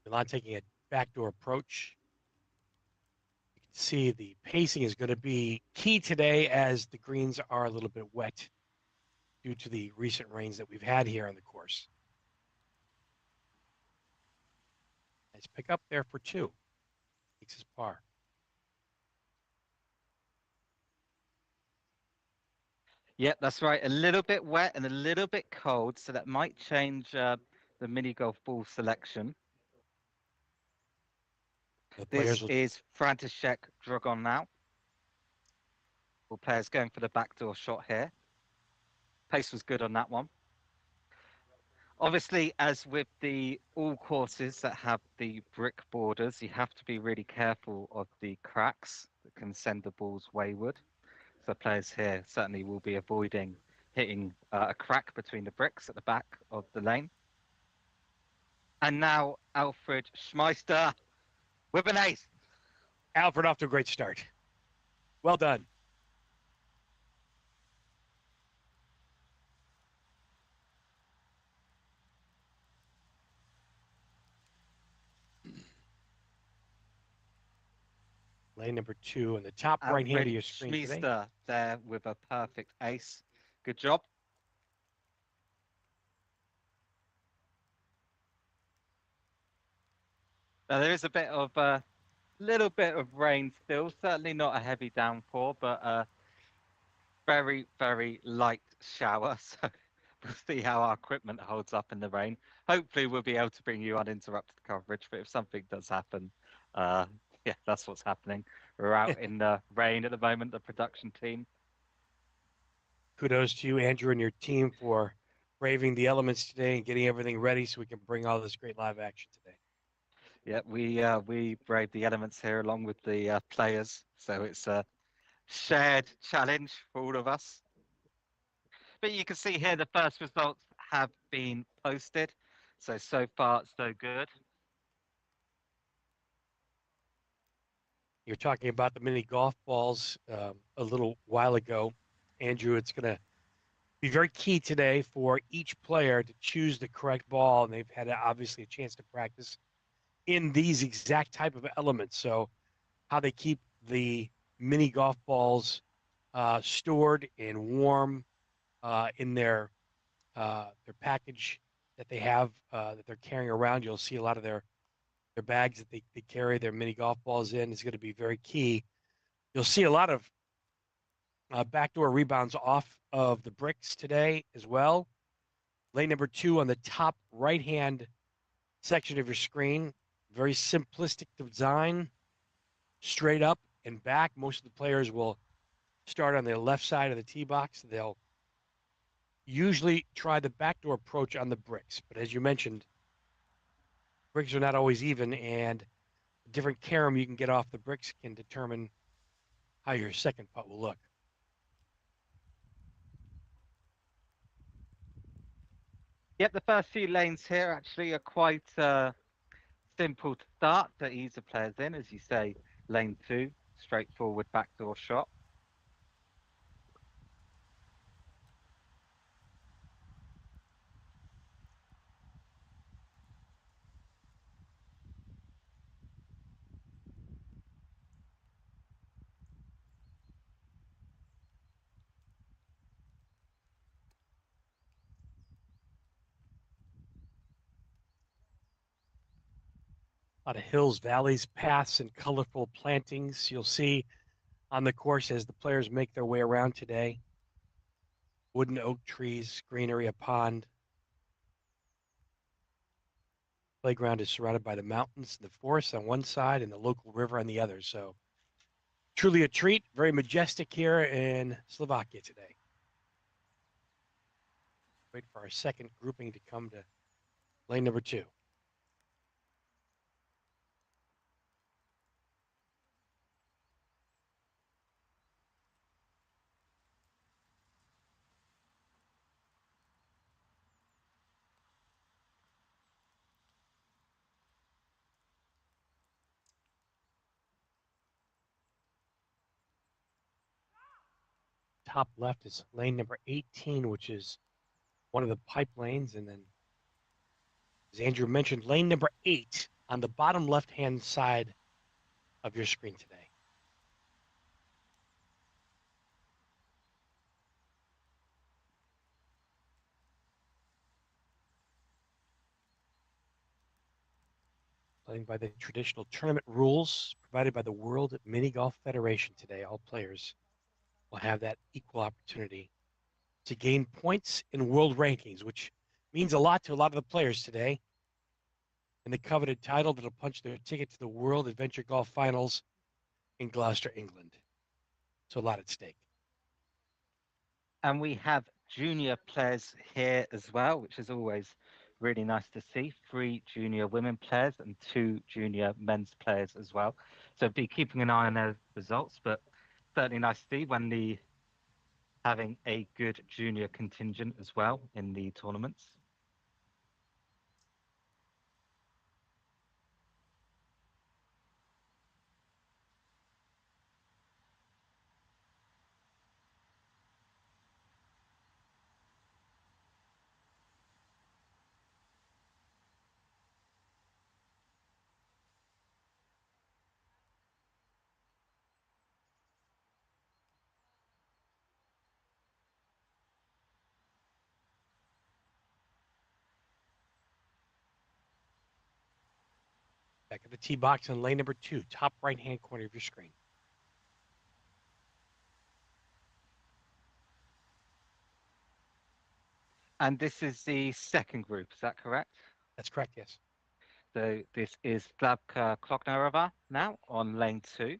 Milan taking a backdoor approach. You can see the pacing is going to be key today as the greens are a little bit wet due to the recent rains that we've had here on the course. Nice pick up there for two. Takes his par. Yep, that's right. A little bit wet and a little bit cold, so that might change the mini golf ball selection. This is František Dragon now. All players going for the backdoor shot here. Pace was good on that one. Obviously, as with all courses that have the brick borders, you have to be really careful of the cracks that can send the balls wayward. So players here certainly will be avoiding hitting a crack between the bricks at the back of the lane. And now Alfred Schmeister with an ace. Alfred off to a great start. Well done. Lane number 2 in the top right hand of your screen Schmeister today. there with a perfect ace. Good job. Now there is a little bit of rain still. Certainly not a heavy downpour, but a very, very light shower. So we'll see how our equipment holds up in the rain. Hopefully we'll be able to bring you uninterrupted coverage, but if something does happen, yeah, that's what's happening. We're out in the rain at the moment, the production team. Kudos to you, Andrew, and your team for braving the elements today and getting everything ready so we can bring all this great live action today. Yeah, we braved the elements here along with the players, so it's a shared challenge for all of us. But you can see here the first results have been posted, so far so good. You're talking about the mini golf balls a little while ago. Andrew, it's going to be very key today for each player to choose the correct ball, and they've had obviously a chance to practice in these exact type of elements. So how they keep the mini golf balls stored and warm in their package that they have that they're carrying around. You'll see a lot of their bags that they carry their mini golf balls in is going to be very key. You'll see a lot of backdoor rebounds off of the bricks today as well. Lane number 2 on the top right-hand section of your screen. Very simplistic design, straight up and back. Most of the players will start on the left side of the tee box. They'll usually try the backdoor approach on the bricks. But as you mentioned, bricks are not always even, and different carom you can get off the bricks can determine how your second putt will look. Yep, the first few lanes here actually are quite simple to start to ease the players in. As you say, lane 2, straightforward backdoor shot. A lot of hills, valleys, paths, and colorful plantings you'll see on the course as the players make their way around today. Wooden oak trees, greenery, a pond. Playground is surrounded by the mountains, the forest on one side, and the local river on the other. So truly a treat, very majestic here in Slovakia today. Wait for our second grouping to come to lane number 2. Top left is lane number 18, which is one of the pipe lanes. And then, as Andrew mentioned, lane number 8 on the bottom left-hand side of your screen today. Playing by the traditional tournament rules provided by the World Mini Golf Federation today, all players will have that equal opportunity to gain points in world rankings, which means a lot to a lot of the players today. And the coveted title that'll punch their ticket to the World Adventure Golf Finals in Gloucester, England. So a lot at stake. And we have junior players here as well, which is always really nice to see. 3 junior women players and 2 junior men's players as well. So be keeping an eye on their results, but certainly nice to see when the having a good junior contingent as well in the tournaments. Back at the tee box in lane number 2, top right-hand corner of your screen. And this is the second group, is that correct? That's correct, yes. So this is Slavka Kloknarova now on lane 2.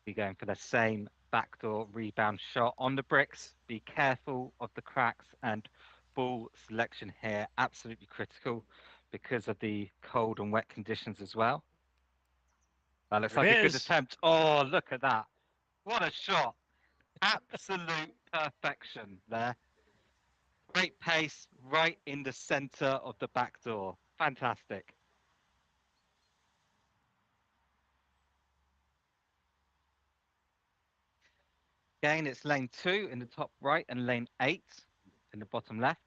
Be going for the same backdoor rebound shot on the bricks. Be careful of the cracks, and ball selection here absolutely critical because of the cold and wet conditions as well. That looks There like a it good is. attempt. Oh, look at that. What a shot. Absolute perfection there. Great pace right in the center of the backdoor. Fantastic. Again, it's lane 2 in the top right and lane 8 in the bottom left.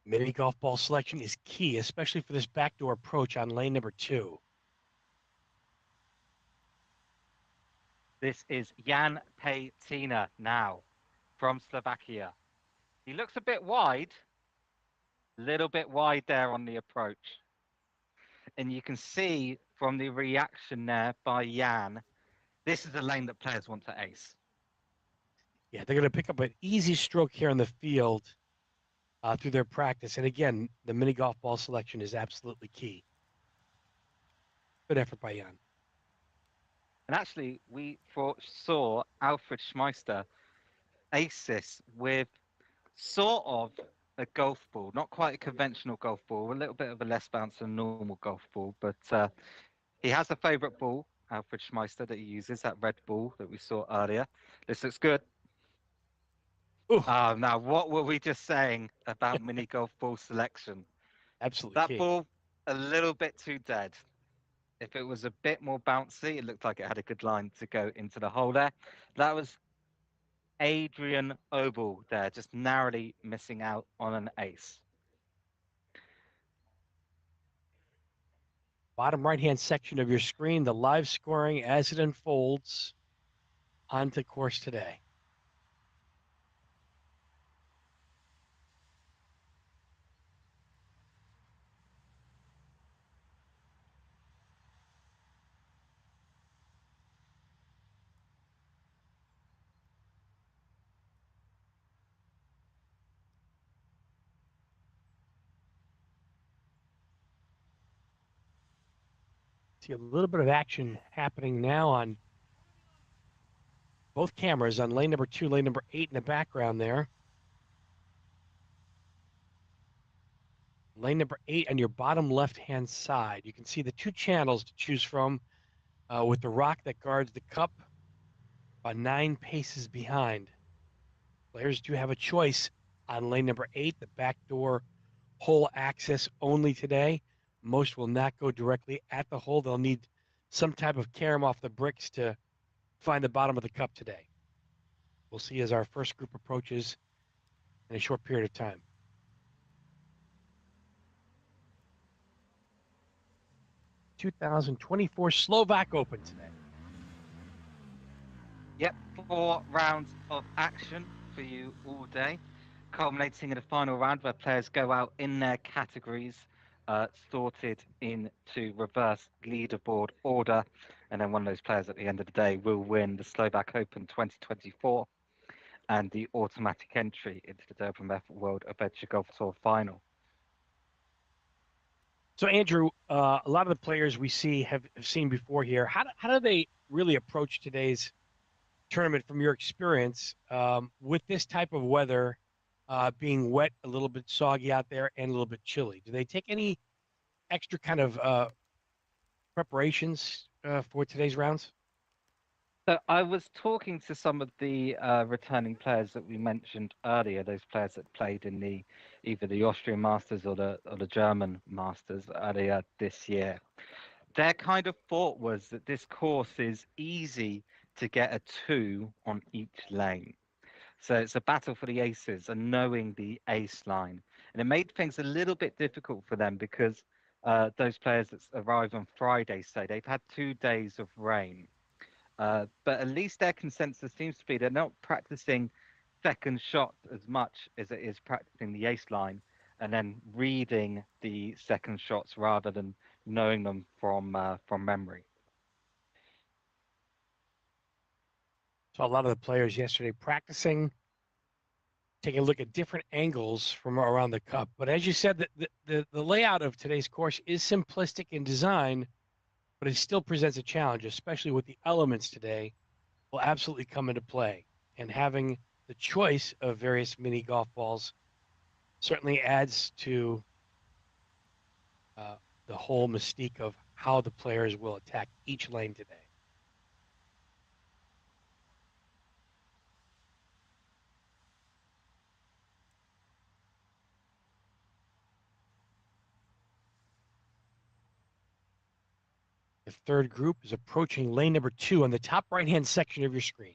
Mini golf ball selection is key, especially for this backdoor approach on lane number 2. This is Jan Petina now from Slovakia. He looks a bit wide, little bit wide there on the approach. And you can see from the reaction there by Jan, this is the lane that players want to ace. Yeah, they're going to pick up an easy stroke here in the field through their practice. And again, the mini golf ball selection is absolutely key. Good effort by Jan. And actually, we saw Alfred Schmeister ace this with sort of a golf ball, not quite a conventional golf ball, a little bit of a less bounce than a normal golf ball, but he has a favourite ball, Alfred Schmeister, that he uses, that red ball that we saw earlier. This looks good. Ooh, Now, what were we just saying about mini golf ball selection? absolutely That key. ball, a little bit too dead. If it was a bit more bouncy, it looked like it had a good line to go into the hole there. That was Adrian Obel there, just narrowly missing out on an ace. Bottom right-hand section of your screen, the live scoring as it unfolds onto course today. See a little bit of action happening now on both cameras on lane number 2, lane number 8 in the background there. Lane number 8 on your bottom left-hand side. You can see the 2 channels to choose from with the rock that guards the cup about 9 paces behind. Players do have a choice on lane number 8, the backdoor hole access only today. Most will not go directly at the hole. They'll need some type of carom off the bricks to find the bottom of the cup today. We'll see as our first group approaches in a short period of time. (2024) Slovak Open today. Yep, 4 rounds of action for you all day, culminating in a final round where players go out in their categories, sorted into reverse leaderboard order, and then one of those players at the end of the day will win the Slovak Open 2024 and the automatic entry into the WMF World Adventure Golf Tour final. So, Andrew, a lot of the players we see have seen before here. How do they really approach today's tournament from your experience with this type of weather, being wet, a little bit soggy out there, and a little bit chilly? Do they take any extra kind of preparations for today's rounds? So I was talking to some of the returning players that we mentioned earlier, those players that played in the either the Austrian Masters or the German Masters earlier this year. Their kind of thought was that this course is easy to get a 2 on each lane. So it's a battle for the aces and knowing the ace line. And it made things a little bit difficult for them because those players that arrived on Friday say they've had 2 days of rain. But at least their consensus seems to be they're not practicing second shots as much as it is practicing the ace line and then reading the second shots rather than knowing them from memory. So a lot of the players yesterday practicing, taking a look at different angles from around the cup. But as you said, the layout of today's course is simplistic in design, but it still presents a challenge, especially with the elements today, will absolutely come into play. And having the choice of various mini golf balls certainly adds to uh, the whole mystique of how the players will attack each lane today. The third group is approaching lane number 2 on the top right-hand section of your screen.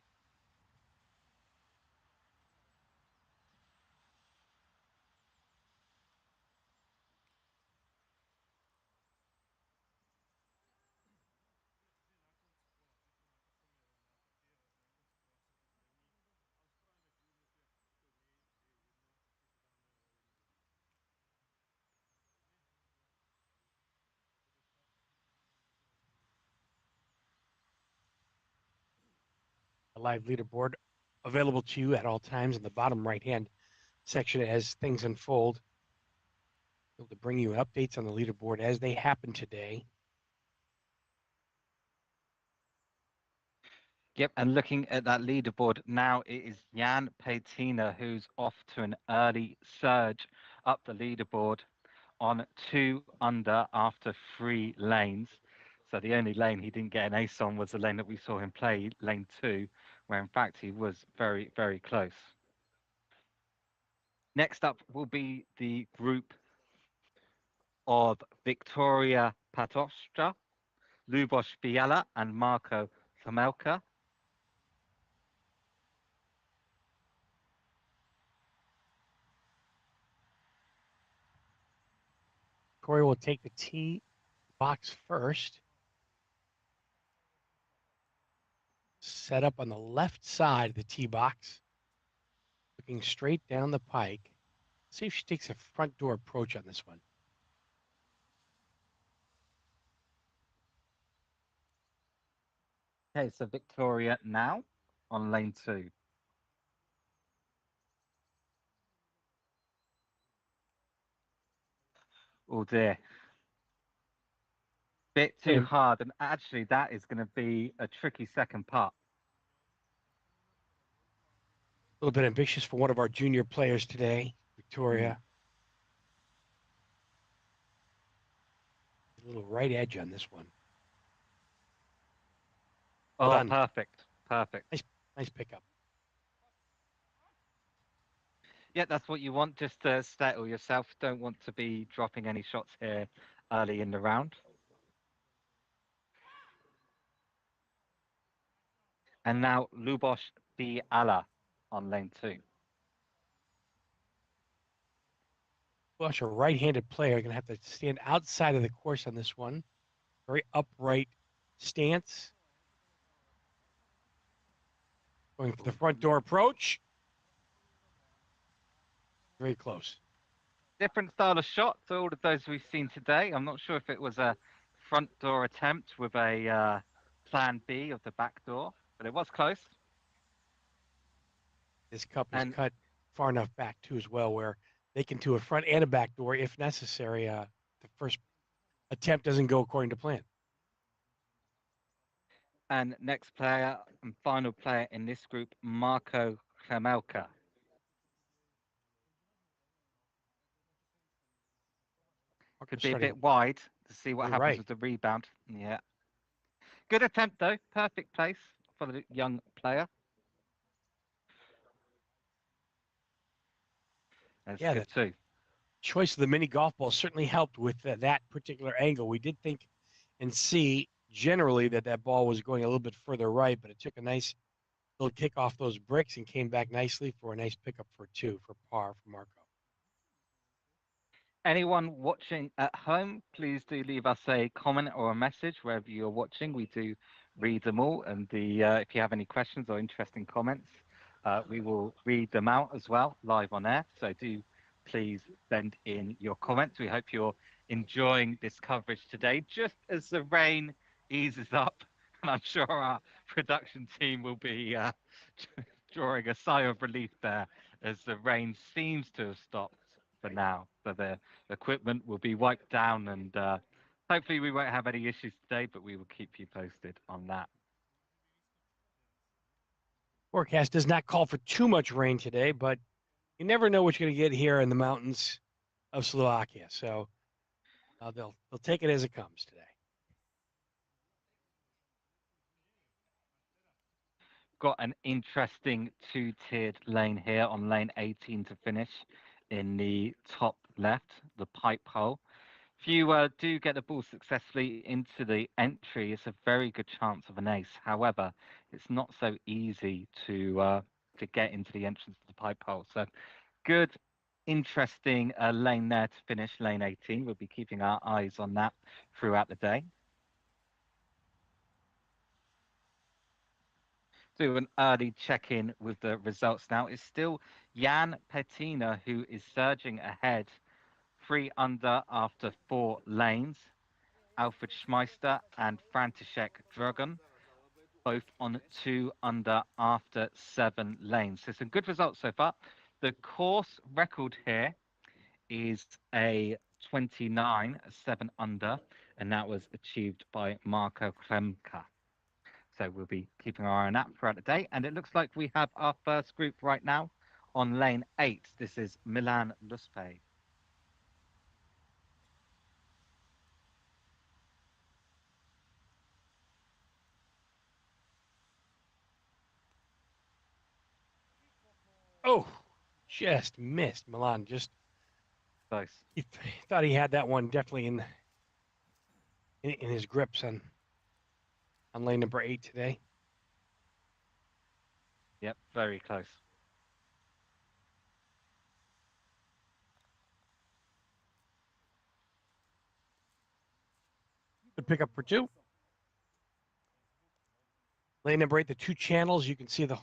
A live leaderboard available to you at all times in the bottom right-hand section as things unfold. Able to bring you updates on the leaderboard as they happen today. Yep, and looking at that leaderboard now, it is Jan Petina who's off to an early surge up the leaderboard on 2 under after 3 lanes. So the only lane he didn't get an ace on was the lane that we saw him play, lane 2, where in fact he was very, very close. Next up will be the group of Victoria Patostra, Lubos Fiala, and Marco Samelka. Corey will take the tee box first. Set up on the left side of the tee box, looking straight down the pike. See if she takes a front door approach on this one. Okay, so Victoria now on lane 2. Oh dear. Bit too And hard, and actually that is going to be a tricky second putt. a little bit ambitious for one of our junior players today, Mm. Victoria. A little right edge on this one. Well Oh, done. perfect. Perfect. Nice pickup. Yeah, that's what you want, just to settle yourself. Don't want to be dropping any shots here early in the round. And now Lubos Fiala. on lane 2. Flush, a right-handed player, going to have to stand outside of the course on this one. Very upright stance. Going for the front door approach. Very close. Different style of shot to all of those we've seen today. I'm not sure if it was a front door attempt with a plan B of the back door, but it was close. This cup is And cut far enough back too, as well, where they can do a front and a back door if necessary. The first attempt doesn't go according to plan. and next player and final player in this group, Marco Kremelka. Marco's Could be a starting bit wide to see what very happens right. with the rebound. Yeah. Good attempt though. Perfect place for the young player. That's Yeah, good the too. choice of the mini golf ball certainly helped with that particular angle. We did think and see generally that that ball was going a little bit further right, but it took a nice little kick off those bricks and came back nicely for a nice pickup for two for par for Marco. Anyone watching at home, please do leave us a comment or a message wherever you're watching. We do read them all, and if you have any questions or interesting comments, we will read them out as well live on air. So do please send in your comments. We hope you're enjoying this coverage today, just as the rain eases up, and I'm sure our production team will be drawing a sigh of relief there as the rain seems to have stopped for now. So the equipment will be wiped down, and hopefully we won't have any issues today, but we will keep you posted on that. Forecast does not call for too much rain today, but you never know what you're going to get here in the mountains of Slovakia. So they'll take it as it comes today. Got an interesting two-tiered lane here on lane 18 to finish in the top left, the pipe hole. If you do get the ball successfully into the entry, it's a very good chance of an ace. However, it's not so easy to get into the entrance to the pipe hole. So good, interesting lane there to finish, lane 18. We'll be keeping our eyes on that throughout the day. Do an early check-in with the results now. It's still Jan Petina who is surging ahead, 3 under after 4 lanes. Alfred Schmeister and František Dragan, both on 2 under after 7 lanes. So some good results so far. The course record here is a 29, 7 under, and that was achieved by Marco Klemka. So we'll be keeping our eye on that throughout the day. And it looks like we have our first group right now on lane 8. This is Milan Luspe. Oh, just missed Milan. Just Close. he thought he had that one definitely in his grips on lane number 8 today. Yep, very close. Good pickup for two. Lane number 8, the two channels. You can see the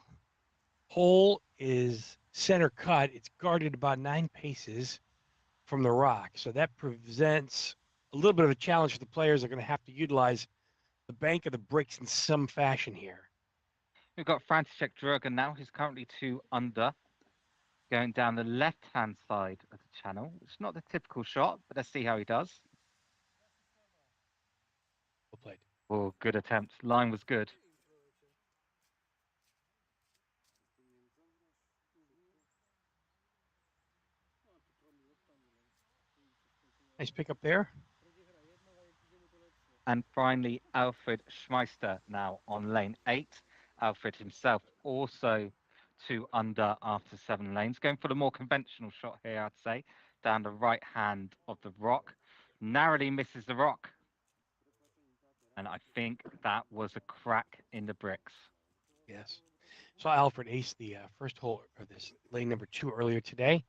hole is center cut. It's guarded about 9 paces from the rock. So that presents a little bit of a challenge for the players. They're going to have to utilize the bank of the bricks in some fashion here. We've got František Dragan now, who's currently 2 under, going down the left-hand side of the channel. It's not the typical shot, but let's see how he does. Well played. Oh, good attempt. Line was good. Nice pickup there. And finally, Alfred Schmeister now on lane 8. Alfred himself also 2 under after 7 lanes. Going for the more conventional shot here, I'd say, down the right hand of the rock. Narrowly misses the rock. And I think that was a crack in the bricks. Yes. Saw Alfred ace the first hole of this lane number 2 earlier today.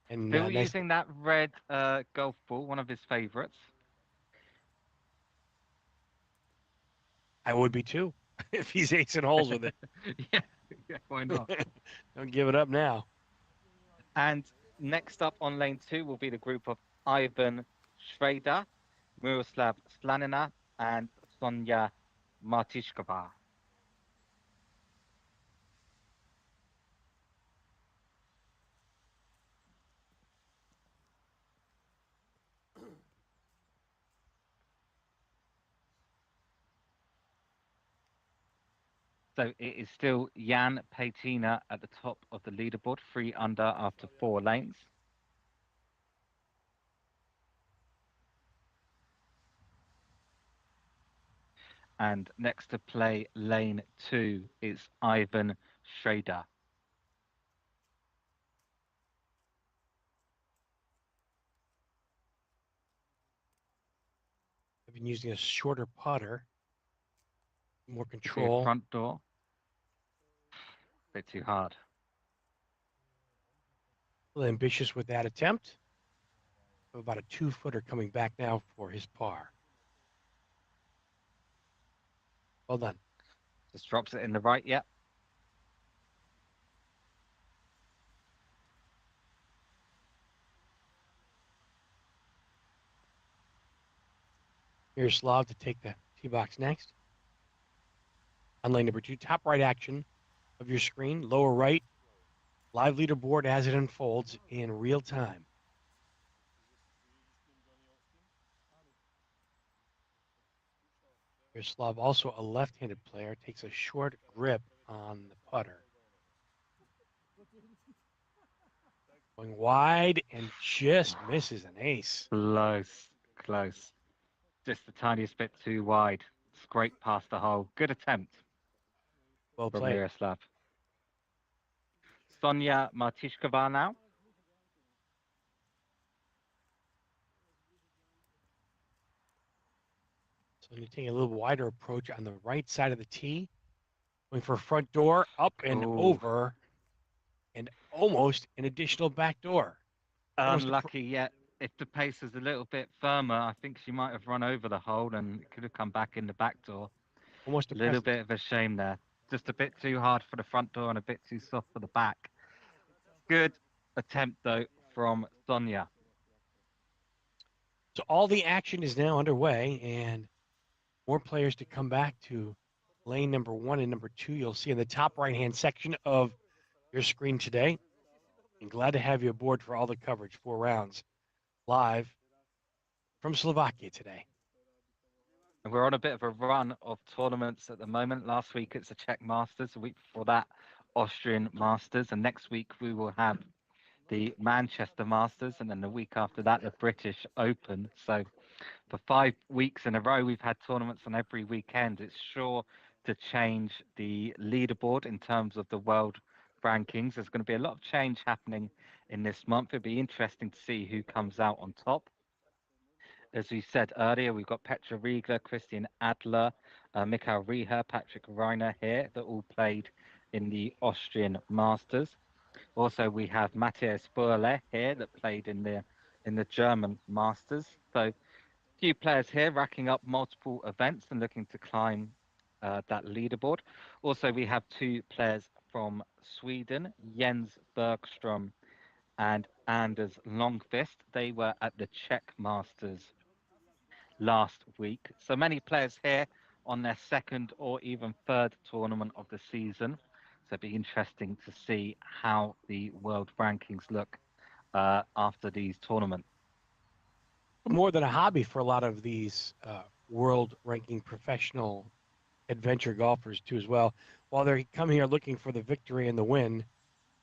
And Still nice. using that red golf ball, one of his favorites. I would be too if he's acing holes with it. Yeah, yeah, why not? Don't give it up now. And next up on lane 2 will be the group of Ivan Schrader, Miroslav Slanina, and Sonia Martishkova. So it is still Jan Patina at the top of the leaderboard, 3 under after 4 lanes. And next to play lane 2 is Ivan Schrader. I've been using a shorter putter, more You see a control. front door. Bit too hard. A little ambitious with that attempt. About a 2-footer coming back now for his par. Well done. Just drops it in the right, yeah. Here's Slav to take the tee box next. On lane number 2, top right action of your screen, lower right, live leaderboard as it unfolds in real time. Here's Slav, also a left-handed player, takes a short grip on the putter. Going wide and just misses an ace. Close, close. Just the tiniest bit too wide. Scrape past the hole. Good attempt Well from played. Miroslav. Sonia Martishkova now. So you're taking a little wider approach on the right side of the tee. Going for a front door, up and Ooh, over, and almost an additional back door. Almost unlucky yet. If the pace was a little bit firmer, I think she might have run over the hole and it could have come back in the back door. almost a A little present. bit of a shame there. Just a bit too hard for the front door and a bit too soft for the back. Good attempt though from Sonia. So all the action is now underway, and more players to come back to lane number 1 and number 2. You'll see in the top right-hand section of your screen today. And glad to have you aboard for all the coverage, 4 rounds, live from Slovakia today. And we're on a bit of a run of tournaments at the moment. Last week it's the Czech Masters, a week before that Austrian Masters, and next week we will have the Manchester Masters, and then the week after that the British Open. So for 5 weeks in a row we've had tournaments on every weekend. It's sure to change the leaderboard in terms of the world rankings. There's going to be a lot of change happening in this month. It'll be interesting to see who comes out on top. As we said earlier, we've got Petra Riegler, Christian Adler, Mikael Rieher, Patrick Reiner here that all played in the Austrian Masters. Also, we have Matthias Burle here that played in the German Masters. So, a few players here racking up multiple events and looking to climb that leaderboard. Also, we have 2 players from Sweden, Jens Bergström and Anders Longqvist. They were at the Czech Masters last week. So many players here on their second or even third tournament of the season. So it'd be interesting to see how the world rankings look after these tournaments. More than a hobby for a lot of these world ranking professional adventure golfers too as well. While they come here looking for the victory and the win,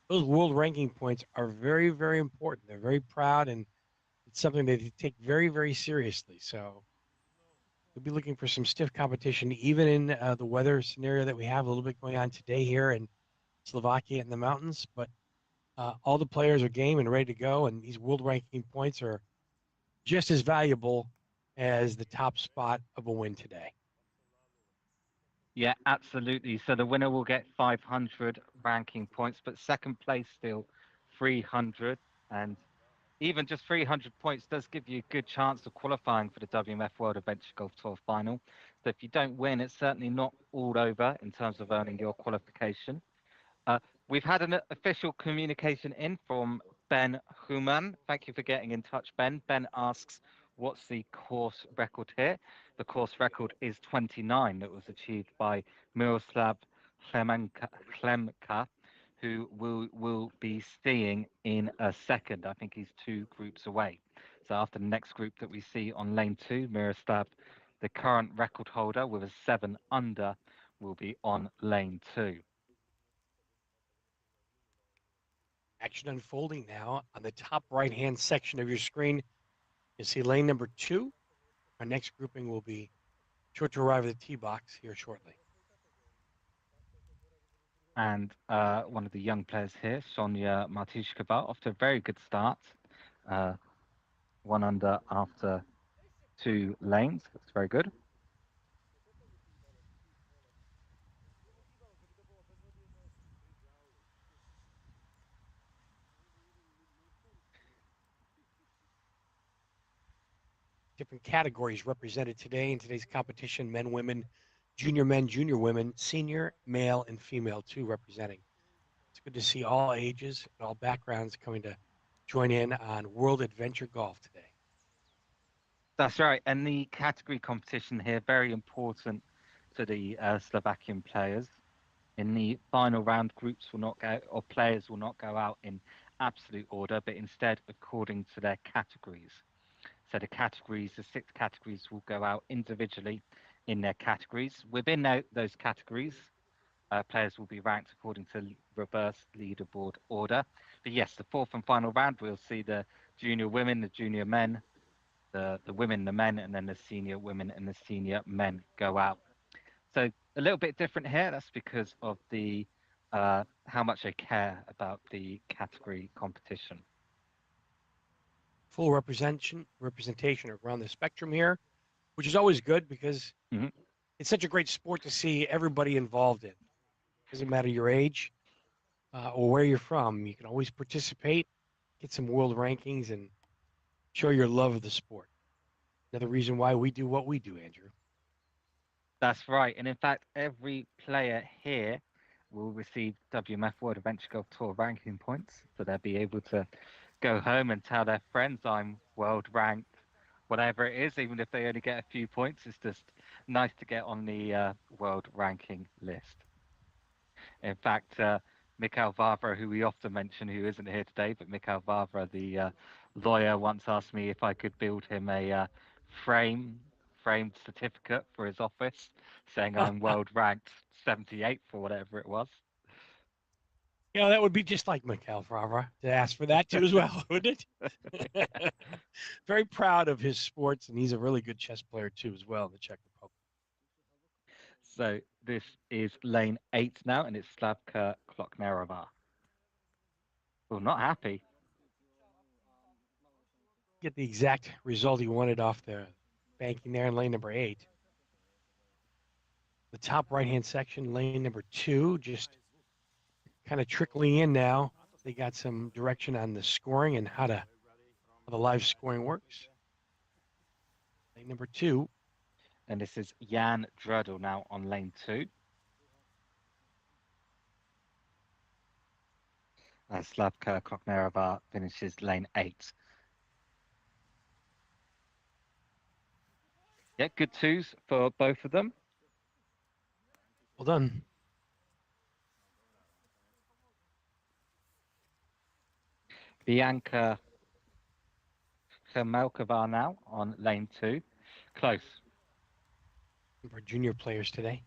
those world ranking points are very, very important. They're very proud, and it's something they take very, very seriously. So we'll be looking for some stiff competition, even in the weather scenario that we have a little bit going on today here in Slovakia in the mountains. But all the players are game and ready to go, and these world ranking points are just as valuable as the top spot of a win today. Yeah, absolutely. So the winner will get 500 ranking points, but second place still 300. And even just 300 points does give you a good chance of qualifying for the WMF World Adventure Golf Tour final. So if you don't win, it's certainly not all over in terms of earning your qualification. Uh, we've had an official communication in from Ben Human. Thank you for getting in touch, Ben. Ben asks, what's the course record here? The course record is 29 that was achieved by Miroslav Klemka, who will be seeing in a second. I think he's two groups away. So after the next group that we see on lane two, Miroslav, the current record holder with a 7 under, will be on lane two. Action unfolding now on the top right-hand section of your screen. You see lane number 2. Our next grouping will be sure to arrive at the tee box here shortly. And one of the young players here, Sonia Martishkova, off to a very good start. 1 under after 2 lanes. That's very good. Different categories represented today in today's competition: men, junior women, senior, male, and female, too, representing. It's good to see all ages and all backgrounds coming to join in on World Adventure Golf today. That's right. And the category competition here, very important to the Slovakian players. In the final round, groups will not go, or players will not go out in absolute order, but instead according to their categories. So the categories, the 6 categories, will go out individually in their categories. Within those categories, players will be ranked according to reverse leaderboard order. But yes, the fourth and final round, we'll see the junior women, the junior men, the women, the men, and then the senior women and the senior men go out. So a little bit different here. That's because of the how much they care about the category competition. Full representation around the spectrum here, which is always good because Mm-hmm. it's such a great sport to see everybody involved in. Doesn't matter your age or where you're from, you can always participate, get some world rankings, and show your love of the sport. Another reason why we do what we do, Andrew. That's right. And in fact, every player here will receive WMF World Adventure Golf Tour ranking points. So they'll be able to go home and tell their friends I'm world ranked, whatever it is, even if they only get a few points. It's just nice to get on the world ranking list. In fact, Mikhail Vavra, who we often mention, who isn't here today, but Mikhail Vavra, the lawyer, once asked me if I could build him a frame framed certificate for his office, saying I'm world ranked 78th or whatever it was. That would be just like Mikhail Favre to ask for that too as well, wouldn't it? Very proud of his sports, and he's a really good chess player too as well in the Czech Republic. So this is lane 8 now, and it's Slavka Kloknerova. Well, not happy. Get the exact result he wanted off the banking there in lane number 8. The top right-hand section, lane number 2, just kind of trickling in now. They got some direction on the scoring and how the live scoring works. Lane number 2. And this is Jan Dredl now on lane 2. Slavka Kloknerova finishes lane 8. Yeah, good twos for both of them. Well done. Bianca Khamelkova now on lane 2. Close. For junior players today.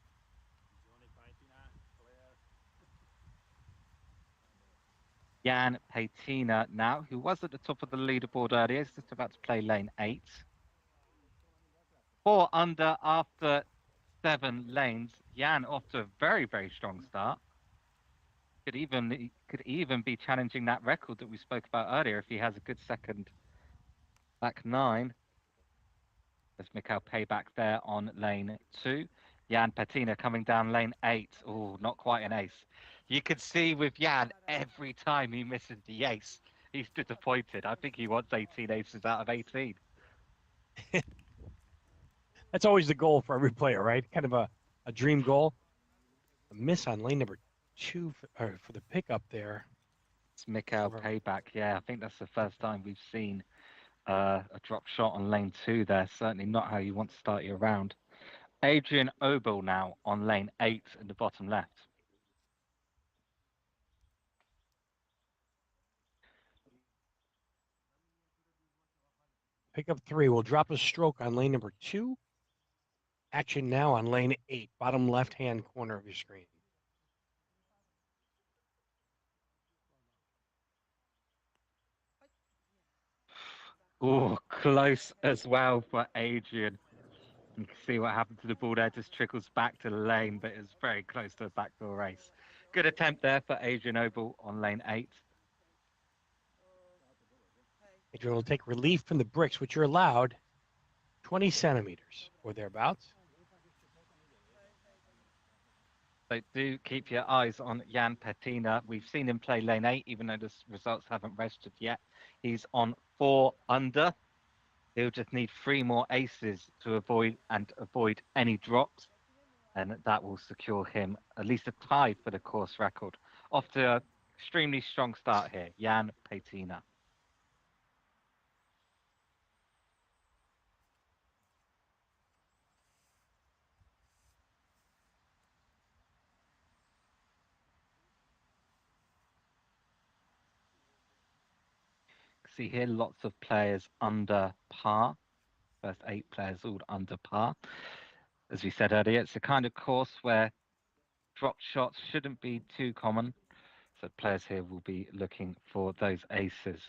Jan Peitina now, who was at the top of the leaderboard earlier, is just about to play lane 8. 4 under after 7 lanes. Jan off to a very, very strong start. Could even be challenging that record that we spoke about earlier if he has a good second back 9. There's Mikhail Payback there on lane 2. Jan Patina coming down lane 8. Oh, not quite an ace. You could see with Jan every time he misses the ace, he's disappointed. I think he wants 18 aces out of 18. That's always the goal for every player, right? Kind of a dream goal. A miss on lane number two for the pickup there. It's Mikhail However, payback. Yeah, I think that's the first time we've seen a drop shot on lane 2 there. Certainly not how you want to start your round. Adrian Obel now on lane 8 in the bottom left. pickup three will drop a stroke on lane number two. Action now on lane eight, bottom left hand corner of your screen. Oh, close as well for Adrian. You can see what happened to the ball there, just trickles back to the lane, but it's very close to a backdoor race. Good attempt there for Adrian Obel on lane 8. Adrian will take relief from the bricks, which are allowed 20 centimeters or thereabouts. So do keep your eyes on Jan Petina. We've seen him play lane 8, even though the results haven't registered yet. He's on 4 under. He'll just need 3 more aces to avoid any drops, and that will secure him at least a tie for the course record. Off to an extremely strong start here, Jan Petina. See here, lots of players under par. First 8 players all under par. As we said earlier, it's a kind of course where drop shots shouldn't be too common. So players here will be looking for those aces.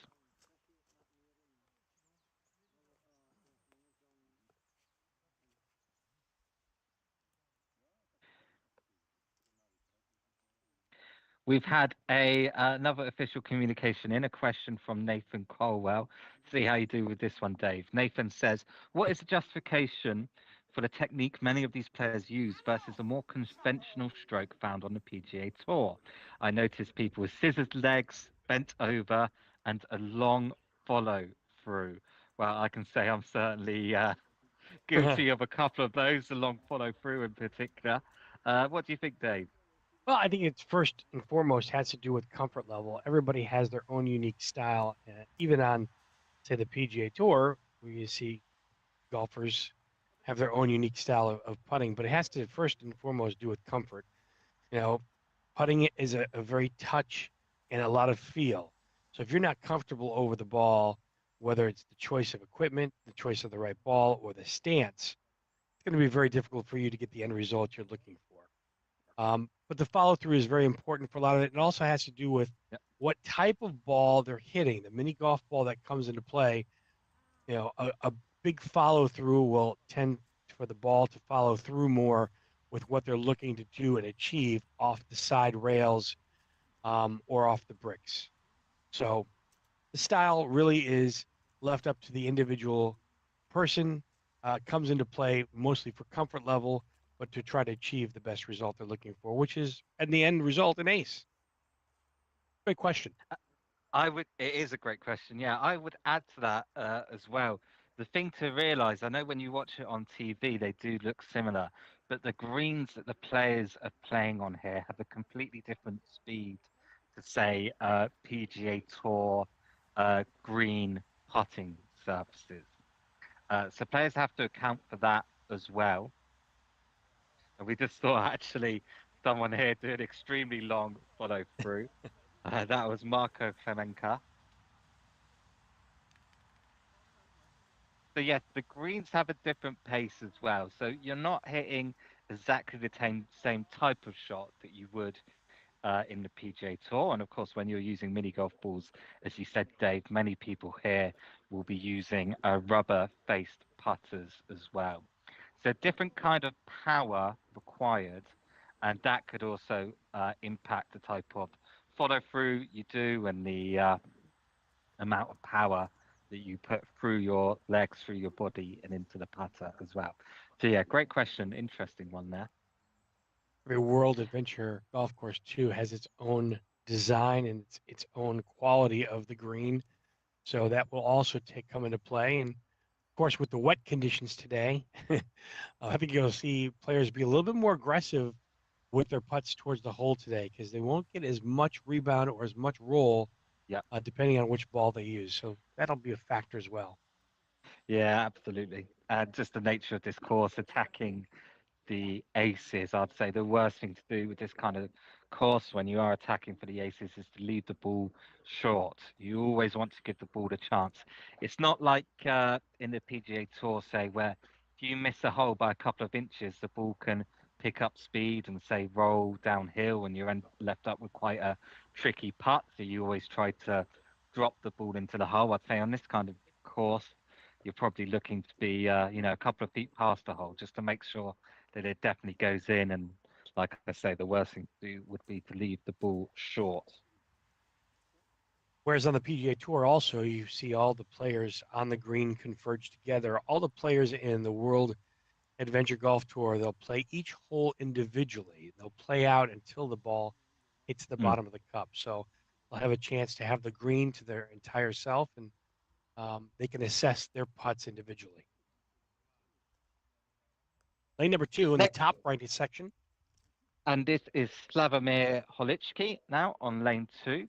We've had another official communication in, a question from Nathan Colwell. See how you do with this one, Dave. Nathan says, what is the justification for the technique many of these players use versus a more conventional stroke found on the PGA Tour? I noticed people with scissors legs, bent over, and a long follow through. Well, I can say I'm certainly well, guilty of a couple of those, the long follow through in particular. What do you think, Dave? I think it's first and foremost has to do with comfort level. Everybody has their own unique style. Even on, say, the PGA Tour, where you see golfers have their own unique style of putting, but it has to first and foremost do with comfort. You know, putting it is a very touch and a lot of feel. So if you're not comfortable over the ball, whether it's the choice of equipment, the choice of the right ball, or the stance, it's going to be very difficult for you to get the end result you're looking for. But the follow through is very important for a lot of it. It also has to do with Yeah. what type of ball they're hitting. The mini golf ball that comes into play, a big follow through will tend for the ball to follow through more with what they're looking to do and achieve off the side rails or off the bricks. So the style really is left up to the individual person. Comes into play mostly for comfort level, but to try to achieve the best result they're looking for, which is in the end result an ace. Great question. I would. It is a great question. Yeah, I would add to that as well. The thing to realise, I know when you watch it on TV, they do look similar, but the greens that the players are playing on here have a completely different speed to say PGA Tour green putting surfaces. So players have to account for that as well. And we just saw actually someone here do an extremely long follow through. That was Marco Clemenca. So yes, the greens have a different pace as well. So you're not hitting exactly the same type of shot that you would in the PGA Tour. And of course, when you're using mini golf balls, as you said, Dave, many people here will be using rubber-faced putters as well. So different kind of power required, and that could also impact the type of follow through you do and the amount of power that you put through your legs, through your body, and into the putter as well. So yeah, great question. Interesting one there. Every World Adventure golf course too has its own design and its own quality of the green. So that will also come into play. And of course, with the wet conditions today, I think you'll see players be a little bit more aggressive with their putts towards the hole today because they won't get as much rebound or as much roll Yeah, depending on which ball they use. So that'll be a factor as well. yeah, absolutely. And just the nature of this course, attacking the aces, I'd say the worst thing to do with this kind of course when you are attacking for the aces is to leave the ball short. You always want to give the ball a chance. It's not like in the PGA Tour, say, where if you miss a hole by a couple of inches, the ball can pick up speed and say roll downhill, and you're left up with quite a tricky putt. So you always try to drop the ball into the hole. I'd say on this kind of course, you're probably looking to be, a couple of feet past the hole just to make sure that it definitely goes in. And like I say, the worst thing to do would be to leave the ball short. Whereas on the PGA Tour, also, you see all the players on the green converge together. All the players in the World Adventure Golf Tour, they'll play each hole individually. They'll play out until the ball hits the Mm. bottom of the cup. So they'll have a chance to have the green to their entire self, and they can assess their putts individually. Lane number two in the Next, top right section. and this is Slavomir Holichki now on lane two.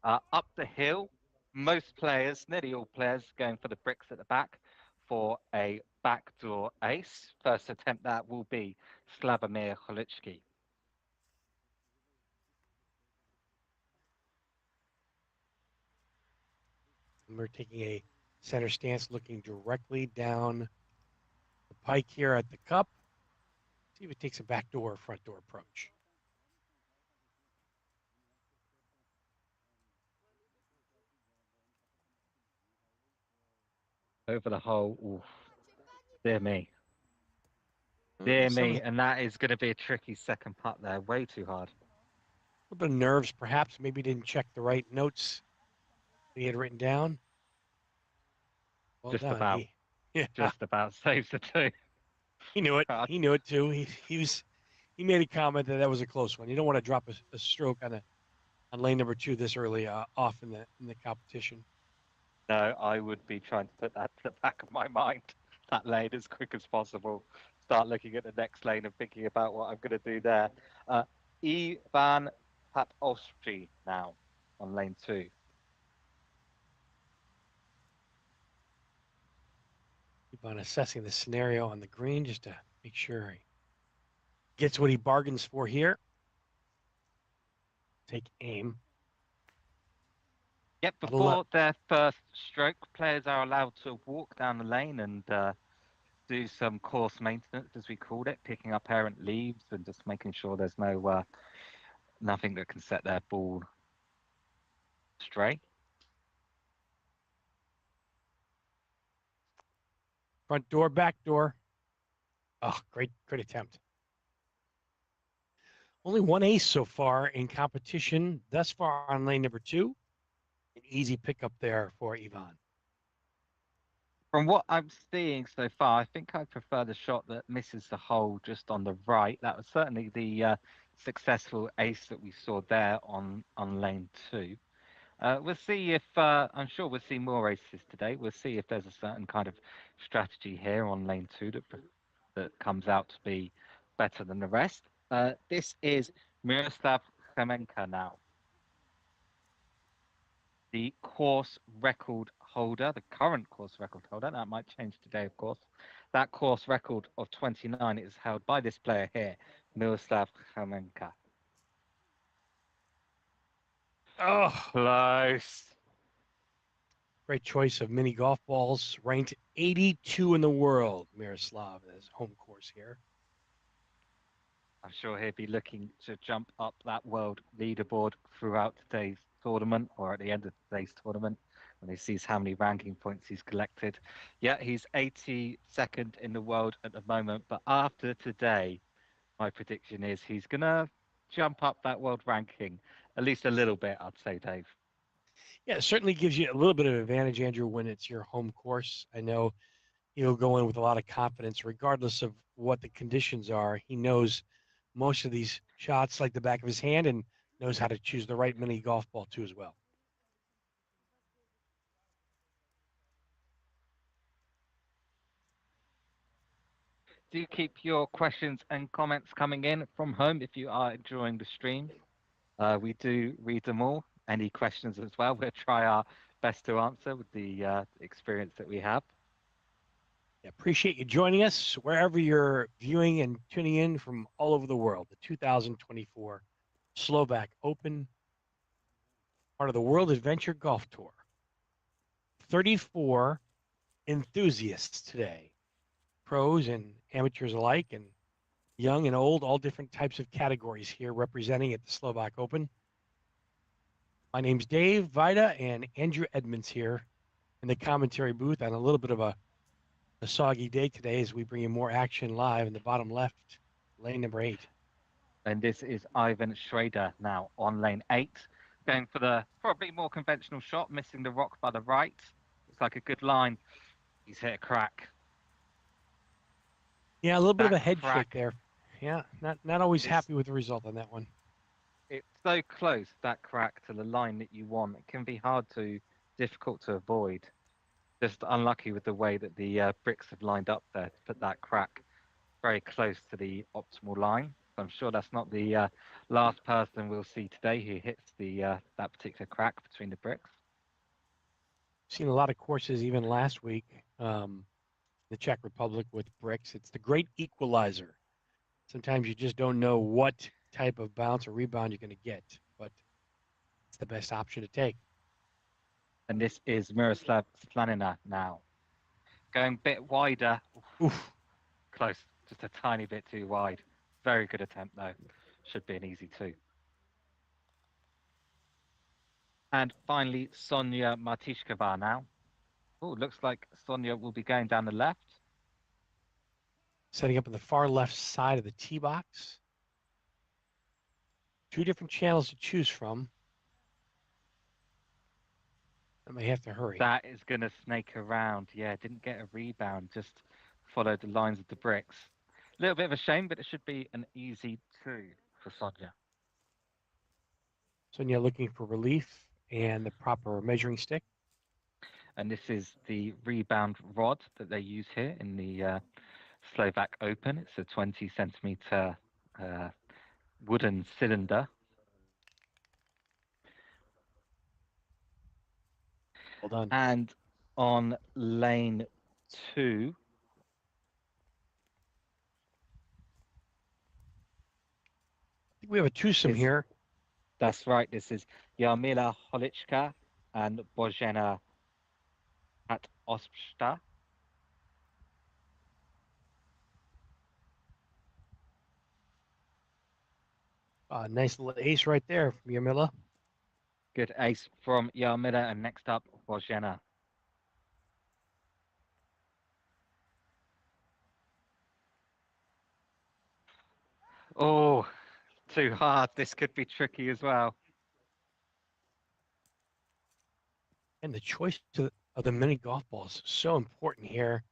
Up the hill, most players, nearly all players, going for the bricks at the back for a backdoor ace. First attempt that will be Slavomir Holichki. And we're taking a center stance, looking directly down the pike here at the cup. See if it takes a back door or front door approach. Over the hole. Oof, dear me. Mm, Dear some me. And that is going to be a tricky second putt there. Way too hard. a little bit of nerves, perhaps. Maybe didn't check the right notes he had written down. Well Just done. about. Yeah, Just about saves the two. he knew it. God. He knew it too. He made a comment that was a close one. You don't want to drop a stroke on lane number two this early off in the competition. No, I would be trying to put that to the back of my mind, that lane as quick as possible. Start looking at the next lane and thinking about what I'm going to do there. Ivan Patostri now on lane two. Keep on assessing the scenario on the green just to make sure he gets what he bargains for here. Take aim. Yep, before their first stroke, players are allowed to walk down the lane and do some course maintenance, as we called it, picking up errant leaves and just making sure there's nothing that can set their ball stray. Front door, back door. Oh, great attempt. Only one ace so far in competition thus far on lane number two. An easy pickup there for Ivan. From what I'm seeing so far, I think I prefer the shot that misses the hole just on the right. That was certainly the successful ace that we saw there on lane two. We'll see if I'm sure we'll see more aces today. We'll see if there's a certain kind of strategy here on lane two that comes out to be better than the rest. This is Miroslav Kremenka now, the course record holder, the current course record holder. That might change today, of course. That course record of 29 is held by this player here, Miroslav Kremenka. Oh, Close. great choice of mini golf balls. Ranked 82 in the world, Miroslav, his home course here. I'm sure he'll be looking to jump up that world leaderboard throughout today's tournament or at the end of today's tournament when he sees how many ranking points he's collected. Yeah, he's 82nd in the world at the moment, but after today, my prediction is he's going to jump up that world ranking at least a little bit, I'd say, Dave. Yeah, it certainly gives you a little bit of advantage, Andrew, when it's your home course. I know he'll go in with a lot of confidence, regardless of what the conditions are. He knows most of these shots like the back of his hand and knows how to choose the right mini golf ball too as well. Do keep your questions and comments coming in from home if you are enjoying the stream. We do read them all. Any questions as well, we'll try our best to answer with the experience that we have. Yeah, appreciate you joining us wherever you're viewing and tuning in from all over the world. The 2024 Slovak Open, part of the World Adventure Golf Tour. 34 enthusiasts today, pros and amateurs alike, and young and old, all different types of categories here representing at the Slovak Open. My name's Dave Vida and Andrew Edmonds here in the commentary booth on a little bit of a soggy day today as we bring you more action live in the bottom left, lane number 8. And this is Ivan Schrader now on lane 8, going for the probably more conventional shot, missing the rock by the right. Looks like a good line. He's hit a crack. Yeah, a little bit of That a head fake crack, there. Yeah, not always it's happy with the result on that one. it's so close, that crack, to the line that you want. It can be difficult to avoid. Just unlucky with the way that the bricks have lined up there to put that crack very close to the optimal line. So I'm sure that's not the last person we'll see today who hits the that particular crack between the bricks. Seen a lot of courses even last week, the Czech Republic with bricks. It's the great equalizer. Sometimes you just don't know what type of bounce or rebound you're going to get, but it's the best option to take. And this is Miroslav Slanina now. Going a bit wider. Oof. Close. Just a tiny bit too wide. Very good attempt, though. Should be an easy 2. And finally, Sonia Martishkova now. Oh, looks like Sonia will be going down the left. Setting up on the far left side of the tee box. 2 different channels to choose from. I may have to hurry. That is going to snake around. Yeah, didn't get a rebound. Just followed the lines of the bricks. A little bit of a shame, but it should be an easy 2 for Sonia. Sonia looking for relief and the proper measuring stick. And this is the rebound rod that they use here in the Slovak Open. It's a 20 centimeter wooden cylinder. Well done. And on lane 2, I think we have a twosome here. that's right. This is Jarmila Holichka and Bojena at Ospsta. Nice little ace right there from Yarmila. Good ace from Jarmila. And next up, Bojena. Oh, too hard. This could be tricky as well. And the choice of the mini golf balls is so important here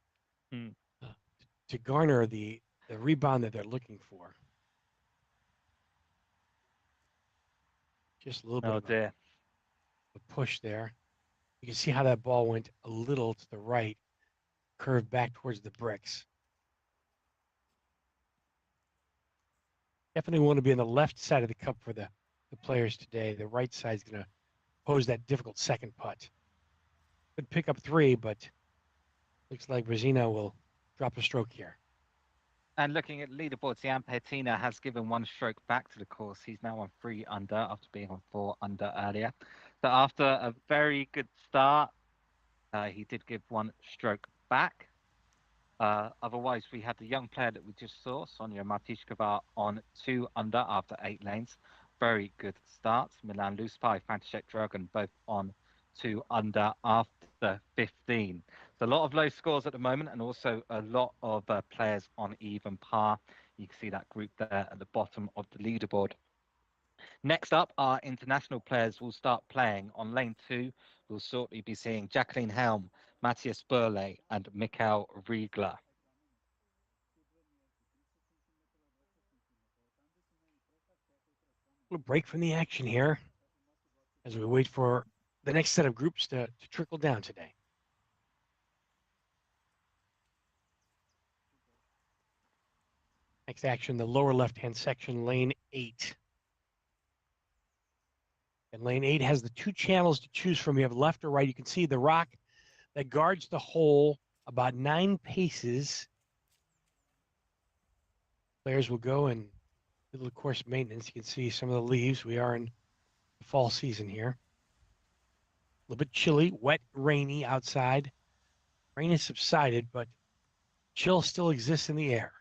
Hmm. uh, to garner the rebound that they're looking for. Just a little bit Oh of dear. a push there. You can see how that ball went a little to the right, curved back towards the bricks. Definitely want to be on the left side of the cup for the players today. The right side is going to pose that difficult second putt. Could pick up 3, but looks like Brazina will drop a stroke here. And looking at leaderboards, Jan Petina has given 1 stroke back to the course. He's now on 3 under after being on 4 under earlier. So after a very good start, he did give 1 stroke back. Otherwise, we had the young player that we just saw, Sonia Martishkova, on 2 under after 8 lanes. Very good starts. Milan Luspaj, František Dragan, both on 2 under after 15. So a lot of low scores at the moment, and also a lot of players on even par. You can see that group there at the bottom of the leaderboard. Next up, our international players will start playing. On lane 2, we'll shortly be seeing Jacqueline Helm Matthias Burle and Mikkel Riegler. Little break from the action here as we wait for the next set of groups to trickle down today. Next action, the lower left-hand section, lane 8. And lane 8 has the two channels to choose from. You have left or right. You can see the rock that guards the hole about 9 paces. Players will go and do the course maintenance. You can see some of the leaves. We are in the fall season here. A little bit chilly, wet, rainy outside. Rain has subsided, but chill still exists in the air.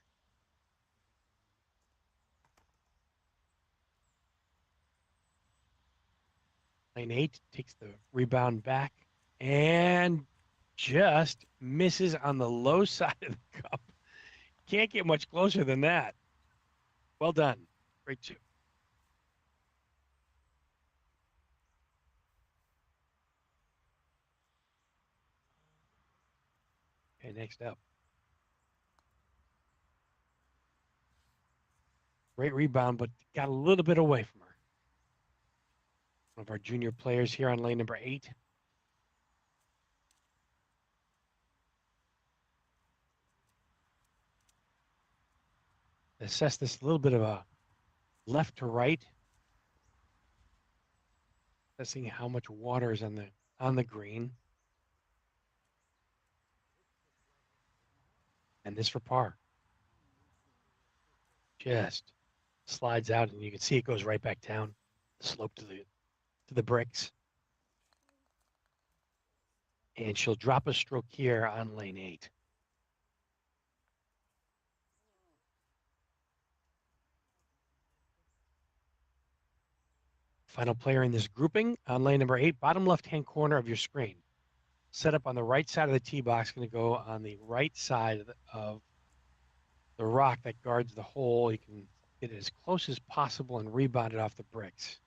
Lane 8 takes the rebound back and just misses on the low side of the cup. Can't get much closer than that. Well done. Great two. Okay, next up. Great rebound, but got a little bit away from her. One of our junior players here on lane number 8. Assess this a little bit of a left to right. Assessing how much water is on the green. And this for par. Just slides out, and you can see it goes right back down the slope to the bricks. And she'll drop a stroke here on lane 8. Final player in this grouping on lane number 8, bottom left-hand corner of your screen. Set up on the right side of the tee box, going to go on the right side of the rock that guards the hole. You can get it as close as possible and rebound it off the bricks.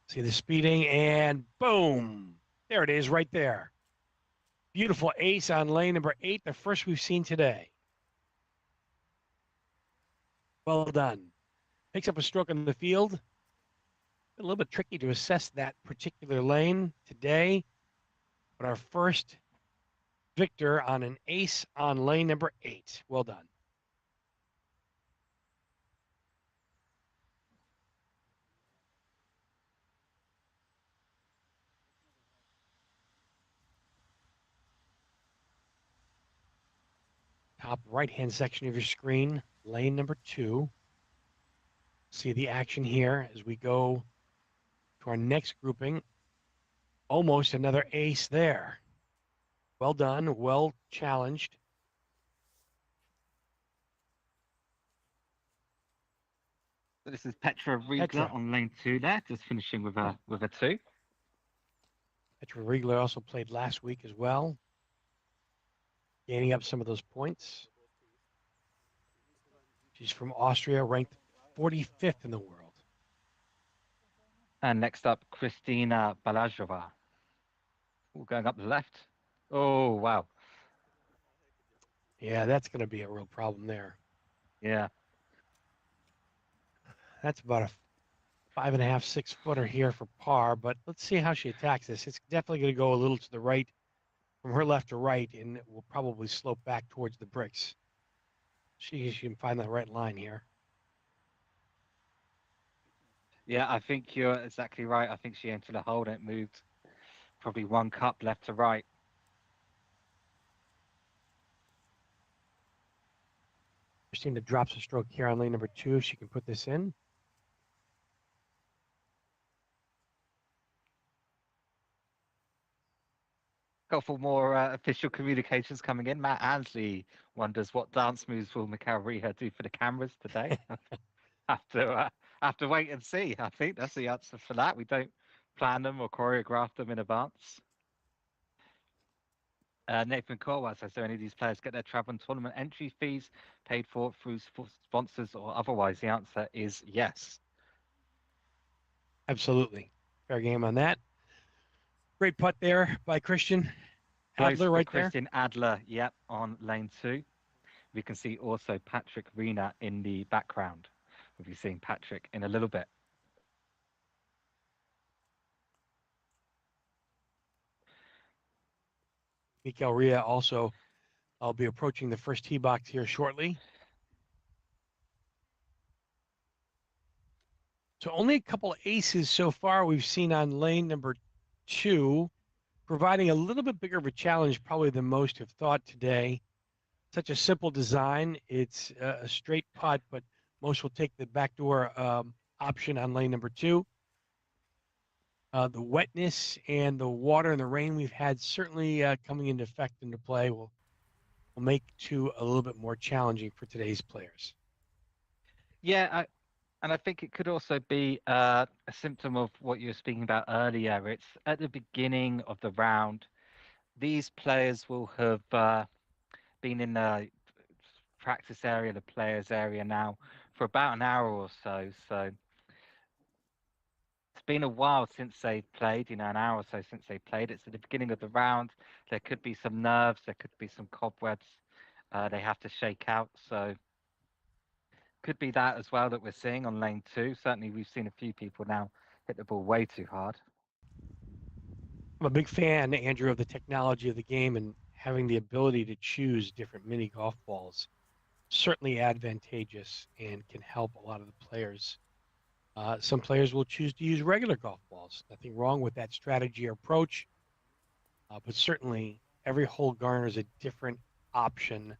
See the speeding, and boom! There it is right there. Beautiful ace on lane number 8, the first we've seen today. Well done. Picks up a stroke in the field. A little bit tricky to assess that particular lane today, but our first victor on an ace on lane number 8. Well done. Top right-hand section of your screen, lane number 2. See the action here as we go to our next grouping. Almost another ace there. Well done, well challenged. So this is Petra Riegler on lane 2 there, just finishing with a 2. Petra Riegler also played last week as well, gaining up some of those points. She's from Austria, ranked 45th in the world. And next up, Kristina Balazhova. Going up the left. Oh, wow. Yeah, that's going to be a real problem there. Yeah. That's about a 5.5, 6-footer here for par, but let's see how she attacks this. It's definitely going to go a little to the right, from her left to right, and it will probably slope back towards the bricks. She can find the right line here. Yeah, I think you're exactly right. I think she entered the hole and it moved probably 1 cup left to right. Christina drops a stroke here on lane number 2. She can put this in. Couple more official communications coming in. Matt Ansley wonders what dance moves will Mikkel Riegler do for the cameras today. have to wait and see. I think that's the answer for that. We don't plan them or choreograph them in advance. Nathan Corwell says, do any of these players get their travel and tournament entry fees paid for through sponsors or otherwise? The answer is yes. Absolutely. Fair game on that. Great putt there by Christian. Close Adler for right there. Christian Adler, yep, on lane 2. We can see also Patrick Rena in the background. We'll be seeing Patrick in a little bit. Mikael Ria also, I'll be approaching the first tee box here shortly. So only a couple of aces so far we've seen on lane number 2, providing a little bit bigger of a challenge probably than most have thought today. Such a simple design. It's a straight putt, but most will take the backdoor option on lane number 2. The wetness and the water and the rain we've had certainly coming into effect into play will make 2 a little bit more challenging for today's players. Yeah, and I think it could also be a symptom of what you were speaking about earlier. It's at the beginning of the round. These players will have been in the practice area, the players area now for about an hour or so. So it's been a while since they played, an hour or so since they played. It's at the beginning of the round. There could be some nerves, there could be some cobwebs they have to shake out. So could be that as well that we're seeing on lane 2. Certainly we've seen a few people now hit the ball way too hard. I'm a big fan, Andrew, of the technology of the game and having the ability to choose different mini golf balls. Certainly advantageous and can help a lot of the players. Some players will choose to use regular golf balls. Nothing wrong with that strategy or approach, but certainly every hole garners a different option.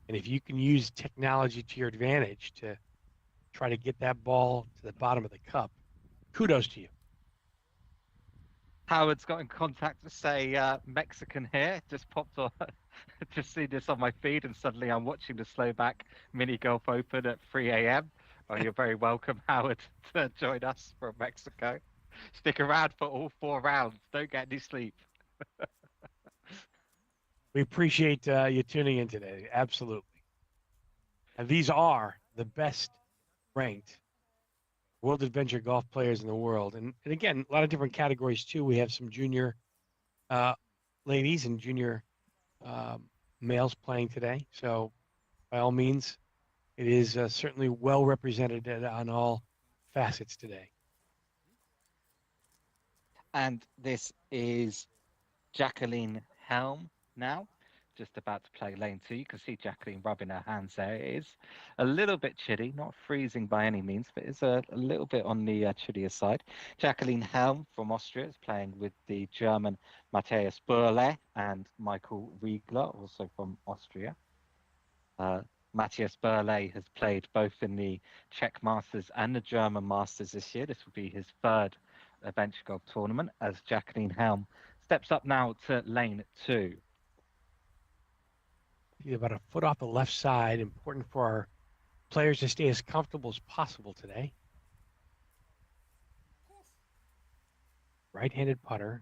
And if you can use technology to your advantage to try to get that ball to the bottom of the cup, kudos to you. Howard's got in contact to say Mexican here. Just popped on, just seen this on my feed, and suddenly I'm watching the Slovak Mini Golf Open at 3 a.m. Oh, you're very welcome, Howard, to join us from Mexico. Stick around for all 4 rounds. Don't get any sleep. We appreciate you tuning in today. Absolutely. And these are the best ranked World Adventure golf players in the world. And again, a lot of different categories too. We have some junior uh, ladies and junior um, males playing today. So by all means, it is certainly well represented on all facets today. And this is Jacqueline Helm now, just about to play lane 2. You can see Jacqueline rubbing her hands there. It is a little bit chilly, not freezing by any means, but it's a little bit on the chillier side. Jacqueline Helm from Austria is playing with the German Matthias Burle and Michael Riegler, also from Austria. Matthias Burle has played both in the Czech Masters and the German Masters this year. This will be his 3rd adventure golf tournament as Jacqueline Helm steps up now to lane 2. About a foot off the left side. Important for our players to stay as comfortable as possible today. Right-handed putter.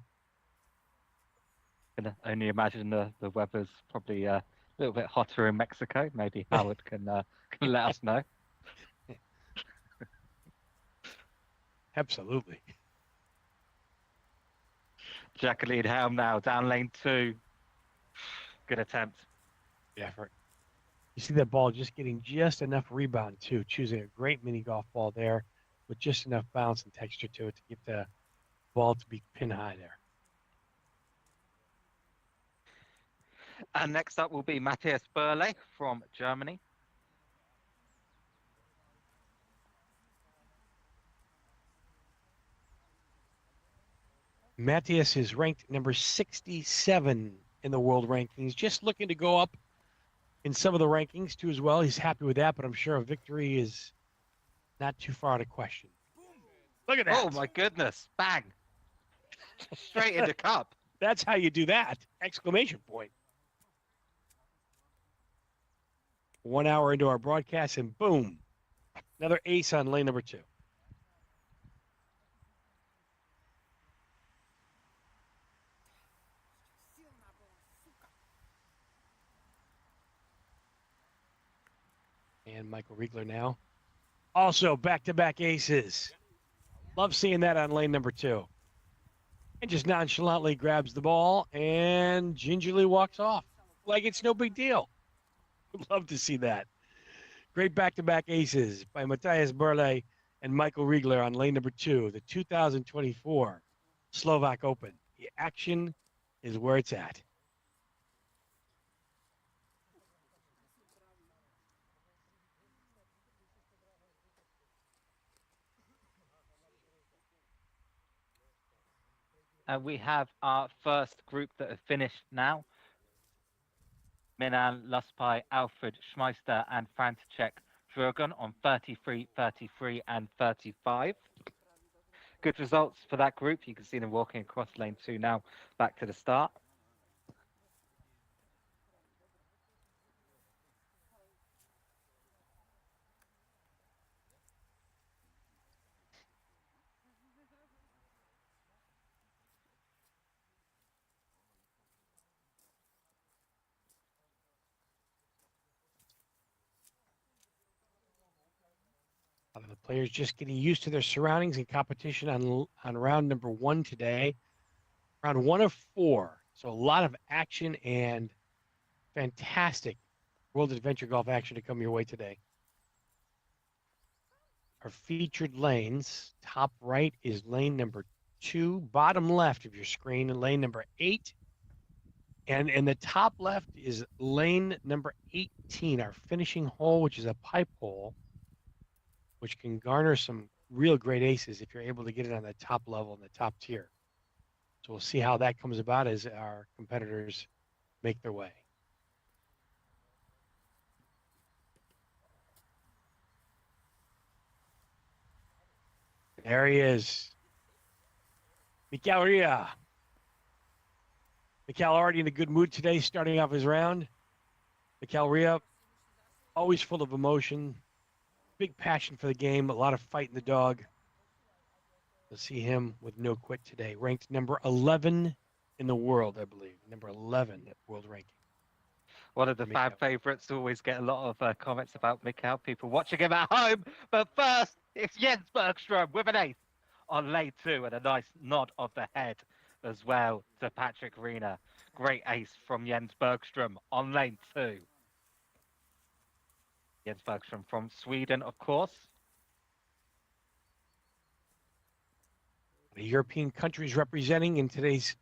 Can only imagine the weather's probably a little bit hotter in Mexico. Maybe Howard can let us know. Absolutely. Jacqueline Helm now down lane 2. Good attempt. Yeah, you see that ball just getting just enough rebound too, choosing a great mini golf ball there with just enough bounce and texture to it to get the ball to be pin high there. And next up will be Matthias Burle from Germany. Matthias is ranked number 67 in the world rankings, just looking to go up in some of the rankings too as well. He's happy with that, but I'm sure a victory is not too far out of question. Look at that. Oh my goodness. Bang. Straight in the cup. That's how you do that. Exclamation point. 1 hour into our broadcast and boom, another ace on lane number 2. And Michael Riegler now. Also back-to-back aces. Love seeing that on lane number 2. and just nonchalantly grabs the ball and gingerly walks off like it's no big deal. Would love to see that. Great back-to-back aces by Matthias Burle and Michael Riegler on lane number 2, the 2024 Slovak Open. The action is where it's at. We have our first group that have finished now. Milan Luspai, Alfred Schmeister, and František Drogon on 33, 33, and 35. Good results for that group. You can see them walking across lane 2 now, back to the start. The players just getting used to their surroundings and competition on round number 1 today. Round 1 of 4. So a lot of action and fantastic World Adventure Golf action to come your way today. Our featured lanes, top right is lane number 2, bottom left of your screen, and lane number 8. And in the top left is lane number 18, our finishing hole, which is a pipe hole, which can garner some real great aces if you're able to get it on the top level in the top tier. So we'll see how that comes about as our competitors make their way. There he is. Mikael Ria. Mikael already in a good mood today, starting off his round. Mikael Ria, always full of emotion, big passion for the game, a lot of fight in the dog. You'll see him with no quit today. Ranked number 11 in the world, I believe. Number 11 at world ranking. One of the fan favourites, always get a lot of comments about Mikael, people watching him at home. But first, it's Jens Bergstrom with an ace on lane 2 and a nice nod of the head as well to Patrick Reina. Great ace from Jens Bergstrom on lane 2. Jens Bergstrom from Sweden, of course. The European countries representing in today's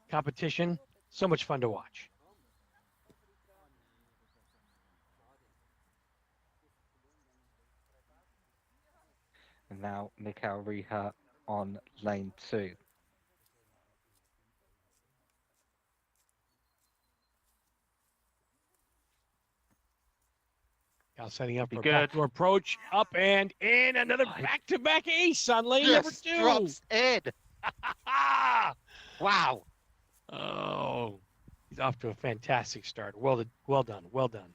competition. So much fun to watch. And now Mikael Ria on lane 2. Now setting up for a backdoor approach, up and in, another back-to-back ace on lane number 2. Drops in. Wow. Oh, he's off to a fantastic start. Well done, well done.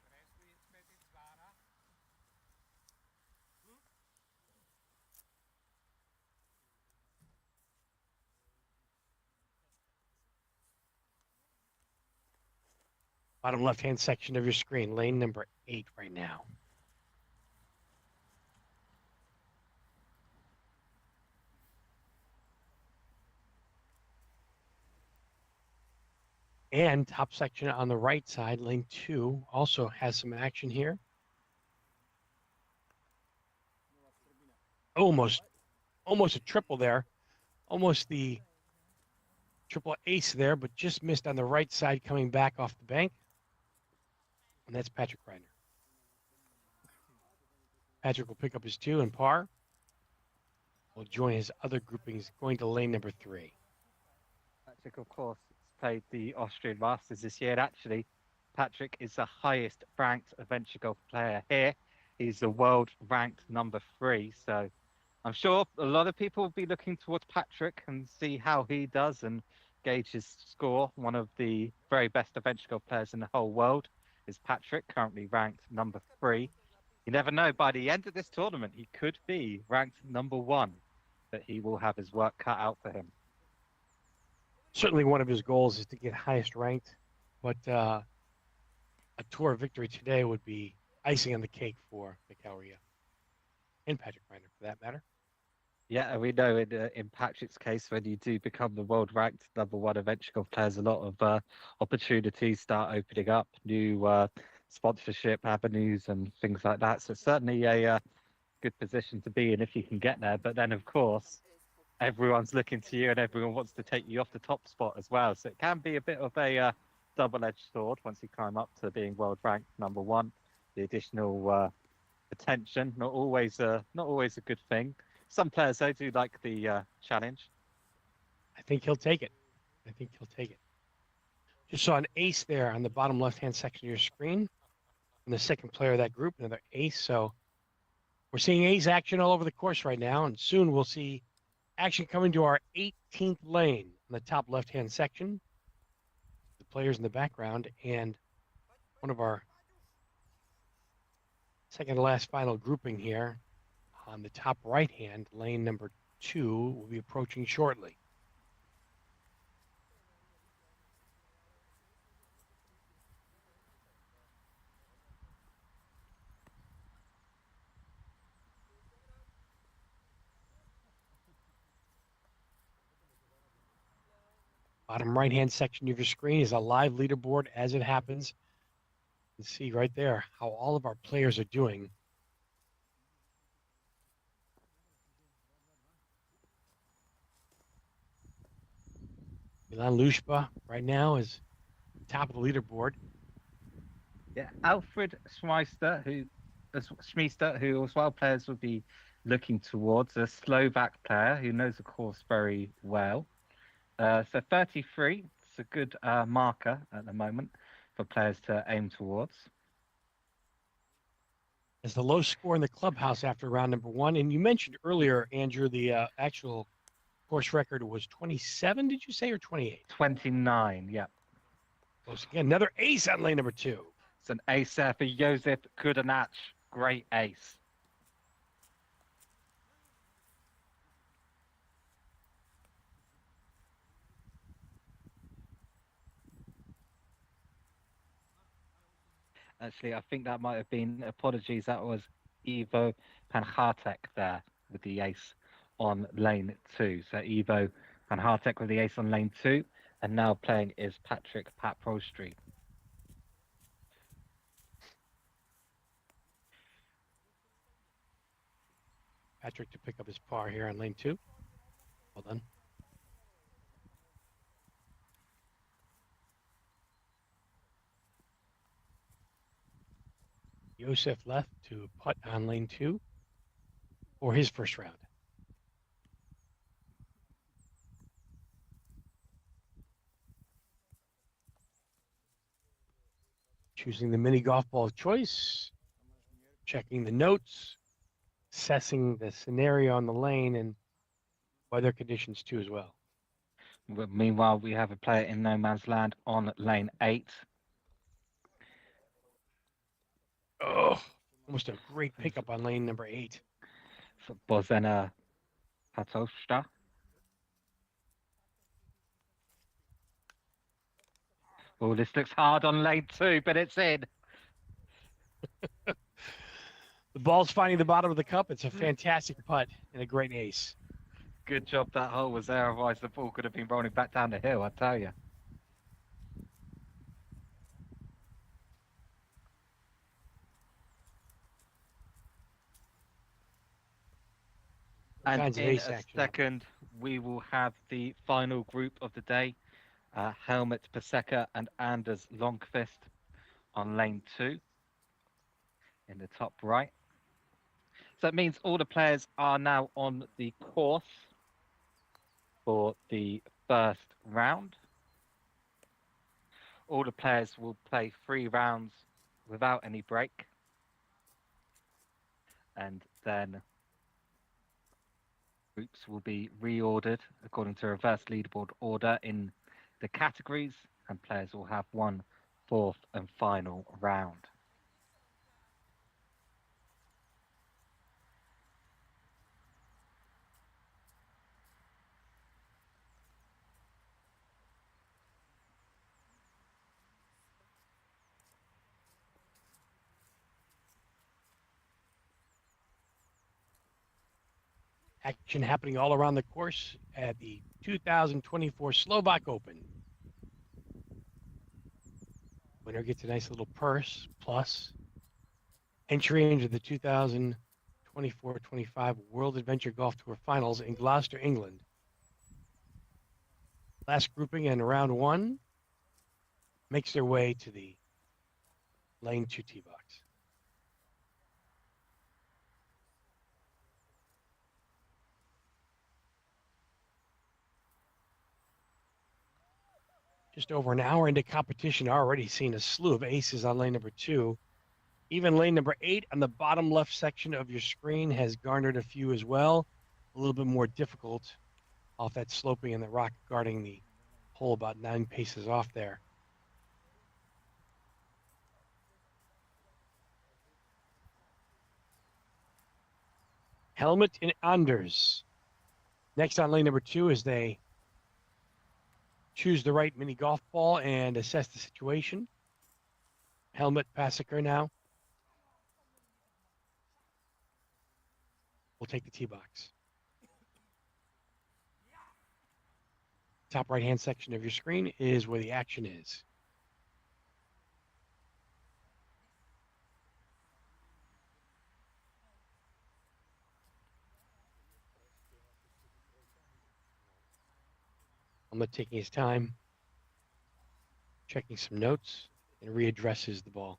Bottom left-hand section of your screen, lane number 8 right now. And top section on the right side, lane 2, also has some action here. Almost a triple there. Almost the triple ace there, but just missed on the right side coming back off the bank. And that's Patrick Reiner. Patrick will pick up his 2 and par. Will join his other groupings going to lane number 3. Patrick, of course, played the Austrian Masters this year. And actually, Patrick is the highest ranked adventure golf player here. He's the world ranked number 3. So I'm sure a lot of people will be looking towards Patrick and see how he does and gauge his score. One of the very best adventure golf players in the whole world is Patrick, currently ranked number 3. You never know, by the end of this tournament, he could be ranked number 1, but he will have his work cut out for him. Certainly one of his goals is to get highest ranked, but a tour victory today would be icing on the cake for Mikael Ria and Patrick Reiner, for that matter. Yeah, we know in Patrick's case, when you do become the world ranked number one, eventually golf players, a lot of opportunities start opening up, new sponsorship avenues and things like that. So it's certainly a good position to be in if you can get there. But then, of course, everyone's looking to you and everyone wants to take you off the top spot as well. So it can be a bit of a double-edged sword once you climb up to being world ranked number one. The additional attention, not always a good thing. Some players though do like the challenge. I think he'll take it. I think he'll take it. Just saw an ace there on the bottom left-hand section of your screen. And the second player of that group, another ace. So we're seeing ace action all over the course right now. And soon we'll see action coming to our 18th lane in the top left-hand section. The players in the background. And one of our second to last final grouping here on the top right-hand, lane number 2, will be approaching shortly. Bottom right-hand section of your screen is a live leaderboard as it happens. You can see right there how all of our players are doing. Milan Lushba right now is top of the leaderboard. Yeah, Alfred Schmeister, who as well players would be looking towards, a Slovak player who knows the course very well. So 33, it's a good marker at the moment for players to aim towards. As the low score in the clubhouse after round number 1. And you mentioned earlier, Andrew, the actual course record was 27, did you say, or 28? 29, yeah. Close again. Another ace on lane number 2. It's an ace there for Josip Kudanach. Great ace. Actually, I think that might have been, apologies, that was Ivo Panhartek there with the ace on lane 2. So Ivo Panhartek with the ace on lane 2, and now playing is Patrick Pat Prostri. Patrick to pick up his par here on lane 2. Well done. Josef left to putt on lane 2 for his first round. Choosing the mini golf ball of choice, checking the notes, assessing the scenario on the lane and weather conditions too as well. Meanwhile, we have a player in no man's land on lane 8. Oh, almost a great pickup on lane number 8. For Bozena Patosta. Oh, this looks hard on lane 2, but it's in. The ball's finding the bottom of the cup. It's a fantastic putt and a great ace. Good job that hole was there, otherwise the ball could have been rolling back down the hill, I tell you. And in a second, we will have the final group of the day. Helmut Paseka and Anders Longqvist on lane 2 in the top right. So that means all the players are now on the course for the first round. All the players will play 3 rounds without any break. And then groups will be reordered according to reverse leaderboard order in the categories, and players will have one fourth and final round. Action happening all around the course at the 2024 Slovak Open. Winner gets a nice little purse plus entry into the 2024-25 World Adventure Golf Tour Finals in Gloucester, England. Last grouping in round one makes their way to the lane 2 tee box. Just over an hour into competition, already seen a slew of aces on lane number 2. Even lane number 8 on the bottom left section of your screen has garnered a few as well. A little bit more difficult off that sloping and the rock guarding the hole about 9 paces off there. Helmut and Anders. Next on lane number 2 as they choose the right mini golf ball and assess the situation. Helmut Pasaker now will take the tee box. Top right-hand section of your screen is where the action is. Helmut taking his time, checking some notes, and readdresses the ball.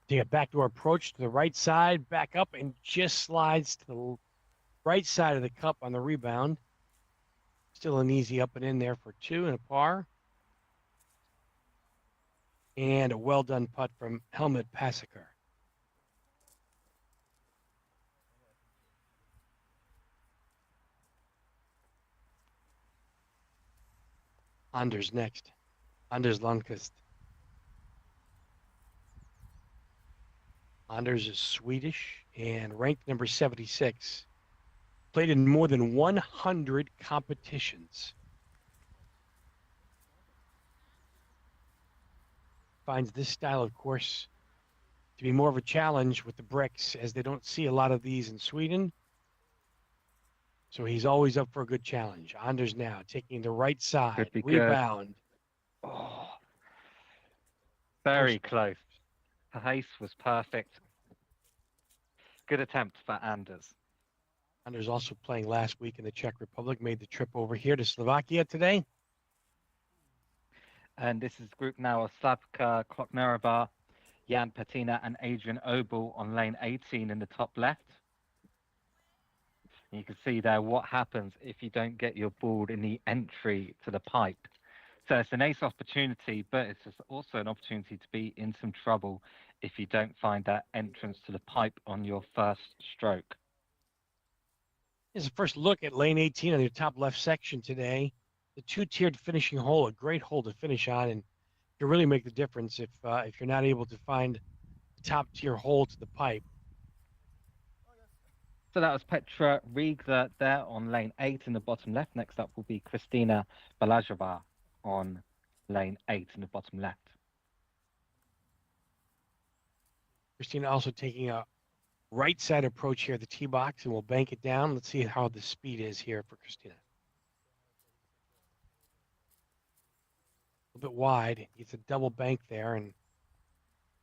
Take a backdoor approach to the right side, back up, and just slides to the right side of the cup on the rebound. Still an easy up and in there for 2 and a par. And a well done putt from Helmut Pasaker. Anders next. Anders Lundqvist. Anders is Swedish and ranked number 76. Played in more than 100 competitions. Finds this style of course to be more of a challenge with the bricks as they don't see a lot of these in Sweden. So he's always up for a good challenge. Anders now taking the right side. Could be Rebound. Good. Oh, very close. The pace was perfect. Good attempt for Anders. Anders also playing last week in the Czech Republic, made the trip over here to Slovakia today. And this is group now of Slavka Kloknerova, Jan Patina, and Adrian Obel on lane 18 in the top left. And you can see there what happens if you don't get your ball in the entry to the pipe. So it's an ace opportunity, but it's also an opportunity to be in some trouble if you don't find that entrance to the pipe on your first stroke. Here's a first look at lane 18 on your top left section today. The 2-tiered finishing hole, a great hole to finish on, and can really make the difference if you're not able to find the top tier hole to the pipe. So that was Petra Riegler there on lane 8 in the bottom left. Next up will be Kristina Balazova on lane 8 in the bottom left. Kristina also taking a right side approach here at the tee box, and we'll bank it down. Let's see how the speed is here for Kristina. A little bit wide. It's a double bank there and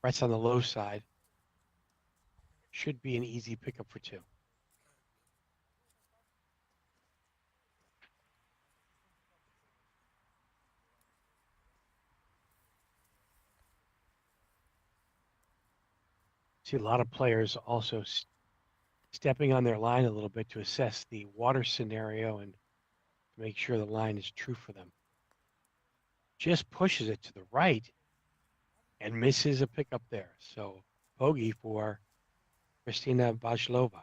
rests on the low side. Should be an easy pickup for 2. See a lot of players also stepping on their line a little bit to assess the water scenario and to make sure the line is true for them. Just pushes it to the right and misses a pickup there. So bogey for Kristina Balazova.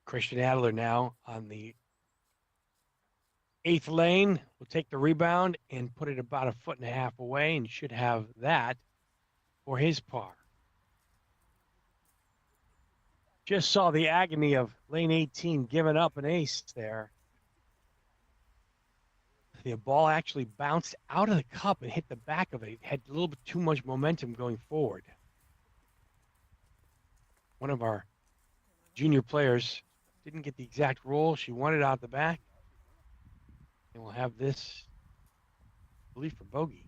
Christian Adler now on the Eighth lane will take the rebound and put it about a foot and a half away and should have that for his par. Just saw the agony of lane 18 giving up an ace there. The ball actually bounced out of the cup and hit the back of it. It had a little bit too much momentum going forward. One of our junior players didn't get the exact roll. She wanted out the back. And we'll have this, I believe, for bogey.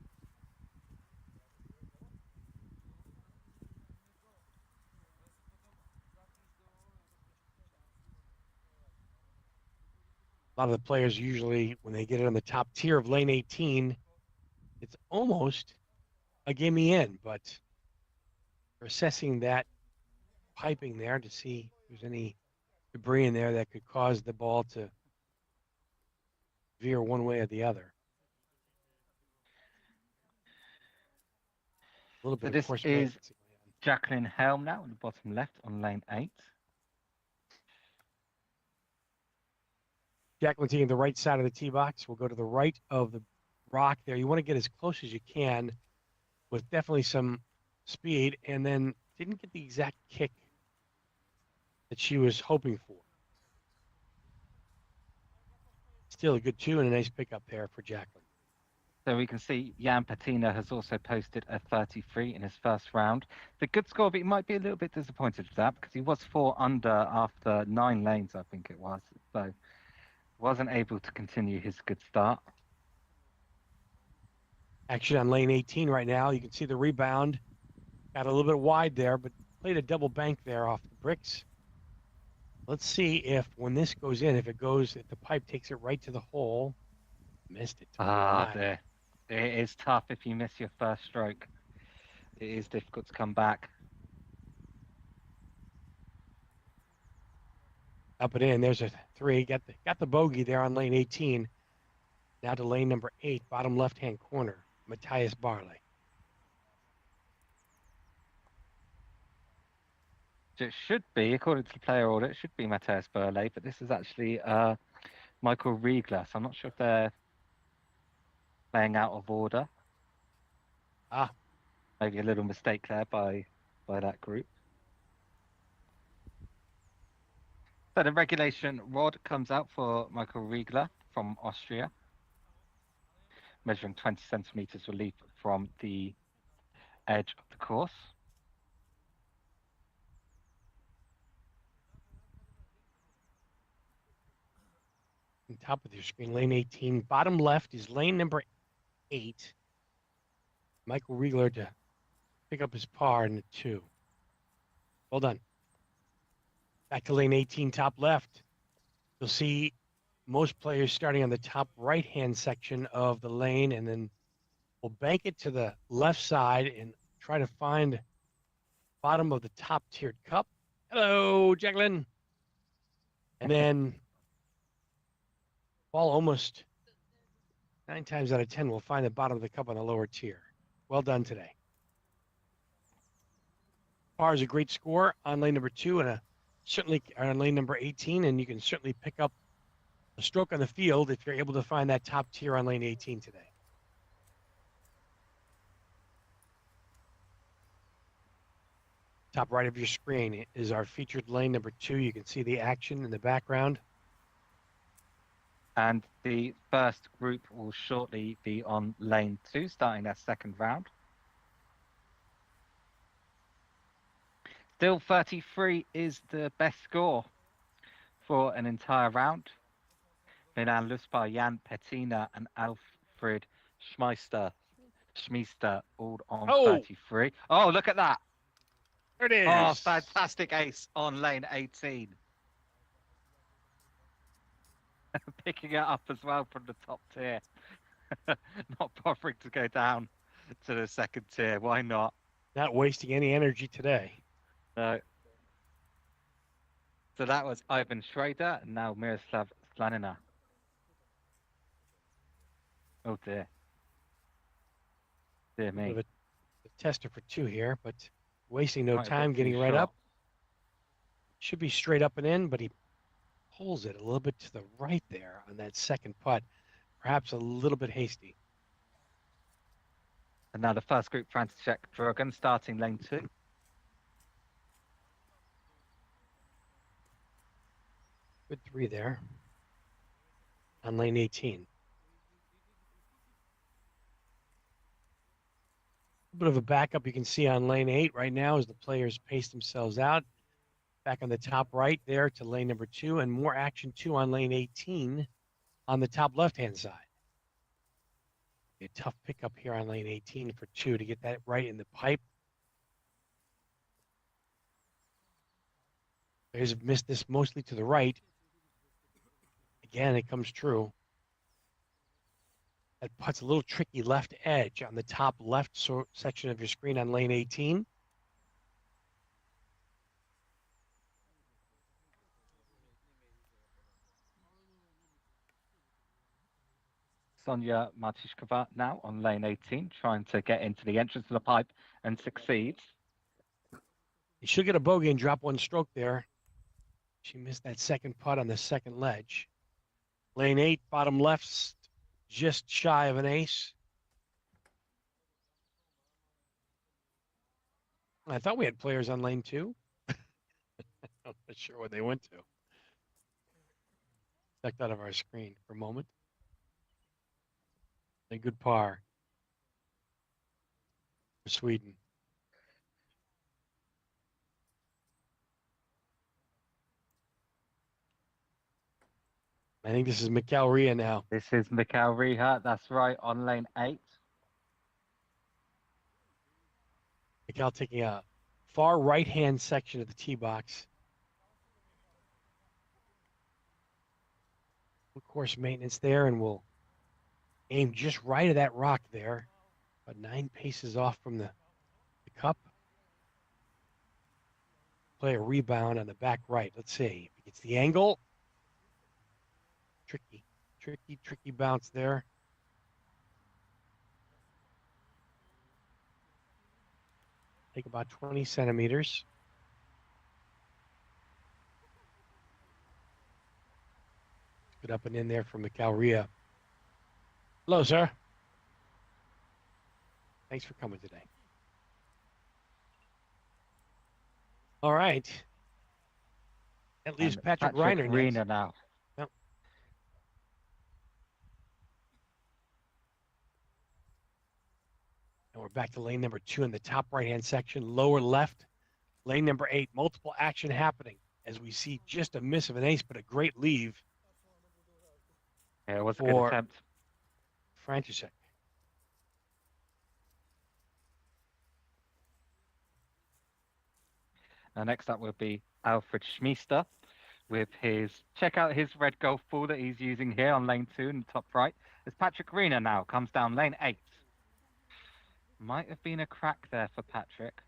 A lot of the players usually, when they get it on the top tier of lane 18, it's almost a gimme in, but we're assessing that piping there to see if there's any debris in there that could cause the ball to veer one way or the other. A little bit So of this course is maintenance. Jacqueline Helm now on the bottom left on lane 8. Jacqueline taking the right side of the tee box. We'll go to the right of the rock there. You want to get as close as you can with definitely some speed, and then didn't get the exact kick that she was hoping for. Still a good 2 and a nice pickup there for Jacqueline. So we can see Jan Patina has also posted a 33 in his first round. The good score, but he might be a little bit disappointed with that because he was 4 under after 9 lanes, I think it was. So wasn't able to continue his good start. Action on lane 18 right now. You can see the rebound. Got a little bit wide there, but played a double bank there off the bricks. Let's see if when this goes in, if the pipe takes it right to the hole. Missed it. Dear. It is tough if you miss your first stroke. It is difficult to come back. Up and in. There's a 3. Got the bogey there on lane 18. Now to lane number 8, bottom left-hand corner, Matthias Barley. It should be, according to the player order, it should be Matthias Burley, but this is actually Michael Riegler. So I'm not sure if they're playing out of order. Maybe a little mistake there by that group. So the regulation rod comes out for Michael Riegler from Austria, measuring 20 centimeters relief from the edge of the course. On top of your screen, lane 18. Bottom left is lane number 8. Michael Riegler to pick up his par in the 2. Well done. Back to lane 18, top left. You'll see most players starting on the top right-hand section of the lane, and then we'll bank it to the left side and try to find bottom of the top tiered cup. Hello, Jacqueline. And then ball almost 9 times out of 10 will find the bottom of the cup on the lower tier. Well done today. Par is a great score on lane number 2 and certainly on lane number 18, and you can certainly pick up a stroke on the field if you're able to find that top tier on lane 18 today. Top right of your screen is our featured lane number 2. You can see the action in the background. And the first group will shortly be on lane 2, starting their second round. Still 33 is the best score for an entire round. Milan Luspar, Jan Petina, and Alfred Schmeister all on 33. Oh, look at that. There it is. Oh, fantastic ace on lane 18. Picking it up as well from the top tier. Not bothering to go down to the second tier. Why not? Not wasting any energy today. No. So that was Ivan Schrader and now Miroslav Slanina. Oh dear. Dear me. A tester for 2 here, but wasting no Might have time got getting too right short. up. Should be straight up and in, but he pulls it a little bit to the right there on that second putt. perhaps a little bit hasty. And now the first group, František Dragan, starting lane 2. Good 3 there on lane 18. A bit of a backup you can see on lane 8 right now as the players pace themselves out. Back on the top right there to lane number 2, and more action too on lane 18 on the top left-hand side. A tough pickup here on lane 18 for 2 to get that right in the pipe. Players have missed this mostly to the right. Again, it comes true. That putt's a little tricky left edge on the top left section of your screen on lane 18. Sonia Martishkova now on lane 18, trying to get into the entrance of the pipe and succeeds. You should get a bogey and drop 1 stroke there. She missed that second putt on the second ledge. Lane 8, bottom left, just shy of an ace. I thought we had players on lane 2. I'm not sure where they went to. Checked out of our screen for a moment. A good par for Sweden. I think this is Mikkel Ria now. This is Mikkel Ria, that's right, on lane 8. Mikkel taking a far right-hand section of the tee box. Of course, maintenance there, and we'll aim just right of that rock there. About 9 paces off from the cup. Play a rebound on the back right. Let's see if he gets the angle. Tricky bounce there. Take about 20 centimeters. Good up and in there from Mikkel Ria. Hello, sir. Thanks for coming today. All right. That leaves Patrick Reiner next. Now. Yep. And we're back to lane number 2 in the top right-hand section, lower left. Lane number 8, multiple action happening as we see just a miss of an ace, but a great leave. Yeah, it was a good attempt. František. Next up will be Alfred Schmiester with his, check out his red golf ball that he's using here on lane 2 in the top right. As Patrick Reiner now comes down lane 8. Might have been a crack there for Patrick.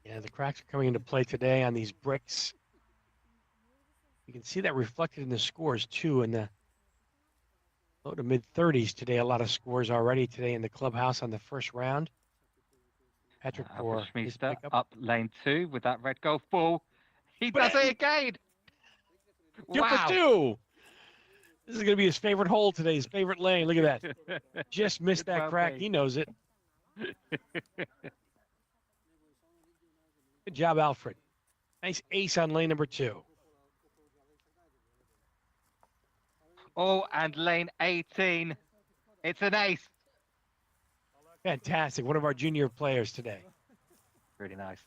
Yeah, the cracks are coming into play today on these bricks. You can see that reflected in the scores too, in the low to mid 30s today. A lot of scores already today in the clubhouse on the first round. Patrick for his pickup. Up lane 2 with that red golf ball. He does it again. 2 for 2. This is going to be his favorite hole today, his favorite lane. Look at that. Just missed that crack. He knows it. Good job, Alfred. Nice ace on lane number 2. Oh, and lane 18. It's an ace. Fantastic. One of our junior players today. Really nice.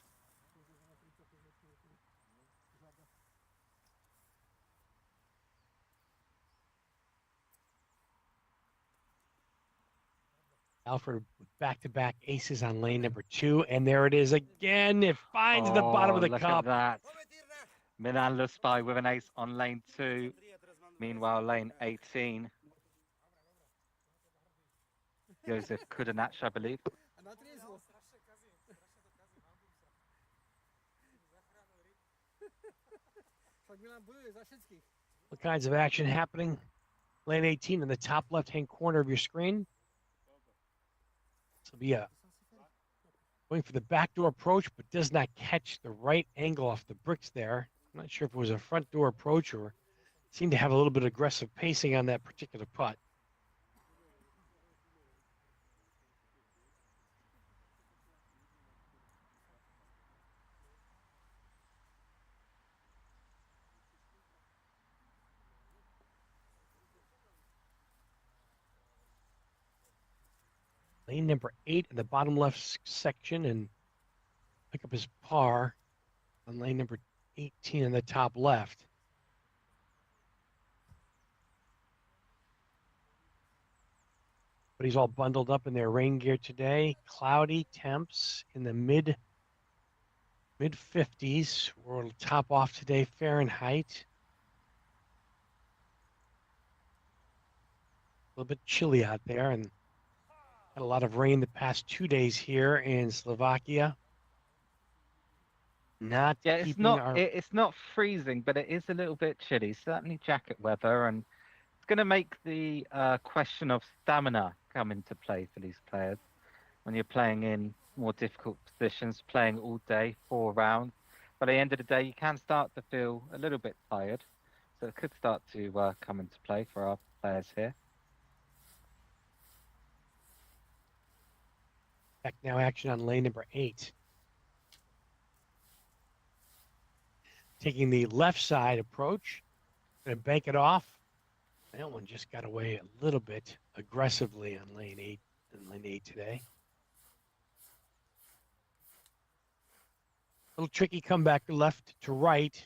Alfred with back-to-back aces on lane number 2, and there it is again. It finds the bottom of the look cup. At that. Milan Luspai with an ace on lane 2. Meanwhile, lane 18. Josef Kudanac, I believe. All kinds of action happening. Lane 18 in the top left-hand corner of your screen. This will be going for the backdoor approach, but does not catch the right angle off the bricks there. I'm not sure if it was a front door approach or Seemed to have a little bit of aggressive pacing on that particular putt. Lane number 8 in the bottom left section and pick up his par on lane number 18 in the top left. But he's all bundled up in their rain gear today. Cloudy temps in the mid 50s. We'll top off today Fahrenheit. A little bit chilly out there, and had a lot of rain the past 2 days here in Slovakia. Not Yeah, it's keeping not our it's not freezing, but it is a little bit chilly. Certainly jacket weather, and it's going to make the question of stamina come into play for these players when you're playing in more difficult positions, playing all day, 4 rounds. By the end of the day, you can start to feel a little bit tired, so it could start to come into play for our players here. back now action on lane number 8. Taking the left side approach, going to bank it off. That one just got away a little bit aggressively on lane 8 today. Little tricky comeback left to right.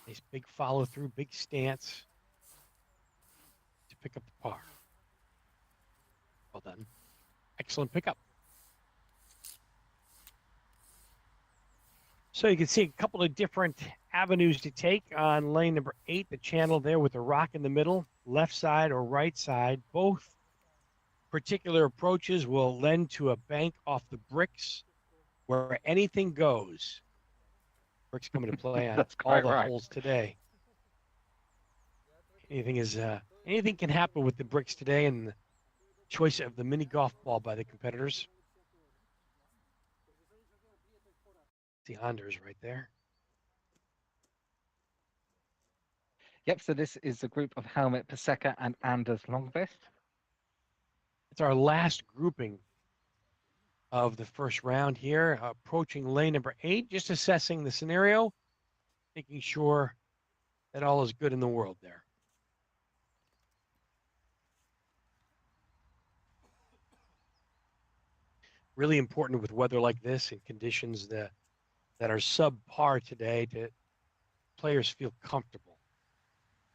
Nice big follow through, big stance to pick up the par. Well done. Excellent pickup. So you can see a couple of different avenues to take on lane number 8, the channel there with the rock in the middle, left side or right side. Both particular approaches will lend to a bank off the bricks where anything goes. Bricks come into play on That's all quite the right. holes today. Anything can happen with the bricks today, and the choice of the mini golf ball by the competitors. The Anders right there. Yep, so this is a group of Helmet Paseka and Anders Longvist. It's our last grouping of the first round here, approaching lane number 8, just assessing the scenario, making sure that all is good in the world there. Really important with weather like this and conditions that are subpar today to players feel comfortable.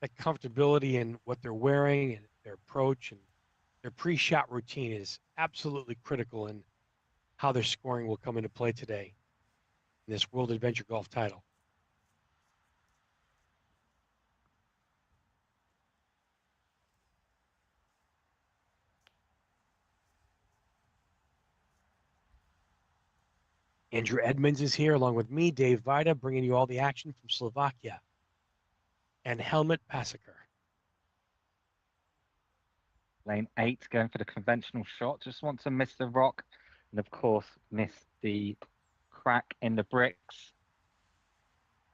That comfortability in what they're wearing and their approach and their pre-shot routine is absolutely critical in how their scoring will come into play today in this World Adventure Golf title. Andrew Edmonds is here along with me, Dave Vida, bringing you all the action from Slovakia and Helmet Passeker. Lane 8 going for the conventional shot. Just want to miss the rock and, of course, miss the crack in the bricks.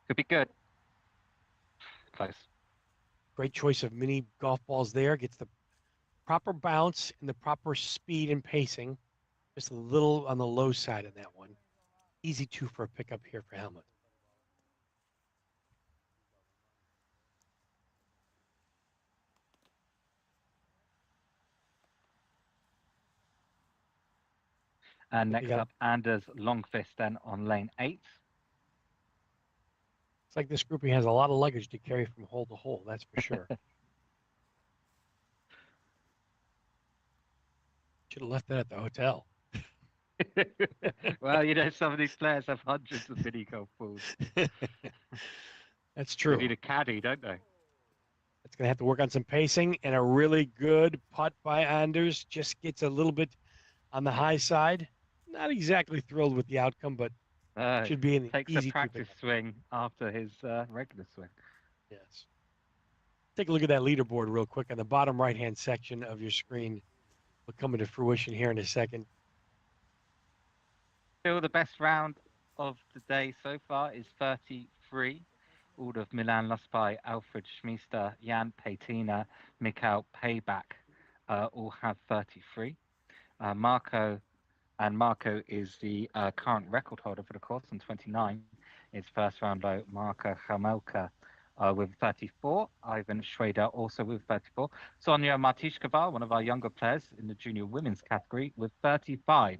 Could be good. Close. Great choice of mini golf balls there. Gets the proper bounce and the proper speed and pacing. Just a little on the low side of that one. Easy 2 for a pickup here for Helmet. And next up, Anders Longfist then on lane 8. It's like this grouping has a lot of luggage to carry from hole to hole, that's for sure. Should have left that at the hotel. Well, you know, some of these players have hundreds of mini golf balls. That's true. They need a caddy, don't they? It's going to have to work on some pacing, and a really good putt by Anders just gets a little bit on the high side. Not exactly thrilled with the outcome, but should be an Takes easy a practice swing after his regular swing. Yes. Take a look at that leaderboard real quick on the bottom right-hand section of your screen. Will come into fruition here in a second. Still the best round of the day so far is 33. All of Milan lost by Alfred Schmiester, Jan Patina, Mikhail Payback, all have 33. Marco Marco is the current record holder for the course on 29. His first round low, Marco Hamelka with 34. Ivan Schrader also with 34. Sonia Martishkova, one of our younger players in the junior women's category, with 35.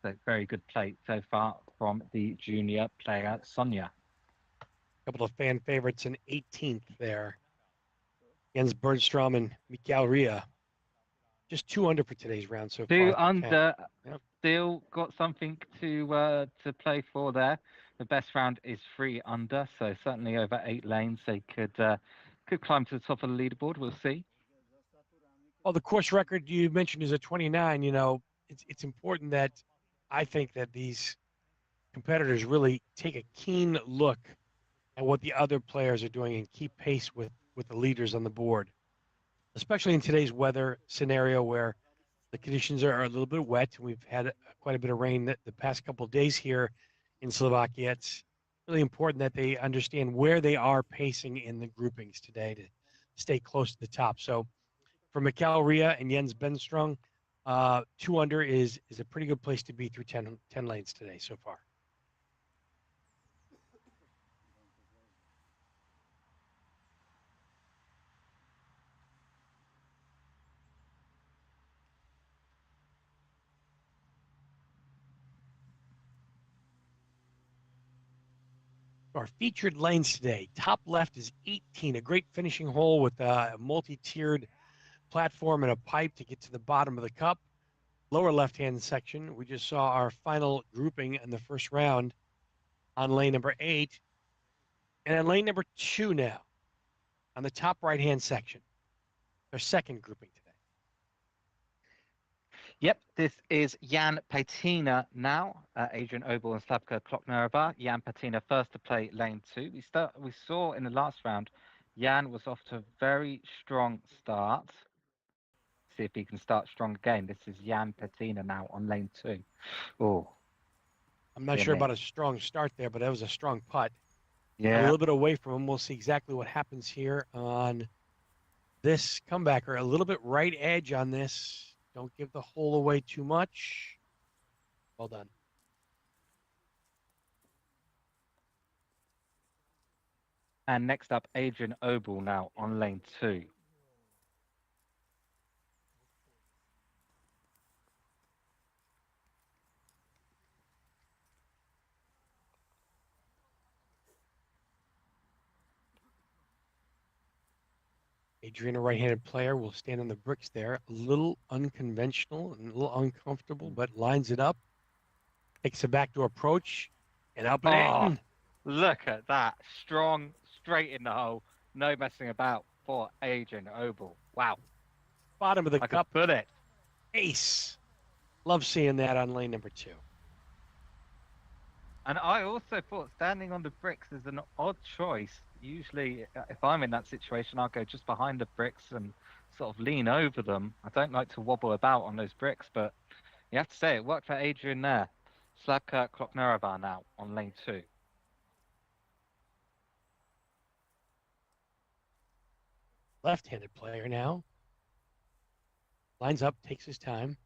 So very good play so far from the junior player Sonia. A couple of fan favorites in 18th there. Jens Bergstrom and Mikael Ria. Just 2 under for today's round so Two far. under, Yep. still got something to play for there. The best round is 3 under, so certainly over 8 lanes they could climb to the top of the leaderboard. We'll see. Well, the course record you mentioned is a 29. You know, it's important that I think that these competitors really take a keen look at what the other players are doing and keep pace with the leaders on the board, especially in today's weather scenario where the conditions are a little bit wet. We've had quite a bit of rain the past couple of days here in Slovakia. It's really important that they understand where they are pacing in the groupings today to stay close to the top. So for Mikael Ria and Jens Benstrong, 2 under is a pretty good place to be through 10 lanes today so far. Our featured lanes today. Top left is 18, a great finishing hole with a multi-tiered platform and a pipe to get to the bottom of the cup. Lower left-hand section, we just saw our final grouping in the first round on lane number 8. And on lane number 2 now, on the top right-hand section, their second grouping today. Yep, this is Jan Patina now, Adrian Obel and Slavka Kloknerova. Jan Patina first to play lane 2. We saw in the last round, Jan was off to a very strong start. See if he can start strong again. This is Jan Patina now on lane 2. Oh, I'm not sure about a strong start there, but that was a strong putt. yeah. A little bit away from him. We'll see exactly what happens here on this comebacker. A little bit right edge on this. Don't give the hole away too much. Well done. And next up, Adrian Obel now on lane 2. Adrian, a right-handed player, will stand on the bricks there. A little unconventional and a little uncomfortable, but lines it up. Takes a backdoor approach and up and in. Look at that. Strong, straight in the hole. No messing about for Adrian Obel. Wow. Bottom of the Like cup. a bullet. Ace. Love seeing that on lane number 2. And I also thought standing on the bricks is an odd choice. Usually, if I'm in that situation, I'll go just behind the bricks and sort of lean over them. I don't like to wobble about on those bricks, but you have to say it worked for Adrian there. Slavka Kloknerova now on lane 2. Left-handed player now. Lines up, takes his time.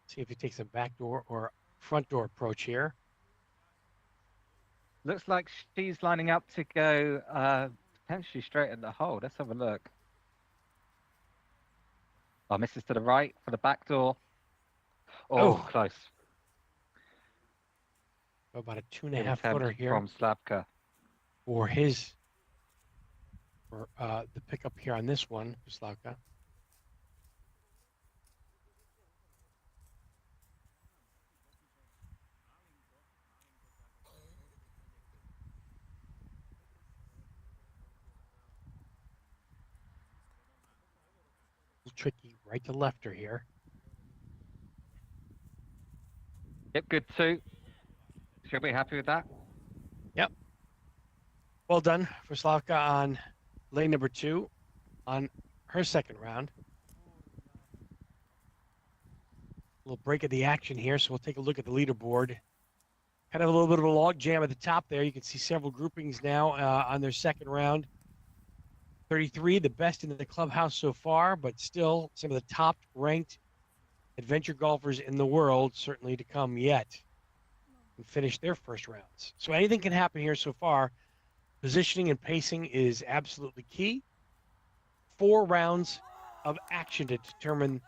See if he takes a backdoor or front door approach here. Looks like she's lining up to go potentially straight at the hole. Let's have a look. Oh, misses to the right for the back door. Oh, close. About a 2.5 footer here from Slavka. for the pickup here on this one for Slavka. Tricky right to lefter here. Yep, good 2. Should be happy with that. Yep. Well done for Slavka on lane number 2 on her second round. A little break of the action here, so we'll take a look at the leaderboard. Kind of a little bit of a log jam at the top there. You can see several groupings now on their second round. 33, the best in the clubhouse so far, but still some of the top ranked adventure golfers in the world certainly to come yet and finish their first rounds. So anything can happen here so far. Positioning and pacing is absolutely key. 4 rounds of action to determine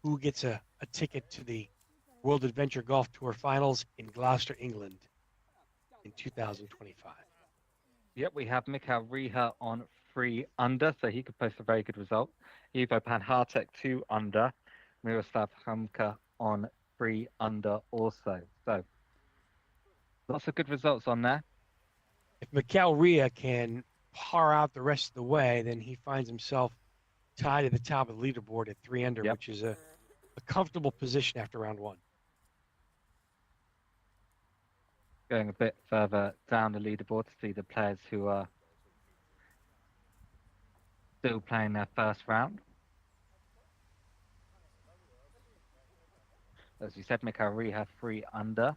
who gets a ticket to the World Adventure Golf Tour Finals in Gloucester, England in 2025. Yep, we have Mikael Riha on 3 under, so he could post a very good result. Ivo Panhartek 2 under, Miroslav Hamka on 3 under also. So lots of good results on there. If Mikael Ria can par out the rest of the way, then he finds himself tied at the top of the leaderboard at 3 under, Yep. which is a comfortable position after round 1. Going a bit further down the leaderboard to see the players who are still playing their first round. As you said, Mikael Riha 3 under,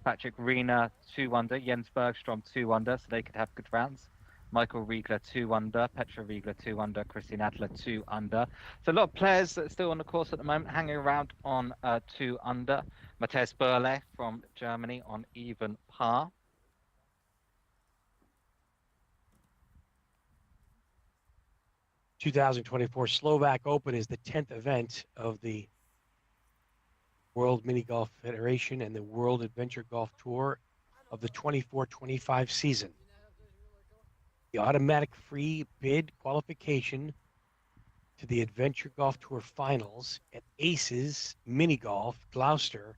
Patrick Reina 2 under, Jens Bergstrom 2 under, so they could have good rounds. Michael Riegler 2 under, Petra Riegler 2 under, Christian Adler 2 under. So a lot of players that are still on the course at the moment, hanging around on 2 under. Matthias Berle from Germany on even par. The 2024 Slovak Open is the 10th event of the World Mini Golf Federation and the World Adventure Golf Tour of the 24-25 season. The automatic free bid qualification to the Adventure Golf Tour Finals at Aces Mini Golf Gloucester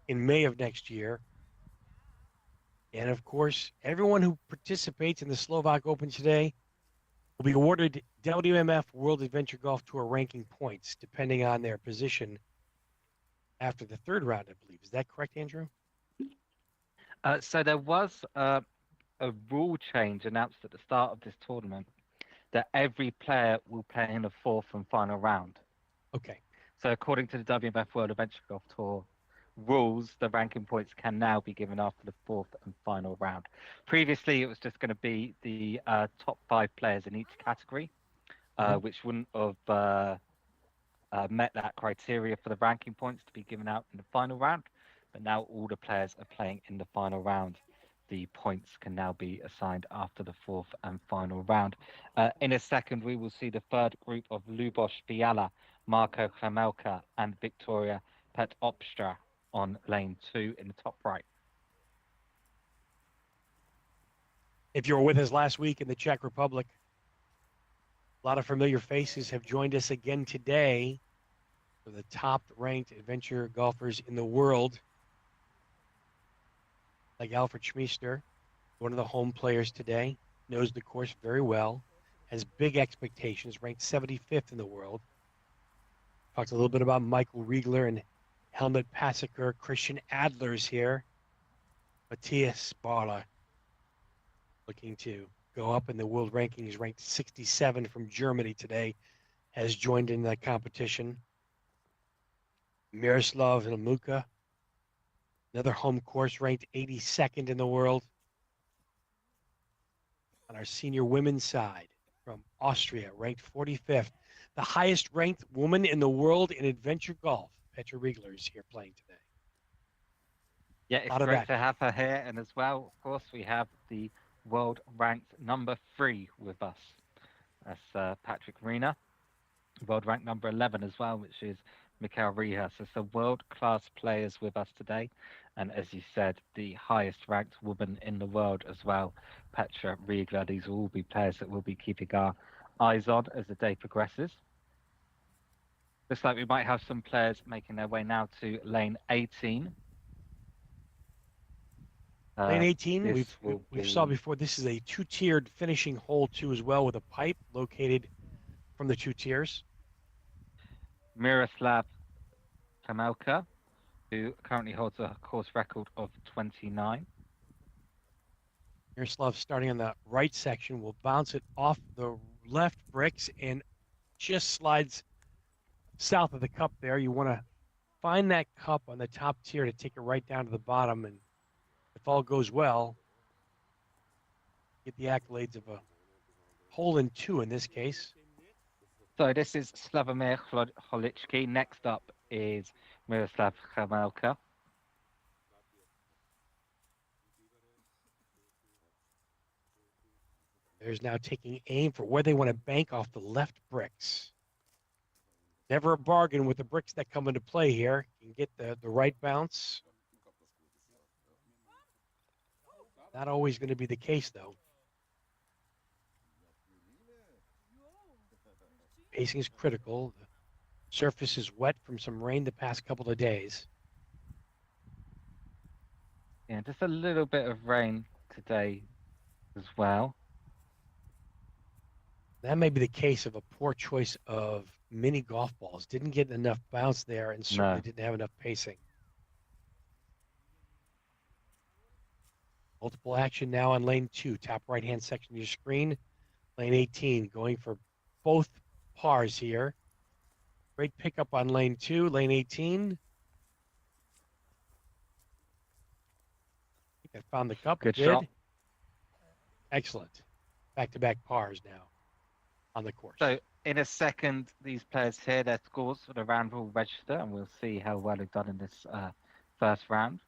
in May of next year. And of course, everyone who participates in the Slovak Open today will be awarded WMF World Adventure Golf Tour ranking points, depending on their position after the third round, I believe. Is that correct, Andrew? So there was a rule change announced at the start of this tournament that every player will play in the fourth and final round. Okay. So according to the WMF World Adventure Golf Tour rules, the ranking points can now be given after the fourth and final round. Previously, it was just going to be the top 5 players in each category, which wouldn't have met that criteria for the ranking points to be given out in the final round. But now all the players are playing in the final round. The points can now be assigned after the fourth and final round. In a second, we will see the third group of Lubos Fiala, Marco Hamelka, and Victoria Petopstra on lane 2 in the top right. If you were with us last week in the Czech Republic, a lot of familiar faces have joined us again today for the top-ranked adventure golfers in the world, like Alfred Schmeester, one of the home players today, knows the course very well, has big expectations, ranked 75th in the world. Talked a little bit about Michael Riegler and Helmut Passeker. Christian Adler's here. Matthias Barla looking to go up in the world rankings, ranked 67 from Germany today, has joined in the competition. Miroslav Ilmuka, another home course, ranked 82nd in the world. On our senior women's side, from Austria, ranked 45th. The highest ranked woman in the world in adventure golf, Petra Riegler, is here playing today. Yeah, it's great to have her here. And as well, of course, we have the world ranked number 3 with us. That's Patrick Reina. World ranked number 11 as well, which is Mikael Riha. So some world-class players with us today. And as you said, the highest ranked woman in the world as well, Petra Riegler. These will all be players that we'll be keeping our eyes on as the day progresses. Looks like we might have some players making their way now to lane 18. Lane 18, we've saw before, this is a 2-tiered finishing hole too as well, with a pipe located from the 2 tiers. Miroslav Hamelka, who currently holds a course record of 29. Miroslav starting on the right section will bounce it off the left bricks and just slides south of the cup there. You want to find that cup on the top tier to take it right down to the bottom. And if all goes well, get the accolades of a hole in two in this case. So this is Slavomir Holicki. Next up is Miroslav Hamelka. There's now taking aim for where they want to bank off the left bricks. Never a bargain with the bricks that come into play here. You can get the right bounce. Not always going to be the case, though. Pacing is critical. The surface is wet from some rain the past couple of days. Yeah, just a little bit of rain today as well. That may be the case of a poor choice of mini golf balls. Didn't get enough bounce there and certainly didn't have enough pacing. Multiple action now on lane 2, top right-hand section of your screen. Lane 18 going for both pars here. Great pickup on lane 2, lane 18. I think I found the cup. Good shot. Excellent. Back-to-back pars now on the course. So in a second, these players here, their scores for the round will register, and we'll see how well they've done in this first round.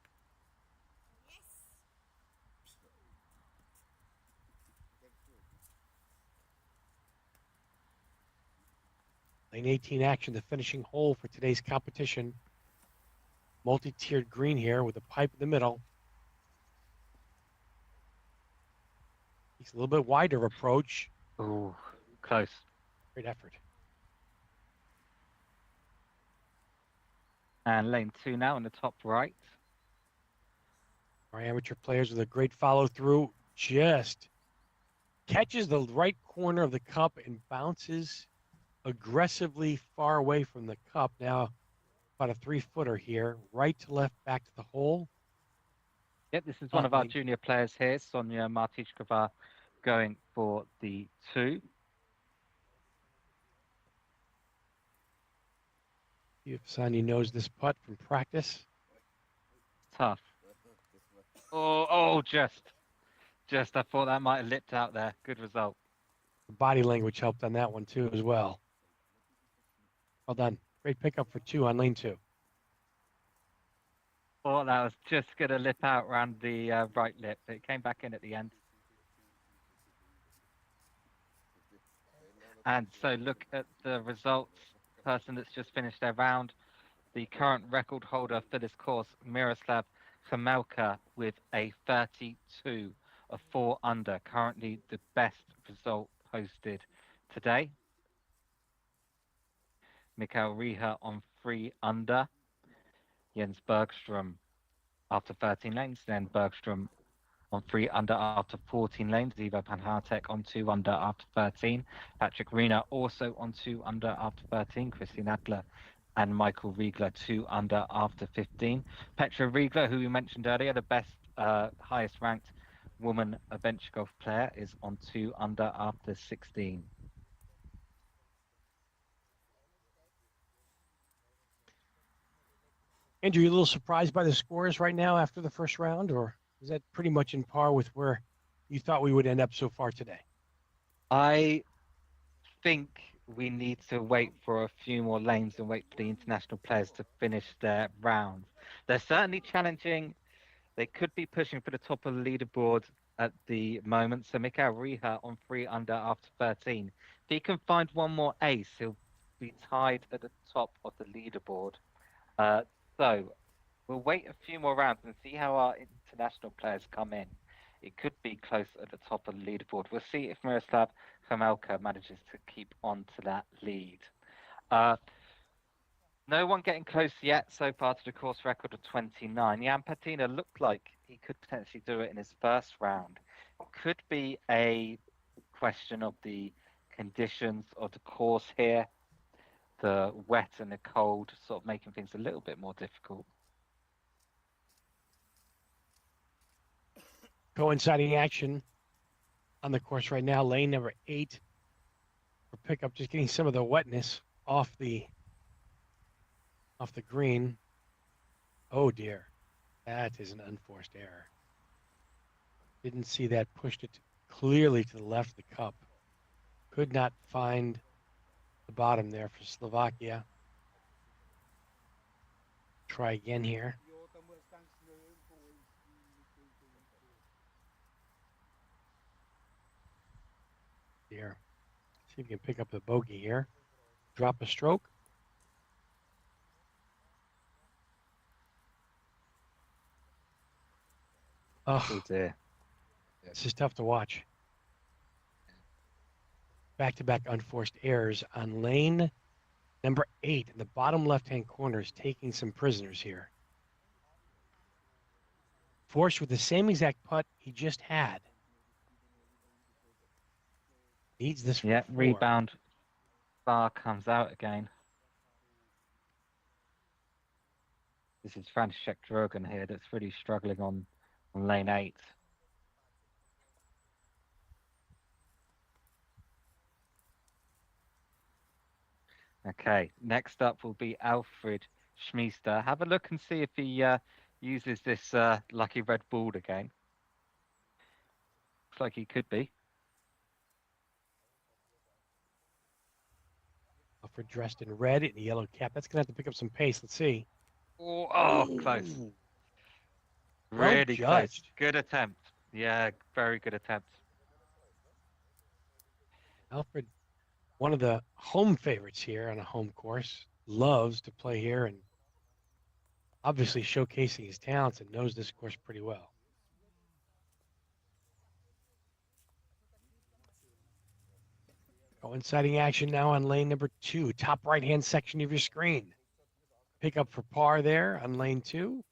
Lane 18 action, the finishing hole for today's competition. Multi-tiered green here with a pipe in the middle. Takes a little bit wider approach. Ooh, close. Great effort. And lane 2 now in the top right. Our amateur players with a great follow-through. Just catches the right corner of the cup and bounces aggressively far away from the cup. Now about a 3-footer here, right to left, back to the hole. Yep, this is one of our junior players here, Sonia Martichkova, going for the 2. See if Sonia knows this putt from practice. Tough. Oh, just. I thought that might have lipped out there. Good result. The body language helped on that one too as well. Well done. Great pickup for 2 on lane 2. Thought that was just going to lip out around the right lip. It came back in at the end. And so look at the results. Person that's just finished their round. The current record holder for this course, Miroslav Hamelka, with a 32, a 4 under. Currently the best result posted today. Mikael Rieher on 3 under. Jens Bergstrom after 13 lanes. Then Bergstrom on 3 under after 14 lanes. Ivo Panhartek on 2 under after 13. Patrick Rena also on 2 under after 13. Christian Adler and Michael Riegler 2 under after 15. Petra Riegler, who we mentioned earlier, the best, highest ranked woman bench golf player, is on 2 under after 16. Andrew, you a little surprised by the scores right now after the first round, or is that pretty much in par with where you thought we would end up so far today? I think we need to wait for a few more lanes and wait for the international players to finish their rounds. They're certainly challenging. They could be pushing for the top of the leaderboard at the moment. So Mikael Rieher on 3 under after 13. If he can find one more ace, he'll be tied at the top of the leaderboard. So we'll wait a few more rounds and see how our international players come in. It could be close at the top of the leaderboard. We'll see if Miroslav Hamelka manages to keep on to that lead. No one getting close yet so far to the course record of 29. Jan Patina looked like he could potentially do it in his first round. Could be a question of the conditions of the course here. The wet and the cold sort of making things a little bit more difficult. Coinciding action on the course right now. Lane number 8 for pickup, just getting some of the wetness off the green. Oh dear, that is an unforced error. Didn't see that. Pushed it clearly to the left of the cup. Could not find the bottom there for Slovakia. Try again here. Here. See if we can pick up the bogey here. Drop a stroke. Oh Oh, dear. this is tough to watch. Back-to-back unforced errors on lane number 8 in the bottom left-hand corner is taking some prisoners here. Forced with the same exact putt he just had. Needs this for Yeah, 4. rebound bar comes out again. This is František Drogan here that's really struggling on lane 8. Okay, next up will be Alfred Schmeester. Have a look and see if he uses this lucky red ball again. Looks like he could be. Alfred dressed in red and a yellow cap. That's going to have to pick up some pace. Let's see. Oh, close. Ooh, well Really close. judged. Good attempt. Yeah, very good attempt. Alfred, one of the home favorites here on a home course, loves to play here and obviously showcasing his talents and knows this course pretty well. Coinciding action now on lane number 2, top right-hand section of your screen. Pick up for par there on lane 2.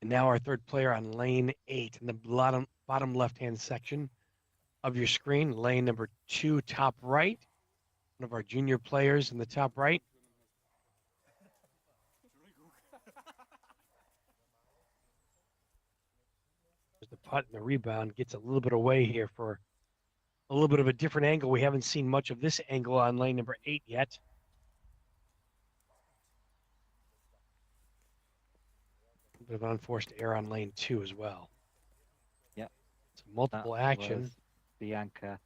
And now our third player on lane 8 in the bottom left-hand section of your screen. Lane number 2, top right. One of our junior players in the top right. The putt and the rebound gets a little bit away here for a little bit of a different angle. We haven't seen much of this angle on lane number 8 yet. A bit of an unforced error on lane 2 as well. Yep. So multiple action. Bianca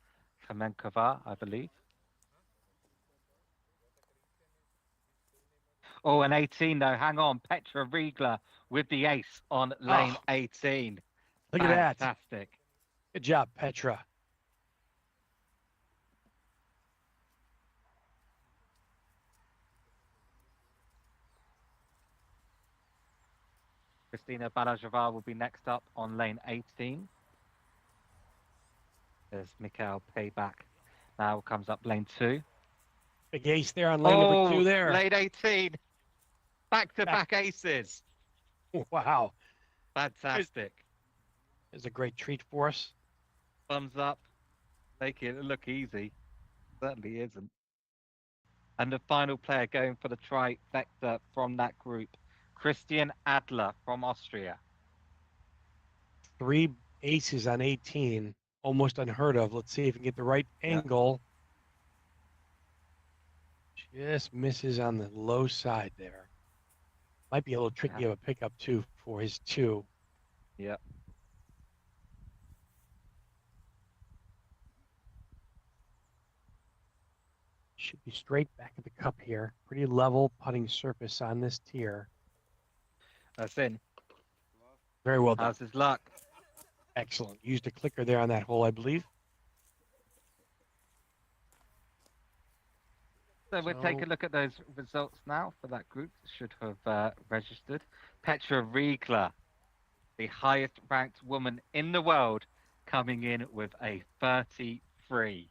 Kamenkova, I believe. Oh, and 18 though. Hang on. Petra Riegler with the ace on lane 18. Look at that. Fantastic. Good job, Petra. Kristina Balajova will be next up on lane 18. There's Mikhail Payback. Now comes up lane 2. Big ace there on lane number 2 there. Lane 18. Back-to-back aces. Wow. Fantastic. It's a great treat for us. Thumbs up. Make it look easy. Certainly isn't. And the final player going for the trifecta from that group, Christian Adler from Austria. 3 aces on 18. Almost unheard of. Let's see if we can get the right angle. Just misses on the low side there. Might be a little tricky of a pickup too for his 2. Yep. Should be straight back at the cup here. Pretty level putting surface on this tier. That's in. Very well done. How's his luck? Excellent. Used a clicker there on that hole, I believe. So we'll take a look at those results now for that group that should have registered. Petra Riegler, the highest ranked woman in the world, coming in with a 33.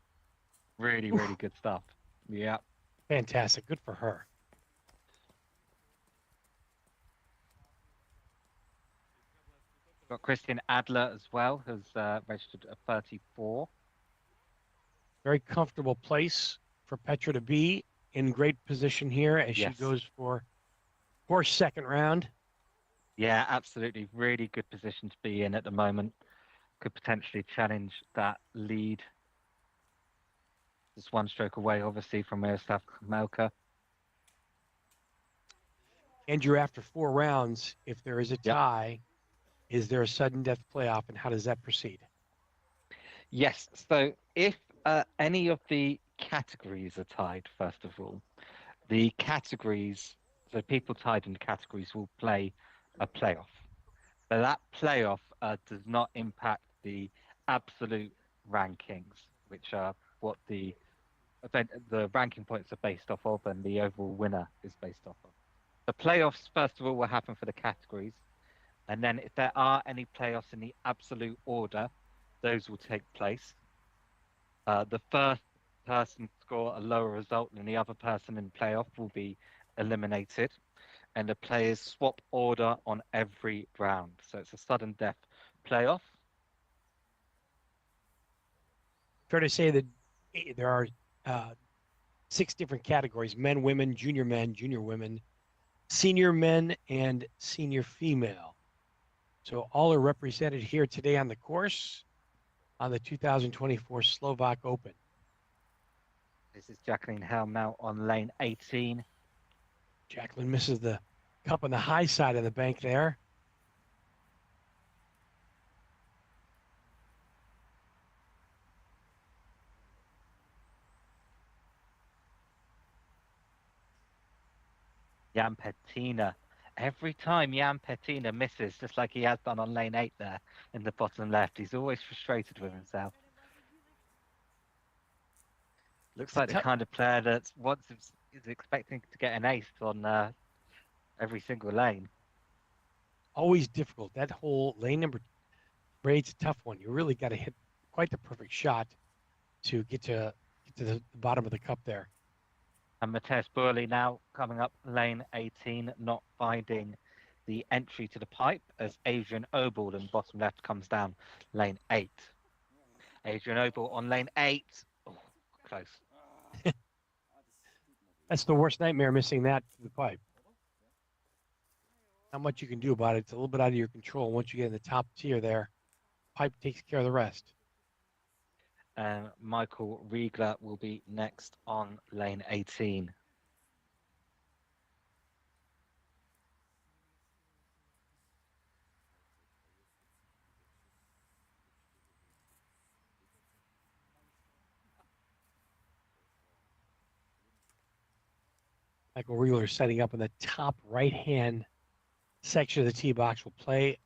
Really, really good stuff. Yeah. Fantastic. Good for her. Got Christian Adler as well, who's registered a 34. Very comfortable place for Petra to be in great position here as she Yes. goes for horse second round. Yeah, absolutely. Really good position to be in at the moment. Could potentially challenge that lead. Just one stroke away, obviously, from Miroslav Melka. Andrew, after 4 rounds, if there is a Yep. tie, is there a sudden death playoff, and how does that proceed? Yes. So if any of the categories are tied, first of all, the categories, so people tied in the categories will play a playoff. But that playoff does not impact the absolute rankings, which are what the ranking points are based off of, and the overall winner is based off of. The playoffs, first of all, will happen for the categories, and then if there are any playoffs in the absolute order, those will take place. The first person to score a lower result than the other person in playoff will be eliminated, and the players swap order on every round. So it's a sudden death playoff. Fair to say that there are 6 different categories: men, women, junior women, senior men, and senior female. So all are represented here today on the course on the 2024 Slovak Open. This is Jacqueline Helmel on lane 18. Jacqueline misses the cup on the high side of the bank there. Jan Pettina. Every time Jan Pettina misses, just like he has done on lane 8 there in the bottom left, he's always frustrated with himself. Looks like the kind of player that once is expecting to get an ace on every single lane. Always difficult. That whole lane number 8's a tough one. You really got to hit quite the perfect shot to get to the bottom of the cup there. And Mateus Burley now coming up lane 18, not finding the entry to the pipe as Adrian Obel in bottom left comes down lane 8. Adrian Obel on lane 8. Oh, close. That's the worst nightmare, missing that to the pipe. Not much you can do about it. It's a little bit out of your control. Once you get in the top tier there, pipe takes care of the rest. And Michael Riegler will be next on lane 18. Michael Riegler setting up in the top right-hand section of the tee box. Will play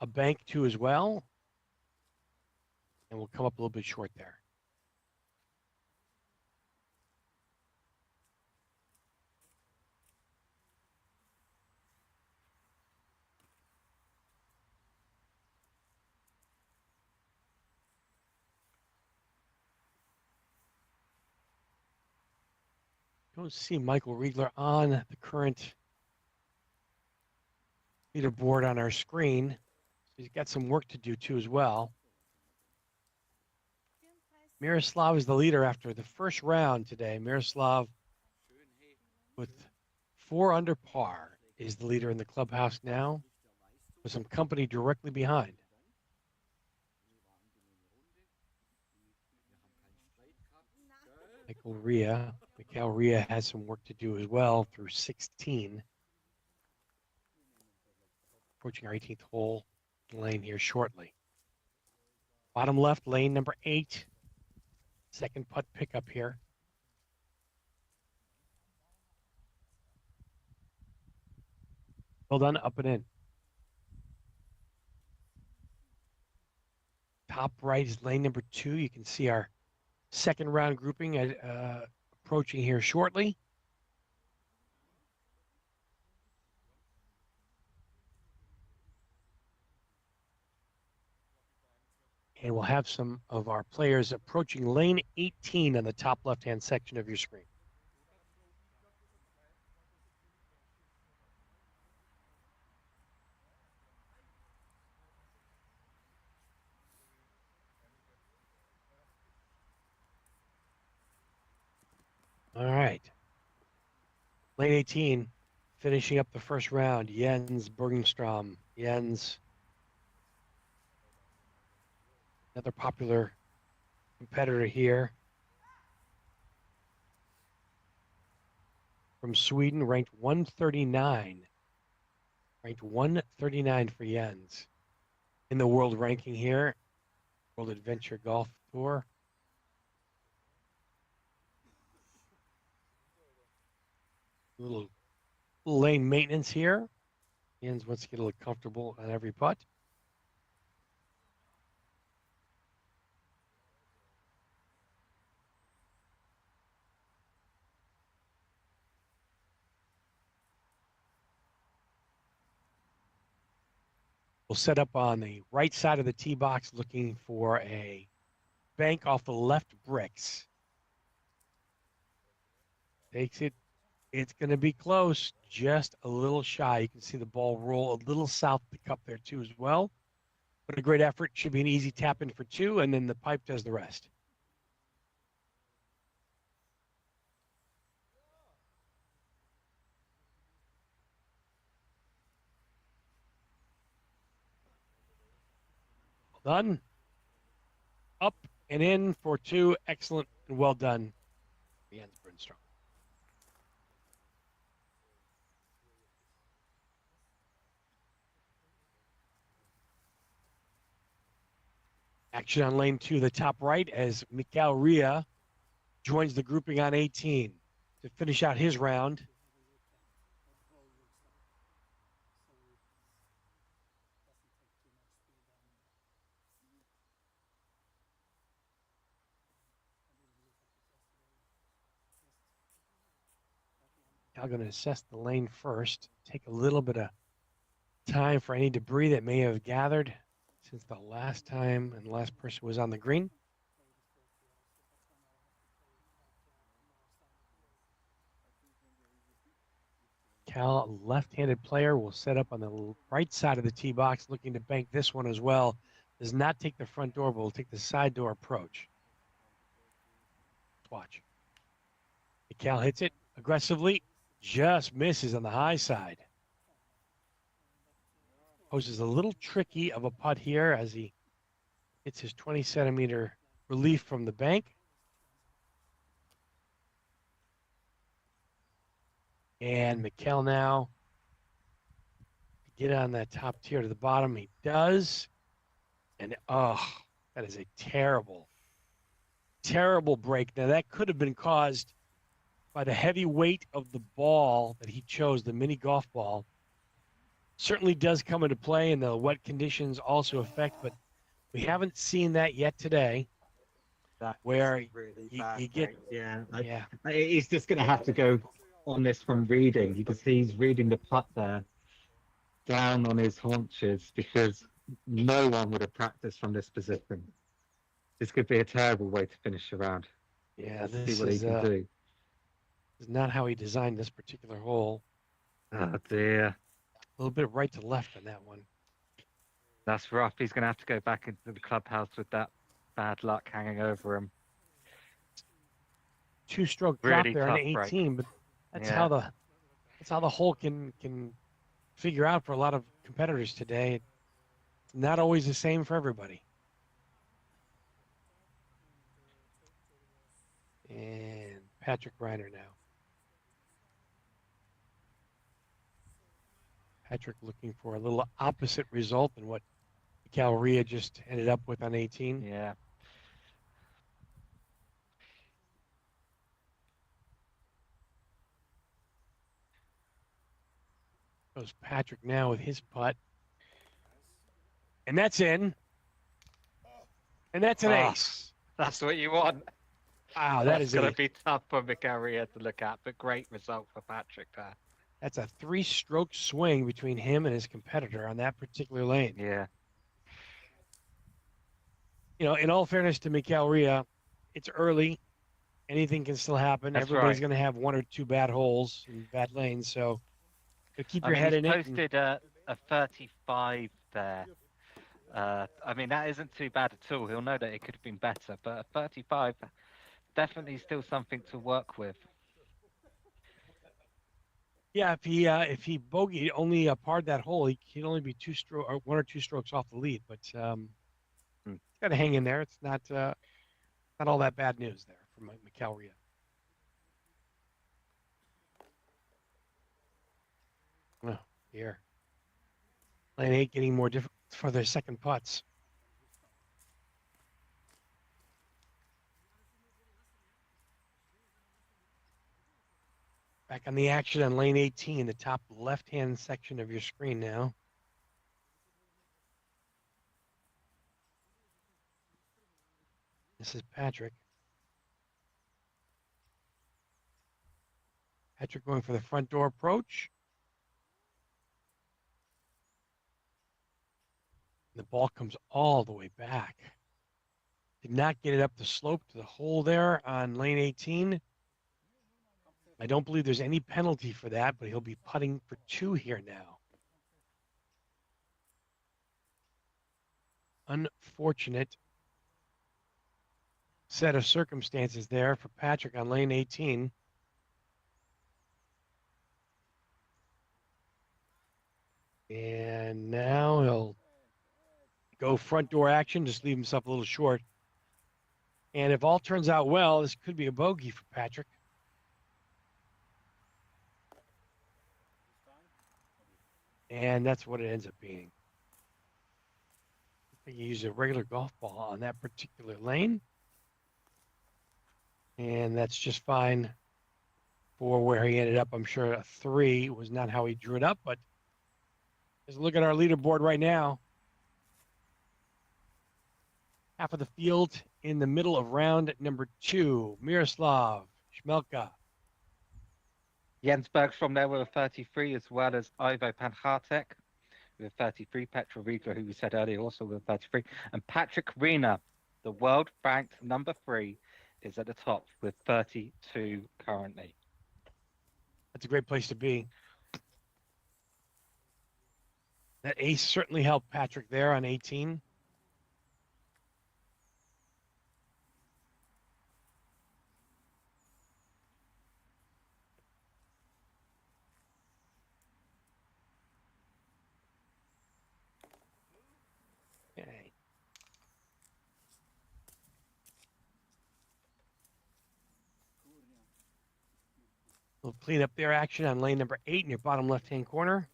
a bank 2 as well, and we'll come up a little bit short there. Don't see Michael Riegler on the current leaderboard on our screen. He's got some work to do too as well. Miroslav is the leader after the first round today. Miroslav with 4 under par is the leader in the clubhouse now, with some company directly behind. Mikael Ria has some work to do as well through 16. Approaching our 18th hole lane here shortly. Bottom left, lane number 8. Second putt pickup here. Well done, up and in. Top right is lane number 2. You can see our second round grouping approaching here shortly. And we'll have some of our players approaching lane 18 on the top left-hand section of your screen. All right. Lane 18, finishing up the first round. Jens Bergenstrom. Jens, another popular competitor here from Sweden, ranked 139. Ranked 139 for Jens in the world ranking here, World Adventure Golf Tour. Little lane maintenance here. Jens wants to get a little comfortable on every putt. We'll set up on the right side of the tee box looking for a bank off the left bricks. Takes it. It's going to be close, just a little shy. You can see the ball roll a little south of the cup there too as well. But a great effort. Should be an easy tap in for two, and then the pipe does the rest. Well done. Up and in for two. Excellent and well done, Jens Brunstrom. Action on lane two, the top right, as Mikael Ria joins the grouping on 18 to finish out his round. Now going to assess the lane first, take a little bit of time for any debris that may have gathered since the last time and the last person was on the green. Cal, left-handed player, will set up on the right side of the tee box, looking to bank this one as well. Does not take the front door, but will take the side door approach. Let's watch. Cal hits it aggressively, just misses on the high side. Poses a little tricky of a putt here as he hits his 20-centimeter relief from the bank. And Mikkel now to get on that top tier to the bottom. He does. And that is a terrible, terrible break. Now that could have been caused by the heavy weight of the ball that he chose, the mini golf ball. Certainly does come into play, and the wet conditions also affect, but we haven't seen that yet today. That's where really you bad get, break, yeah. yeah. He's just going to have to go on this from reading, because he's reading the putt there down on his haunches, because no one would have practiced from this position. This could be a terrible way to finish the round. Yeah, Let's this see what he can do. is not how he designed this particular hole. Oh dear. A little bit right to left on that one. That's rough. He's going to have to go back into the clubhouse with that bad luck hanging over him. Two-stroke drop Really there on tough 18, break. but that's Yeah. how the hole can figure out for a lot of competitors today. It's not always the same for everybody. And Patrick Reiner now. Patrick looking for a little opposite result than what Calria just ended up with on 18. Yeah. Goes Patrick now with his putt. And that's in. And that's an ace. That's what you want. Wow, That's going to be tough for Micaria to look at, but great result for Patrick there. That's a 3-stroke swing between him and his competitor on that particular lane. Yeah. You know, in all fairness to Mikael Ria, it's early. Anything can still happen. That's Everybody's right. going to have one or two bad holes and bad lanes. So keep your head in he's it. Posted a 35 there. I mean, that isn't too bad at all. He'll know that it could have been better, but a 35, definitely still something to work with. Yeah, if he bogeyed only parred that hole, he'd only be one or two strokes off the lead. But Hmm. he's got to hang in there. It's not all that bad news there for McElrea. Oh, here, lane 8 getting more difficult for their second putts. Back on the action on lane 18, the top left-hand section of your screen now. This is Patrick. Patrick going for the front door approach. The ball comes all the way back. Did not get it up the slope to the hole there on lane 18. I don't believe there's any penalty for that, but he'll be putting for 2 here now. Unfortunate set of circumstances there for Patrick on lane 18. And now he'll go front door action, just leave himself a little short. And if all turns out well, this could be a bogey for Patrick. And that's what it ends up being. I think he used a regular golf ball on that particular lane. And that's just fine for where he ended up. I'm sure a 3 was not how he drew it up, but let's look at our leaderboard right now. Half of the field in the middle of round number 2. Miroslav, Shmelka. Jens Bergstrom there with a 33, as well as Ivo Panhartek with a 33. Petro Riegler, who we said earlier, also with a 33. And Patrick Reina, the world ranked number 3, is at the top with 32 currently. That's a great place to be. That ace certainly helped Patrick there on 18. Okay. We'll clean up their action on lane number 8 in your bottom left-hand corner.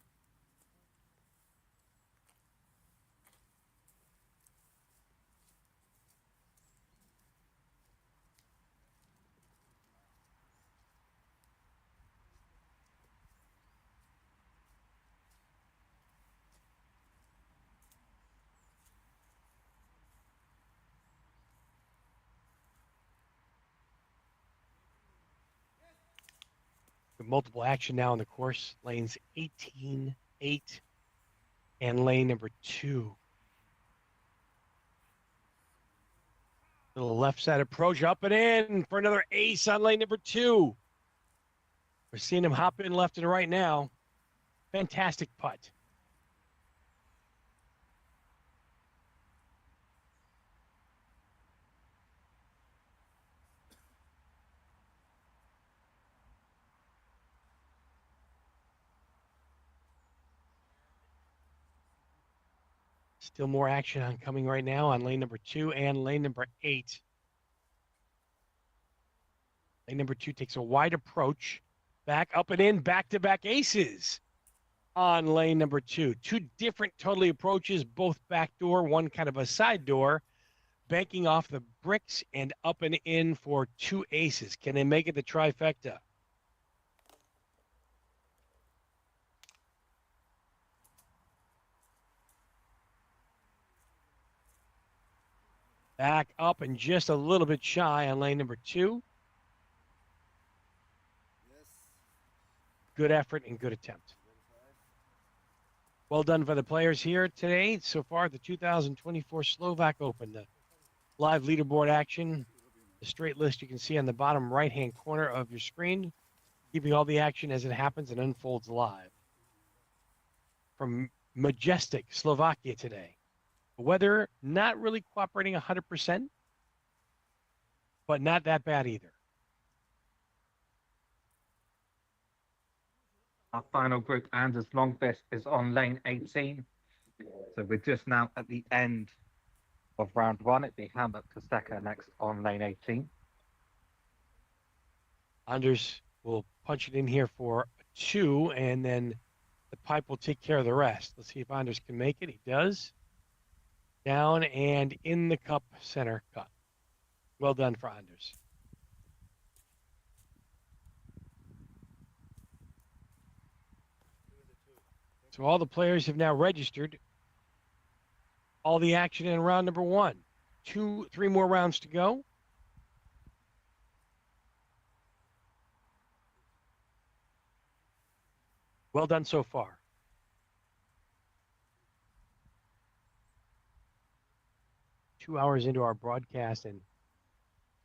Multiple action now in the course. Lanes 18, 8, and lane number 2. Little left side approach up and in for another ace on lane number 2. We're seeing him hop in left and right now. Fantastic putt. Still more action on coming right now on lane number 2 and lane number 8. Lane number 2 takes a wide approach. Back up and in, back-to-back aces on lane number 2. 2 different totally approaches, both back door, one kind of a side door, banking off the bricks and up and in for 2 aces. Can they make it the trifecta? Back up and just a little bit shy on lane number 2. Good effort and good attempt. Well done for the players here today. So far, the 2024 Slovak Open, the live leaderboard action, the straight list you can see on the bottom right-hand corner of your screen, keeping all the action as it happens and unfolds live. From majestic Slovakia today. The weather not really cooperating 100%, but not that bad either. Our final group, Anders Longfist, is on lane 18. So we're just now at the end of round one. It'd be Hamlet Kaseka next on lane 18. Anders will punch it in here for a two, and then the pipe will take care of the rest. Let's see if Anders can make it. He does. Down and in the cup, center cut. Well done for Anders. So all the players have now registered all the action in round number one. Three more rounds to go. Well done so far. Two hours into our broadcast, and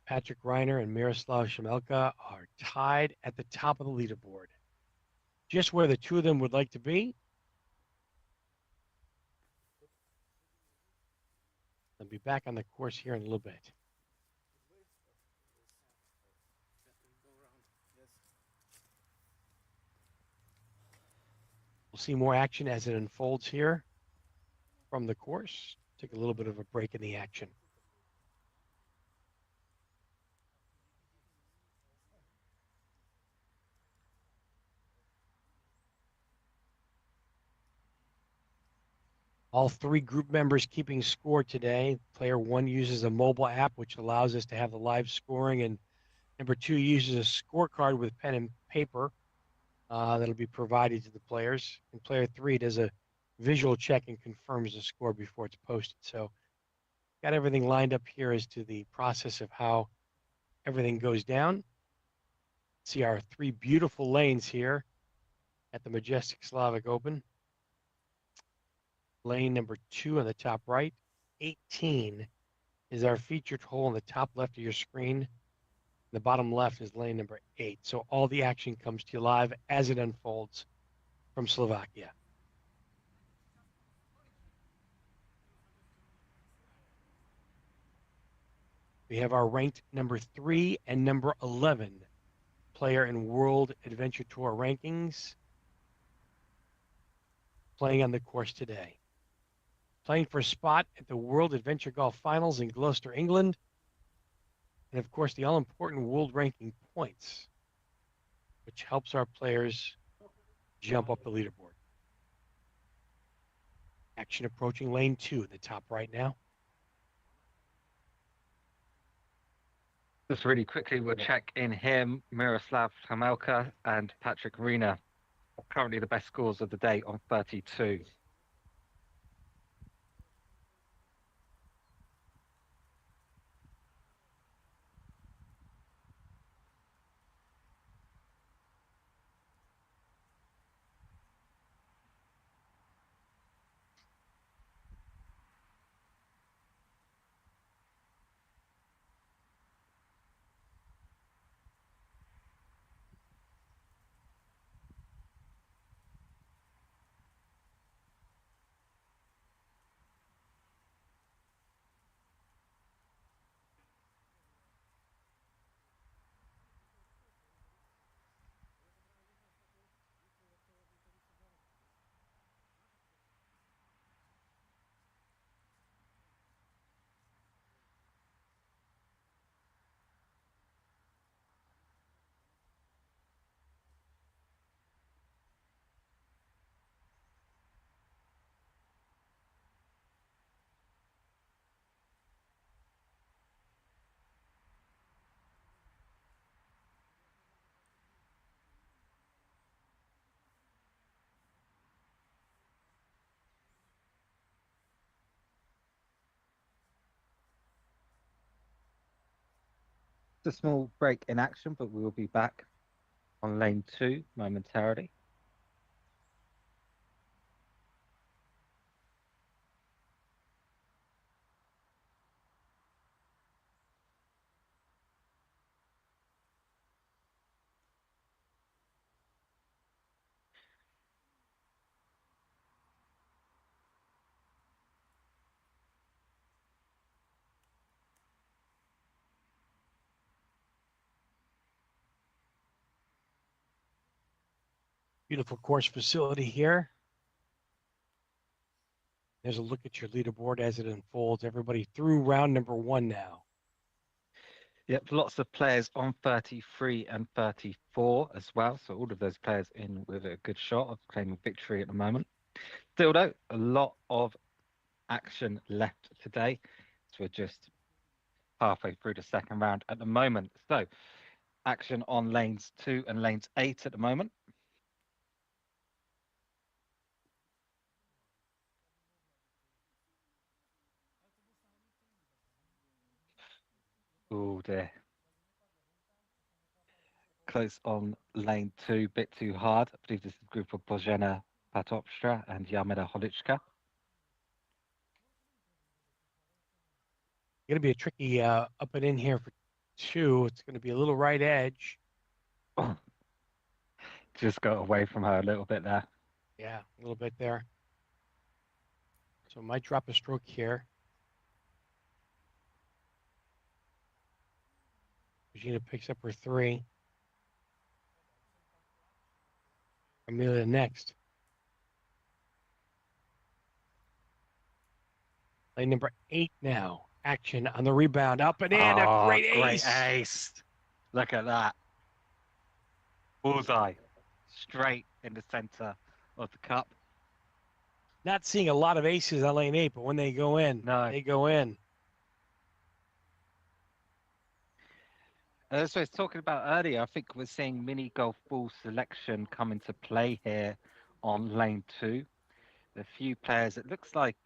Patrick Reiner and Miroslav Shemelka are tied at the top of the leaderboard. Just where the two of them would like to be. They'll be back on the course here in a little bit. We'll see more action as it unfolds here from the course. Take a little bit of a break in the action. All three group members keeping score today. Player one uses a mobile app, which allows us to have the live scoring, and number two uses a scorecard with pen and paper that'll be provided to the players. And player three does a visual check and confirms the score before it's posted. So got everything lined up here as to the process of how everything goes down. See our three beautiful lanes here at the majestic Slovak Open. Lane number 2 on the top right. 18 is our featured hole on the top left of your screen. The bottom left is lane number 8. So all the action comes to you live as it unfolds from Slovakia. We have our ranked number 3 and number 11 player in World Adventure Tour rankings playing on the course today. Playing for a spot at the World Adventure Golf Finals in Gloucester, England. And of course, the all-important world ranking points, which helps our players jump up the leaderboard. Action approaching lane 2 at the top right now. Just really quickly, we'll check in him, Miroslav Hamelka and Patrick Reiner. Currently the best scores of the day on 32. A small break in action, but we will be back on lane 2 momentarily. Beautiful course facility here. There's a look at your leaderboard as it unfolds. Everybody through round number one now. Yep, lots of players on 33 and 34 as well. So all of those players in with a good shot of claiming victory at the moment. Still though, a lot of action left today. So we're just halfway through the second round at the moment. So action on lanes 2 and lanes 8 at the moment. Oh dear. Close on lane 2, bit too hard. I believe this is a group of Bojena Patopstra and Yameda Holichka. Going to be a tricky up and in here for two. It's going to be a little right edge. Just got away from her a little bit there. Yeah, a little bit there. So might drop a stroke here. Regina picks up her three. Amelia next. Lane number 8 now. Action on the rebound. Up and in. A Oh, great great ace. ace. Look at that. Bullseye. Straight in the center of the cup. Not seeing a lot of aces on lane 8, but when they go in, No. they go in. As I was talking about earlier, I think we're seeing mini golf ball selection come into play here on lane 2. A few players, it looks like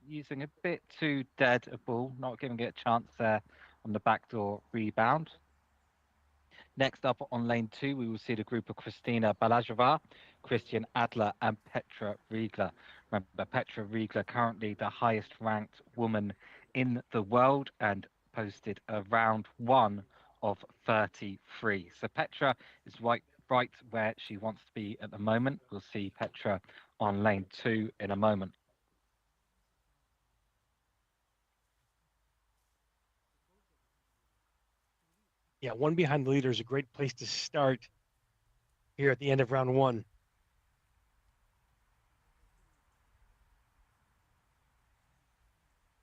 using a bit too dead a ball, not giving it a chance there on the backdoor rebound. Next up on lane 2, we will see the group of Kristina Balazova, Christian Adler, and Petra Riegler. Remember, Petra Riegler, currently the highest ranked woman in the world and posted a round 1 of 33. So Petra is right where she wants to be at the moment. We'll see Petra on lane 2 in a moment. Yeah, one behind the leader is a great place to start here at the end of round one.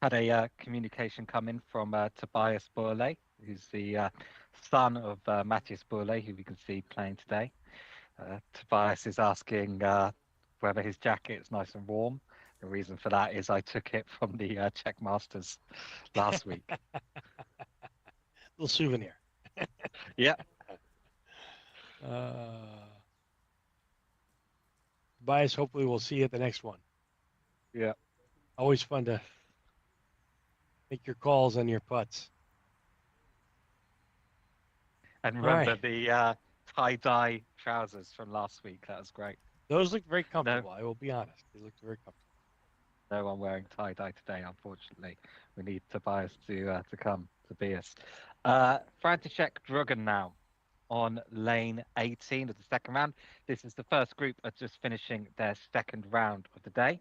Had a communication come in from Tobias Bourlet, who's the son of Matthias Bourlet, who we can see playing today. Tobias is asking whether his jacket is nice and warm. The reason for that is I took it from the Czech Masters last week. Little souvenir. Yeah. Bias, hopefully we'll see you at the next one. Yeah. Always fun to make your calls on your putts. And All remember right. the tie-dye trousers from last week. That was great. Those looked very No, comfortable. I will be honest. They looked very comfortable. no one wearing tie-dye today, unfortunately. We need Tobias to come to be us. František Drugan now on lane 18 of the second round. This is the first group are just finishing their second round of the day.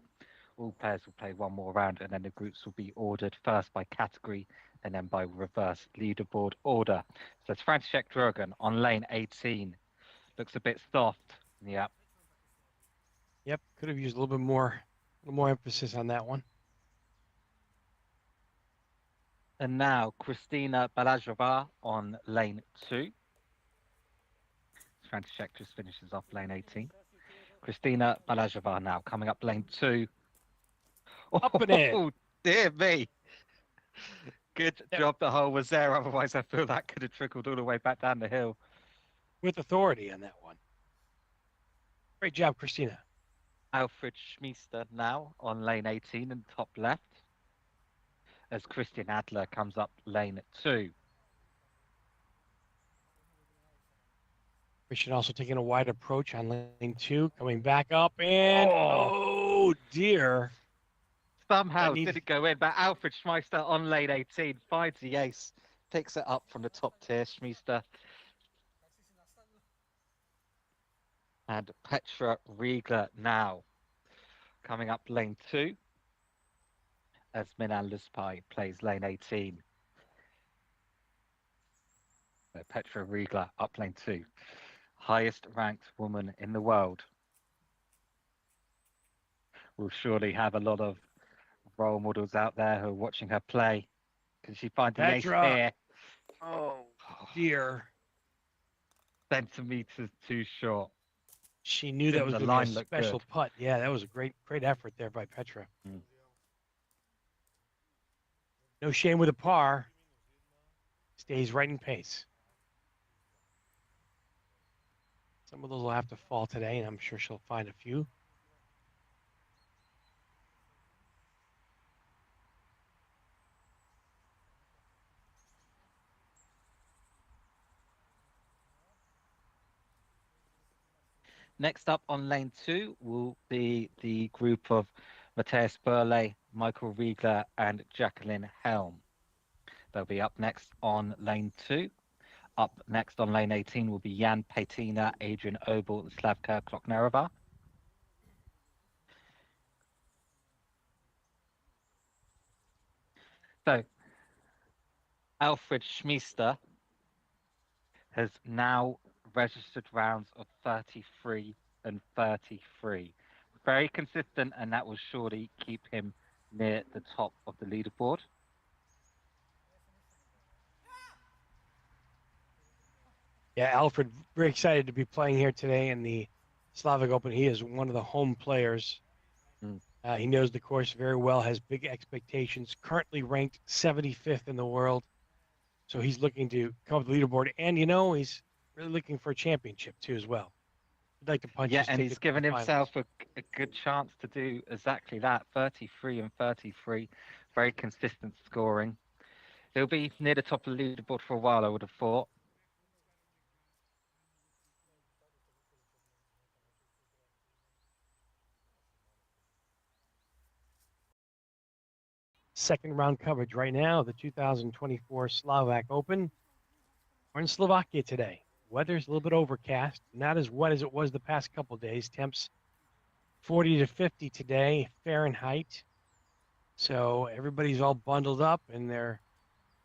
All players will play one more round, and then the groups will be ordered first by category and then by reverse leaderboard order. So it's František Drugan on lane 18. Looks a bit soft. Yeah. Yep, could have used a little more emphasis on that one. And now Kristina Balazova on lane 2. František just finishes off lane 18. Kristina Balazova now coming up lane 2. Up and in. Oh, dear me. Good Yep. job the hole was there. Otherwise, I feel that could have trickled all the way back down the hill. With authority on that one. Great job, Christina. Alfred Schmiester now on lane 18 and top left as Christian Adler comes up lane 2. Christian also taking a wide approach on lane 2, coming back up and oh dear. Somehow didn't go in, but Alfred Schmeister on lane 18 finds the ace, picks it up from the top tier. Schmeister and Petra Riegler now coming up lane 2 as Minan Luspai plays lane 18. So Petra Riegler up lane 2. highest ranked woman in the world, will surely have a lot of role models out there who are watching her play. Can she find the ace Petra. here? Oh, dear. Centimeters too short. She knew that Didn't was the going to be a line look special good? putt. Yeah, that was a great effort there by Petra. Mm. No shame with a par. Stays right in pace. Some of those will have to fall today, and I'm sure she'll find a few. Next up on lane 2 will be the group of Matthias Burley, Michael Riegler, and Jacqueline Helm. They'll be up next on lane 2. Up next on lane 18 will be Jan Petina, Adrian Obel, and Slavka Kloknerova. So, Alfred Schmiester has now registered rounds of 33 and 33. Very consistent, and that will surely keep him near the top of the leaderboard. Yeah, Alfred, very excited to be playing here today in the Slovak Open. He is one of the home players. Mm. He knows the course very well, has big expectations, currently ranked 75th in the world. So he's looking to come up the leaderboard. And, he's really looking for a championship, too, as well. He'd like to punch Yeah, his and ticket he's to the given finals. himself a good chance to do exactly that. 33 and 33, very consistent scoring. He'll be near the top of the leaderboard for a while, I would have thought. Second round coverage right now, the 2024 Slovak Open. We're in Slovakia today. Weather's a little bit overcast, not as wet as it was the past couple of days. Temps 40 to 50 today, Fahrenheit. So everybody's all bundled up and they're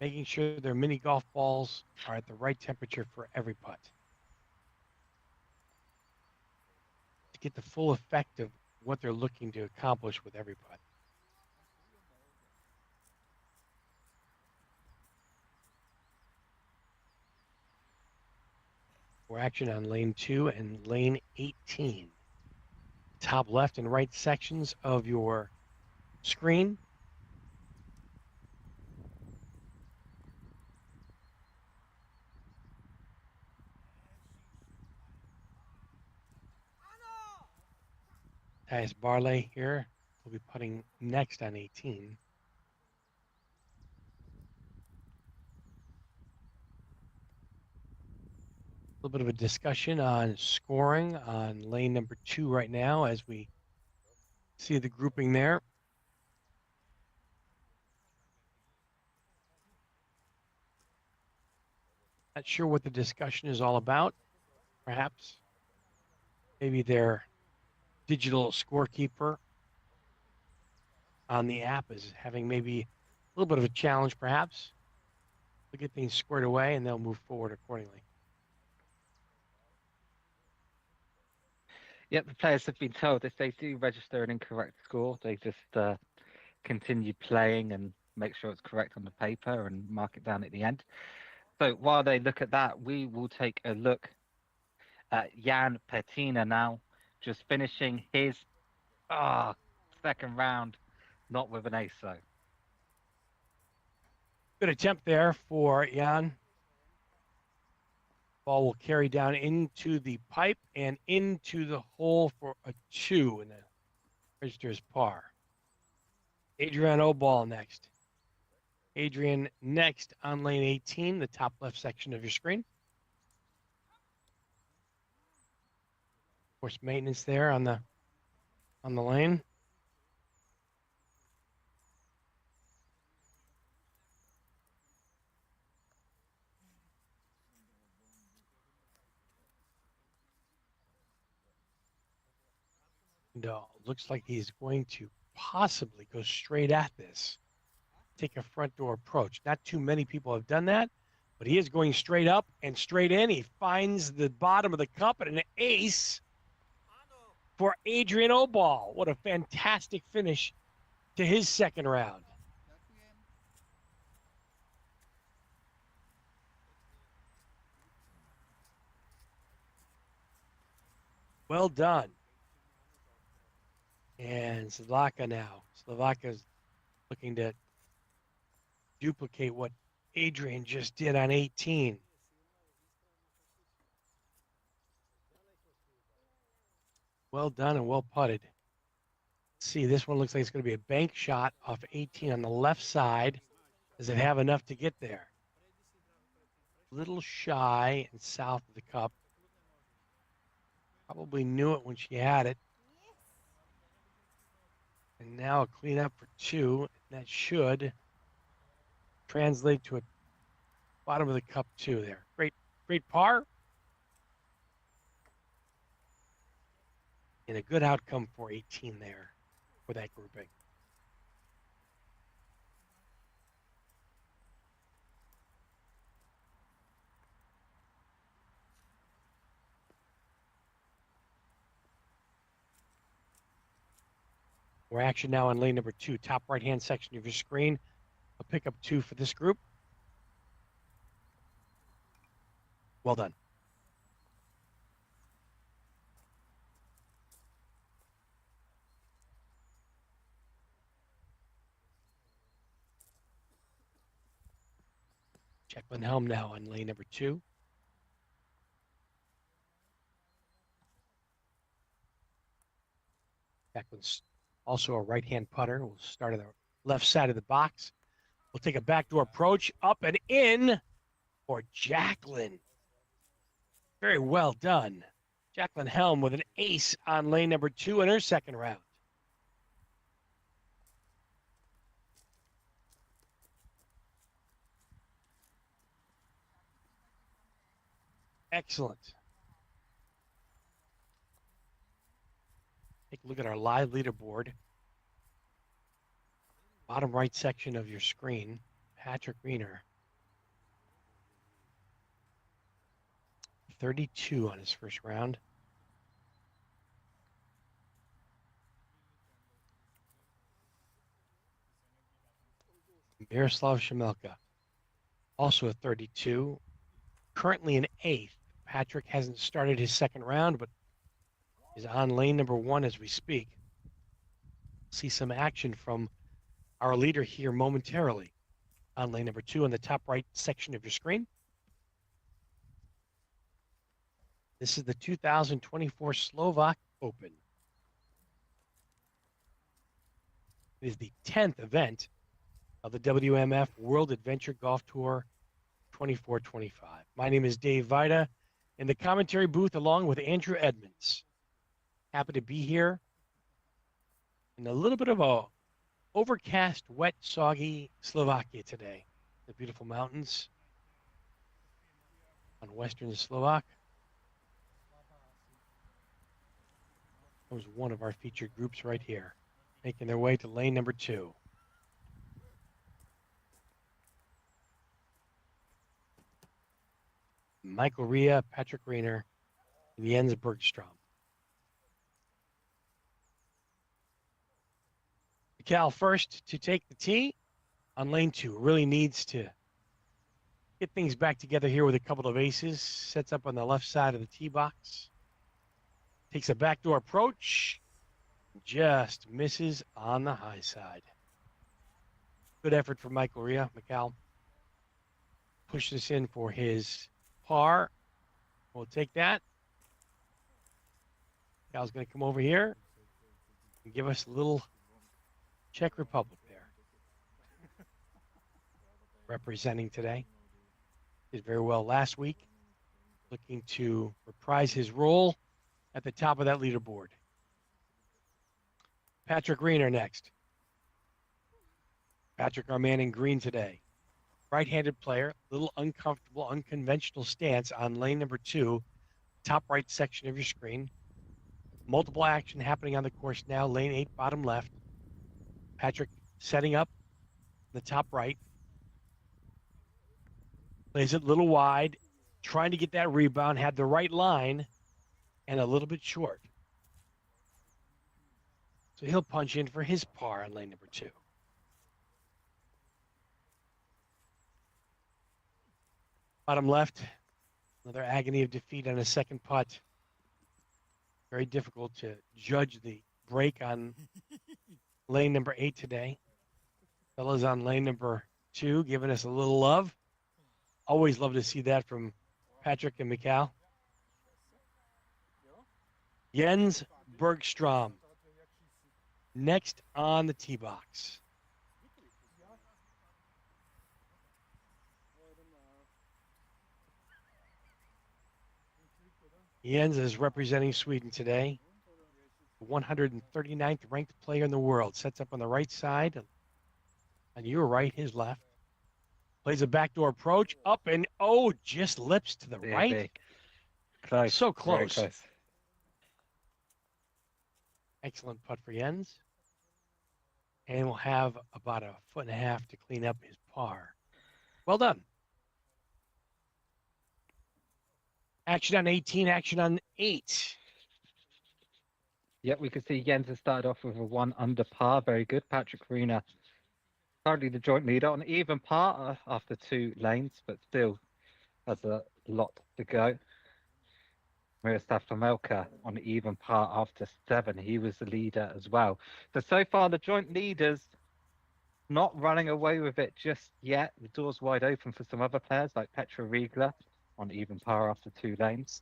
making sure their mini golf balls are at the right temperature for every putt to get the full effect of what they're looking to accomplish with every putt. More action on lane 2 and lane 18. Top left and right sections of your screen. Tyus Barley here will be putting next on 18. A little bit of a discussion on scoring on lane number 2 right now as we see the grouping there. Not sure what the discussion is all about. Perhaps maybe their digital scorekeeper on the app is having maybe a little bit of a challenge, perhaps, to get things squared away, and they'll move forward accordingly. Yep, the players have been told if they do register an incorrect score, they just continue playing and make sure it's correct on the paper and mark it down at the end. So while they look at that, we will take a look at Jan Petina now, just finishing his second round, not with an ace though. Good attempt there for Jan. Ball will carry down into the pipe and into the hole for a 2, and the register's par. Adrian Obal next. Adrian next on lane 18, the top left section of your screen. Of course, maintenance there on the lane. No, looks like he's going to possibly go straight at this. Take a front door approach. Not too many people have done that, But he is going straight up and straight in. He finds the bottom of the cup and an ace for Adrian Obal. What a fantastic finish to his second round. Well done. And Slovaka now. Slovaka's looking to duplicate what Adrian just did on 18. Well done and well putted. Let's see, this one looks like it's going to be a bank shot off 18 on the left side. Does it have enough to get there? A little shy and south of the cup. Probably knew it when she had it. And now a clean up for 2. And that should translate to a bottom of the cup 2 there. Great par. And a good outcome for 18 there for that grouping. More action now on lane number 2, top right-hand section of your screen. A pickup 2 for this group. Well done. Jacqueline Helm now on lane number 2. Jacqueline's also a right-hand putter. We'll start on the left side of the box. We'll take a backdoor approach up and in for Jacqueline. Very well done. Jacqueline Helm with an ace on lane number 2 in her second round. Excellent. Take a look at our live leaderboard. Bottom right section of your screen. Patrick Greener. 32 on his first round. Miroslav Shemelka, also a 32, currently in 8th. Patrick hasn't started his second round, but is on lane number 1 as we speak. See some action from our leader here momentarily on lane number 2 on the top right section of your screen. This is the 2024 Slovak Open. It is the 10th event of the WMF World Adventure Golf Tour 24-25. My name is Dave Vida in the commentary booth along with Andrew Edmonds. Happy to be here in a little bit of a overcast, wet, soggy Slovakia today. The beautiful mountains on western Slovak. That was one of our featured groups right here, making their way to lane number 2. Michael Ria, Patrick Greener, and Jens Bergstrom. Cal first to take the tee on lane 2. Really needs to get things back together here with a couple of aces. Sets up on the left side of the tee box. Takes a backdoor approach. Just misses on the high side. Good effort from Michael Ria. Mikal pushed this in for his par. We'll take that. Cal's going to come over here and give us a little Czech Republic there. Representing today. Did very well last week. Looking to reprise his role at the top of that leaderboard. Patrick Greener next. Patrick, our man in green today. Right-handed player, little uncomfortable, unconventional stance on lane number 2, top right section of your screen. Multiple action happening on the course now. Lane 8, bottom left. Patrick setting up the top right. Plays it a little wide, trying to get that rebound, had the right line, and a little bit short. So he'll punch in for his par on lane number 2. Bottom left, another agony of defeat on a second putt. Very difficult to judge the break on lane number 8 today. Fellas on lane number 2 giving us a little love. Always love to see that from Patrick and Mikal. Jens Bergstrom next on the tee box. Jens is representing Sweden today. 139th ranked player in the world. Sets up on the right side. On your right, his left. Plays a backdoor approach. Up and just lips to the right. Close. So close. Very close. Excellent putt for Jens. And we'll have about a foot and a half to clean up his par. Well done. Action on 18, action on 8. Yep, we can see Jens has started off with a 1 under par. Very good. Patrick Rena, currently the joint leader on even par after 2 lanes, but still has a lot to go. Miroslav Pamelka on even par after 7. He was the leader as well. So far, the joint leaders not running away with it just yet. The door's wide open for some other players like Petra Riegler on even par after 2 lanes.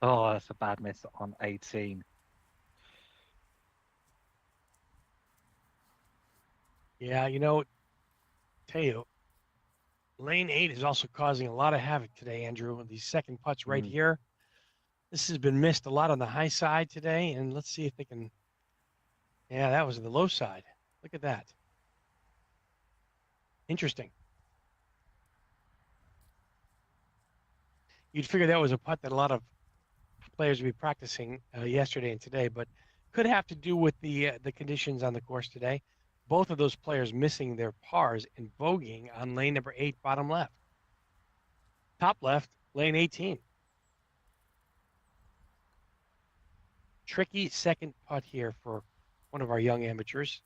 Oh, that's a bad miss on 18. Yeah, tell you, lane 8 is also causing a lot of havoc today, Andrew. These second putts right here. This has been missed a lot on the high side today, and let's see if they can. Yeah, that was the low side. Look at that. Interesting. You'd figure that was a putt that a lot of players would be practicing yesterday and today, but could have to do with the conditions on the course today. Both of those players missing their pars and bogeying on lane number 8, bottom left. Top left, lane 18. Tricky second putt here for one of our young amateurs.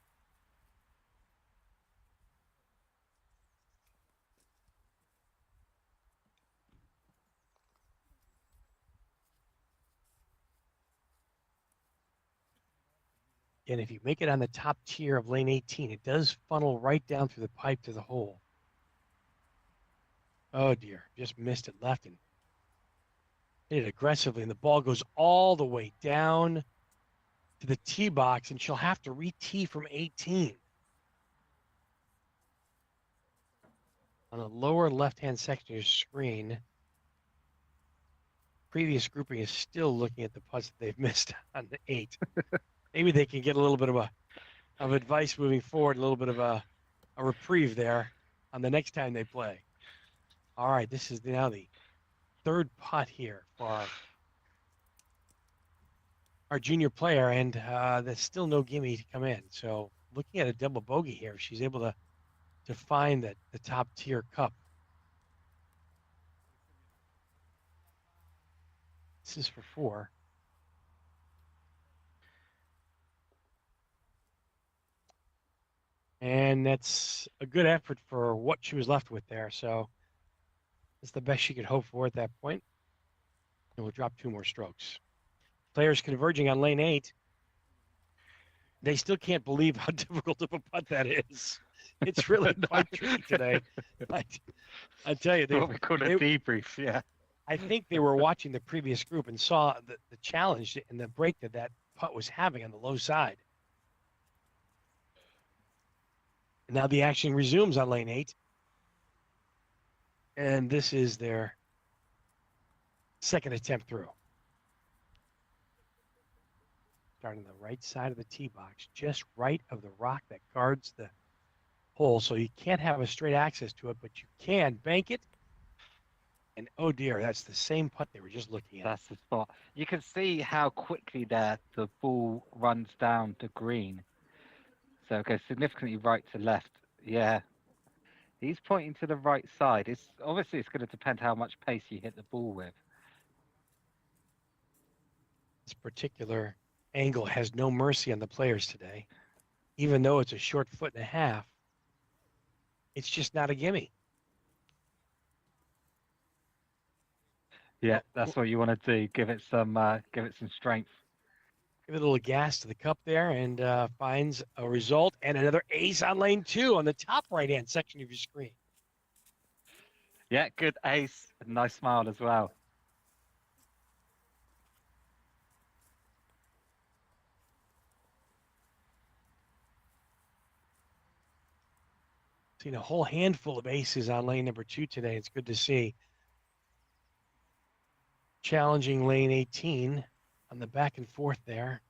And if you make it on the top tier of lane 18, it does funnel right down through the pipe to the hole. Oh dear, just missed it left and hit it aggressively, and the ball goes all the way down to the tee box, and she'll have to re-tee from 18. On the lower left-hand section of your screen, previous grouping is still looking at the putts that they've missed on the 8. Maybe they can get a little bit of advice moving forward, a little bit of a reprieve there on the next time they play. All right, this is now the third putt here for our junior player, and there's still no gimme to come in. So looking at a double bogey here, she's able to find the top tier cup. This is for 4. And that's a good effort for what she was left with there. So it's the best she could hope for at that point. And we'll drop 2 more strokes. Players converging on lane 8. They still can't believe how difficult of a putt that is. It's really quite tricky today. I tell you, What we call a debrief, yeah. I think they were watching the previous group and saw the challenge and the break that putt was having on the low side. And now the action resumes on lane 8. And this is their second attempt through. Starting on the right side of the tee box, just right of the rock that guards the hole. So you can't have a straight access to it, but you can bank it. And oh dear, that's the same putt they were just looking at. That's the spot. You can see how quickly the ball runs down the green. So it goes significantly right to left. Yeah, he's pointing to the right side. It's obviously it's going to depend how much pace you hit the ball with. This particular angle has no mercy on the players today. Even though it's a short foot and a half, it's just not a gimme. Yeah, Well, that's what you want to do. Give it some strength. give it a little gas to the cup there and finds a result and another ace on lane 2 on the top right-hand section of your screen. Yeah, good ace. A nice smile as well. Seen a whole handful of aces on lane number 2 today. It's good to see. Challenging lane 18 on the back and forth there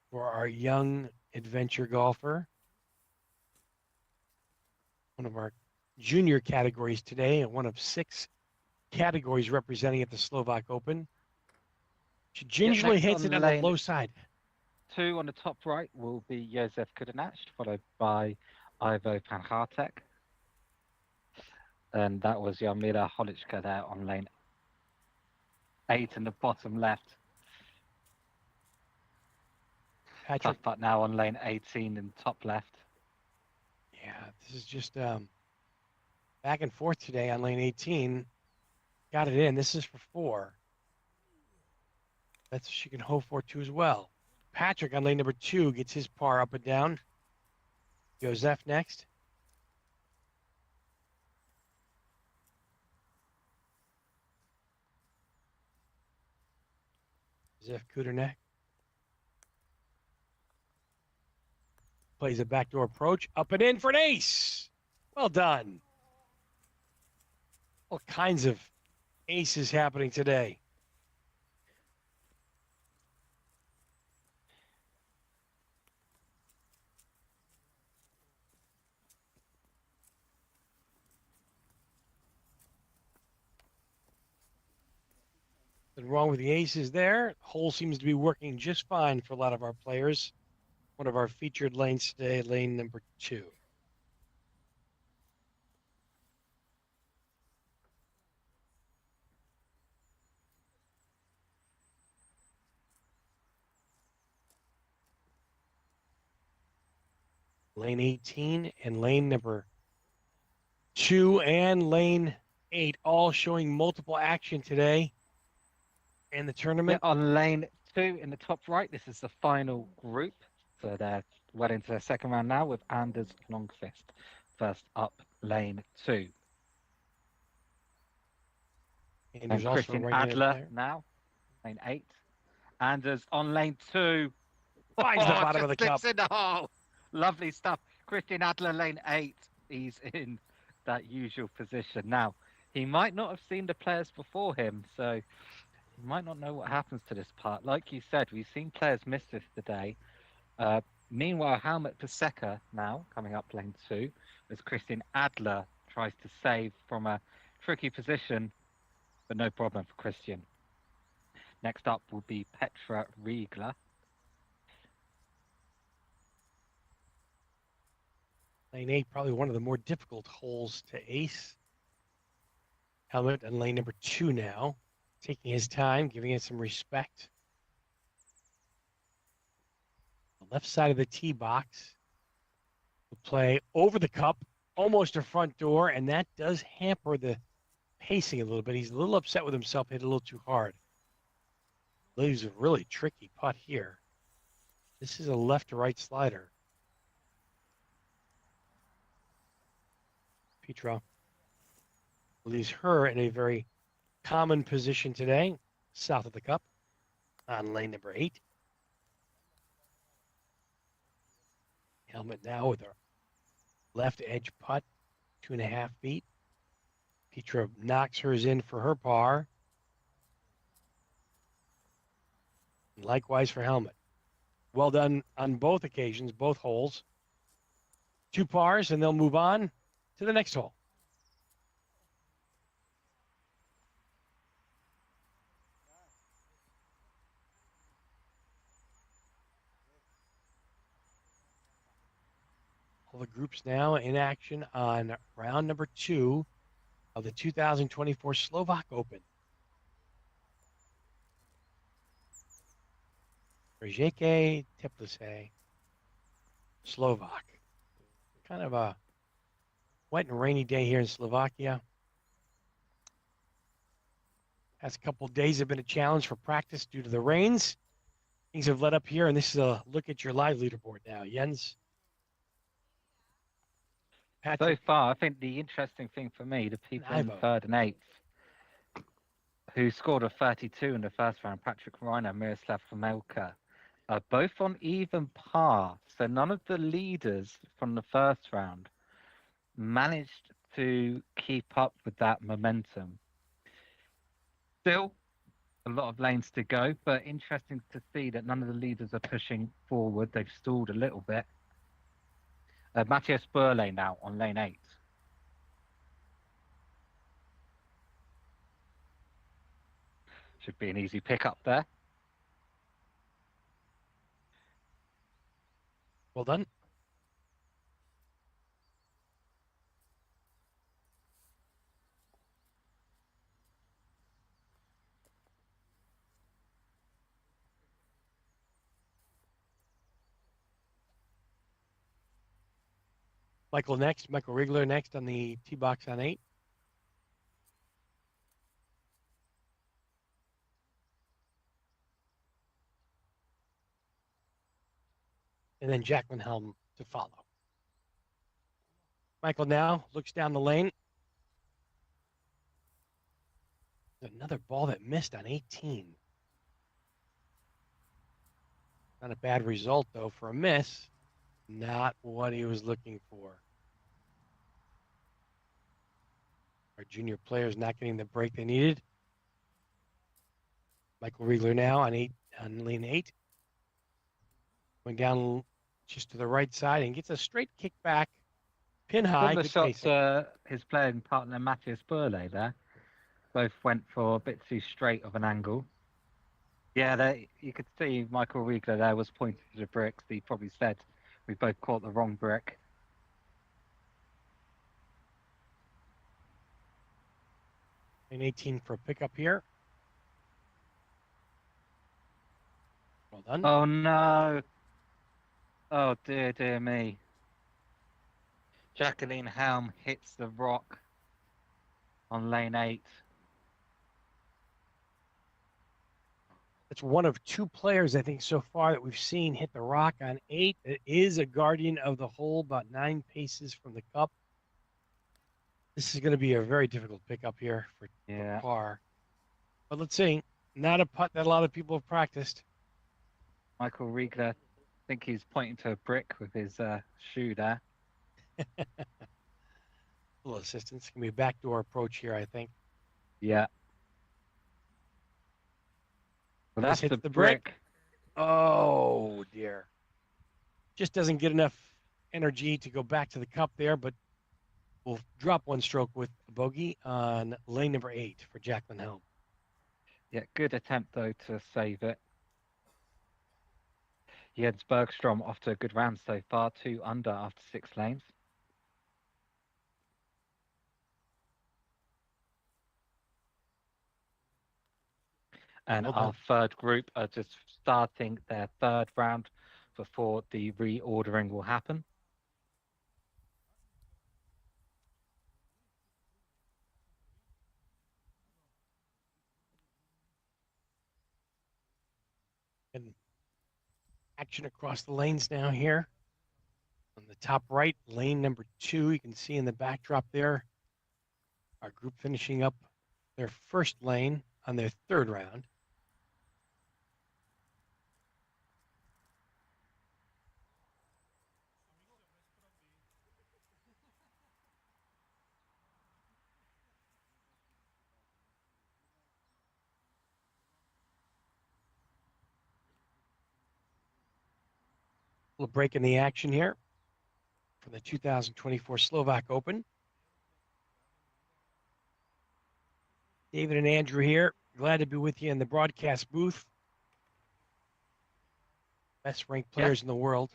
for our young adventure golfer. One of our junior categories today, and one of 6 categories representing at the Slovak Open. She Yep, gingerly next hits it on on the lane low side. 2 on the top right will be Jozef Kudernac, followed by Ivo Panhartek. And that was Jarmila Holichka there on lane 8 in the bottom left. Patrick. Tough putt now on lane 18 in top left. Yeah, this is just back and forth today on lane 18. Got it in. This is for 4. That's she can hope for too as well. Patrick on lane number 2 gets his par up and down. Joseph next. Joseph Kudernak plays a backdoor approach, up and in for an ace. Well done. All kinds of aces happening today. Nothing wrong with the aces there. Hole seems to be working just fine for a lot of our players. One of our featured lanes today, lane number 2. Lane 18 and lane number 2 and lane 8 all showing multiple action today in the tournament. Yeah, on lane 2 in the top right, this is the final group. So they're well into their second round now with Anders Longfist first up lane 2. And also a Christian right-handed Adler player. now, lane 8. Anders on lane 2. Finds the bottom of the cup. In the hole. Lovely stuff. Christian Adler, lane 8. He's in that usual position. Now, he might not have seen the players before him, so he might not know what happens to this part. Like you said, we've seen players miss this today. Meanwhile, Helmut Paseka now coming up lane 2 as Christian Adler tries to save from a tricky position, but no problem for Christian. Next up will be Petra Riegler. Lane 8, probably one of the more difficult holes to ace. Helmut on lane number 2 now, taking his time, giving it some respect. The left side of the tee box will play over the cup, almost a front door, and that does hamper the pacing a little bit. He's a little upset with himself, hit a little too hard. Leaves a really tricky putt here. This is a left to right slider. Petra leaves her in a very common position today, south of the cup, on lane number 8. Helmut now with a left edge putt, 2.5 feet. Petra knocks hers in for her par. And likewise for Helmut. Well done on both occasions, both holes. 2 pars, and they'll move on to the next hole. All the groups now in action on round number 2 of the 2024 Slovak Open. Rijeke Teplice, Slovak. Kind of a wet and rainy day here in Slovakia. Past couple of days have been a challenge for practice due to the rains. Things have let up here, and this is a look at your live leaderboard now. Jens, So Patrick, far, I think the interesting thing for me, the and people in Ivo. third and eighth who scored a 32 in the first round, Patrick Reiner, Miroslav Fomelka, are both on even par. So none of the leaders from the first round managed to keep up with that momentum. Still, a lot of lanes to go, but interesting to see that none of the leaders are pushing forward. They've stalled a little bit. Matthias Burle now on lane 8. Should be an easy pickup there. Well done. Michael Riegler next on the tee box on 8. And then Jacqueline Helm to follow. Michael now looks down the lane. Another ball that missed on 18. Not a bad result, though, for a miss. Not what he was looking for. Our junior players not getting the break they needed. Michael Riegler now on lane 8. Going down just to the right side and gets a straight kick back. Pin high, Similar good shot pacing. to his playing partner Matthias Burle there. Both went for a bit too straight of an angle. Yeah, you could see Michael Riegler there was pointing to the bricks. He probably said we both caught the wrong brick. Lane 18 for a pickup here. Well done. Oh no! Oh dear me. Jacqueline Helm hits the rock on lane 8. It's one of 2 players, I think, so far that we've seen hit the rock on 8. It is a guardian of the hole, about 9 paces from the cup. This is going to be a very difficult pickup here for par. But let's see. Not a putt that a lot of people have practiced. Michael Riegler, I think he's pointing to a brick with his shoe there. A little assistance. It's going to be a backdoor approach here, I think. Yeah. Well, that's hits the the brick. Oh, dear. Just doesn't get enough energy to go back to the cup there, but we'll drop 1 stroke with a bogey on lane number 8 for Jacqueline Helm. Yeah, good attempt, though, to save it. Jens Bergstrom off to a good round so far, 2 under after 6 lanes. And our third group are just starting their third round before the reordering will happen. And action across the lanes now here. On the top right, lane number 2, you can see in the backdrop there, our group finishing up their first lane on their third round. A little break in the action here from the 2024 Slovak Open. David and Andrew here. Glad to be with you in the broadcast booth. Best ranked players in the world.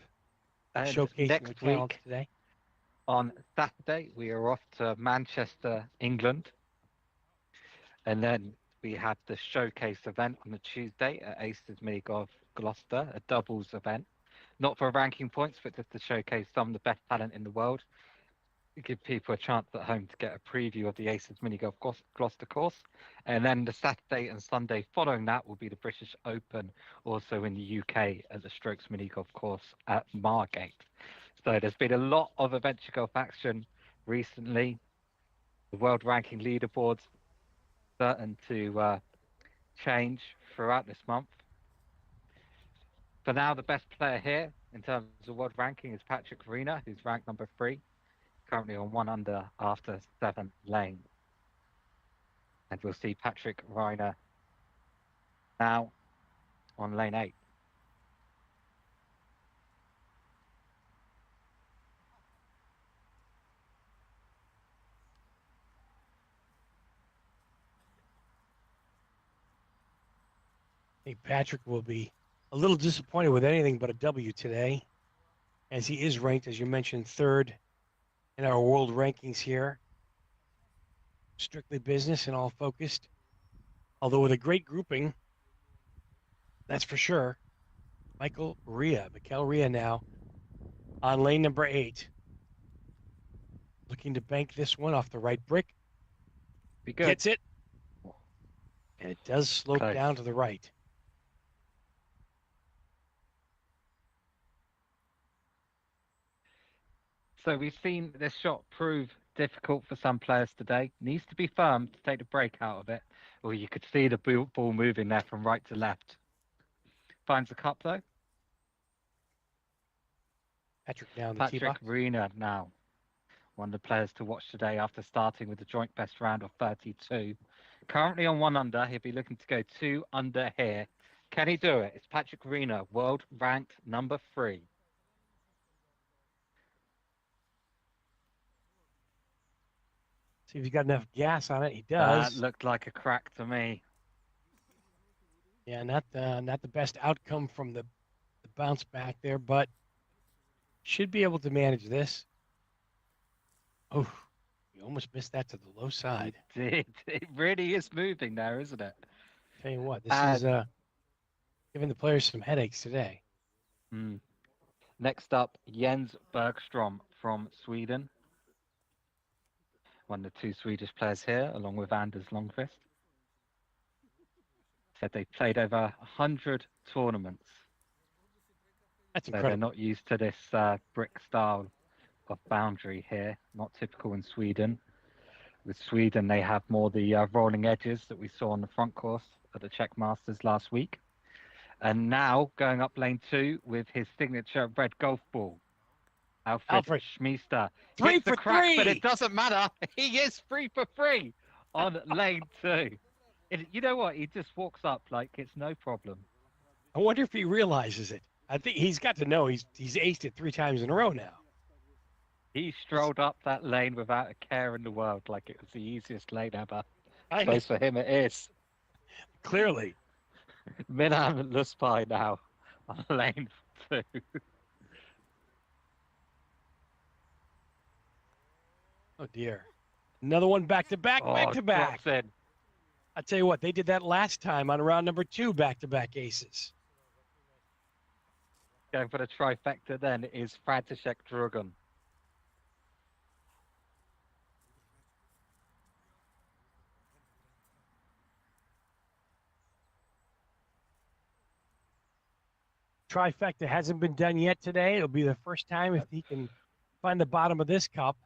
And Showcasing their next talents week, today. On Saturday, we are off to Manchester, England, and then we have the showcase event on the Tuesday at Aces Mini Golf Gloucester, a doubles event, not for ranking points, but just to showcase some of the best talent in the world, give people a chance at home to get a preview of the Aces Mini Golf Gloucester course. And then the Saturday and Sunday following that will be the British Open, also in the UK at the Strokes Mini Golf course at Margate. So there's been a lot of adventure golf action recently. The world ranking leaderboards certain to change throughout this month. For now, the best player here in terms of world ranking is Patrick Reina, who's ranked number 3, currently on 1 under after 7 lanes. And we'll see Patrick Reina now on lane 8. I think Patrick will be a little disappointed with anything but a W today, as he is ranked, as you mentioned, 3rd in our world rankings here. Strictly business and all focused, although with a great grouping, that's for sure. Mikel Rhea now on lane number 8. Looking to bank this one off the right brick. Be good. Gets it. And it does slope Close. down to the right. So we've seen this shot prove difficult for some players today. Needs to be firm to take the break out of it. Or you could see the ball moving there from right to left. Finds the cup though. Patrick now in the tee Patrick box. Reina now. One of the players to watch today after starting with the joint best round of 32. Currently on 1 under. He'll be looking to go 2 under here. Can he do it? It's Patrick Reina, world ranked number 3. See if he's got enough gas on it. He That does. looked like a crack to me. Yeah, not the best outcome from the bounce back there, but should be able to manage this. Oh, you almost missed that to the low side. It really is moving there, isn't it? Tell you what, this is giving the players some headaches today. Next up, Jens Bergstrom from Sweden. One of the 2 Swedish players here, along with Anders Longqvist. Said they've played over 100 tournaments. That's So incredible. they're not used to this brick style of boundary here, not typical in Sweden. With Sweden, they have more the rolling edges that we saw on the front course at the Czech Masters last week. And now going up lane 2 with his signature red golf ball. Alfred Schmiester. 3 hits for the crack, 3. but it doesn't matter. He is 3 for 3 on lane 2. You know what? He just walks up like it's no problem. I wonder if he realizes it. I think he's got to know he's aced it 3 times in a row now. He strolled up that lane without a care in the world, like it was the easiest lane ever. I suppose for him it is. Clearly. Milan Luspai now on lane 2. Oh dear. Another one back to back. Drops in. I tell you what, they did that last time on round number 2, back-to-back aces. Going for the trifecta then is František Drugan. Trifecta hasn't been done yet today. It'll be the first time if he can find the bottom of this cup.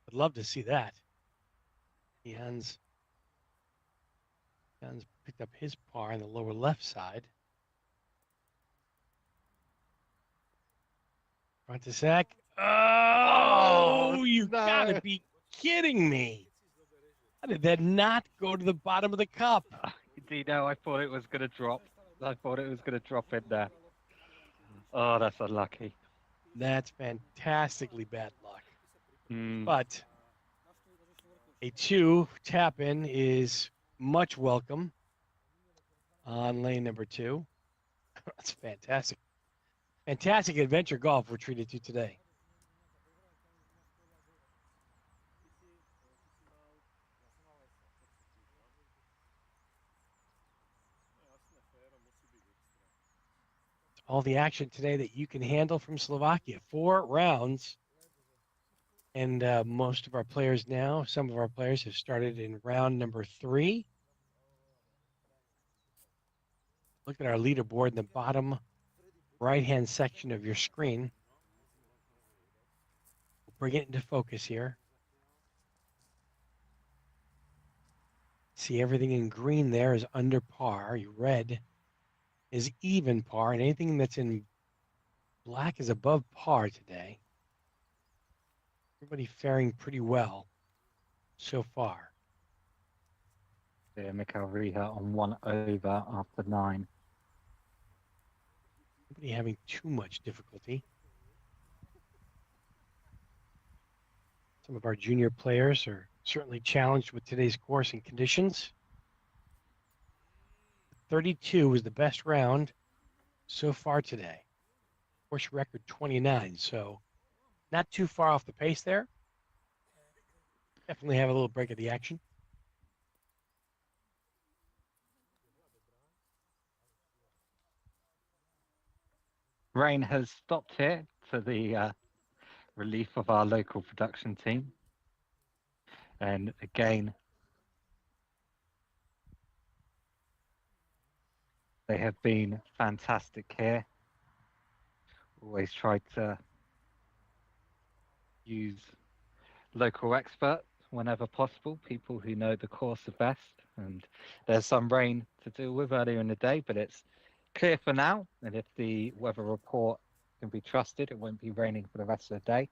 I'd love to see that. Jans picked up his par on the lower left side. František. Oh, you gotta be kidding me. How did that not go to the bottom of the cup? Dino, I thought it was going to drop. I thought it was going to drop in there. Oh, that's unlucky. That's fantastically bad luck. Mm. But a 2 tap in is much welcome on lane number 2. That's fantastic. Fantastic adventure golf we're treated to today. all the action today that you can handle from Slovakia. 4 rounds. And most of our players now, some of our players have started in round number 3. Look at our leaderboard in the bottom right-hand section of your screen. We'll bring it into focus here. See, everything in green there is under par. Red is even par, and anything that's in black is above par today. Everybody faring pretty well so far. Yeah, Mikael Riha on 1 over after 9. Nobody having too much difficulty. Some of our junior players are certainly challenged with today's course and conditions. 32 was the best round so far today. Course record 29, so not too far off the pace there. Definitely have a little break of the action. Rain has stopped here to the relief of our local production team. And again, they have been fantastic here. Always tried to use local experts whenever possible, people who know the course the best. And there's some rain to deal with earlier in the day, but it's clear for now. And if the weather report can be trusted, it won't be raining for the rest of the day.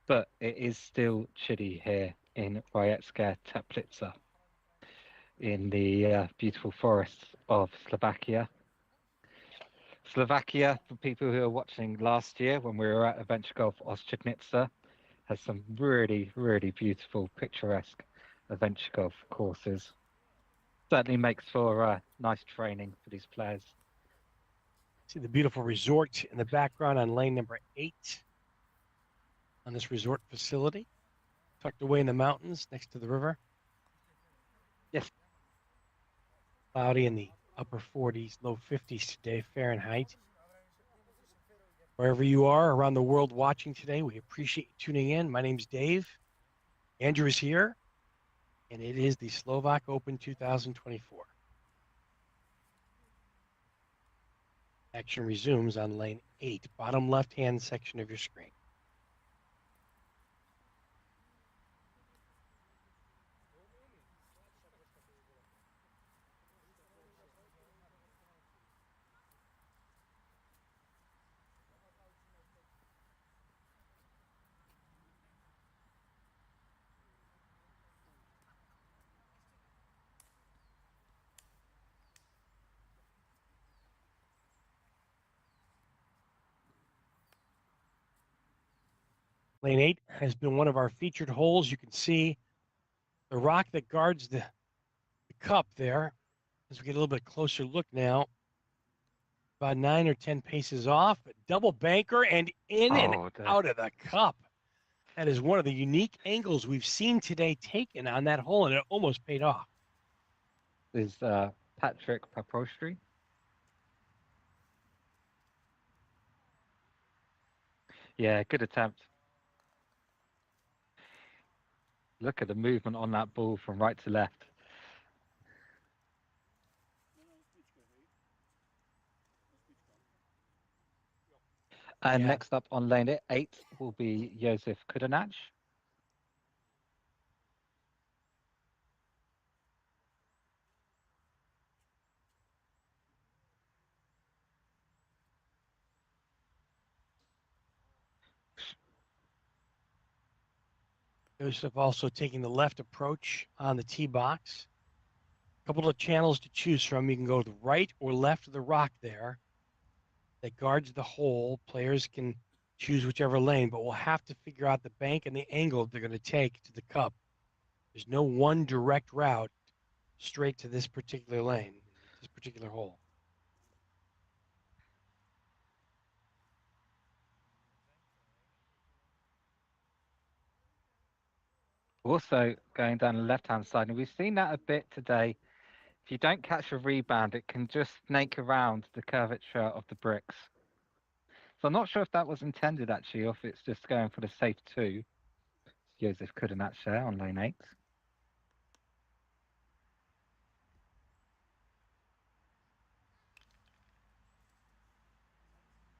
But it is still chilly here in Rajecka Teplica, in the beautiful forests of Slovakia. Slovakia, for people who are watching last year when we were at Adventure Golf Ostravnica, has some really, really beautiful, picturesque adventure golf courses. Certainly makes for nice training for these players. See the beautiful resort in the background on lane number 8 on this resort facility, tucked away in the mountains next to the river. Yes. Cloudy in the upper 40s, low 50s today, Fahrenheit. Wherever you are around the world watching today, we appreciate you tuning in. My name's Dave. Andrew is here, and it is the Slovak Open 2024. Action resumes on lane 8, bottom left-hand section of your screen. Lane 8 has been one of our featured holes. You can see the rock that guards the cup there. As we get a little bit closer look now, about 9 or 10 paces off, double banker and in and out of the cup. That is one of the unique angles we've seen today taken on that hole, and it almost paid off. Is Patrick Paprostri. Yeah, good attempt. Look at the movement on that ball from right to left. And next up on lane 8 will be Josef Kudanach. Joseph also taking the left approach on the tee box. A couple of channels to choose from. You can go to the right or left of the rock there that guards the hole. Players can choose whichever lane, but we'll have to figure out the bank and the angle they're going to take to the cup. There's no one direct route straight to this particular lane, this particular hole. Also going down the left-hand side, and we've seen that a bit today If you don't catch a rebound, it can just snake around the curvature of the bricks. So I'm not sure if that was intended actually, or if it's just going for the safe two. Joseph Kudenat share on lane 8.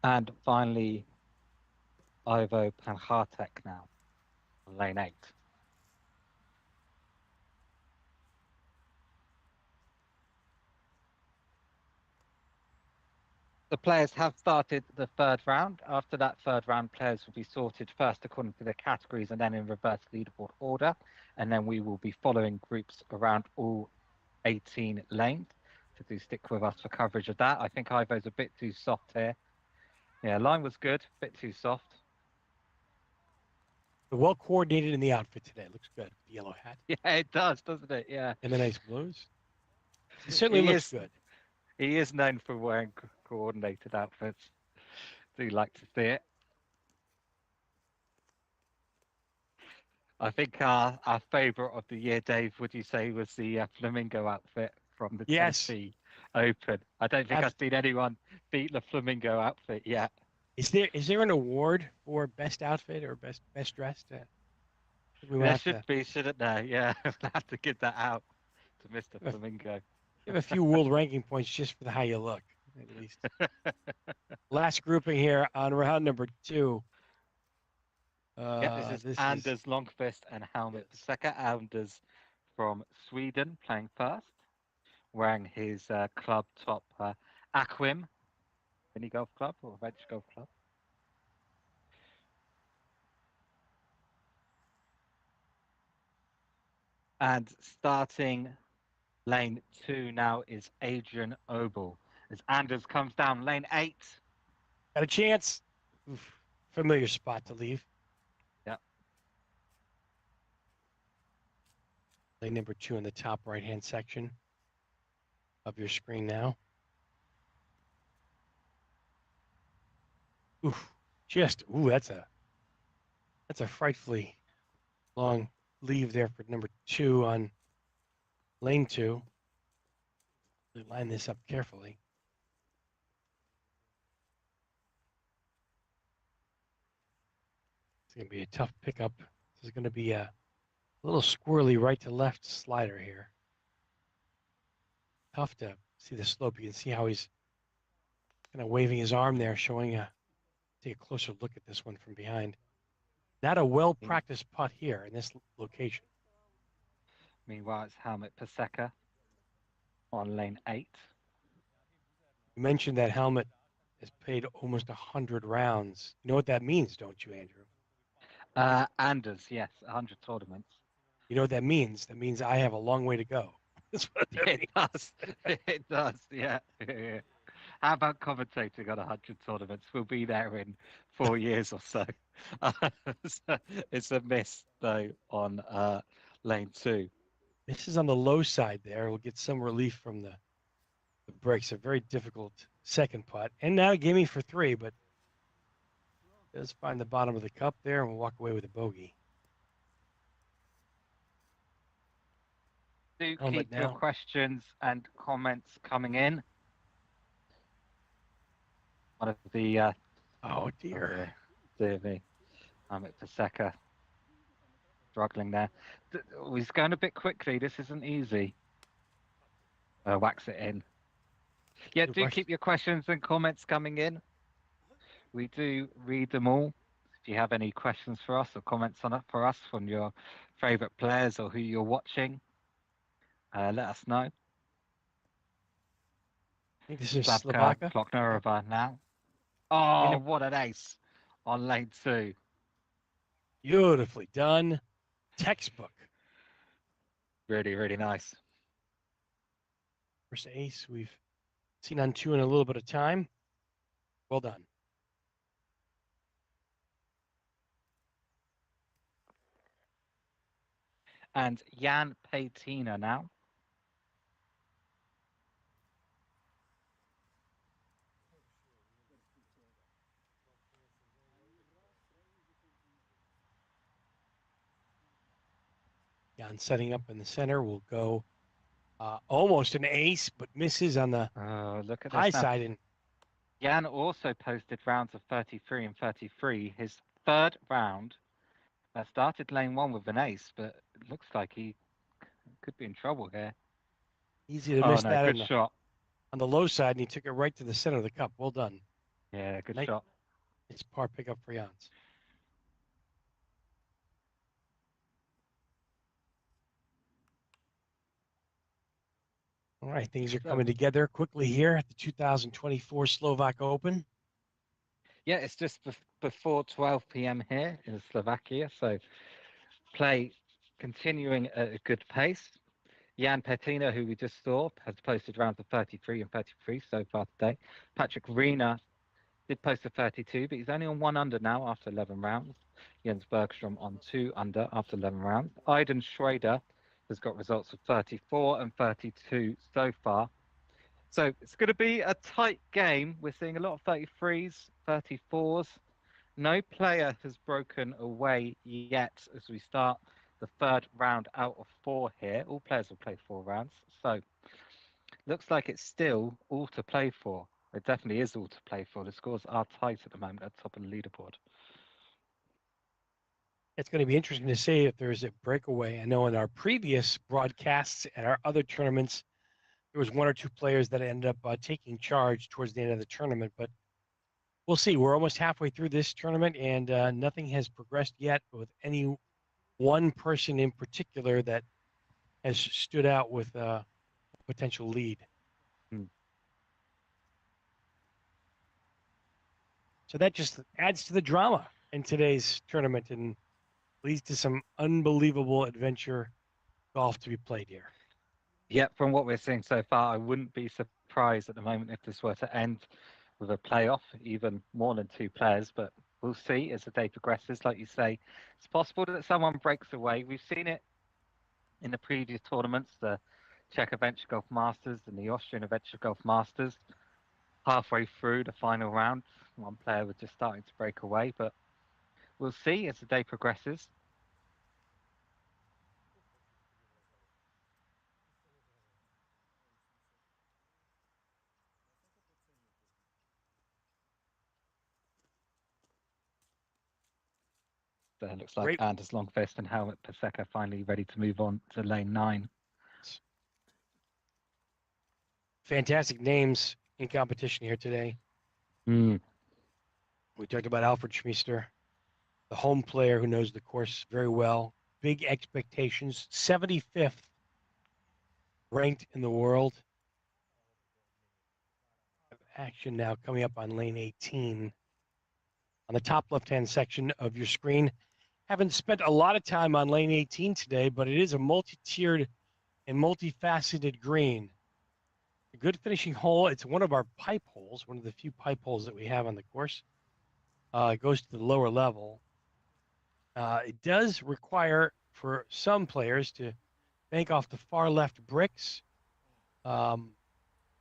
And finally, Ivo Panhartek now on lane 8. The players have started the third round. After that third round, players will be sorted first according to their categories and then in reverse leaderboard order. And then we will be following groups around all 18 lanes. So do stick with us for coverage of that. I think Ivo's a bit too soft here. Yeah, line was good, a bit too soft. Well coordinated in the outfit today. Looks good. The yellow hat. Yeah, it does, doesn't it? Yeah. And the nice blues. It certainly He looks is good. he is known for wearing coordinated outfits. Do like to see it. I think our favourite of the year, Dave, would you say was the flamingo outfit from the Yes. Tennessee Open? I don't think I've seen anyone beat the flamingo outfit yet. Is there an award for best outfit or best dressed? We might There have should to be, shouldn't there? Yeah, we'll have to give that out to Mr. Flamingo. give a few world ranking points just for how you look, at least. Last grouping here on round number 2. Yeah, this is This is Anders Longfist and Helmut yes. Paseka. Anders from Sweden playing first, wearing his club top Aquim mini golf club or veg golf club. And starting lane 2 now is Adrian Obel. As Anders comes down lane 8. Got a chance. Oof. Familiar spot to leave. Yep. Lane number 2 in the top right-hand section of your screen now. Oof. That's a frightfully long leave there for number 2 on lane 2. Line this up carefully. It's going to be a tough pickup. This is going to be a little squirrely right to left slider here. Tough to see the slope. You can see how he's kind of waving his arm there, showing take a closer look at this one from behind. Not a well-practiced putt here in this location. Meanwhile, it's Helmut Paseka on lane 8. You mentioned that Helmut has played almost 100 rounds. You know what that means, don't you, Andrew? Anders, yes, 100 tournaments. You know what that means? That means I have a long way to go. That's what that It means. does. It does, yeah. How about commentating on 100 tournaments? We'll be there in 4 years or so. It's a miss, though, on lane 2. This is on the low side there. We'll get some relief from the breaks. A very difficult second putt. And now a gimme for 3, but does find the bottom of the cup there and we'll walk away with a bogey. Do Helmut keep your now. questions and comments coming in. One of the Oh dear. Dear me. Helmut Paseka struggling there. He's going a bit quickly. This isn't easy. Wax it in. Yeah, Good do question. keep your questions and comments coming in. We do read them all. If you have any questions for us or comments on it for us from your favorite players or who you're watching, let us know. I think this is Slavka Slovak. Kloknerova now. Oh, what an ace on lane 2. Beautifully done. Textbook. Really, really nice. First ace we've seen on 2 in a little bit of time. Well done. And Jan Paytina now. Jan setting up in the center will go Almost an ace, but misses on the Oh, look at high this now. side. And Jan also posted rounds of 33 and 33. His third round started lane one with an ace, but it looks like he could be in trouble here. easy to Oh miss no, that good shot. on the low side, and he took it right to the center of the cup. Well done. Yeah, good Nice. shot. It's par pickup for Jans. All right, things are So coming together quickly here at the 2024 Slovak Open. yeah, it's just before 12 p.m. here in Slovakia. So play continuing at a good pace. Jan Petina, who we just saw, has posted rounds of 33 and 33 so far today. Patrick Reina did post a 32, but he's only on 1 under now after 11 rounds. Jens Bergstrom on 2 under after 11 rounds. Aiden Schrader has got results of 34 and 32 so far. So it's going to be a tight game. We're seeing a lot of 33s, 34s. No player has broken away yet as we start the third round out of four here. All players will play 4 rounds. So looks like it's still all to play for. It definitely is all to play for. The scores are tight at the moment at the top of the leaderboard. It's going to be interesting to see if there's a breakaway. I know in our previous broadcasts at our other tournaments, there was one or two players that ended up taking charge towards the end of the tournament, but we'll see. We're almost halfway through this tournament, and nothing has progressed yet with any one person in particular that has stood out with a potential lead. Hmm. So that just adds to the drama in today's tournament and leads to some unbelievable adventure golf to be played here. Yeah, from what we're seeing so far, I wouldn't be surprised at the moment if this were to end with a playoff, even more than two players. But we'll see as the day progresses. Like you say, it's possible that someone breaks away. We've seen it in the previous tournaments, the Czech Adventure Golf Masters and the Austrian Adventure Golf Masters. Halfway through the final round, one player was just starting to break away. But we'll see as the day progresses. Looks like Great, Anders Longfist and Helmut Paseka finally ready to move on to lane 9. fantastic names in competition here today. Mm. We talked about Alfred Schmiester, the home player who knows the course very well. Big expectations, 75th ranked in the world. Action now coming up on lane 18. On the top left-hand section of your screen, haven't spent a lot of time on lane 18 today, but it is a multi-tiered and multifaceted green. A good finishing hole. It's one of our pipe holes, one of the few pipe holes that we have on the course. It goes to the lower level. It does require for some players to bank off the far left bricks. Um,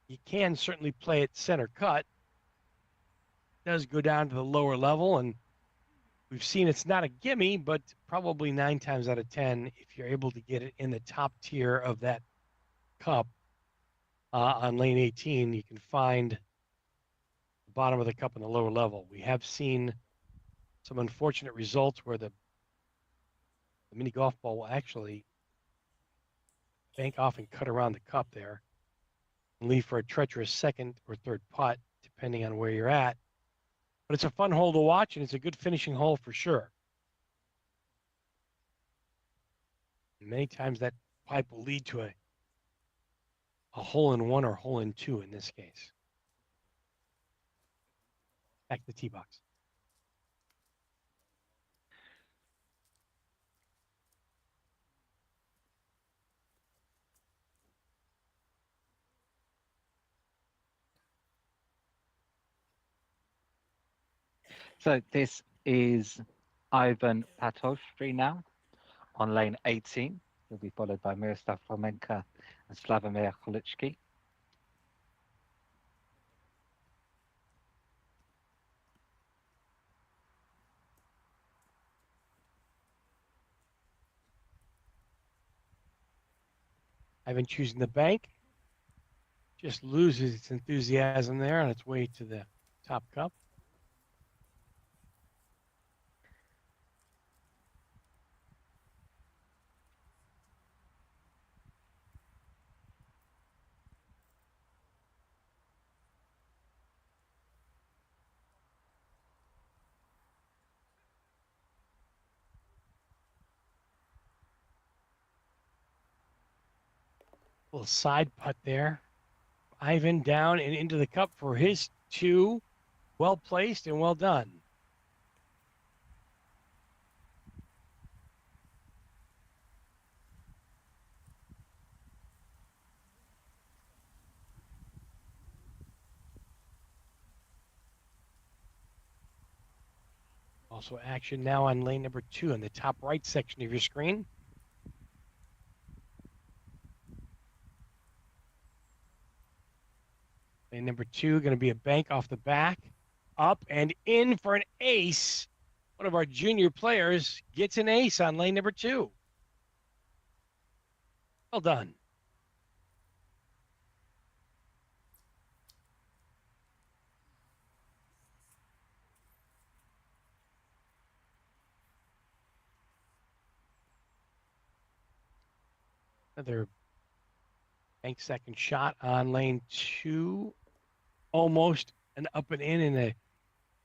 you can certainly play it center cut. It does go down to the lower level, and we've seen it's not a gimme, but probably 9 times out of 10, if you're able to get it in the top tier of that cup on lane 18, you can find the bottom of the cup on the lower level. We have seen some unfortunate results where the mini golf ball will actually bank off and cut around the cup there and leave for a treacherous second or third putt, depending on where you're at. But it's a fun hole to watch, and it's a good finishing hole for sure. And many times that pipe will lead to a hole in one or hole in two in this case. Back to the tee box. So this is Ivan Patostri now on lane 18. He'll be followed by Miroslav Fomenka and Slavomir Cholichki. Ivan choosing the bank. Just loses its enthusiasm there on its way to the top cup. Little side putt there. Ivan down and into the cup for his two. Well placed and well done. Also action now on lane number 2 in the top right section of your screen. Lane number 2 going to be a bank off the back. Up and in for an ace. One of our junior players gets an ace on lane number 2. Well done. Another bank second shot on lane 2. Almost an up and in a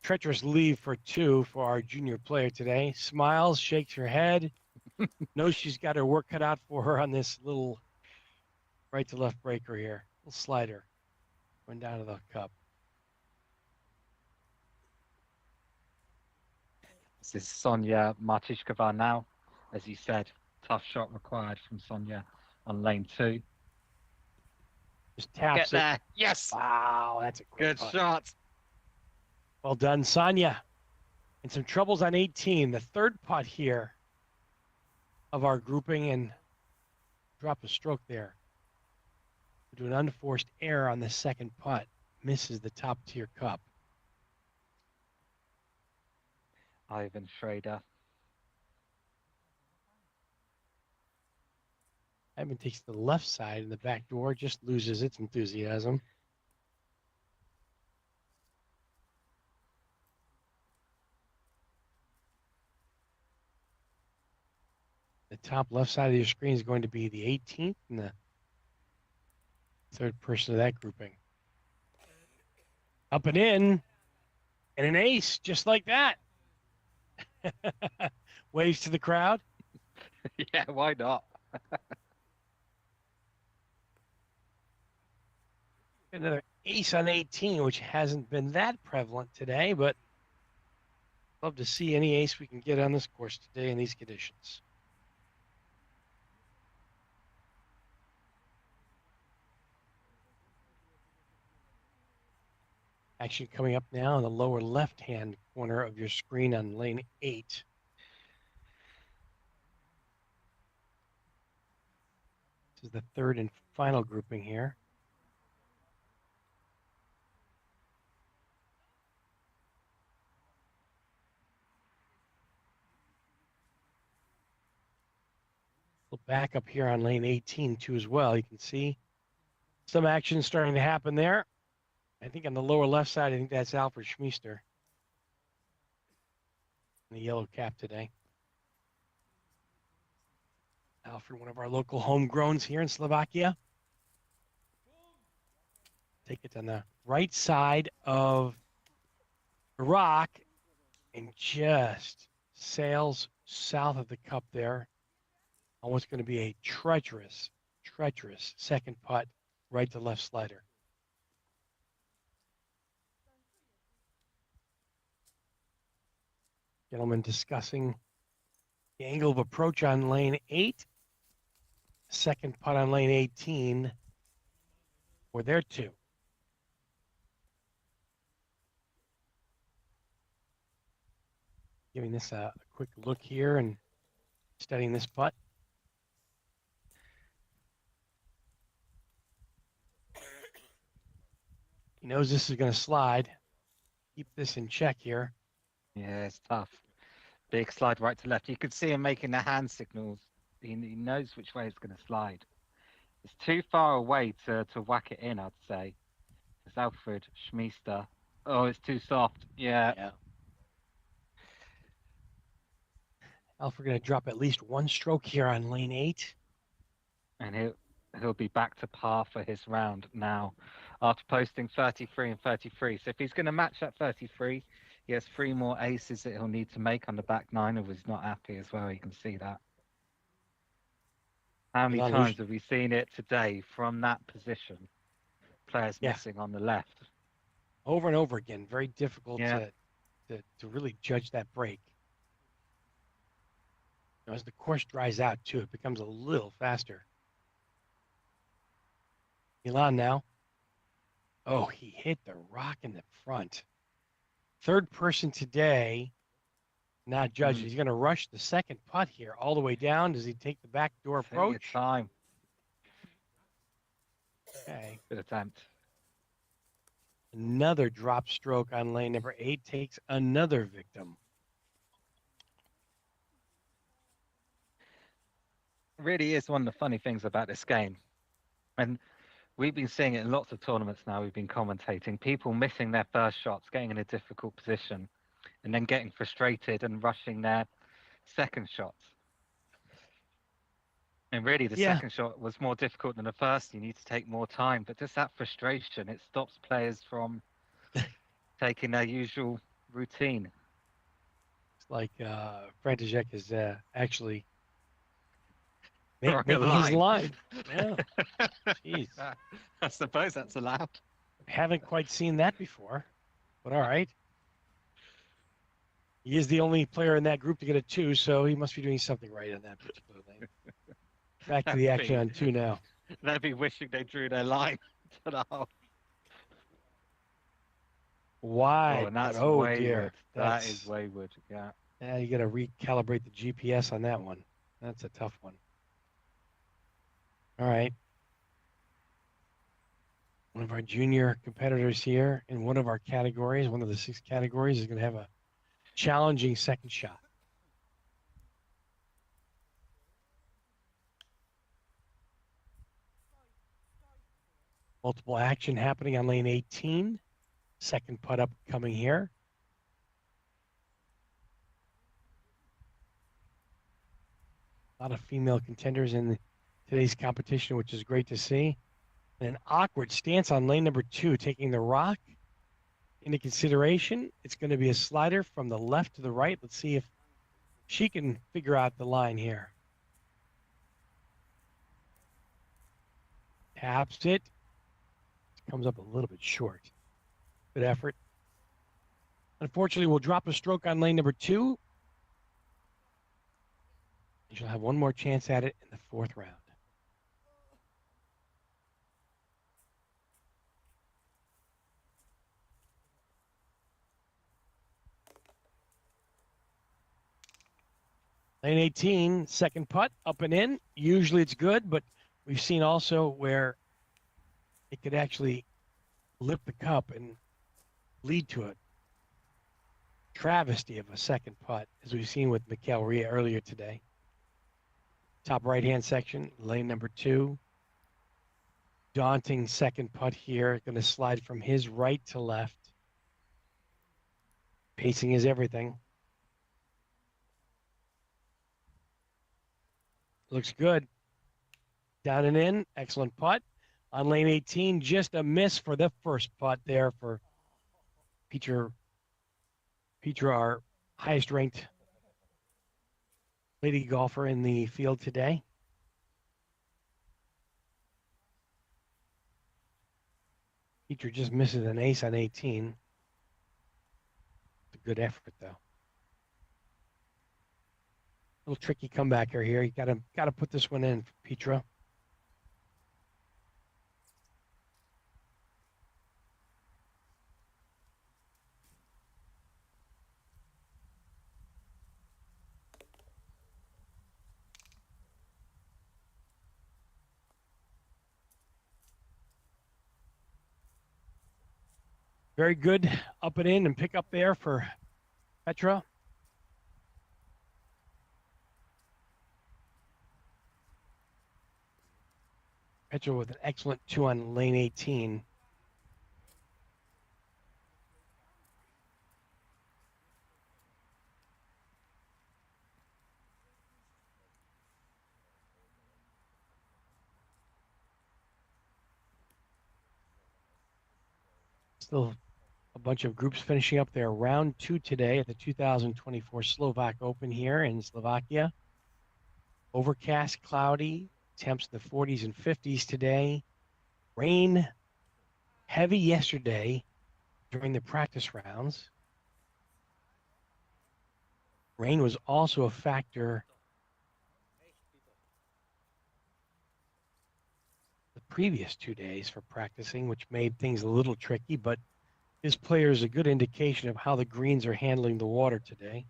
treacherous leave for 2 for our junior player today. Smiles, shakes her head. Knows she's got her work cut out for her on this little right to left breaker here. Little slider. Going down to the cup. This is Sonia Martishkova now. As you said, tough shot required from Sonia on lane 2. Just taps Get there. it. Yes. Wow, that's a Good putt. shot. Well done, Sonia. And some troubles on 18. The third putt here of our grouping, and drop a stroke there. Do an unforced error on the second putt. Misses the top tier cup. Ivan Schrader. Ivan takes the left side, and the back door just loses its enthusiasm. The top left side of your screen is going to be the 18th and the third person of that grouping. Up and in, and an ace, just like that. Waves to the crowd. Yeah, why not? Another ace on 18, which hasn't been that prevalent today, but love to see any ace we can get on this course today in these conditions. Action coming up now in the lower left-hand corner of your screen on lane 8. This is the third and final grouping here. We'll back up here on lane 18 too as well. You can see some action starting to happen there. I think on the lower left side, I think that's Alfred Schmeester in the yellow cap today. Alfred, one of our local homegrowns here in Slovakia. Take it on the right side of the rock and just sails south of the cup there on what's going to be a treacherous second putt right to left slider. Gentlemen discussing the angle of approach on lane 8. Second putt on lane 18 for their 2. Giving this a quick look here and studying this putt. He knows this is going to slide. Keep this in check here. Yeah, it's tough. Big slide right to left. You could see him making the hand signals. He knows which way it's going to slide. It's too far away to whack it in, I'd say. It's Alfred Schmeester. Oh, it's too soft. Yeah. Yeah. Alfred going to drop at least one stroke here on lane 8. And he'll be back to par for his round now after posting 33 and 33. So if he's going to match that 33, he has 3 more aces that he'll need to make on the back 9 if he's not happy as well. You can see that. How many times have we seen it today from that position? Players missing on the left. Over and over again. Very difficult to really judge that break. As the course dries out, too, it becomes a little faster. Milan now. Oh, he hit the rock in the front. Third person today, not judged. He's going to rush the second putt here all the way down. Does he take the backdoor approach? Take your time. Okay. Good attempt. Another drop stroke on lane number 8 takes another victim. It really is one of the funny things about this game. And we've been seeing it in lots of tournaments now. We've been commentating people missing their first shots, getting in a difficult position, and then getting frustrated and rushing their second shots. And really, the second shot was more difficult than the first. You need to take more time. But just that frustration, it stops players from taking their usual routine. It's like František is actually making his line. Yeah. Jeez. I suppose that's allowed. Haven't quite seen that before, but all right. He is the only player in that group to get a 2, so he must be doing something right in that particular lane. Back to the action on 2 now. They'd be wishing they drew their line to the hole. Wide. Oh, and that's wayward. Dear. That is wayward, yeah. Yeah, you got to recalibrate the GPS on that one. That's a tough one. All right. One of our junior competitors here in one of our categories, one of the 6 categories, is going to have a challenging second shot. Multiple action happening on lane 18. Second putt up coming here. A lot of female contenders in today's competition, which is great to see. An awkward stance on lane number 2, taking the rock into consideration. It's going to be a slider from the left to the right. Let's see if she can figure out the line here. Taps it. Comes up a little bit short. Good effort. Unfortunately, we'll drop a stroke on lane number 2. And she'll have one more chance at it in the 4th round. Lane 18, second putt, up and in. Usually it's good, but we've seen also where it could actually lift the cup and lead to a travesty of a second putt, as we've seen with Mikkel Ria earlier today. Top right-hand section, lane number 2. Daunting second putt here. Going to slide from his right to left. Pacing is everything. Looks good. Down and in. Excellent putt. On lane 18, just a miss for the first putt there for Petra, our highest-ranked lady golfer in the field today. Petra just misses an ace on 18. It's a good effort, though. Little tricky comebacker here. You gotta put this one in for Petra. Very good up and in and pick up there for Petra. Petro with an excellent 2 on lane 18. Still a bunch of groups finishing up their round 2 today at the 2024 Slovak Open here in Slovakia. Overcast, cloudy, temps in the 40s and 50s today. Rain heavy yesterday during the practice rounds. Rain was also a factor the previous 2 days for practicing, which made things a little tricky, but this player is a good indication of how the greens are handling the water today.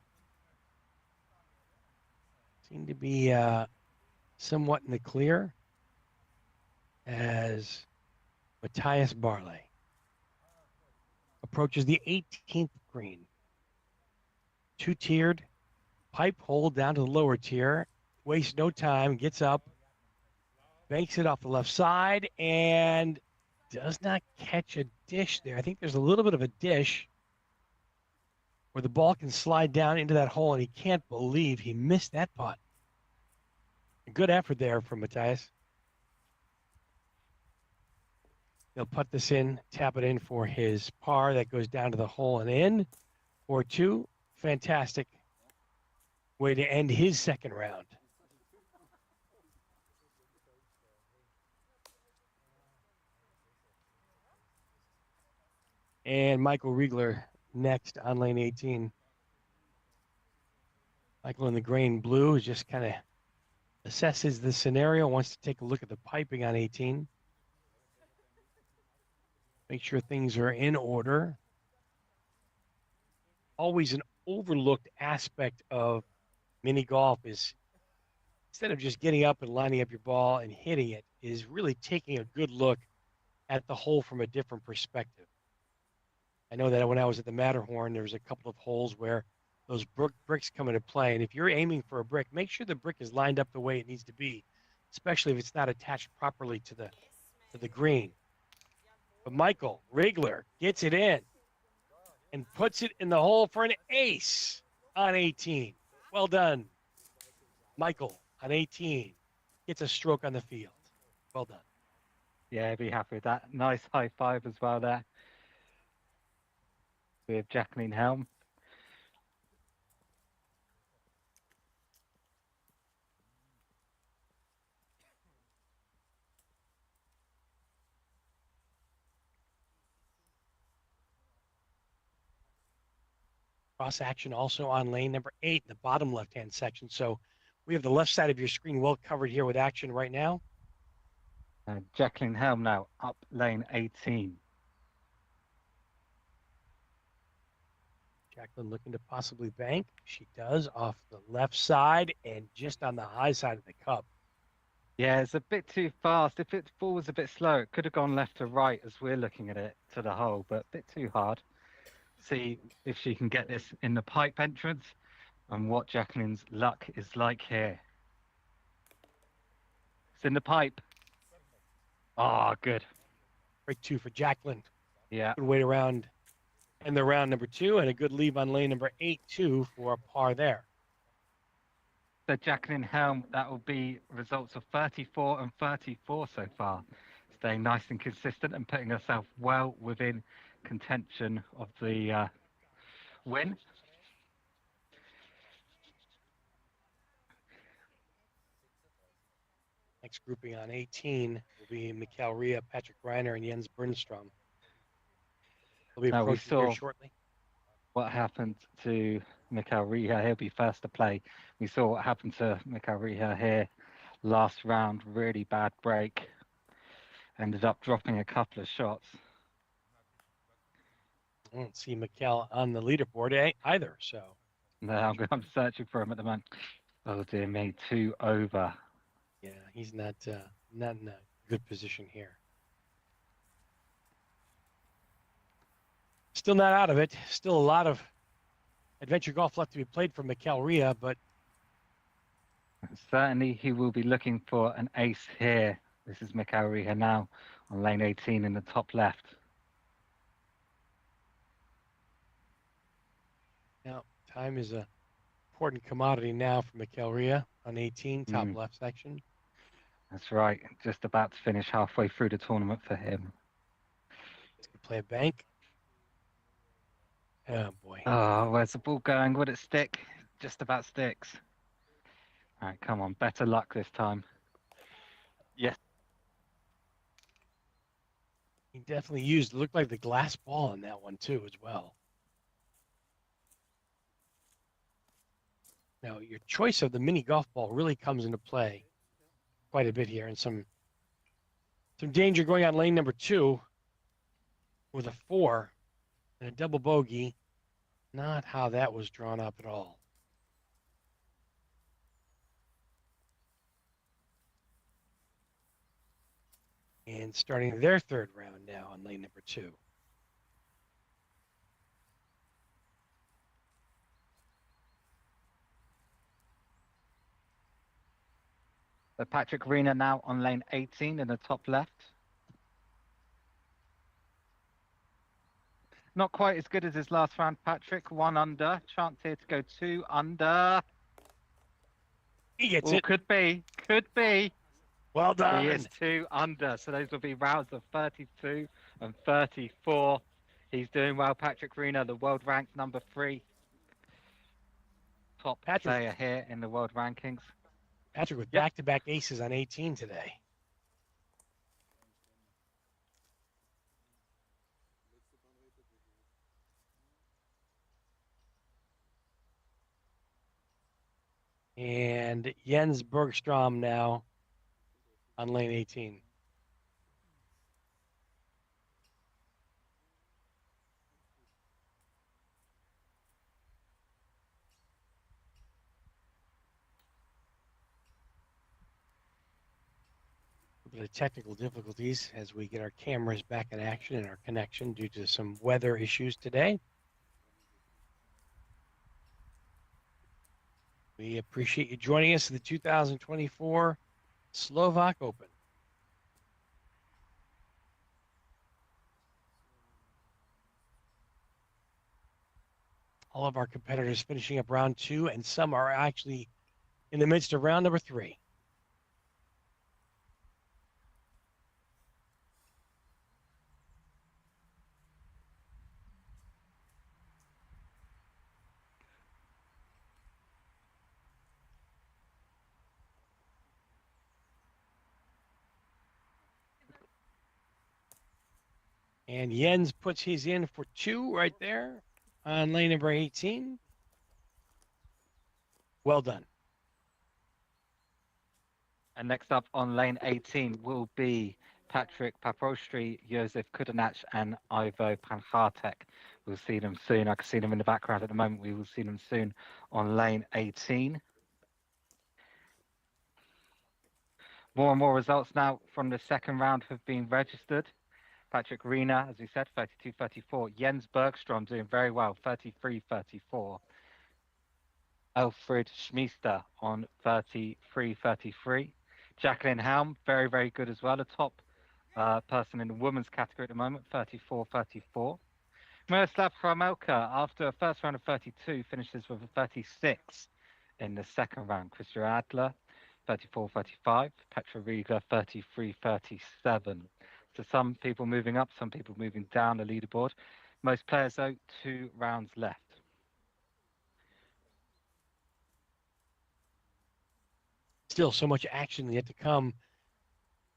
Seem to be somewhat in the clear as Matthias Barley approaches the 18th green. 2-tiered pipe hole down to the lower tier. Wastes no time, gets up, banks it off the left side, and does not catch a dish there. I think there's a little bit of a dish where the ball can slide down into that hole, and he can't believe he missed that putt. A good effort there from Matthias. He'll put this in, tap it in for his par that goes down to the hole and in for 2. Fantastic way to end his second round. And Michael Riegler next on lane 18. Michael in the gray and blue is just kind of assesses the scenario, wants to take a look at the piping on 18. Make sure things are in order. Always an overlooked aspect of mini golf is instead of just getting up and lining up your ball and hitting it, is really taking a good look at the hole from a different perspective. I know that when I was at the Matterhorn, there was a couple of holes where those bricks come into play. And if you're aiming for a brick, make sure the brick is lined up the way it needs to be, especially if it's not attached properly to the green. But Michael Riegler gets it in and puts it in the hole for an ace on 18. Well done. Michael on 18 gets a stroke on the field. Well done. Yeah, be happy with that. Nice high five as well there with Jacqueline Helm. Cross action also on lane number 8 in the bottom left-hand section. So we have the left side of your screen well covered here with action right now. Jacqueline Helm now up lane 18. Jacqueline looking to possibly bank. She does off the left side and just on the high side of the cup. Yeah, it's a bit too fast. If its ball was a bit slow, it could have gone left to right as we're looking at it to the hole, but a bit too hard. See if she can get this in the pipe entrance and what Jacqueline's luck is like here. It's in the pipe. Oh, good. Break 2 for Jacqueline. Yeah. Good wait around and the round number 2 and a good leave on lane number 8 too for a par there. So Jacqueline Helm, that will be results of 34 and 34 so far. Staying nice and consistent and putting herself well within contention of the win. Next grouping on 18 will be Mikael Ria, Patrick Reiner, and Jens Bernstrom. They'll be Now we approaching here saw shortly. what happened to Mikael Ria. He'll be first to play. We saw what happened to Mikael Ria here last round. Really bad break. Ended up dropping a couple of shots. I don't see Mikael on the leaderboard either, so. No, I'm searching for him at the moment. Oh dear me, 2 over. Yeah, he's not in a good position here. Still not out of it. Still a lot of adventure golf left to be played for Mikael Ria, but certainly he will be looking for an ace here This is Mikael Riha now on lane 18 in the top left. Now, time is a important commodity now for Mikel Ria on 18, top Mm, left section. that's right. Just about to finish halfway through the tournament for him. He's going to play a bank. Oh, boy. Oh, where's the ball going? Would it stick? Just about sticks. All right, come on. Better luck this time. Yes. He definitely used, it looked like the glass ball on that one, too, as well. Now, your choice of the mini golf ball really comes into play quite a bit here, and some danger going on lane number 2 with a 4 and a double bogey. Not how that was drawn up at all. And starting their third round now on lane number 2. So Patrick Reina now on lane 18 in the top left. Not quite as good as his last round, Patrick. 1 under. Chance here to go 2 under. He gets Oh, it. could be. Could be. Well He is done. 2 under. So those will be rounds of 32 and 34. He's doing well, Patrick Reina, the world ranked number 3. Top Patrick player here in the world rankings. with Yep. back-to-back aces on 18 today. And Jens Bergstrom now on lane 18. A bit of technical difficulties as we get our cameras back in action and our connection due to some weather issues today. We appreciate you joining us in the 2024 Slovak Open. All of our competitors finishing up round 2, and some are actually in the midst of round number 3. And Jens puts his in for 2 right there on lane number 18. Well done. And next up on lane 18 will be Patrick Paprostri, Josef Kudanac, and Ivo Panhartek. We'll see them soon. I can see them in the background at the moment. We will see them soon on lane 18. More and more results now from the second round have been registered. Patrick Reina, as we said, 32-34. Jens Bergstrom doing very well, 33-34. Alfred Schmiester on 33-33. Jacqueline Helm, very, very good as well. The top person in the women's category at the moment, 34-34. Miroslav Hromelka, after a first round of 32, finishes with a 36 in the second round. Christian Adler, 34-35. Petra Riga, 33-37. So some people moving up, some people moving down the leaderboard. Most players, though, 2 rounds left. Still so much action yet to come.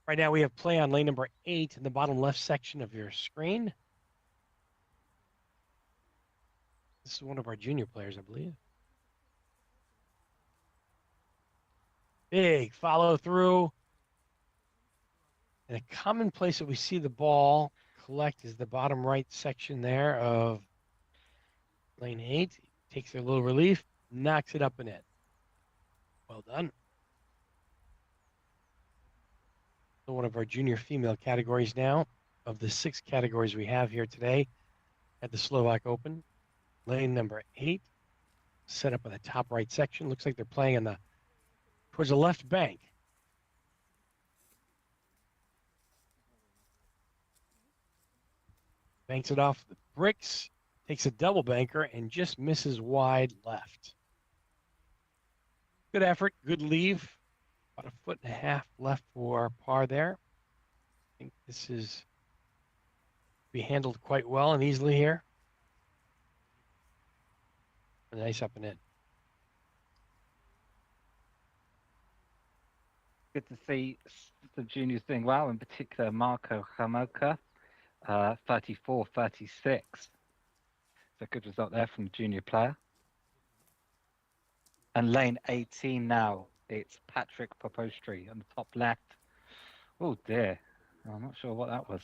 Right now we have play on lane number 8 in the bottom left section of your screen. This is one of our junior players, I believe. Big follow through. And a common place that we see the ball collect is the bottom right section there of lane 8. Takes a little relief, knocks it up and in. Well done. So one of our junior female categories now, of the 6 categories we have here today at the Slovak Open. Lane number 8, set up in the top right section. Looks like they're playing towards the left bank. Banks it off the bricks, takes a double banker, and just misses wide left. Good effort, good leave. About a foot and a half left for par there. I think this is be handled quite well and easily here. A nice up and in. Good to see the juniors doing well, in particular Marco Hamoka, 34-36. It's a good result there from the junior player. And lane 18 now, it's Patrick Popostri on the top left. Oh dear, I'm not sure what that was.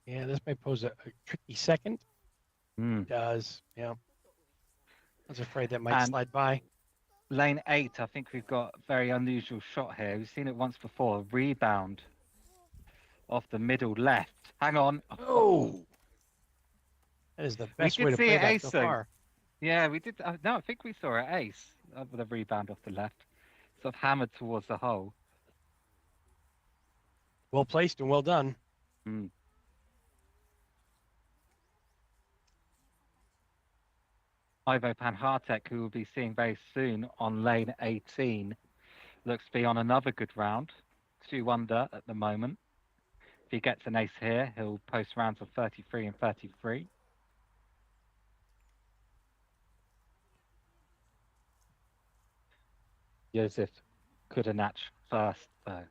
Yeah, this may pose a tricky second. Mm. Does, yeah. I was afraid that might And slide by. lane 8, I think we've got a very unusual shot here. We've seen it once before, a rebound off the middle left. Hang on. Oh, that is the We best way did to see play it that ace so though. far. Yeah, we did. No, I think we saw it ace with a rebound off the left. Sort of hammered towards the hole. Well placed and well done. Mm. Ivo Panhartek, who we'll be seeing very soon on lane 18, looks to be on another good round. 2 under at the moment. If he gets an ace here, he'll post rounds of 33 and 33. Joseph Kudanach first, though.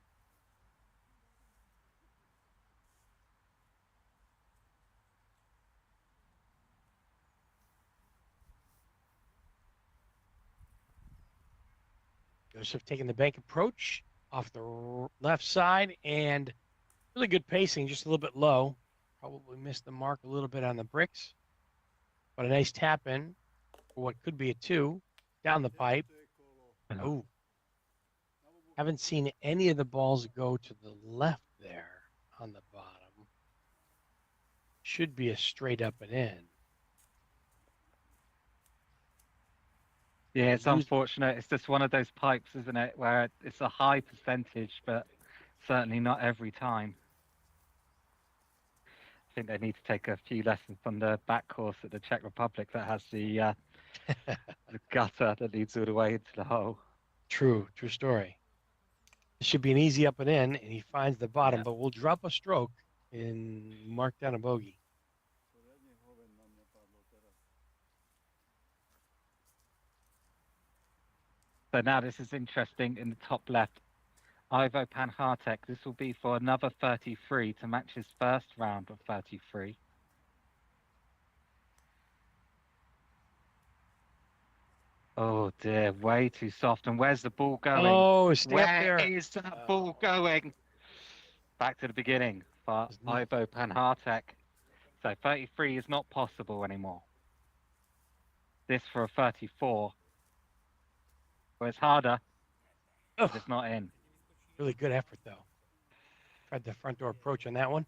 Joseph taking the bank approach off the left side and really good pacing, just a little bit low. Probably missed the mark a little bit on the bricks, but a nice tap in for what could be a 2 down the pipe. Oh, haven't seen any of the balls go to the left there on the bottom. Should be a straight up and in. Yeah, it's unfortunate. It's just one of those pipes, isn't it, where it's a high percentage, but certainly not every time. I think they need to take a few lessons from the back course at the Czech Republic that has the gutter that leads all the way into the hole. True story. It should be an easy up and in, and he finds the bottom, Yeah. but we'll drop a stroke and mark down a bogey. So now this is interesting in the top left. Ivo Panhartek, this will be for another 33 to match his first round of 33. Oh dear, way too soft. And where's the ball going? Oh, stay up Where there. is that ball going? Back to the beginning for Ivo Panhartek. So 33 is not possible anymore. This for a 34. Well, it's harder, but it's not in. Really good effort, though. Tried the front door approach on that one.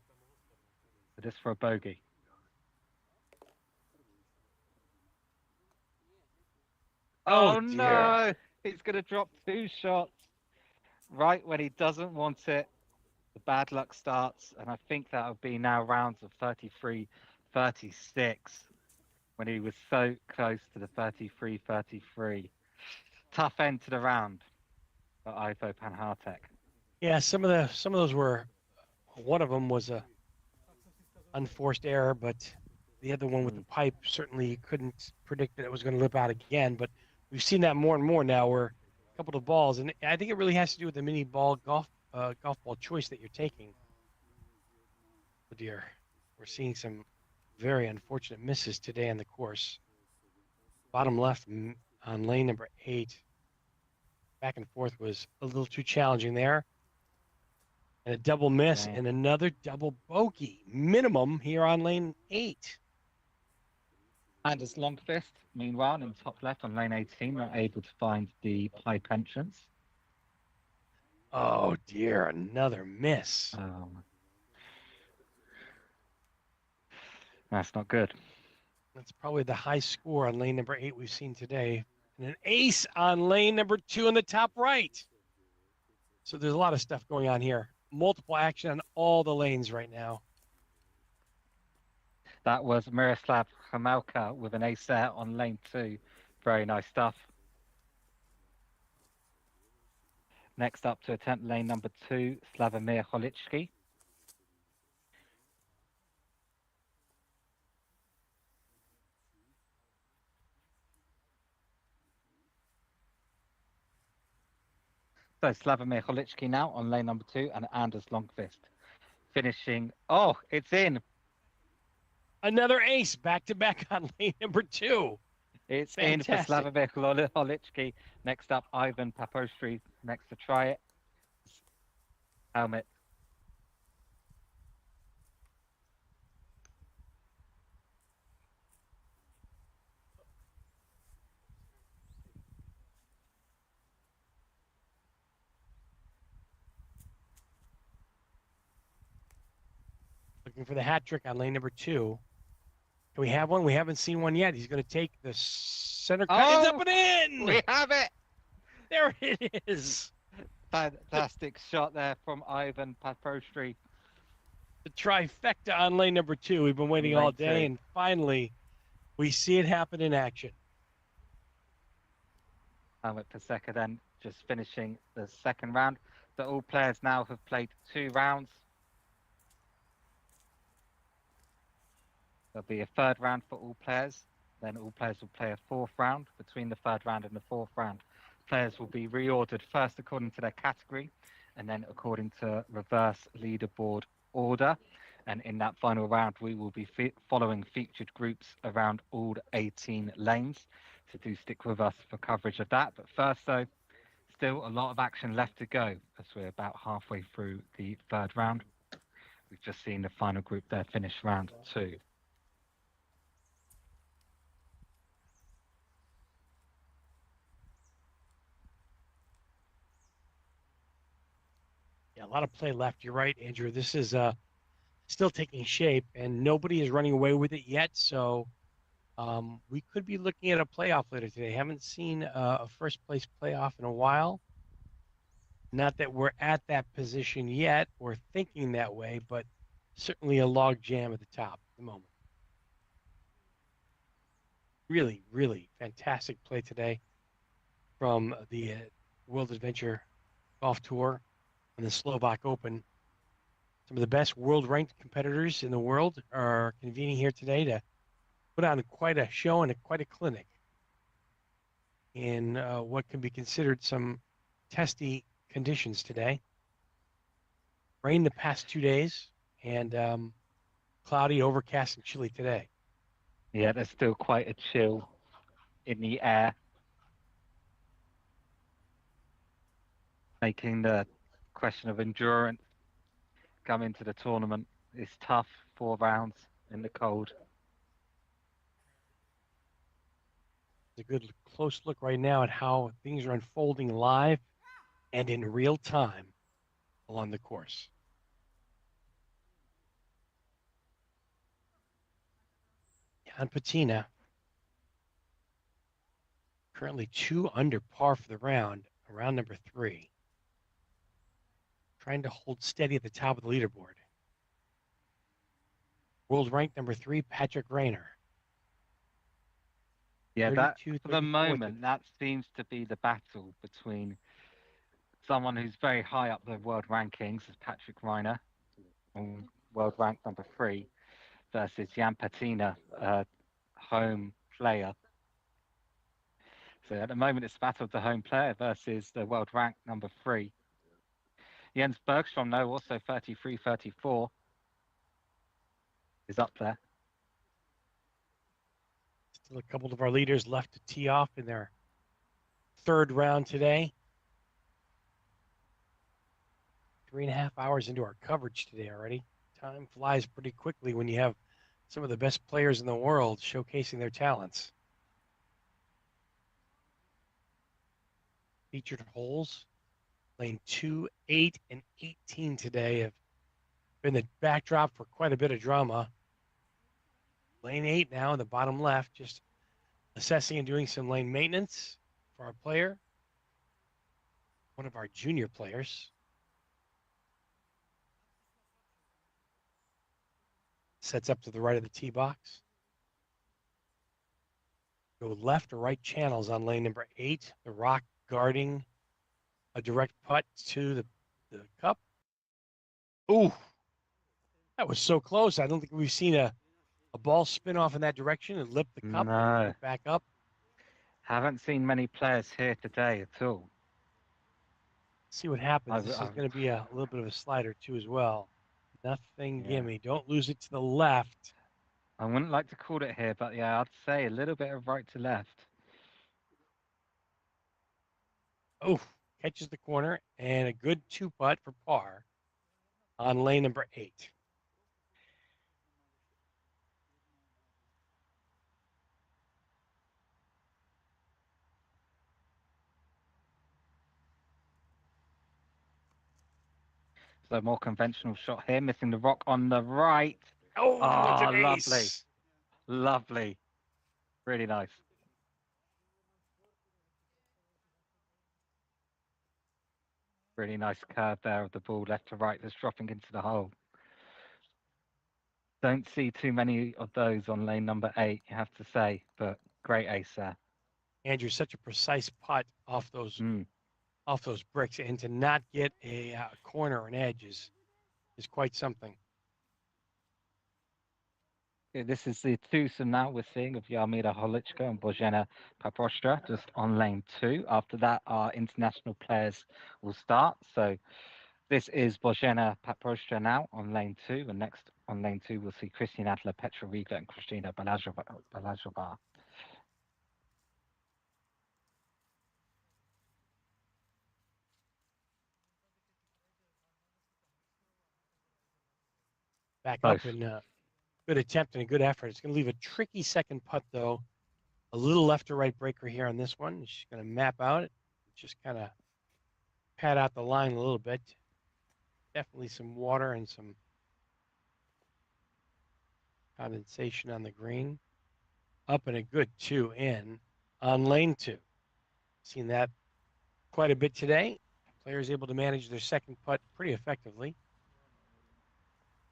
But this for a bogey. Oh no! He's going to drop 2 shots right when he doesn't want it. The bad luck starts, and I think that would be now rounds of 33, 36 when he was so close to the 33, 33. Tough end to the round for Ivo Panhartek. Yeah, some of those were. One of them was a unforced error, but the other one with the pipe certainly couldn't predict that it was going to lip out again. But we've seen that more and more now, where a couple of balls, and I think it really has to do with the mini ball golf ball choice that you're taking. Oh dear, we're seeing some very unfortunate misses today on the course. Bottom left on lane number 8, back and forth was a little too challenging there. And a double miss and another double bogey minimum here on lane 8. Anders Longfist, meanwhile, in the top left on lane 18, not able to find the pipe entrance. Oh dear, another miss. That's not good. That's probably the high score on lane number 8 we've seen today and an ace on lane number 2 in the top right. So there's a lot of stuff going on here. Multiple action on all the lanes right now. That was Miroslav Hamelka with an ace there on lane 2. Very nice stuff. Next up to attempt lane number 2, Slavomir Holicki. So Slavomir Holicki now on lane number 2 and Anders Longqvist finishing. Oh, it's in. Another ace back to back on lane number 2. It's Fantastic. in for Slavomir Holicki. Next up, Ivan Papostri next to try it. Helmet. Looking for the hat trick on lane number 2. Can we have one? We haven't seen one yet. He's going to take the center cut. It's up and in. We have it. There it is. Fantastic shot there from Ivan Papostri. The trifecta on lane number 2. We've been waiting all day, and finally we see it happen in action. Helmet Paseka then just finishing the second round. So all players now have played 2 rounds. There'll be a third round for all players. Then all players will play a 4th round. Between the 3rd round and the 4th round, players will be reordered first according to their category and then according to reverse leaderboard order. And in that final round, we will be following featured groups around all 18 lanes. So do stick with us for coverage of that. But first, though, still a lot of action left to go as we're about halfway through the 3rd round. We've just seen the final group there finish round 2. Yeah, a lot of play left. You're right, Andrew. This is still taking shape, and nobody is running away with it yet. So we could be looking at a playoff later today. Haven't seen a first place playoff in a while. Not that we're at that position yet or thinking that way, but certainly a log jam at the top at the moment. Really, really fantastic play today from the World Adventure Golf Tour and the Slovak Open. Some of the best world-ranked competitors in the world are convening here today to put on quite a show and quite a clinic in what can be considered some testy conditions today. Rain the past 2 days and cloudy, overcast, and chilly today. Yeah, there's still quite a chill in the air, making the question of endurance come into the tournament. It's tough, 4 rounds in the cold. A good close look right now at how things are unfolding live and in real time along the course. Jan Patina currently 2 under par for the round number 3. Trying to hold steady at the top of the leaderboard. World ranked number 3, Patrick Rayner. Yeah, that for the moment, that seems to be the battle between someone who's very high up the world rankings, as Patrick Reiner, world ranked number 3, versus Jan Patina, home player. So at the moment, it's the battle of the home player versus the world ranked number 3. Jens Bergstrom, though, also 33-34, is up there. Still a couple of our leaders left to tee off in their 3rd round today. 3.5 hours into our coverage today already. Time flies pretty quickly when you have some of the best players in the world showcasing their talents. Featured holes, lane 2, 8, and 18 today have been the backdrop for quite a bit of drama. Lane 8 now in the bottom left, just assessing and doing some lane maintenance. for our player, one of our junior players. Sets up to the right of the tee box. Go left or right channels on lane number 8. The rock guarding a direct putt to the cup. Ooh, that was so close. I don't think we've seen a ball spin off in that direction and lip the cup and No, went back up. haven't seen many players here today at all. See what happens. I've, This is I've going to be a little bit of a slider too as well. Nothing yeah. gimme. Don't lose it to the left. I wouldn't like to call it here, but yeah, I'd say a little bit of right to left. Oh, catches the corner and a good 2 putt for par on lane number 8. So more conventional shot here, missing the rock on the right. Oh, it's Oh, an lovely, ace. lovely, really nice. Really nice curve there of the ball left to right that's dropping into the hole. Don't see too many of those on lane number 8, you have to say, but great ace there. Andrew, such a precise putt Mm. off those bricks, and to not get a corner or an edge is quite something. Yeah, this is the twosome now we're seeing of Jarmila Holichka and Bojena Paprostra just on lane 2. After that, our international players will start. So this is Bojena Paprostra now on lane 2, and next on lane 2 we'll see Christian Adler, Petra Riegler, and Christina Balazova. Back up Both. and good attempt and a good effort. It's going to leave a tricky second putt though. A little left to right breaker here on this one. She's going to map out it, just kind of pad out the line a little bit. Definitely some water and some condensation on the green. Up and a good 2 in on lane 2. Seen that quite a bit today. Players able to manage their second putt pretty effectively.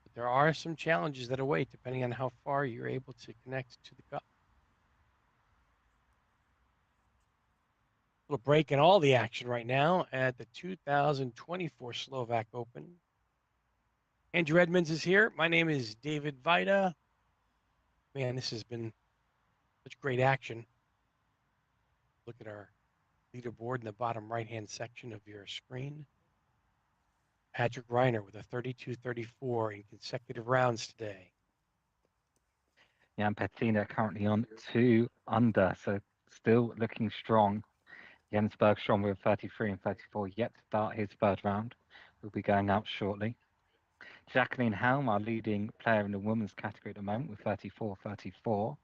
But there are some challenges that await depending on how far you're able to connect to the cup. Little break in all the action right now at the 2024 Slovak Open. Andrew Edmonds is here. My name is David Vida. Man, this has been such great action. Look at our leaderboard in the bottom right-hand section of your screen. Patrick Reiner with a 32-34 in consecutive rounds today. Jan Pettina currently on 2 under, so still looking strong. Jens Bergstrom with 33 and 34 yet to start his third round. Will be going out shortly. Jacqueline Helm, our leading player in the women's category at the moment, with 34-34.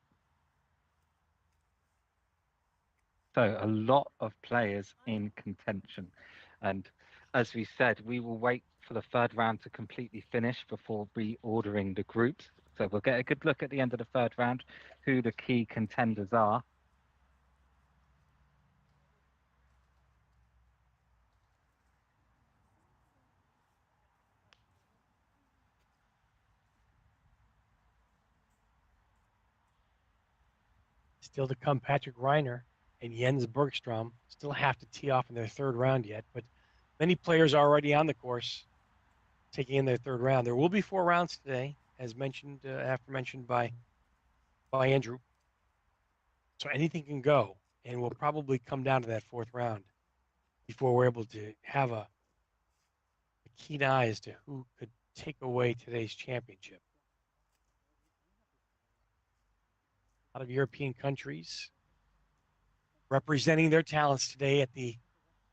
So a lot of players in contention. And as we said, we will wait for the third round to completely finish before reordering the groups. So we'll get a good look at the end of the third round who the key contenders are. Still to come, Patrick Reiner and Jens Bergstrom still have to tee off in their third round yet, but many players are already on the course taking in their third round. There will be 4 rounds today, as mentioned, aforementioned by Andrew. So anything can go, and we'll probably come down to that 4th round before we're able to have a keen eye as to who could take away today's championship. A lot of European countries representing their talents today at the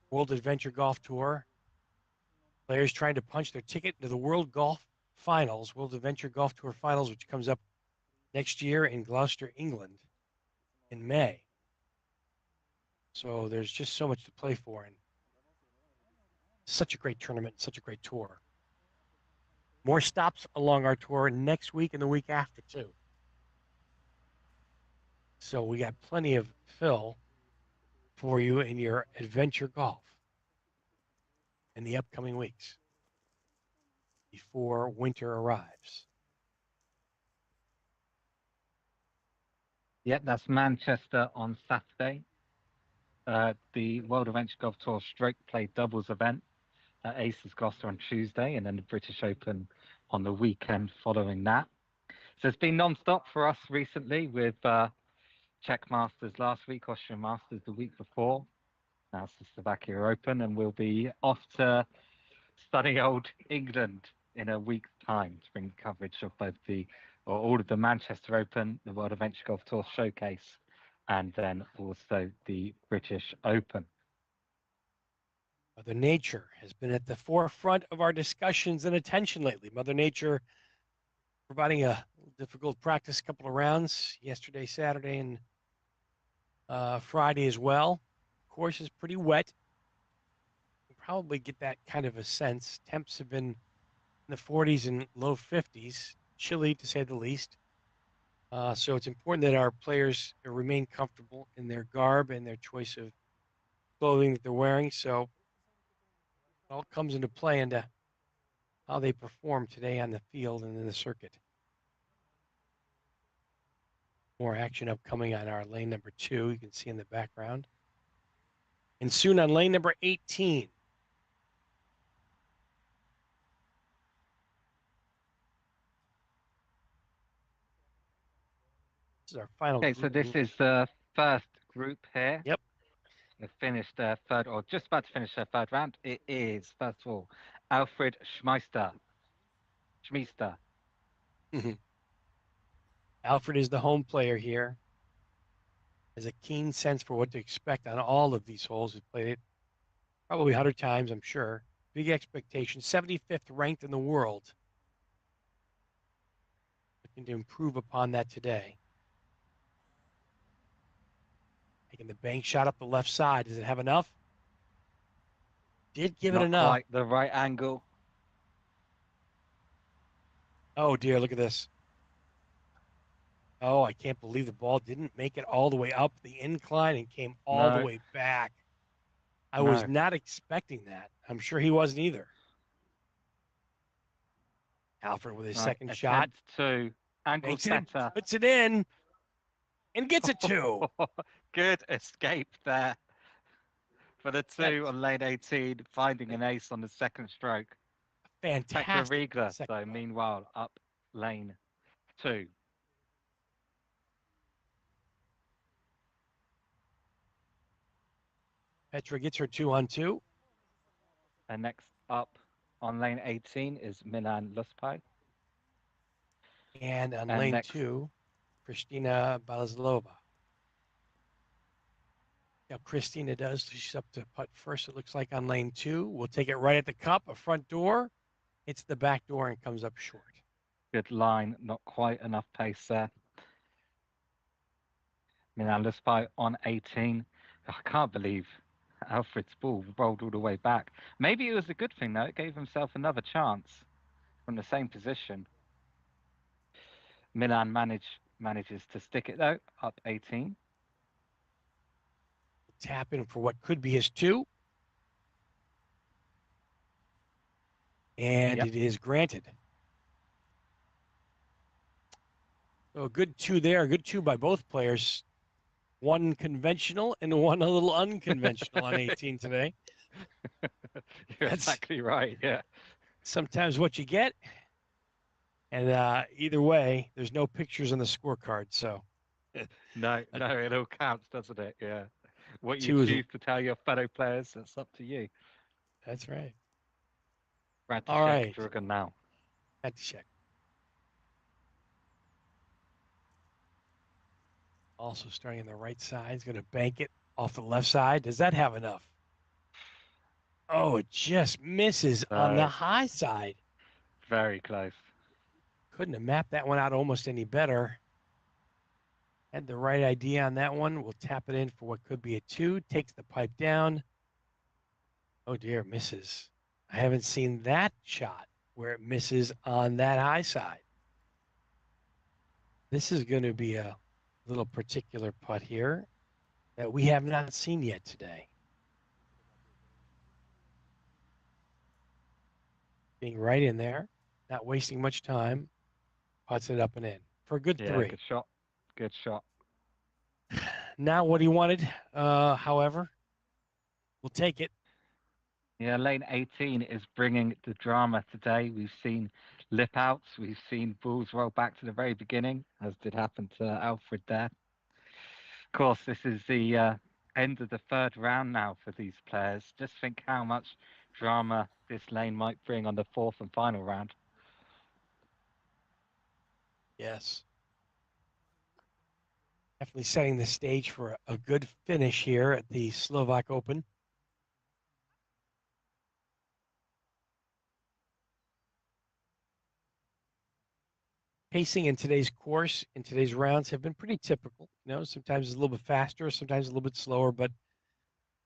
World Adventure Golf Tour. Players trying to punch their ticket into the World Golf Finals, World Adventure Golf Tour Finals, which comes up next year in Gloucester, England in May. So there's just so much to play for, and such a great tournament, such a great tour. More stops along our tour next week and the week after, too. So we got plenty of fill for you in your adventure golf in the upcoming weeks before winter arrives. Yep, that's Manchester on Saturday. The World Adventure Golf Tour Stroke Play doubles event at Aces Gloucester on Tuesday, and then the British Open on the weekend following that. So it's been non-stop for us recently with Czech Masters last week, Austrian Masters the week before. Now it's the Slovakia Open, and we'll be off to sunny old England in a week's time to bring coverage of both or all of the Manchester Open, the World Adventure Golf Tour Showcase, and then also the British Open. Mother Nature has been at the forefront of our discussions and attention lately. Mother Nature providing a difficult practice couple of rounds yesterday, Saturday, and Friday as well. Course is pretty wet. You probably get that kind of a sense. Temps have been in the 40s and low 50s, chilly to say the least. So it's important that our players remain comfortable in their garb and their choice of clothing that they're wearing. So it all comes into play into how they perform today on the field and in the circuit. More action upcoming on our lane number 2, you can see in the background. And soon on lane number 18. This is our final Okay, group. so this is the first group here. Yep. They finished their third, or just about to finish their third round. It is, first of all, Alfred Schmeister. Alfred is the home player here. Has a keen sense for what to expect on all of these holes. He's played it probably 100 times, I'm sure. Big expectation. 75th ranked in the world. Looking to improve upon that today. Taking the bank shot up the left side. Does it have enough? Did give it Not enough. quite the right angle. Oh dear, look at this. Oh, I can't believe the ball didn't make it all the way up the incline and came all the No. way back. I No. was not expecting that. I'm sure he wasn't either. Alfred with his second shot. To angle center. Puts it in and gets a 2. Good escape there for the 2 on lane 18, finding an ace on the second stroke. Fantastic. Riegler, so meanwhile, up lane 2. Petra gets her 2-on-2. And next up on lane 18 is Milan Luspai. And on lane 2, Kristina Balazlova. Now Kristina does. She's up to putt first, it looks like, on lane 2. We'll take it right at the cup, a front door. It's the back door and comes up short. Good line, not quite enough pace there. Milan Luspai on 18. I can't believe Alfred's ball rolled all the way back. Maybe it was a good thing, though. It gave himself another chance from the same position. Milan manages to stick it, though, up 18. Tap in for what could be his 2. And it is granted. So a good 2 there, a good 2 by both players. One conventional and one a little unconventional on 18 today. You're exactly right, yeah. Sometimes what you get. And either way, there's no pictures on the scorecard, so. No, it all counts, doesn't it? Yeah. What you choose to tell your fellow players, that's up to you. That's right. All right. Drugan now. Radishek. Also starting on the right side. He's going to bank it off the left side. Does that have enough? Oh, it just misses on the high side. Very close. Couldn't have mapped that one out almost any better. Had the right idea on that one. We'll tap it in for what could be a 2. Takes the pipe down. Oh dear, misses. I haven't seen that shot where it misses on that high side. This is going to be a little particular putt here. that we have not seen yet today. Being right in there, not wasting much time, puts it up and in for a good Yeah, three. good shot. Good shot. Not what he wanted, however, we'll take it. Yeah, lane 18 is bringing the drama today. We've seen lip outs, we've seen balls roll back to the very beginning, as did happen to Alfred there. Of course, this is the end of the third round now for these players. Just think how much drama this lane might bring on the fourth and final round. Yes. Definitely setting the stage for a good finish here at the Slovak Open. Pacing in today's course, in today's rounds, have been pretty typical. Sometimes it's a little bit faster, sometimes a little bit slower, but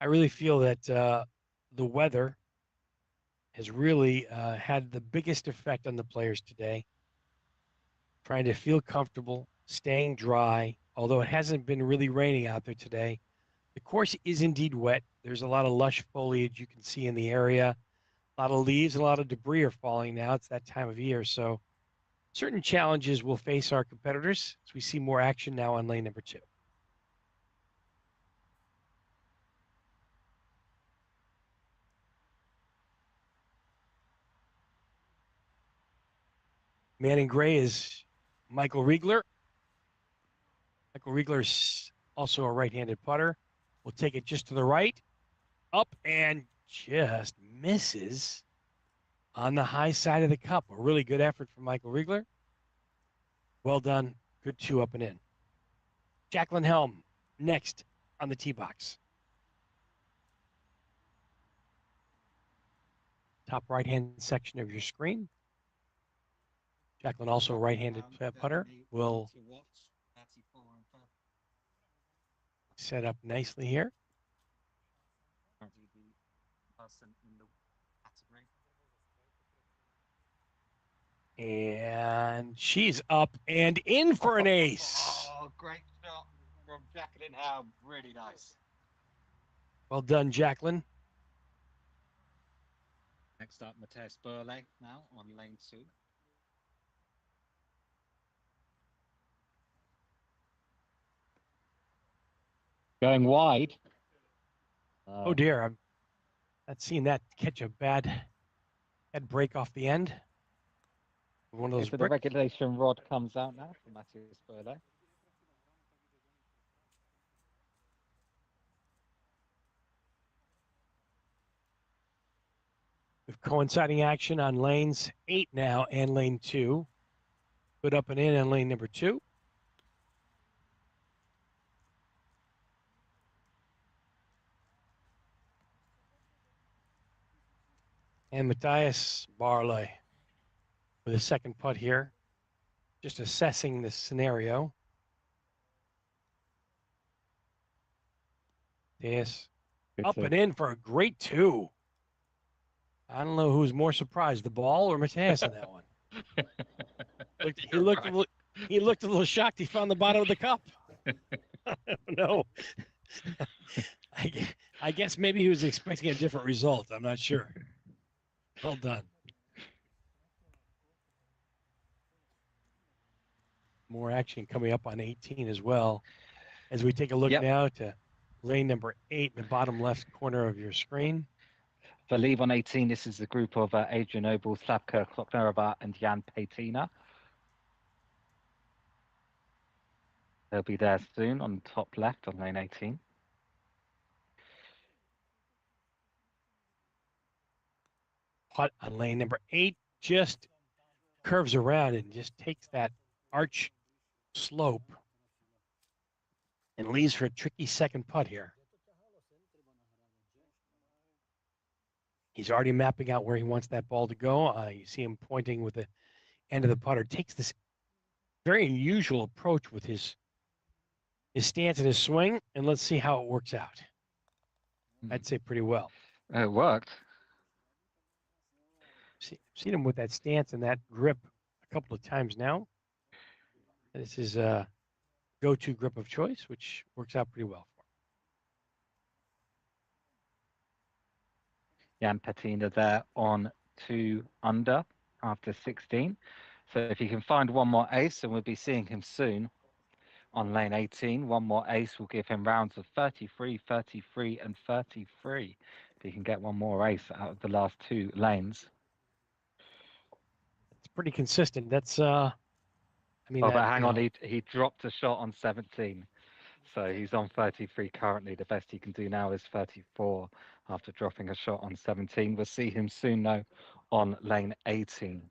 I really feel that the weather has really had the biggest effect on the players today. Trying to feel comfortable, staying dry, although it hasn't been really raining out there today. The course is indeed wet. There's a lot of lush foliage you can see in the area. A lot of leaves and a lot of debris are falling now. It's that time of year. So certain challenges will face our competitors as we see more action now on lane number two. Man in gray is Michael Riegler. Michael Riegler's also a right-handed putter. We'll take it just to the right, up and just misses on the high side of the cup. A really good effort from Michael Riegler. Well done. Good two up and in. Jacqueline Helm next on the tee box. Top right-hand section of your screen. Jacqueline, also a right-handed putter, will set up nicely here. And she's up and in for an ace. Oh, great shot from Jacqueline Helm. Really nice. Well done, Jacqueline. Next up, Mateus Burle now on lane 2. Going wide. Oh dear, I'm not seeing that catch a bad head break off the end. One of those So the bricks. regulation rod comes out now for Mateus Burle. With coinciding action on lanes 8 now and lane 2. Good up and in on lane number 2. And Matthias Barley with a second putt here. Just assessing the scenario. Yes. Up and in for a great two. I don't know who's more surprised, the ball or Matthias on that one. He looked a little shocked. He found the bottom of the cup. No. I guess maybe he was expecting a different result. I'm not sure. Well done. More action coming up on 18 as well. As we take a look now to lane number 8 in the bottom left corner of your screen. For leave on 18, this is the group of Adrian Noble, Slavka Kloknerova, and Jan Petina. They'll be there soon on the top left on lane 18. Putt on lane number 8 just curves around and just takes that arch slope and leaves for a tricky second putt here. He's already mapping out where he wants that ball to go. You see him pointing with the end of the putter. Takes this very unusual approach with his stance and his swing, and let's see how it works out. I'd say pretty well. It worked. Seen him with that stance and that grip a couple of times now. This is a go-to grip of choice, which works out pretty well for him. Jan Patina there on 2 under after 16. So if he can find one more ace, and we'll be seeing him soon on lane 18, one more ace will give him rounds of 33, 33, and 33. If he can get one more ace out of the last 2 lanes. It's pretty consistent. That's I mean, Oh, but hang you on, know, he dropped a shot on 17. So he's on 33 currently. The best he can do now is 34 after dropping a shot on 17. We'll see him soon, though, on lane 18.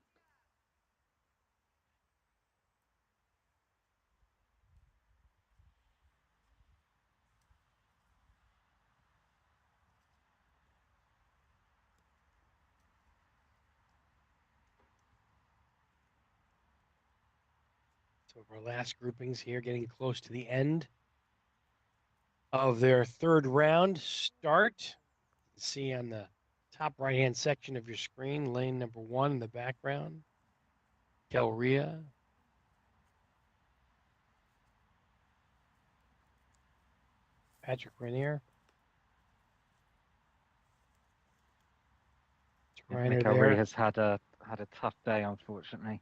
some of our last groupings here, getting close to the end of their third round start. You can see on the top right-hand section of your screen, lane number 1 in the background. Del Ria. Patrick Rainier. Reiner Mikael Ree there. has had a tough day, unfortunately.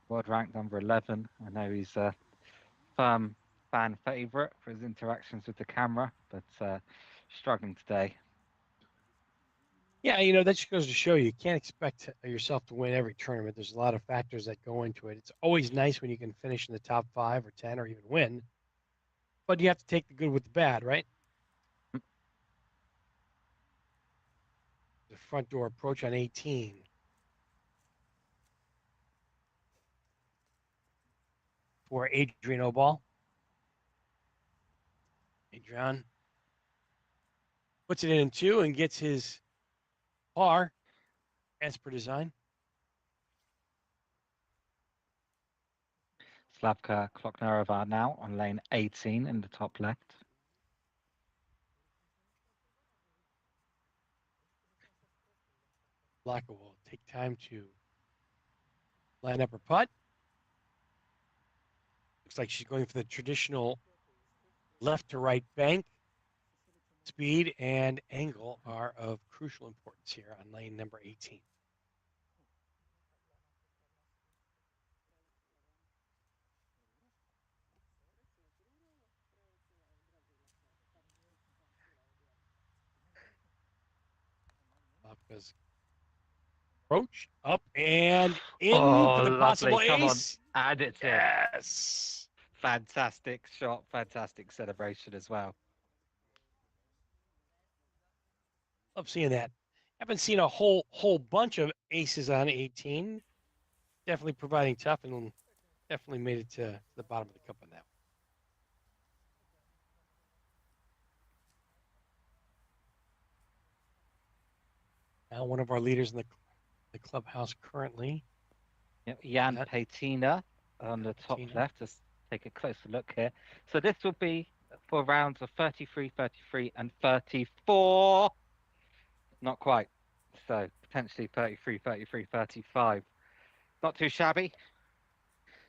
World ranked number 11. I know he's a firm fan favourite for his interactions with the camera, but struggling today. Yeah, you know, that just goes to show you can't expect yourself to win every tournament. There's a lot of factors that go into it. It's always nice when you can finish in the top 5 or 10 or even win, but you have to take the good with the bad, right? The front door approach on 18. For Adrian Obal. Adrian puts it in 2 and gets his par as per design. Slavka Kloknarova now on lane 18 in the top left. Blanca will take time to line up her putt. Looks like she's going for the traditional left to right bank. Speed and angle are of crucial importance here on lane number 18. Blanca's approach up and in Oh, for the lovely. possible Come on. ace. And it's in. Yes. Fantastic shot. Fantastic celebration as well. Love seeing that. Haven't seen a whole bunch of aces on 18. Definitely providing tough and definitely made it to the bottom of the cup on that. Now one of our leaders in the clubhouse currently. Yep, Jan Patina on the top left. Let's take a closer look here. So this will be for rounds of 33, 33, and 34. Not quite. So potentially 33, 33, 35. Not too shabby.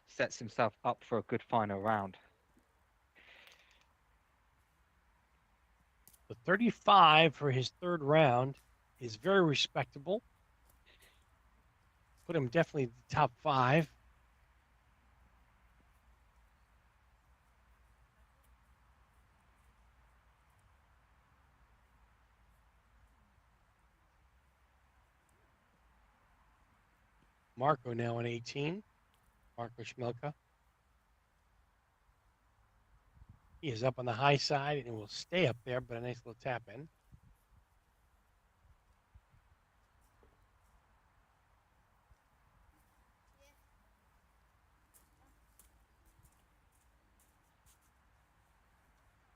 Sets himself up for a good final round. The 35 for his third round is very respectable. Put him definitely in the top 5. Marco now on 18. Marco Schmelka. He is up on the high side and will stay up there, but a nice little tap in.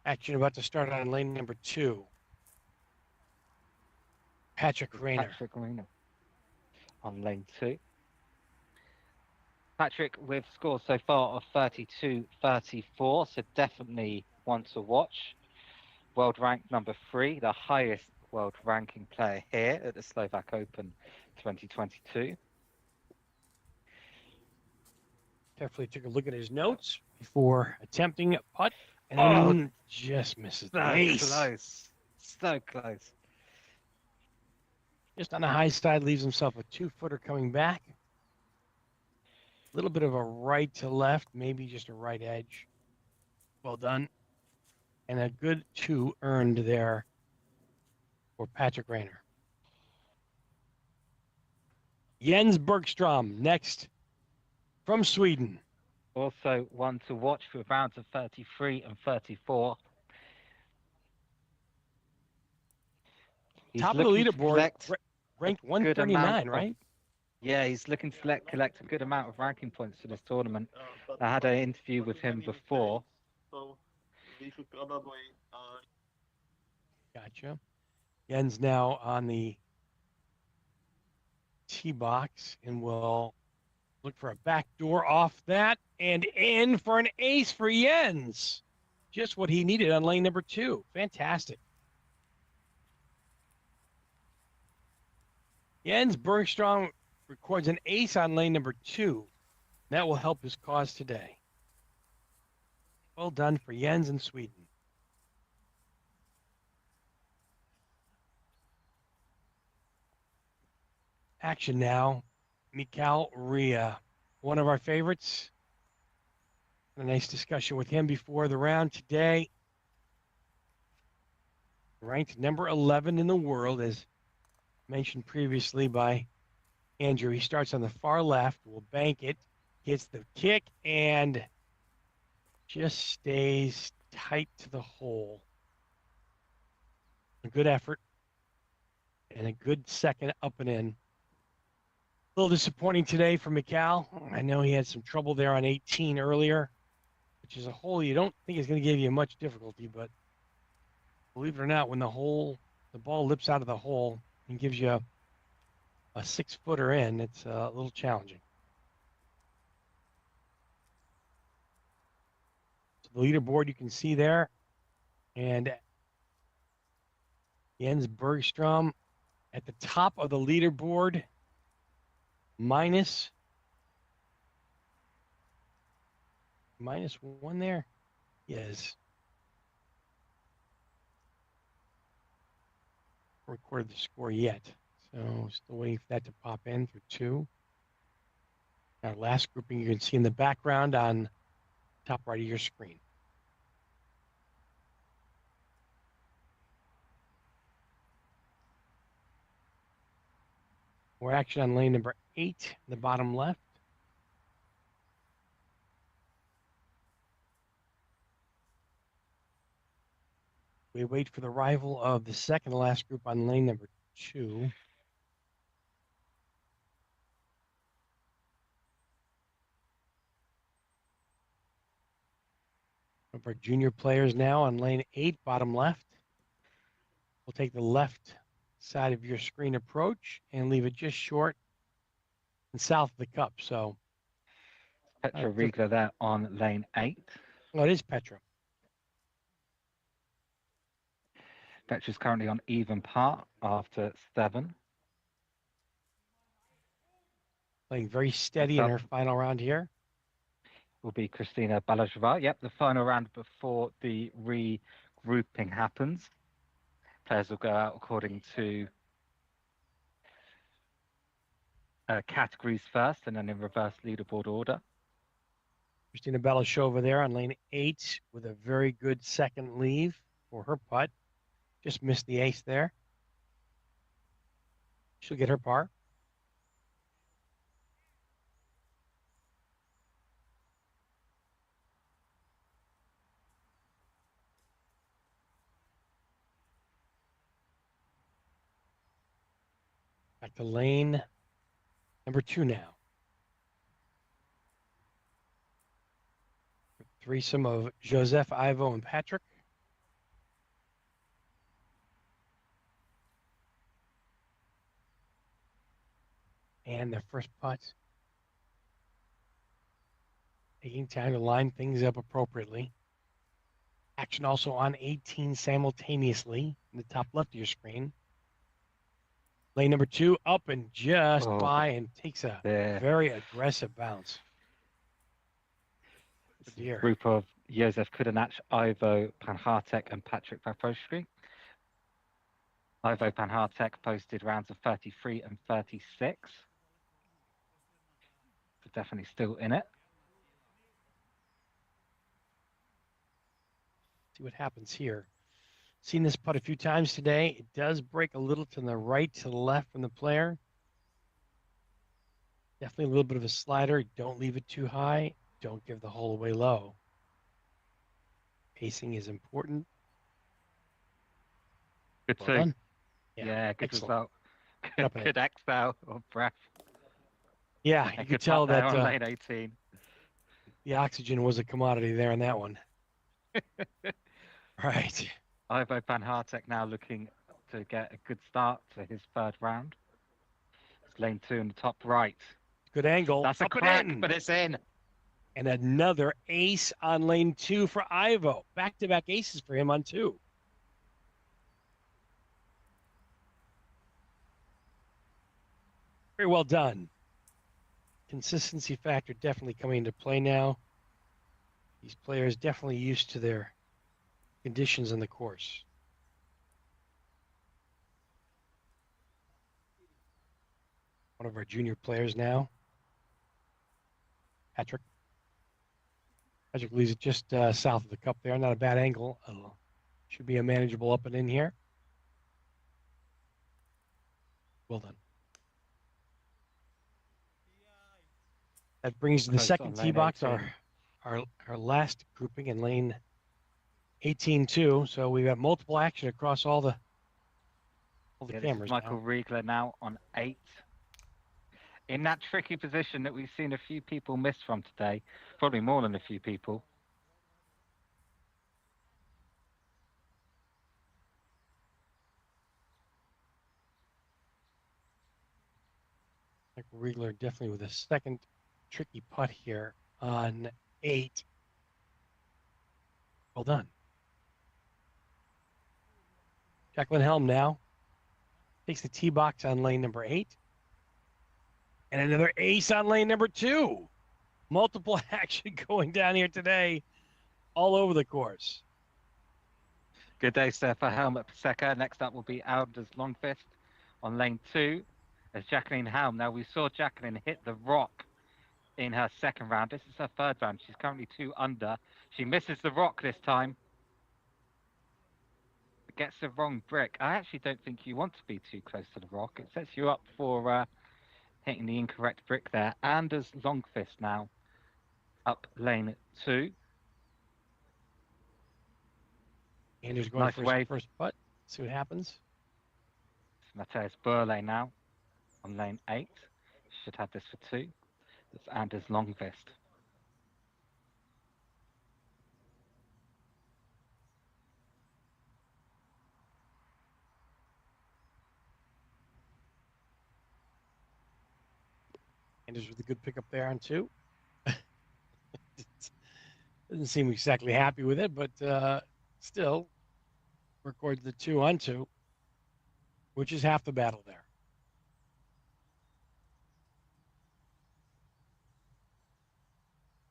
Action about to start on lane number 2. Patrick Rainier. Patrick Rainier on lane 2. Patrick with scores so far of 32, 34, so definitely one to watch. World ranked number 3, the highest world ranking player here at the Slovak Open 2022. Definitely took a look at his notes before attempting a putt and just misses the ace. So close. Just on the high side, leaves himself a 2-footer coming back. A little bit of a right to left, maybe just a right edge. Well done. And a good 2 earned there for Patrick Rayner. Jens Bergstrom next from Sweden. Also one to watch for rounds of 33 and 34. He's Top of the looking to leaderboard, collect a ranked good amount 139, of right? Yeah, he's looking to collect a good amount of ranking points for this tournament. I had an interview with him before. Gotcha. Jens now on the tee box and will look for a back door off that and in for an ace for Jens. Just what he needed on lane number 2. Fantastic. Jens Bergstrom records an ace on lane number 2. That will help his cause today. Well done for Jens in Sweden. Action now. Mikal Ria, one of our favorites. A nice discussion with him before the round today. Ranked number 11 in the world, as mentioned previously by Andrew. He starts on the far left, will bank it, gets the kick, and just stays tight to the hole. A good effort and a good second up and in. A little disappointing today for Mikal. I know he had some trouble there on 18 earlier, which is a hole you don't think is going to give you much difficulty, but believe it or not, when the ball lips out of the hole and gives you a 6-footer in, it's a little challenging. So the leaderboard you can see there, and Jens Bergstrom at the top of the leaderboard, minus 1 there. Yes. Recorded the score yet. So still waiting for that to pop in through 2. Our last grouping you can see in the background on top right of your screen. More action on lane number 8, the bottom left. We wait for the arrival of the second to last group on lane number 2. Of our junior players now on lane 8, bottom left. We'll take the left side of your screen approach and leave it just short and south of the cup. So Petra Riegler there on lane 8. Oh, it is Petra. Petra's currently on even par after 7. Playing very steady in her final round here. Will be Christina Balazova. Yep, the final round before the regrouping happens. Players will go out according to categories first and then in reverse leaderboard order. Christina Balashova there on lane 8 with a very good second leave for her putt. Just missed the ace there. She'll get her par. Back to lane number 2 now. Threesome of Joseph, Ivo, and Patrick. And their first putt. Taking time to line things up appropriately. Action also on 18 simultaneously in the top left of your screen. Lane number 2 up and just by and takes a very aggressive bounce. Group of Josef Kudanach, Ivo Panhartek, and Patrick Paprosky. Ivo Panhartek posted rounds of 33 and 36. So definitely still in it. See what happens here. Seen this putt a few times today. It does break a little to the right, to the left from the player. Definitely a little bit of a slider. Don't leave it too high. Don't give the hole away low. Pacing is important. Good Well too. done. Yeah, good Excellent. result. Up in it. Good Excel or breath. Yeah, A you could good putt tell there that on lane 18. the oxygen was a commodity there in that one. Right. Ivo Panhartek now looking to get a good start to his third round. It's lane 2 in the top right. Good angle. That's a Up and crack, in. but it's in. And another ace on lane 2 for Ivo. Back-to-back aces for him on 2. Very well done. Consistency factor definitely coming into play now. These players definitely used to their conditions on the course. One of our junior players now, Patrick. Patrick leaves it just south of the cup there. Not a bad angle. Should be a manageable up and in here. Well done. That brings to the Close second on tee lane box 18. our last grouping in lane 18-2. So we've got multiple action across all the Yeah, this is cameras Michael now. Riegler now on 8. In that tricky position that we've seen a few people miss from today, probably more than a few people. Michael Riegler definitely with a second tricky putt here on 8. Well done. Jacqueline Helm now takes the tee box on lane number 8. And another ace on lane number 2. Multiple action going down here today all over the course. Good day, sir, for Helm at Paseka. Next up will be Anders Longfist on lane 2 as Jacqueline Helm. Now, we saw Jacqueline hit the rock in her second round. This is her third round. She's currently 2 under. She misses the rock this time. Gets the wrong brick. I actually don't think you want to be too close to the rock. It sets you up for hitting the incorrect brick there. Anders Longfist now up lane 2. Andrew's going Nice for his wave. first putt. See what happens. Mateus Burley now on lane 8. Should have this for 2. That's Anders Longfist. Andrews with a good pickup there on 2. Doesn't seem exactly happy with it, but still records the 2 on 2, which is half the battle there.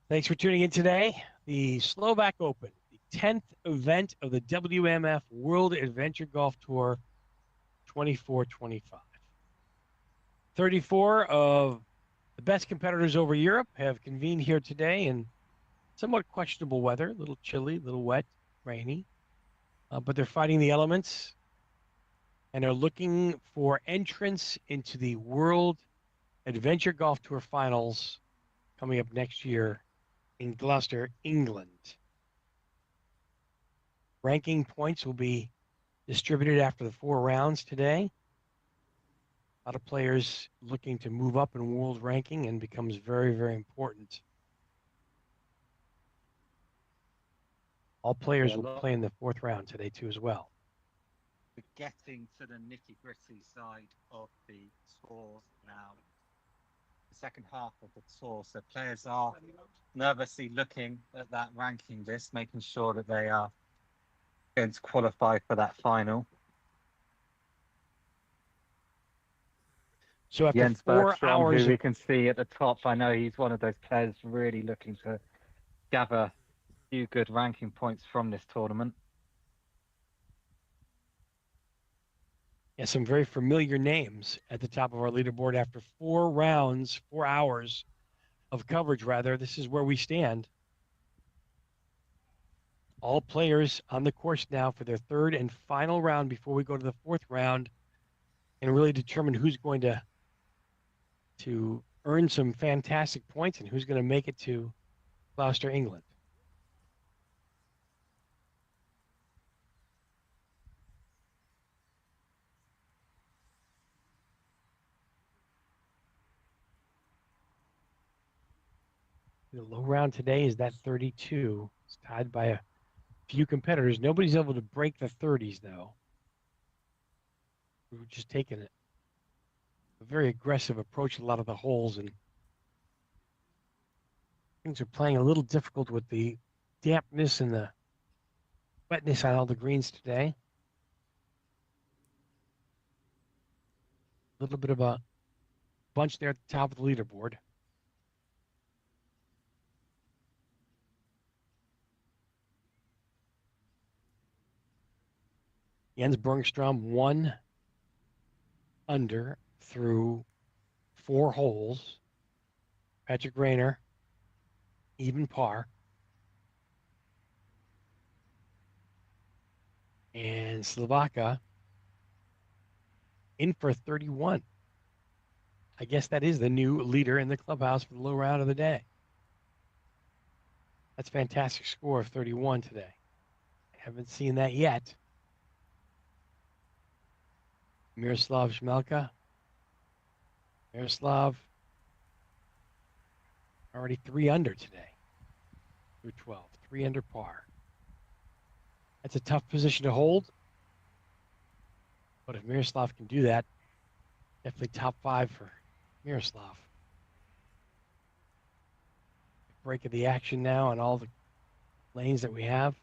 Thanks for tuning in today. The Slovak Open, the 10th event of the WMF World Adventure Golf Tour 24-25. 34 of the best competitors over Europe have convened here today in somewhat questionable weather, a little chilly, a little wet, rainy, but they're fighting the elements and are looking for entrance into the World Adventure Golf Tour Finals coming up next year in Gloucester, England. Ranking points will be distributed after the 4 rounds today. A lot of players looking to move up in world ranking and becomes very, very important. All players will play in the 4th round today too as well. We're getting to the nitty-gritty side of the tour now. The second half of the tour. So players are nervously looking at that ranking list, making sure that they are going to qualify for that final. So after Jens 4 Bergstrom, hours who we of can see at the top, I know he's one of those players really looking to gather a few good ranking points from this tournament. Yeah, some very familiar names at the top of our leaderboard after 4 rounds, 4 hours of coverage, rather. This is where we stand. All players on the course now for their third and final round before we go to the fourth round and really determine who's going to earn some fantastic points and who's going to make it to Gloucester, England. The low round today is that 32. It's tied by a few competitors. Nobody's able to break the 30s, though. We're just taking a very aggressive approach to a lot of the holes, and things are playing a little difficult with the dampness and the wetness on all the greens today. A little bit of a bunch there at the top of the leaderboard. Jens Bergstrom 1 under through 4 holes. Patrick Rayner, even par. And Slovaka in for 31. I guess that is the new leader in the clubhouse for the low round of the day. That's a fantastic score of 31 today. Haven't seen that yet. Miroslav Shmelka. Miroslav already 3 under today through 12. 3 under par. That's a tough position to hold. But if Miroslav can do that, definitely top 5 for Miroslav. Break of the action now on all the lanes that we have.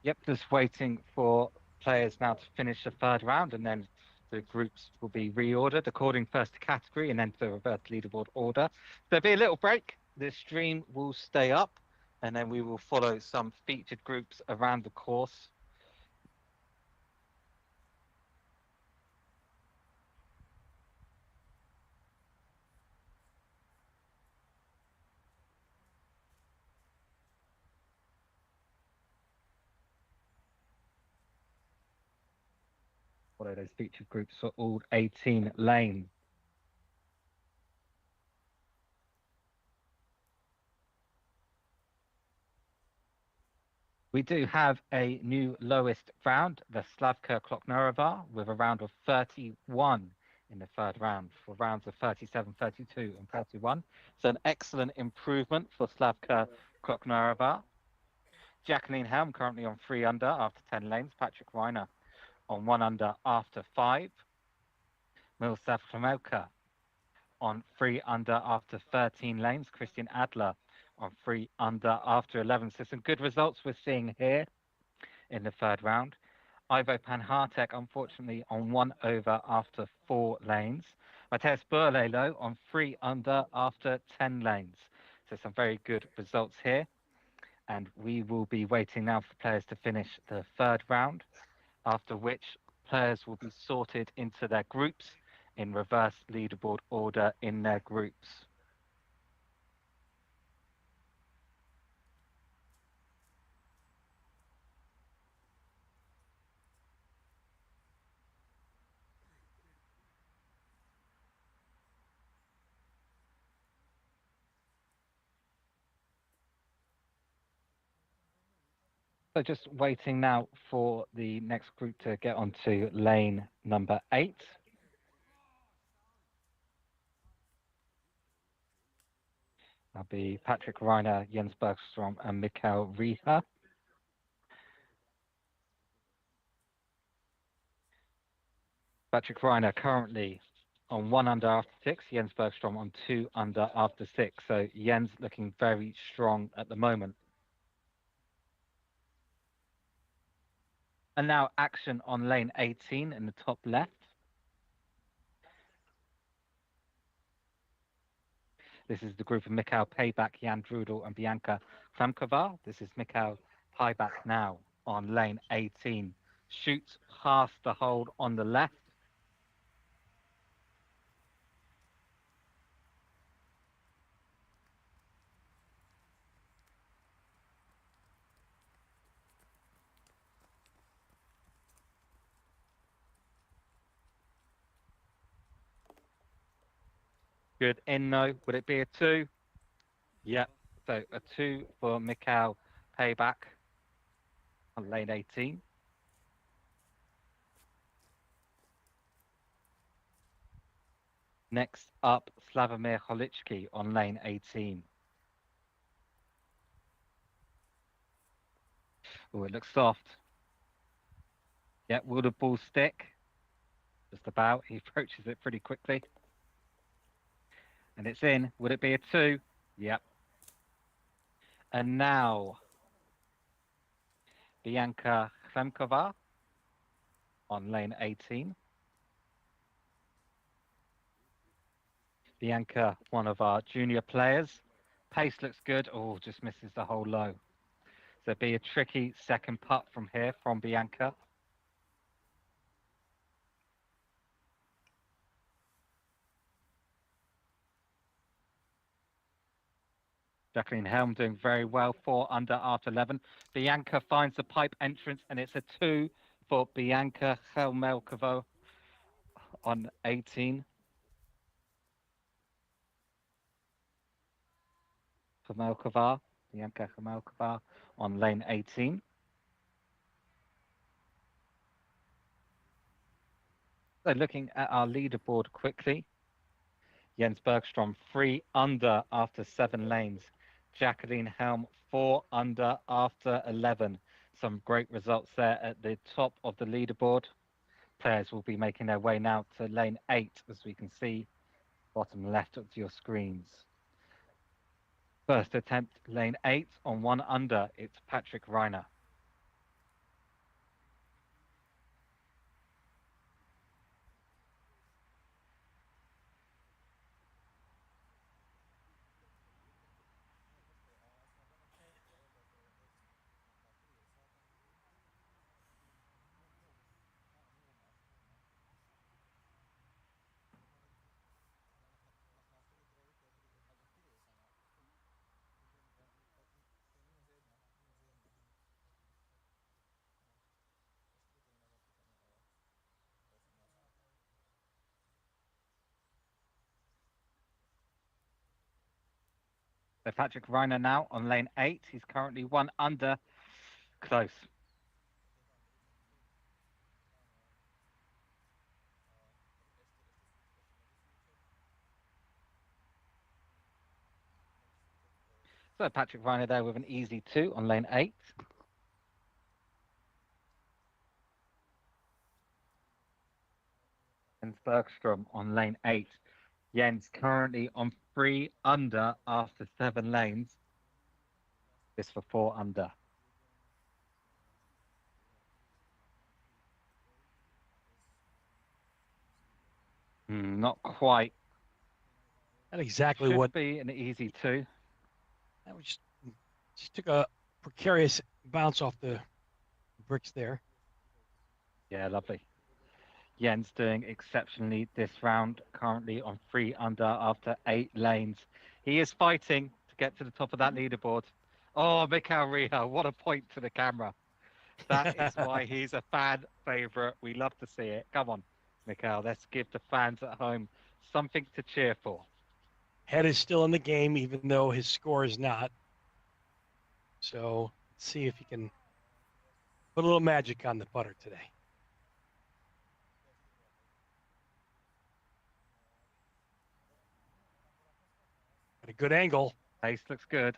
Yep, just waiting for players now to finish the third round, and then the groups will be reordered according first to category and then to the reverse leaderboard order. There'll be a little break. The stream will stay up, and then we will follow some featured groups around the course. Follow those featured groups for all 18 lanes. We do have a new lowest round, the Slavka Kloknerova, with a round of 31 in the third round for rounds of 37, 32, and 31. So an excellent improvement for Slavka Kloknerova. Jacqueline Helm currently on 3 under after 10 lanes. Patrick Reiner on 1 under after 5. Miroslav Klomelka on 3 under after 13 lanes. Christian Adler on 3 under after 11. So some good results we're seeing here in the third round. Ivo Panhartek, unfortunately, on 1 over after 4 lanes. Mateus Burlelo on 3 under after 10 lanes. So some very good results here. And we will be waiting now for players to finish the third round, after which players will be sorted into their groups in reverse leaderboard order in their groups. So just waiting now for the next group to get onto lane number 8. That'll be Patrick Reiner, Jens Bergstrom, and Mikael Rieher. Patrick Reiner currently on 1 under after 6, Jens Bergstrom on 2 under after 6. So Jens looking very strong at the moment. And now action on lane 18 in the top left. This is the group of Mikhail Payback, Jan Drudel, and Bianca Klamkova. This is Mikhail Payback now on lane 18 shoots past the hold on the left. Good in though. Would it be a two? Yep. So a two for Mikhail Payback on lane 18. Next up, Slavomir Holichki on lane 18. Oh, it looks soft. Yeah, will the ball stick? Just about. He approaches it pretty quickly. And it's in. Would it be a two? Yep. And now, Bianca Klemkova on lane 18. Bianca, one of our junior players. Pace looks good. Oh, just misses the hole low. So it'd be a tricky second putt from here from Bianca. Jacqueline Helm doing very well, 4 under after 11. Bianca finds the pipe entrance, and it's a 2 for Bianca Helmelkova on 18. Helmelkova, Bianca Helmelkova on lane 18. So looking at our leaderboard quickly, Jens Bergstrom 3 under after 7 lanes. Jacqueline Helm 4 under after 11. Some great results there at the top of the leaderboard. Players will be making their way now to lane 8, as we can see, bottom left of your screens. First attempt, lane 8 on 1 under. It's Patrick Reiner. So Patrick Reiner now on lane 8. He's currently 1 under. Close. So Patrick Reiner there with an easy 2 on lane 8. Jens Bergstrom on lane 8. Jens currently on 3 under after 7 lanes. This for 4 under. Not quite. Not exactly Should what be an easy 2. that was just took a precarious bounce off the bricks there. Yeah, lovely. Jens doing exceptionally this round, currently on 3 under after 8 lanes. He is fighting to get to the top of that leaderboard. Oh, Mikael Riha, what a point to the camera. That is why he's a fan favourite. We love to see it. Come on, Mikael, let's give the fans at home something to cheer for. Head is still in the game, even though his score is not. So let's see if he can put a little magic on the putter today. Got a good angle. Pace looks good.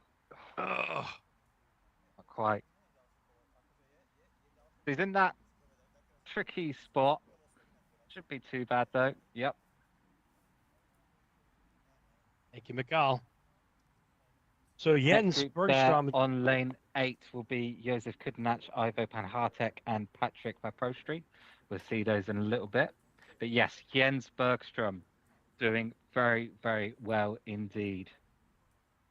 Oh, Not quite. He's in that tricky spot. Should be too bad though. Yep. thank you, Mikal. So Next Jens group there Bergstrom on lane 8 will be Josef Kudenach, Ivo Panhartek, and Patrick Paprostri. We'll see those in a little bit. But yes, Jens Bergstrom doing very, very well indeed.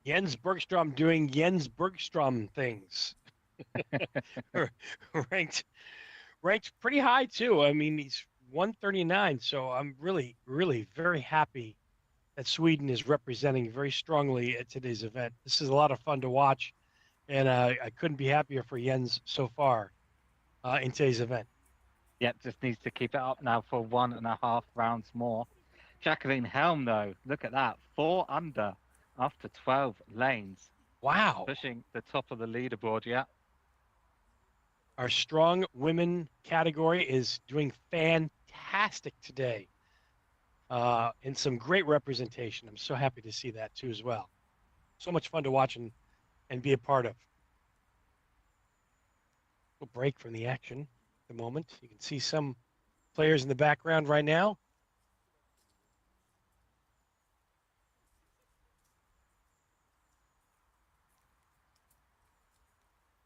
Jens Bergstrom doing Jens Bergstrom things. ranked ranked pretty high too. I mean, he's 139, so I'm really, really very happy that Sweden is representing very strongly at today's event. This is a lot of fun to watch, and I couldn't be happier for Jens so far in today's event. Yep, just needs to keep it up now for 1.5 rounds more. Jacqueline Helm, though, look at that, 4 under after 12 lanes, Wow. pushing the top of the leaderboard. Yeah, Our strong women category is doing fantastic today, and some great representation. I'm so happy to see that too as well. So much fun to watch and be a part of. We'll break from the action at the moment. You can see some players in the background right now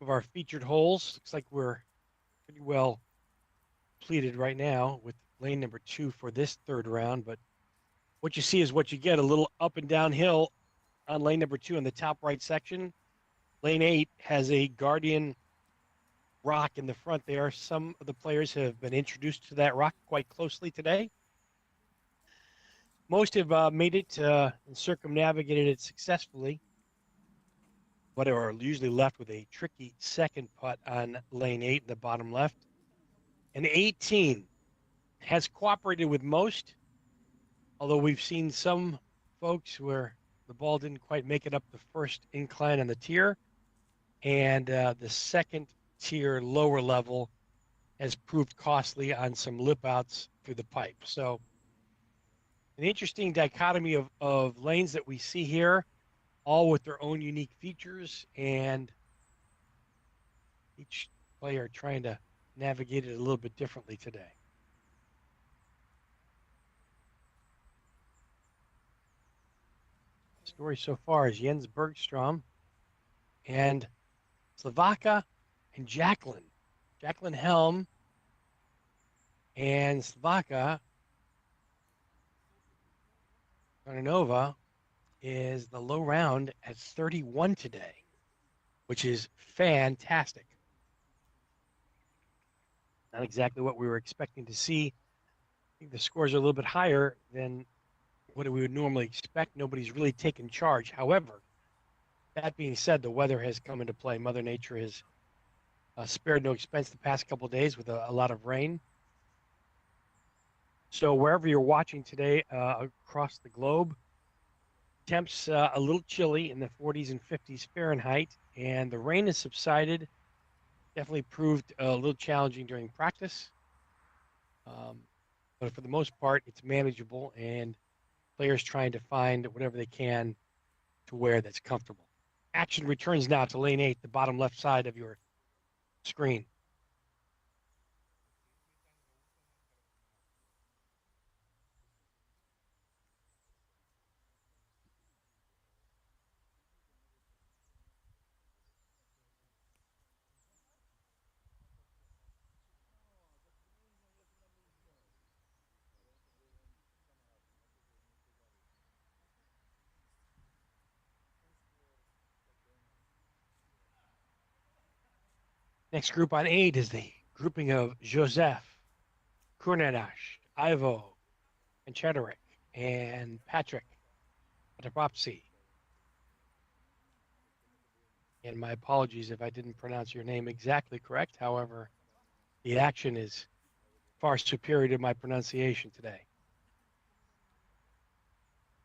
of our featured holes. Looks like we're pretty well completed right now with lane number 2 for this third round. But what you see is what you get, a little up and downhill on lane number 2 in the top right section. Lane 8 has a Guardian rock in the front there. Some of the players have been introduced to that rock quite closely today. Most have made it and circumnavigated it successfully, but are usually left with a tricky second putt on lane 8 in the bottom left. And 18 has cooperated with most, although we've seen some folks where the ball didn't quite make it up the first incline on the tier, and the second tier lower level has proved costly on some lip outs through the pipe. So an interesting dichotomy of lanes that we see here, all with their own unique features, and each player trying to navigate it a little bit differently today. Story so far is Jens Bergstrom and Slovaka and Jacqueline. Jacqueline Helm and Slovaka Garnova is the low round at 31 today, which is fantastic. Not exactly what we were expecting to see. I think the scores are a little bit higher than what we would normally expect. Nobody's really taken charge. However, that being said, the weather has come into play. Mother Nature has spared no expense the past couple of days with a lot of rain. So wherever you're watching today across the globe, temps a little chilly in the 40s and 50s Fahrenheit, and the rain has subsided. Definitely proved a little challenging during practice, but for the most part, it's manageable, and players trying to find whatever they can to wear that's comfortable. Action returns now to lane 8, the bottom left side of your screen. Next group on 8 is the grouping of Joseph, Kurnedash, Ivo, and Chederick, and Patrick Patapopsy. And my apologies if I didn't pronounce your name exactly correct. However, the action is far superior to my pronunciation today.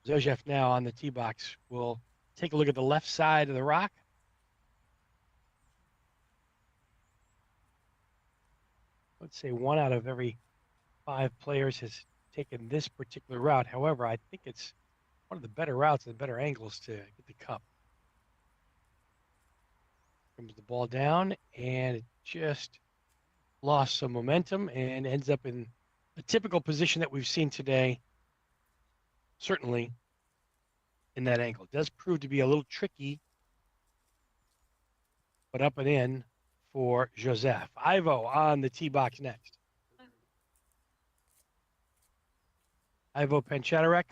Joseph now on the tee box will take a look at the left side of the rock. Let's say 1 out of every 5 players has taken this particular route. However, I think it's one of the better routes and better angles to get the cup. Comes the ball down, and it just lost some momentum and ends up in a typical position that we've seen today, certainly in that angle. It does prove to be a little tricky, but up and in for Joseph. Ivo on the tee box next. Ivo Panchatarek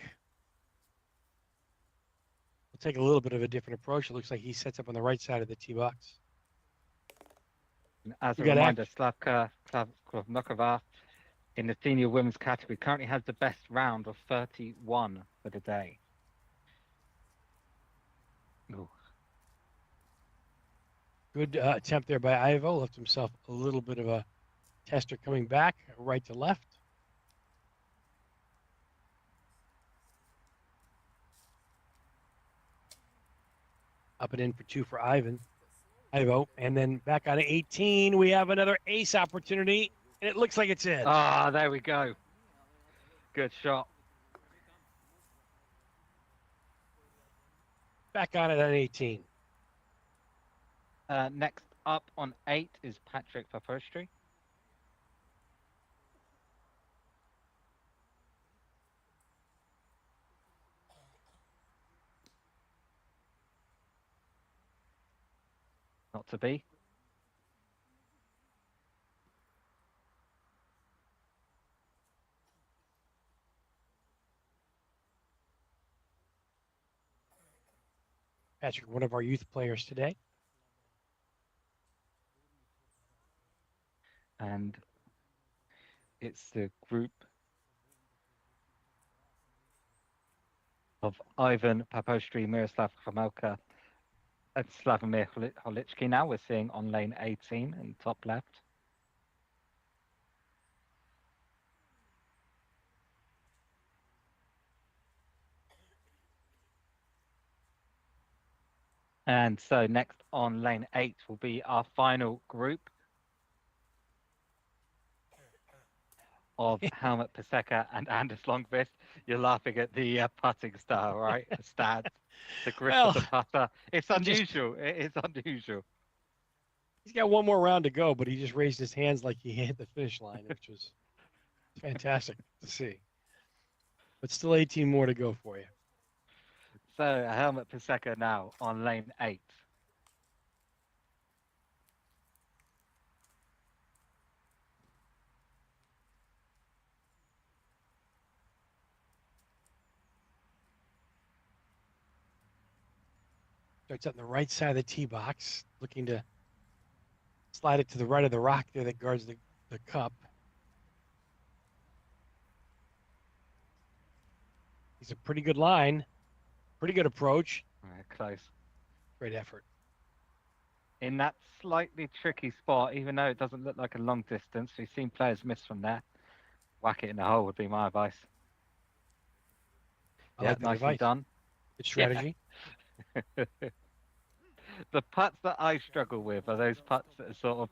will take a little bit of a different approach. It looks like he sets up on the right side of the tee box. As We a got reminder, act. Slavka Klavnokova in the senior women's category currently has the best round of 31 for the day. Ooh. Good attempt there by Ivo. Left himself a little bit of a tester coming back, right to left. Up and in for two for Ivo. And then back on 18, we have another ace opportunity, and it looks like it's in. Ah, there we go. Good shot. Back on it on 18. Next up on 8 is Patrick Papostri. Not to be. Patrick, one of our youth players today. And it's the group of Ivan Papostri, Miroslav Chomilka, and Slavomir Holichki. Now we're seeing on lane 18 in top left. And so next on lane 8 will be our final group of Helmut Paseka and Anders Longvist. You're laughing at the putting style, right? The stats, the grip of the putter. It's unusual. It is unusual. He's got one more round to go, but he just raised his hands like he hit the finish line, which was fantastic to see. But still 18 more to go for you. So Helmut Paseka now on lane 8. Starts on the right side of the tee box, looking to slide it to the right of the rock there that guards the cup. He's a pretty good line, pretty good approach. Close. Great effort. In that slightly tricky spot, even though it doesn't look like a long distance, we've seen players miss from there. Whack it in the hole would be my advice. I like that nicely advice. done. Good strategy. Yeah. The putts that I struggle with are those putts that are sort of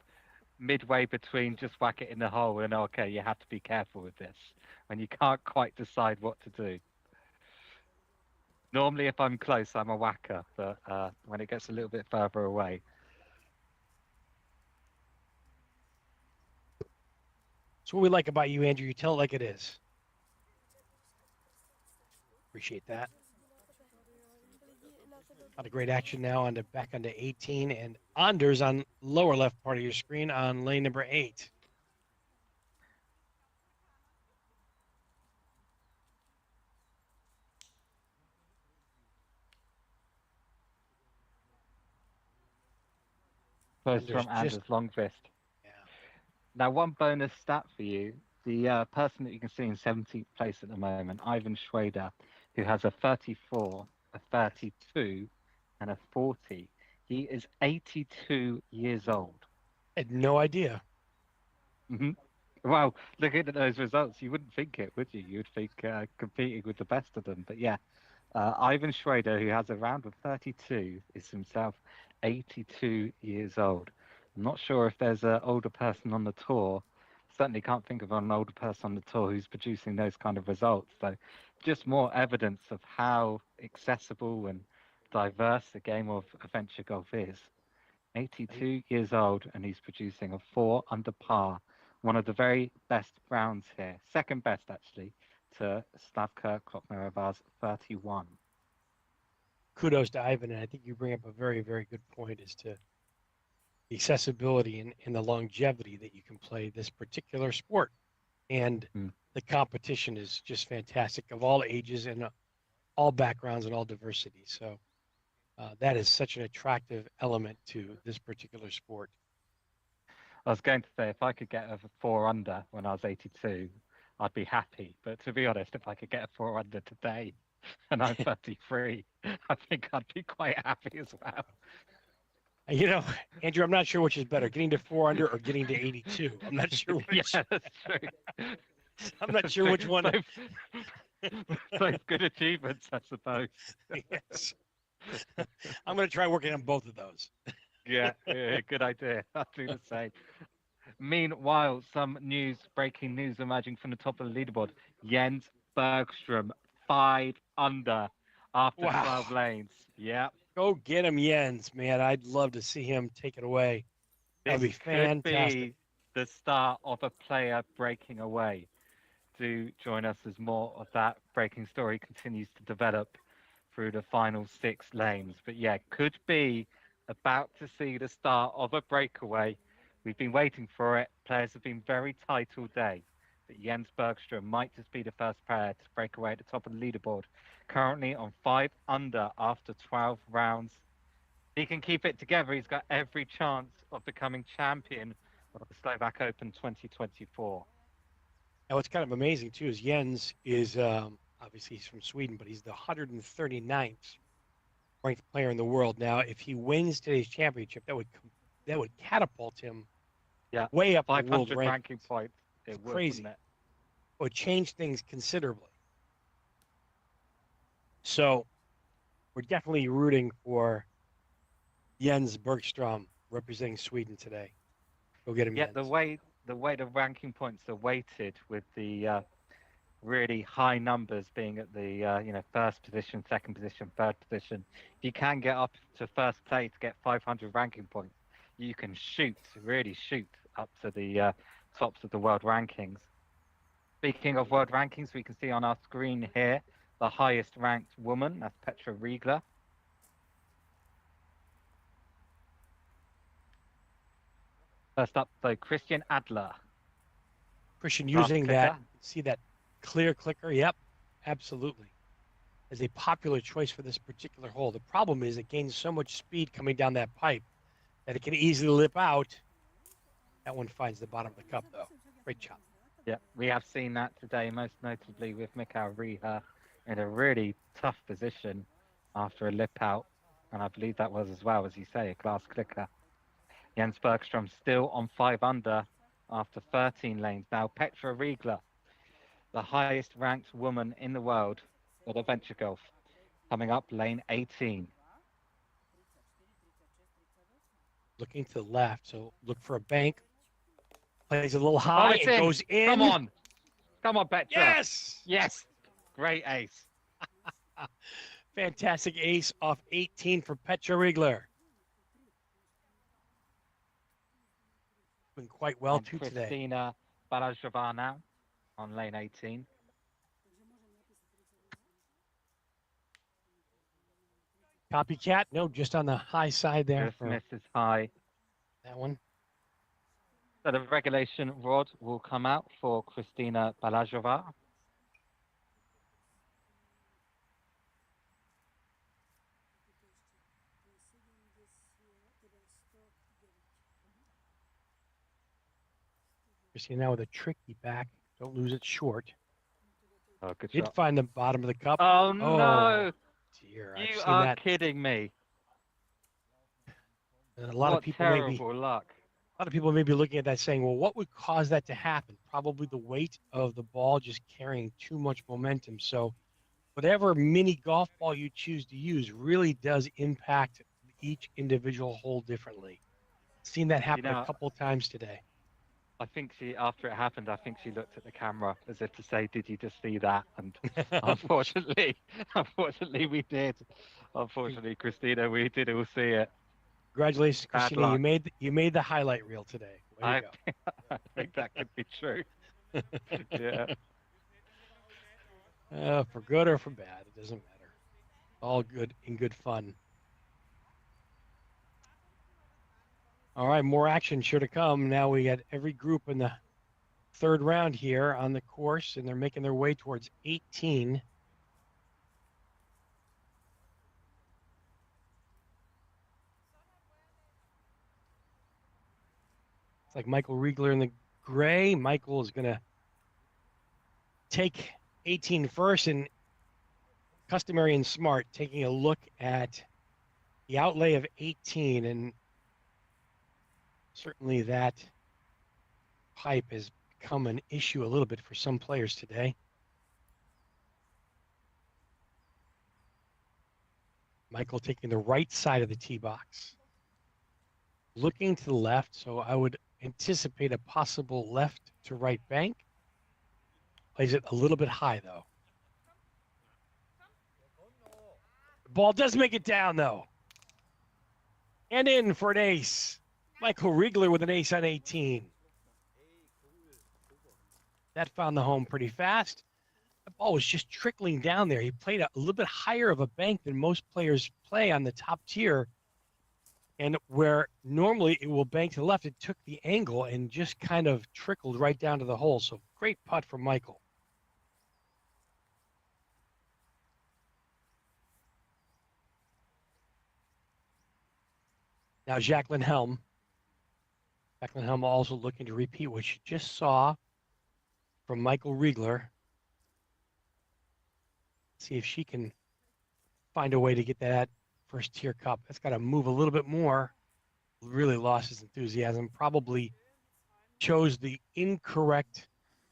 midway between just whack it in the hole and okay, you have to be careful with this when you can't quite decide what to do. Normally, if I'm close, I'm a whacker, but when it gets a little bit further away. That's what we like about you, Andrew. You tell it like it is. Appreciate that. A lot of great action now on the back onto 18 and Anders on lower left part of your screen on lane number 8. Close from Anders Longvist. Yeah. Now, one bonus stat for you. The person that you can see in 17th place at the moment, Ivan Schrader, who has a 34, a 32, and a 40. He is 82 years old. I had no idea. Mm-hmm. Well, looking at those results, you wouldn't think it, would you? You'd think competing with the best of them. But yeah, Ivan Schrader, who has a round of 32, is himself 82 years old. I'm not sure if there's an older person on the tour. Certainly can't think of an older person on the tour who's producing those kind of results. So just more evidence of how accessible and diverse the game of adventure golf is. 82 years old, and he's producing a 4 under par. One of the very best rounds here. Second best, actually, to Slavka Klokmerova's 31. Kudos to Ivan, and I think you bring up a very, very good point as to the accessibility and the longevity that you can play this particular sport. And the competition is just fantastic of all ages and all backgrounds and all diversity. So that is such an attractive element to this particular sport. I was going to say if I could get a 4 under when I was 82, I'd be happy. But to be honest, if I could get a 4 under today and I'm 33, I think I'd be quite happy as well. You know, Andrew, I'm not sure which is better, getting to 4 under or getting to 82. I'm not sure Yeah, which. that's true. I'm not sure which one. Both, both good achievements, I suppose. Yes. I'm going to try working on both of those. Yeah, yeah, good idea. I'll do the same. Meanwhile, some news, breaking news emerging from the top of the leaderboard. Jens Bergstrom, 5 under after Wow. 12 lanes. Yeah, Go get him, Jens, man. I'd love to see him take it away. That would this be could fantastic. be the start of a player breaking away. Do join us as more of that breaking story continues to develop through the final 6 lanes. But yeah, could be about to see the start of a breakaway. We've been waiting for it. Players have been very tight all day. But Jens Bergstrom might just be the first player to break away at the top of the leaderboard. Currently on 5 under after 12 rounds. If he can keep it together, he's got every chance of becoming champion of the Slovak Open 2024. And what's kind of amazing too is Jens is obviously he's from Sweden, but he's the 139th ranked player in the world. Now, if he wins today's championship, that would catapult him Yeah, way up the world 500 rankings. ranking points. It's It would, crazy. wouldn't it? It would change things considerably. So we're definitely rooting for Jens Bergstrom representing Sweden today. Go get him, Yeah, Jens. the way the ranking points are weighted with the really high numbers being at the first position, second position, third position. If you can get up to first place to get 500 ranking points, you can really shoot up to the tops of the world rankings. Speaking of world rankings, we can see on our screen here the highest ranked woman, that's Petra Riegler. First up, though, Christian Adler. Christian Glass using that, clicker. see that clear clicker? Yep, absolutely. As a popular choice for this particular hole. The problem is it gains so much speed coming down that pipe that it can easily lip out. That one finds the bottom of the cup, though. Great job. Yeah, we have seen that today, most notably with Mikael Rieher in a really tough position after a lip out. And I believe that was as well, as you say, a glass clicker. Jens Bergstrom still on 5 under after 13 lanes. Now, Petra Riegler, the highest ranked woman in the world at adventure golf, coming up lane 18. Looking to the left, so look for a bank. Plays a little Oh, high it's and in. goes in. Come on. Come on, Petra. Yes! Yes. Great ace. Fantastic ace off 18 for Petra Riegler. Doing quite well, And too, today. Christina Balazsova now on lane 18. Copycat? No, just on the high side there Just for misses high. that one. So the regulation rod will come out for Christina Balazsova. Christina now with a tricky back. Don't lose it short. Oh, good Did shot. find the bottom of the cup. Oh, no. Dear, You I've seen are that. kidding me. And a lot What of people terrible luck. may be looking at that saying, well, what would cause that to happen? Probably the weight of the ball just carrying too much momentum. So whatever mini golf ball you choose to use really does impact each individual hole differently. Seen that happen a couple of times today. I think after it happened, I think she looked at the camera as if to say, "Did you just see that?" And unfortunately, we did. Unfortunately, Christina, we did all see it. Congratulations, Bad Christina. luck. You made the highlight reel today. Way to go. I think that could be true. Yeah. For good or for bad, it doesn't matter. All good in good fun. All right, more action sure to come. Now we got every group in the third round here on the course, and they're making their way towards 18. It's like Michael Riegler in the gray. Michael is going to take 18 first, and customary and smart, taking a look at the outlay of 18, and certainly that pipe has become an issue a little bit for some players today. Michael taking the right side of the tee box, looking to the left, so I would anticipate a possible left to right bank. Plays it a little bit high, though. The ball does make it down, though. And in for an ace. Michael Riegler with an ace on 18. That found the home pretty fast. The ball was just trickling down there. He played a little bit higher of a bank than most players play on the top tier. And where normally it will bank to the left, it took the angle and just kind of trickled right down to the hole. So great putt from Michael. Now Jacqueline Helm. Jacqueline Helm also looking to repeat what she just saw from Michael Riegler. See if she can find a way to get that first tier cup. That's got to move a little bit more. Really lost his enthusiasm. Probably chose the incorrect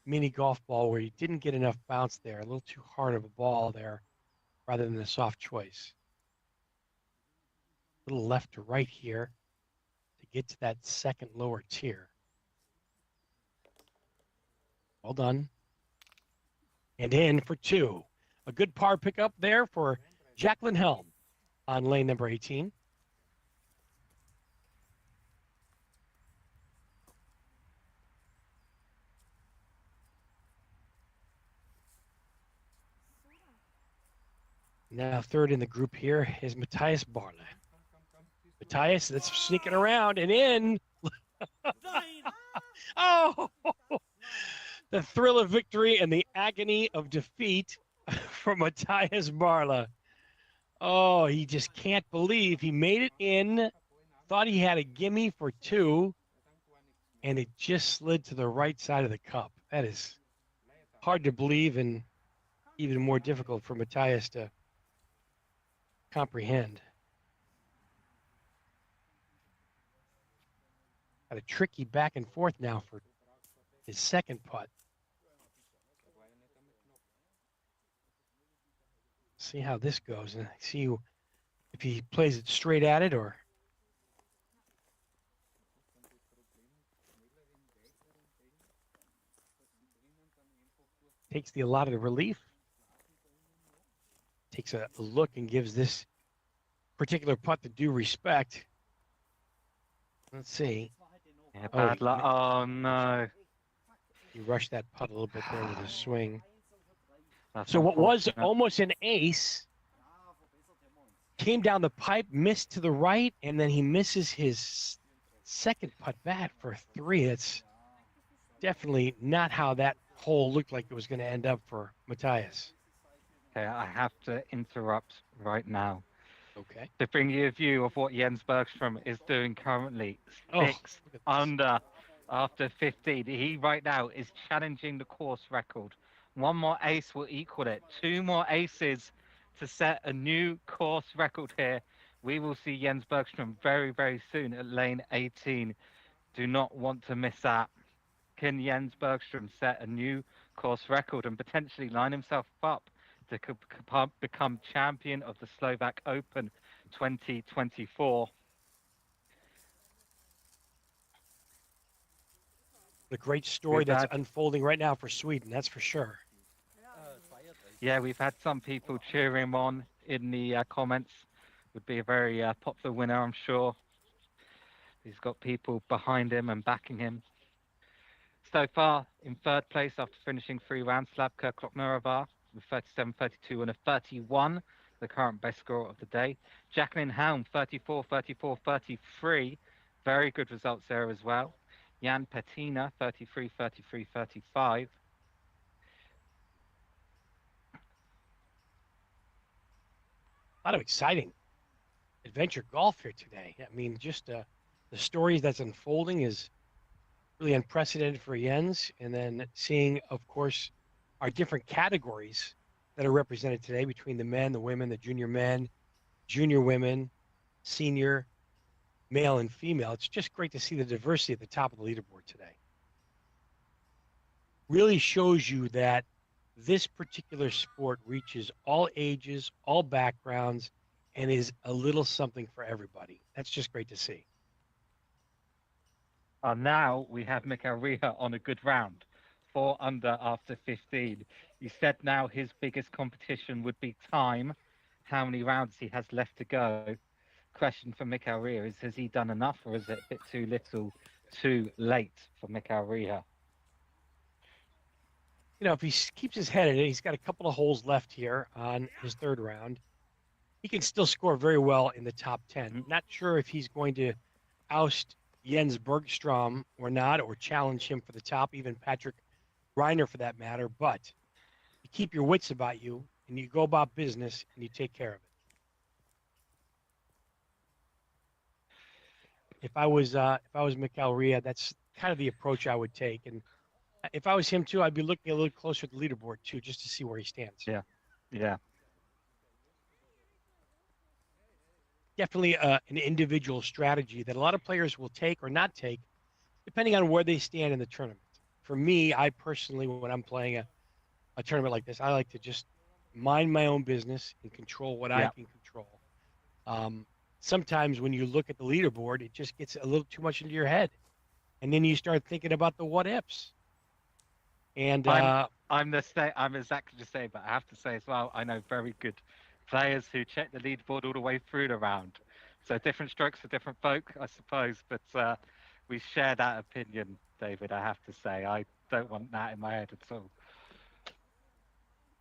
mini golf ball where he didn't get enough bounce there. A little too hard of a ball there rather than a soft choice. A little left to right here to get to that second lower tier. Well done. And in for two. A good par pickup there for Jacqueline Helm on lane number 18. Now third in the group here is Matthias Barley. Matthias, that's sneaking around and in. Oh, the thrill of victory and the agony of defeat for Matthias Barla. Oh, he just can't believe he made it in. Thought he had a gimme for two, and it just slid to the right side of the cup. That is hard to believe and even more difficult for Matthias to comprehend. Got a tricky back and forth now for his second putt. See how this goes and see if he plays it straight at it or takes the allotted relief. Takes a look and gives this particular putt the due respect. Let's see. Yeah, bad luck. Oh, no. He rushed that putt a little bit there with his swing. That's So what was unfortunate. almost an ace came down the pipe, missed to the right, and then he misses his second putt back for three. It's definitely not how that hole looked like it was going to end up for Matthias. Okay, I have to interrupt right now Okay. to bring you a view of what Jens Bergstrom is doing currently. Oh, Six look at this. under after 15. He right now is challenging the course record. One more ace will equal it. Two more aces to set a new course record here. We will see Jens Bergstrom very, very soon at lane 18. Do not want to miss that. Can Jens Bergstrom set a new course record and potentially line himself up to become champion of the Slovak Open 2024? The great story that's unfolding right now for Sweden, that's for sure. Yeah, we've had some people cheering him on in the comments. Would be a very popular winner, I'm sure. He's got people behind him and backing him. So far, in third place after finishing 3 rounds, Slavka Kloknerova with 37, 32 and a 31, the current best score of the day. Jacqueline Helm, 34, 34, 33. Very good results there as well. Jan Petina, 33, 33, 35. A lot of exciting adventure golf here today. I mean, just the stories that's unfolding is really unprecedented for Jens. And then seeing, of course, our different categories that are represented today between the men, the women, the junior men, junior women, senior, male, and female. It's just great to see the diversity at the top of the leaderboard today. Really shows you that this particular sport reaches all ages, all backgrounds, and is a little something for everybody. That's just great to see. Now we have Mikael Riha on a good round, 4 under after 15. He said now his biggest competition would be time, how many rounds he has left to go. Question for Mikael Riha is, has he done enough, or is it a bit too little, too late for Mikael Riha? If he keeps his head in it, he's got a couple of holes left here on his third round. He can still score very well in the top 10. Mhm. Not sure if he's going to oust Jens Bergstrom or not, or challenge him for the top, even Patrick Reiner for that matter. But you keep your wits about you and you go about business and you take care of it. If I was Mikael Ria, that's kind of the approach I would take. And if I was him too, I'd be looking a little closer at the leaderboard too, just to see where he stands. Yeah, yeah. Definitely an individual strategy that a lot of players will take or not take, depending on where they stand in the tournament. For me, I personally, when I'm playing a tournament like this, I like to just mind my own business and control what I Yeah. can control. Um, Sometimes when you look at the leaderboard, it just gets a little too much into your head, and then you start thinking about the what ifs. And I'm I'm the same. I'm exactly the same. But I have to say as well, I know very good players who check the leaderboard all the way through the round. So different strokes for different folk, I suppose. But we share that opinion, David. I have to say, I don't want that in my head at all.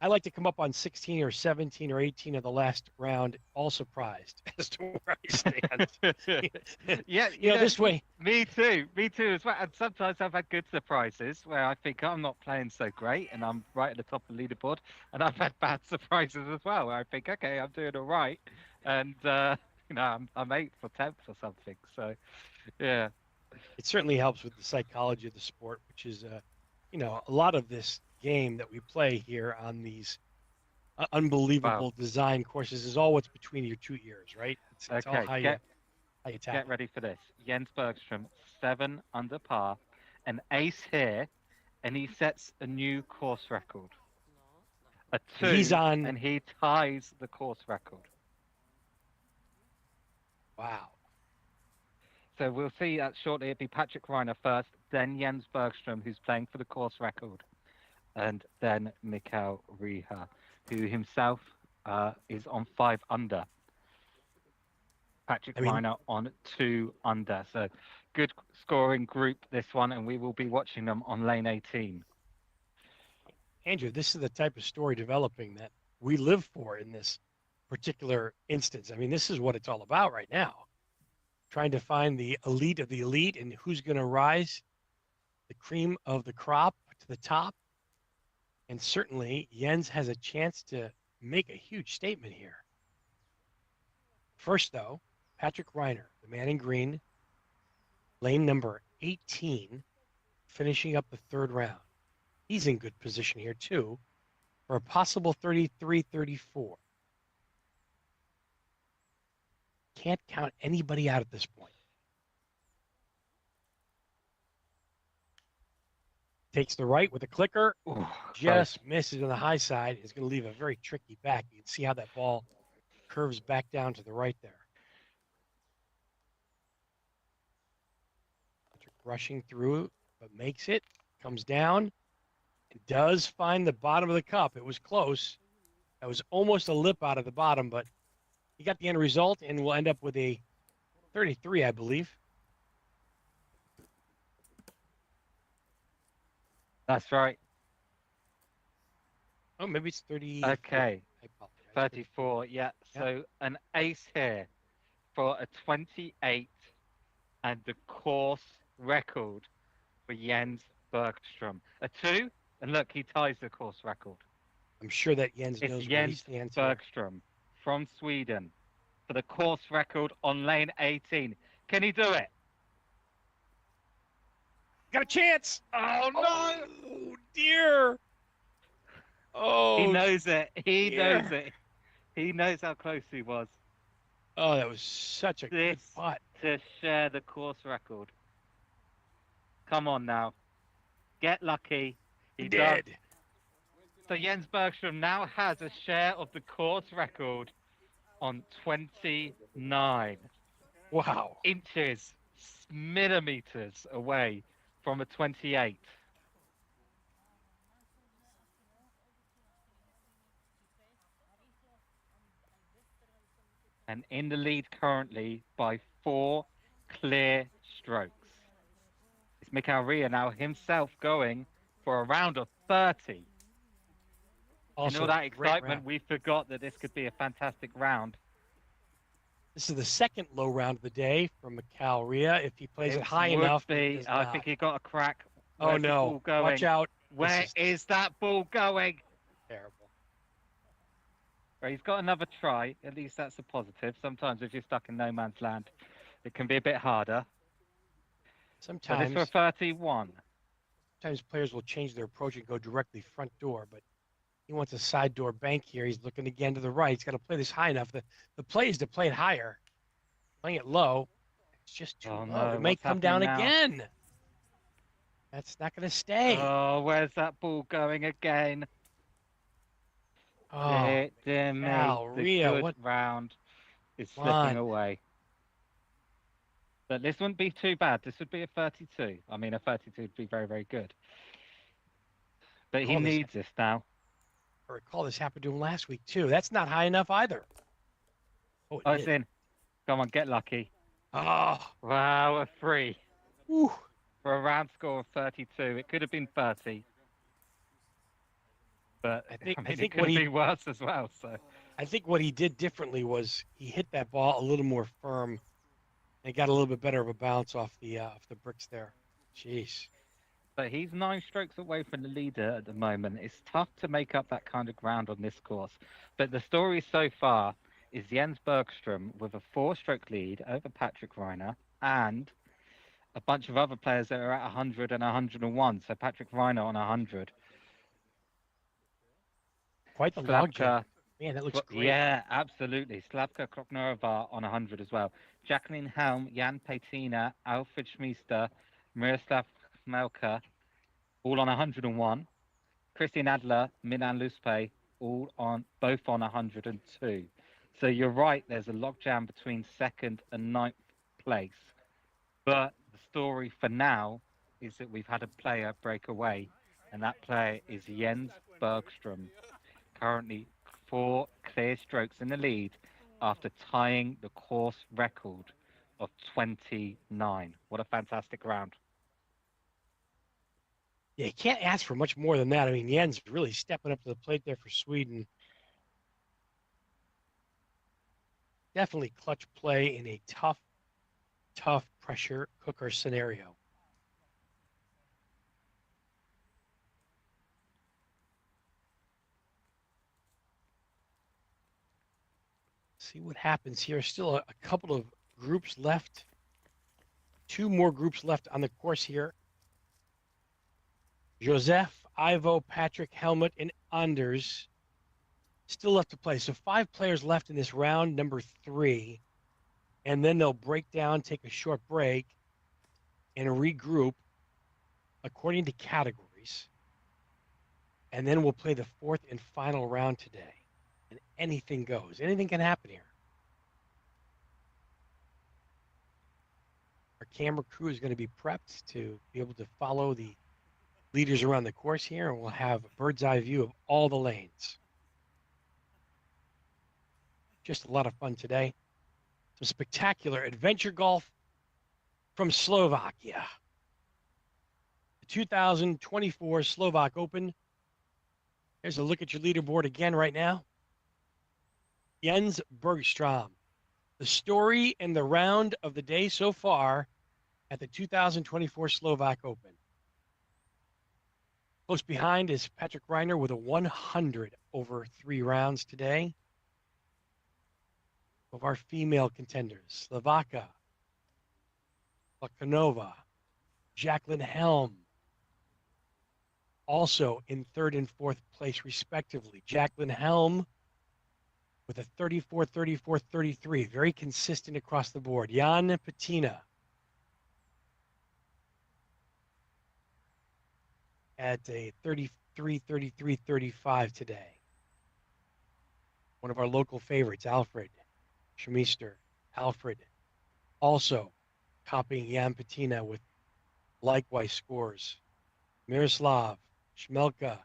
I like to come up on 16 or 17 or 18 of the last round, all surprised as to where I stand. Yeah, This way. me too, me too as well. And sometimes I've had good surprises where I think I'm not playing so great, and I'm right at the top of the leaderboard. And I've had bad surprises as well, where I think, okay, I'm doing all right, and I'm eighth or 10th or something. So, yeah, It certainly helps with the psychology of the sport, which is, a lot of this game that we play here on these wow. unbelievable design courses is all what's between your two ears, right? It's all Okay, how you get tackle it. ready for this. Jens Bergstrom, 7 under par, an ace here, and he sets a new course record. A And he's 2, on. and he ties the course record. Wow. So we'll see that shortly. It'll be Patrick Reiner first, then Jens Bergstrom, who's playing for the course record, and then Mikael Riha, who himself is on 5 under. Patrick I mean, Reiner on 2 under. So good scoring group, this one, and we will be watching them on lane 18. Andrew, this is the type of story developing that we live for in this particular instance. I mean, this is what it's all about right now. Trying to find the elite of the elite and who's going to rise the cream of the crop to the top. And certainly Jens has a chance to make a huge statement here. First, though, Patrick Reiner, the man in green, lane number 18, finishing up the third round. He's in good position here, too, for a possible 33-34. Can't count anybody out at this point. Takes the right with a clicker, Ooh, just misses on the high side. It's going to leave a very tricky back. You can see how that ball curves back down to the right there. Rushing through, but makes it, comes down, and does find the bottom of the cup. It was close. That was almost a lip out of the bottom, but he got the end result, and we'll end up with a 33, I believe. That's right. Oh, maybe it's 30. Okay. I apologize. 34, yeah. So an ace here for a 28 and the course record for Jens Bergstrom. A 2, and look, he ties the course record. I'm sure that Jens It's knows where he Jens stands here. Bergstrom from Sweden for the course record on lane 18. Can he do it? Got a chance. Oh, no. Oh, dear. He Oh, knows it. He knows dear. it. He knows how close he was. Oh, that was such a good This putt. to share the course record. Come on now. Get lucky. He He does. did. So Jens Bergstrom now has a share of the course record on 29 Wow. inches, millimeters away from a 28. And in the lead currently by 4 clear strokes. It's Mikael Ria now himself going for a round of 30. In all Also a that great round. excitement, we forgot that this could be a fantastic round. This is the second low round of the day from Mikal Ria. If he plays it It high would enough, but he be. does I think not. he got a crack. Oh, Where's the no. ball Watch going? out. This Where is is that ball going? terrible. Right, he's got another try. At least that's a positive. Sometimes if you're stuck in no man's land, it can be a bit harder. So this for Sometimes 31. players will change their approach and go directly front door, but he wants a side door bank here. He's looking again to the right. He's got to play this high enough. The play is to play it higher. Playing it low, it's just too Oh low. no, It may what's come happening down now? again. That's not going to stay. Oh, where's that ball going again? Oh, Dear me, Cal, the Ria, good what? round is Come slipping on. away. But this wouldn't be too bad. This would be a 32. I mean, a 32 would be very, very good. But he Call this. needs this now. I recall this happened to him last week too. That's not high enough either. Oh, it Oh, it's did. in. Come on, get lucky. Oh, Wow, a 3 whew. for a round score of 32. It could have been 30. But I think I I mean, it think could what have he been worse as well. So I think what he did differently was he hit that ball a little more firm and got a little bit better of a bounce off the bricks there. Jeez. but he's 9 strokes away from the leader at the moment. It's tough to make up that kind of ground on this course. But the story so far is Jens Bergstrom with a 4 stroke lead over Patrick Reiner and a bunch of other players that are at 100 and 101. So Patrick Reiner on 100. Quite the logjam. Slavka, Man, that looks great. yeah, absolutely. Slavka Kroknova on 100 as well. Jacqueline Helm, Jan Petina, Alfred Schmeester, Miroslav Melka, all on 101. Christian Adler, Milan Luspe, both on 102. So you're right, there's a logjam between second and ninth place. But the story for now is that we've had a player break away, and that player is Jens Bergstrom, currently 4 clear strokes in the lead after tying the course record of 29. What a fantastic round. Yeah, you can't ask for much more than that. I mean, Jens really stepping up to the plate there for Sweden. Definitely clutch play in a tough pressure cooker scenario. See what happens here. Still a couple of groups left. 2 more groups left on the course here. Joseph, Ivo, Patrick, Helmut, and Anders still left to play. So 5 players left in this round, number 3. And then they'll break down, take a short break, and regroup according to categories. And then we'll play the 4th and final round today. And anything goes. Anything can happen here. Our camera crew is going to be prepped to be able to follow the leaders around the course here, and we'll have a bird's eye view of all the lanes. Just a lot of fun today. Some spectacular adventure golf from Slovakia. The 2024 Slovak Open. Here's a look at your leaderboard again right now. Jens Bergstrom, the story and the round of the day so far at the 2024 Slovak Open. Close behind is Patrick Reiner with a 100 over 3 rounds today. Of our female contenders, Slovaka, Lakanova, Jacqueline Helm, also in third and fourth place, respectively. Jacqueline Helm with a 34, 34, 33. Very consistent across the board. Jan Patina at a 33, 33, 35 today. One of our local favorites, Alfred Schmeister. Alfred also copying Jan Patina with likewise scores. Miroslav Schmelka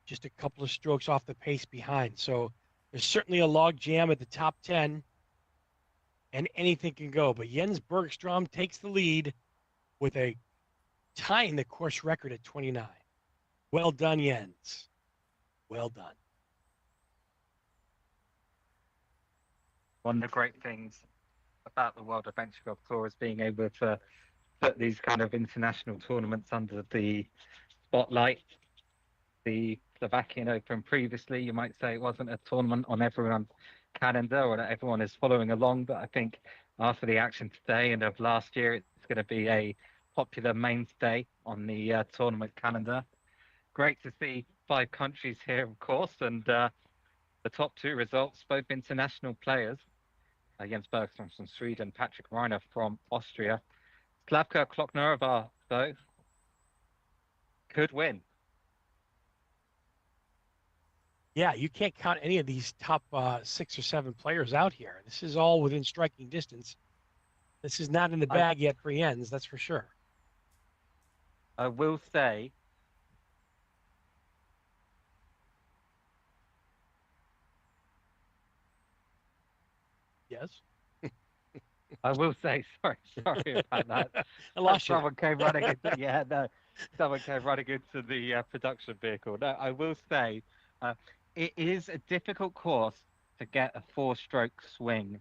just a couple of strokes off the pace behind. So there's certainly a log jam at the top 10, and anything can go. But Jens Bergstrom takes the lead with a tying the course record at 29. Well done, Jens. Well done. One of the great things about the World Adventure Golf Tour is being able to put these kind of international tournaments under the spotlight. The Slovakian Open previously, you might say it wasn't a tournament on everyone's calendar or that everyone is following along, but I think after the action today and of last year, it's going to be a popular mainstay on the tournament calendar. Great to see 5 countries here, of course, and the top 2 results, both international players. Jens Bergström from Sweden, Patrick Reiner from Austria. Slavka Kloknerova, though, could win. Yeah, you can't count any of these top 6 or 7 players out here. This is all within striking distance. This is not in the bag yet for Jens, that's for sure. I will say, yes. I will say, sorry about that. I lost you. Someone came running into, yeah, no, someone came running into the production vehicle. No, I will say, it is a difficult course to get a 4-stroke swing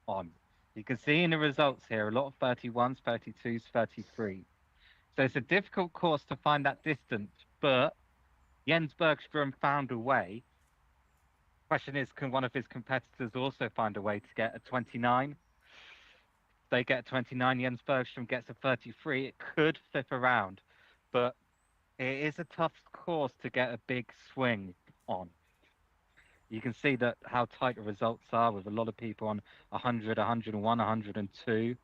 on. You can see in the results here, a lot of 31s, 32s, 33s. So it's a difficult course to find that distance, but Jens Bergstrom found a way. Question is, can one of his competitors also find a way to get a 29? They get a 29, Jens Bergstrom gets a 33. It could flip around, but it is a tough course to get a big swing on. You can see that how tight the results are with a lot of people on 100, 101, 102.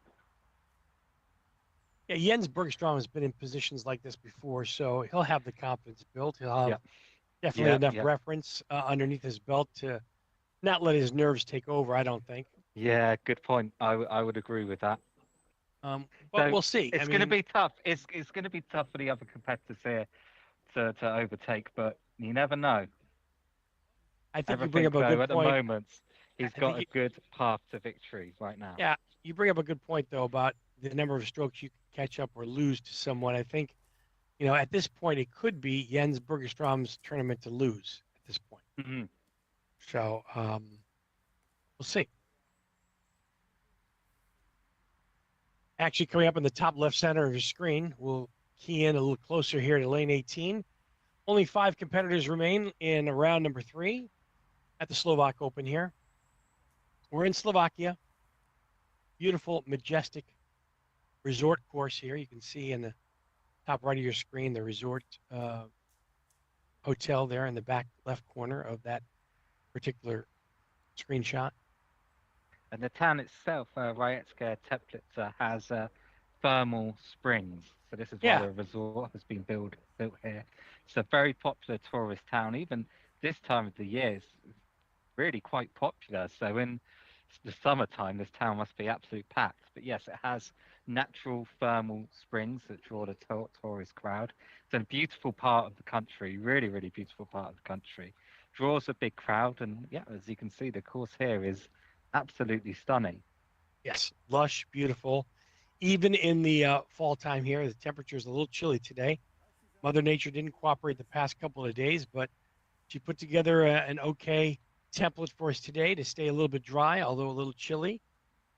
Yeah, Jens Bergstrom has been in positions like this before, so he'll have the confidence built. He'll have definitely enough reference underneath his belt to not let his nerves take over, I don't think. Yeah, good point. I would agree with that. But so we'll see. It's going to be tough. It's going to be tough for the other competitors here to overtake, but you never know. I think you bring up a good point. At the moment, he's got a good path to victory right now. Yeah, you bring up a good point, though, about the number of strokes you can catch up or lose to someone. I think, at this point, it could be Jens Bergstrom's tournament to lose at this point. Mm-hmm. So we'll see. Actually, coming up in the top left center of your screen, we'll key in a little closer here to lane 18. Only 5 competitors remain in round number 3 at the Slovak Open here. We're in Slovakia. Beautiful, majestic resort course here. You can see in the top right of your screen the resort hotel there in the back left corner of that particular screenshot. And the town itself, Rajecka Teplice, has thermal springs. So this is why the resort has been built here. It's a very popular tourist town. Even this time of the year, it's really quite popular. So in the summertime, this town must be absolutely packed. But yes, it has natural thermal springs that draw the tourist crowd. It's a beautiful part of the country, really, really beautiful part of the country. Draws a big crowd. And yeah, as you can see, the course here is absolutely stunning. Yes, lush, beautiful. Even in the fall time here, the temperature is a little chilly today. Mother Nature didn't cooperate the past couple of days, but she put together an okay template for us today to stay a little bit dry, although a little chilly.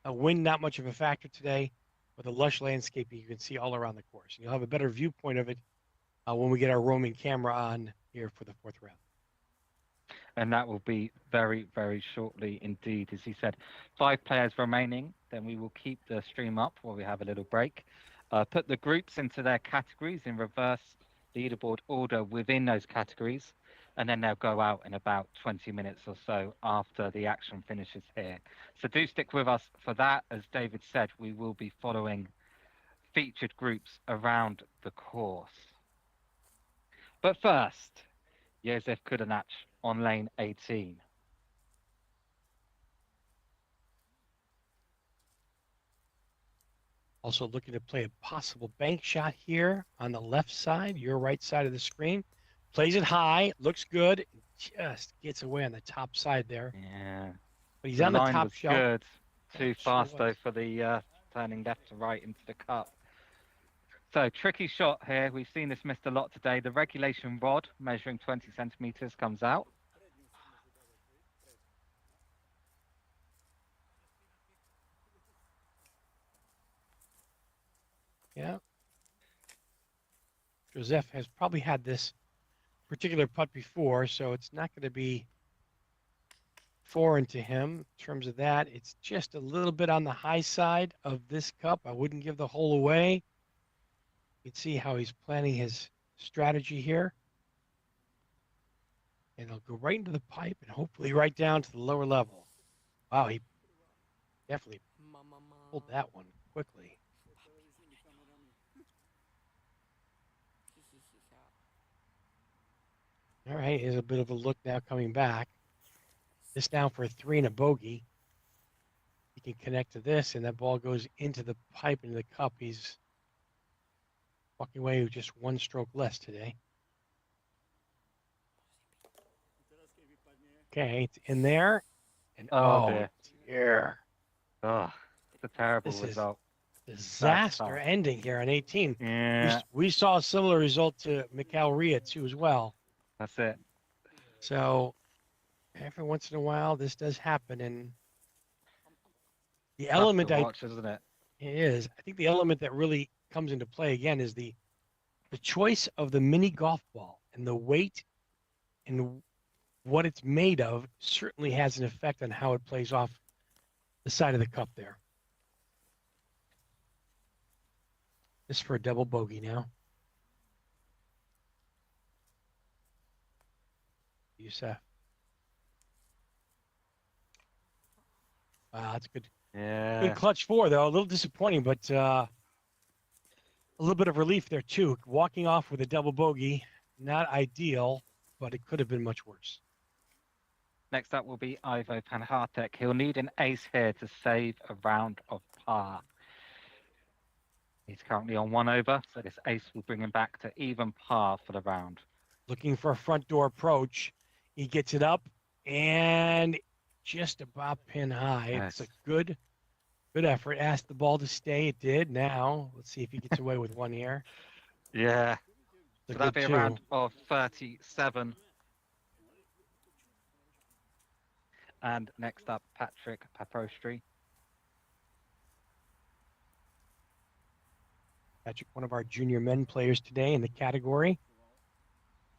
Wind, not much of a factor today, but the lush landscaping you can see all around the course. And you'll have a better viewpoint of it when we get our roaming camera on here for the 4th round. And that will be very, very shortly indeed. As he said, 5 players remaining. Then we will keep the stream up while we have a little break. Put the groups into their categories in reverse leaderboard order within those categories, and then they'll go out in about 20 minutes or so after the action finishes here. So do stick with us for that. As David said, we will be following featured groups around the course. But first, Josef Kudanac on lane 18. Also looking to play a possible bank shot here on the left side, your right side of the screen. Plays it high, looks good, just gets away on the top side there. Yeah. But he's The on the line top was shelf. good. Yeah, Too sure fast, though, was. for the turning left to right into the cup. So, tricky shot here. We've seen this missed a lot today. The regulation rod, measuring 20 centimeters, comes out. Yeah. Joseph has probably had this particular putt before, so it's not going to be foreign to him in terms of that. It's just a little bit on the high side of this cup. I wouldn't give the hole away. You can see how he's planning his strategy here. And it'll go right into the pipe and hopefully right down to the lower level. Wow, he definitely pulled that one quickly. All right, here's a bit of a look now coming back. This now for a 3 and a bogey. He can connect to this, and that ball goes into the pipe, into the cup. He's walking away with just one stroke less today. Okay, it's in there. And Oh, dear. Oh, it's a terrible this is result. disaster ending here on 18. Yeah. We saw a similar result to Mikhail Ria too as well. That's it. So every once in a while, this does happen, and the element Tough to watch, isn't it? It is. I think the element that really comes into play again is the choice of the mini golf ball and the weight and what it's made of certainly has an effect on how it plays off the side of the cup there. This is for a double bogey now. Youssef. Wow, that's good. Yeah. Good clutch 4, though. A little disappointing, but a little bit of relief there, too. Walking off with a double bogey, not ideal, but it could have been much worse. Next up will be Ivo Panhartek. He'll need an ace here to save a round of par. He's currently on 1 over, so this ace will bring him back to even par for the round. Looking for a front door approach. He gets it up and just about pin high. Yes. It's a good effort. Asked the ball to stay. It did. Now, let's see if he gets away with one here. Yeah. So that'd be a round of 37. And next up, Patrick Papostri. Patrick, one of our junior men players today in the category.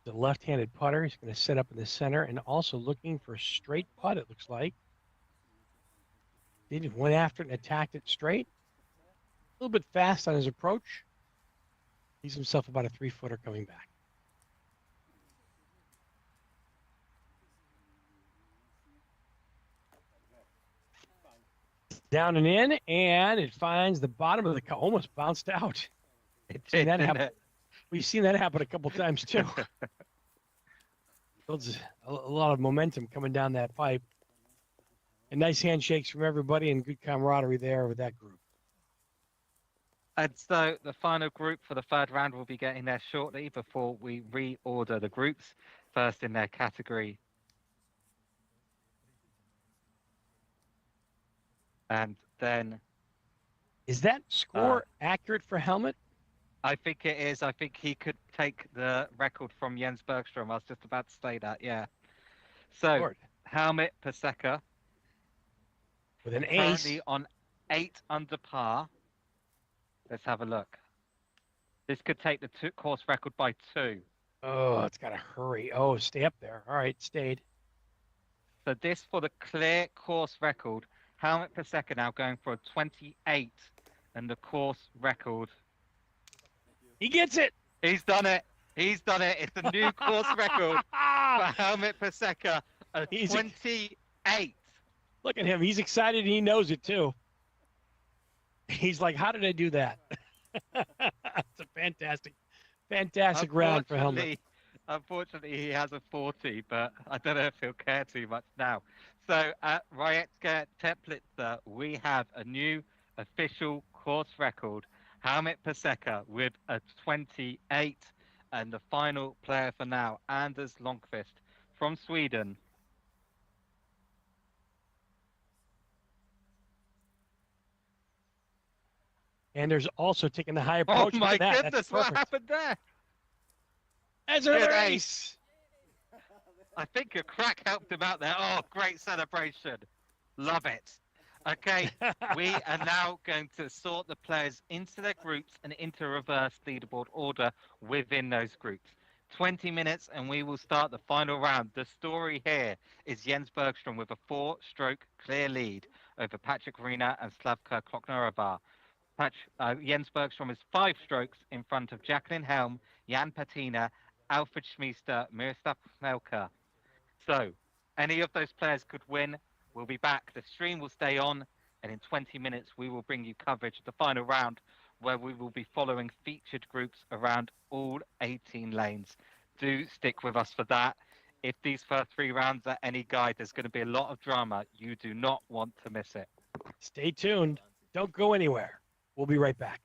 The left-handed putter. He's going to set up in the center and also looking for a straight putt, it looks like. He went after it and attacked it straight. A little bit fast on his approach. He's himself about a 3-footer coming back. Down and in, and it finds the bottom of the cup. Almost bounced out. We've seen that happen a couple times too. Builds a lot of momentum coming down that pipe. And nice handshakes from everybody and good camaraderie there with that group. And so the final group for the third round will be getting there shortly before we reorder the groups, first in their category. And then... Is that score accurate for Helmut? I think it is. I think he could take the record from Jens Bergstrom. I was just about to say that, yeah. So, Lord. Helmut Paseka. With an currently ace. On 8 under par. Let's have a look. This could take the course record by 2. Oh, it's got to hurry. Oh, stay up there. All right, stayed. So this for the clear course record. Helmut Paseka now going for a 28 and the course record He gets it. He's done it. He's done it. It's a new course record for helmet per second of He's 28. look at him. He's excited. He knows it too. He's like, "How did I do that?" It's a fantastic round for Helmet. Unfortunately, he has a 40, but I don't know if he'll care too much now. So at Rajecka Teplitsa, we have a new official course record, helmet per second with a 28. And the final player for now, Anders Lundqvist from Sweden. And there's also taking the high Oh approach. Look my at that. That's goodness, what perfect. happened there? That's a Good race. I think a crack helped him out there. Oh, great celebration. Love it. Okay, we are now going to sort the players into their groups and into reverse leaderboard order within those groups. 20 minutes and we will start the final round. The story here is Jens Bergstrom with a 4-stroke clear lead over Patrick Rena and Slavka Kloknerova. Jens Bergstrom is 5 strokes in front of Jacqueline Helm, Jan Patina, Alfred Schmiester, Miroslav Melka. So, any of those players could win. We'll be back. The stream will stay on, and in 20 minutes, we will bring you coverage of the final round where we will be following featured groups around all 18 lanes. Do stick with us for that. If these first 3 rounds are any guide, there's going to be a lot of drama. You do not want to miss it. Stay tuned. Don't go anywhere. We'll be right back.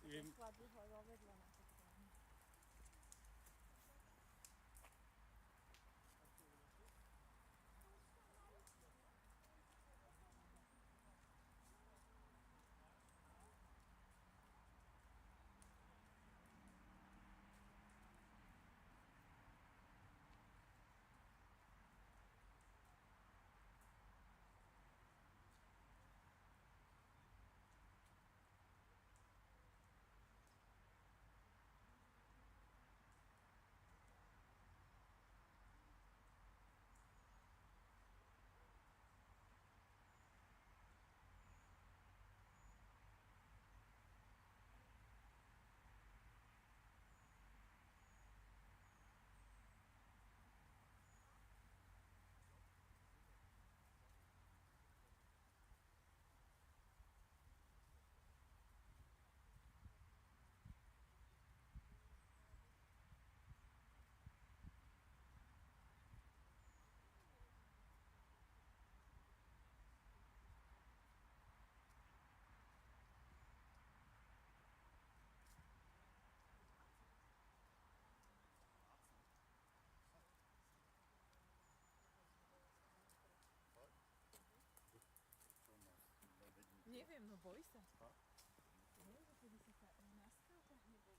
You- Nie wiem, no boi sa. Nie, že keby si sa naskal, tak nebol.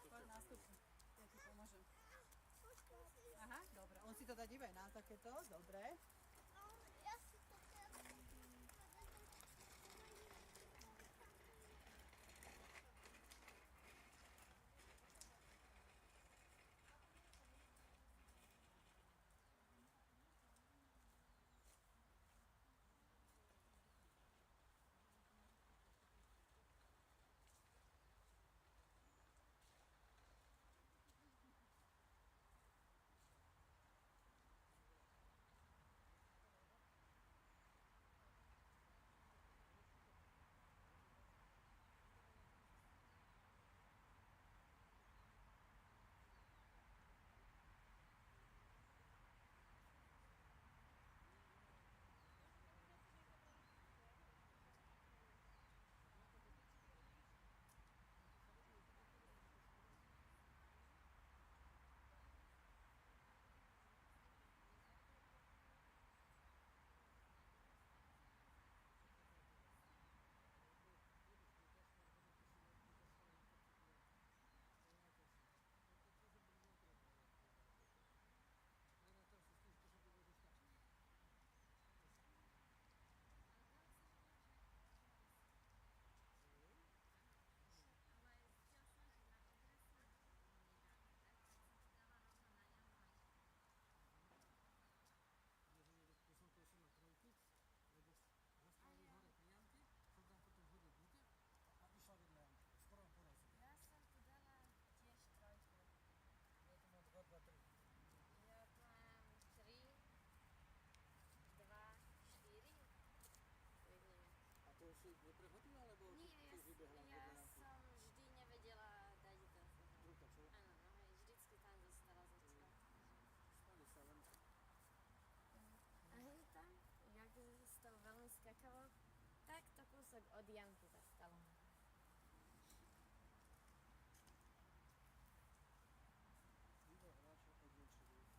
Poď nastupuj. Ja ti pomôžem. Aha, dobre. On si to dá divaj na takéto, dobre. Ja si to teraz... Ja som tu dala tiež trojku. Ja tu mám 3, 2, 4. Uvidíme. A to si neprehodila, alebo Nie, tiež vybehla ja vedľa? som vždy nevedela dať to. Ruka, čo? Áno, no hej, vždycky tam zostala začka. Stane sa len. A hej tam, jak z toho veľmi skakalo, tak to kúsok od jamky zastalo. Ivo hráča odličujúci.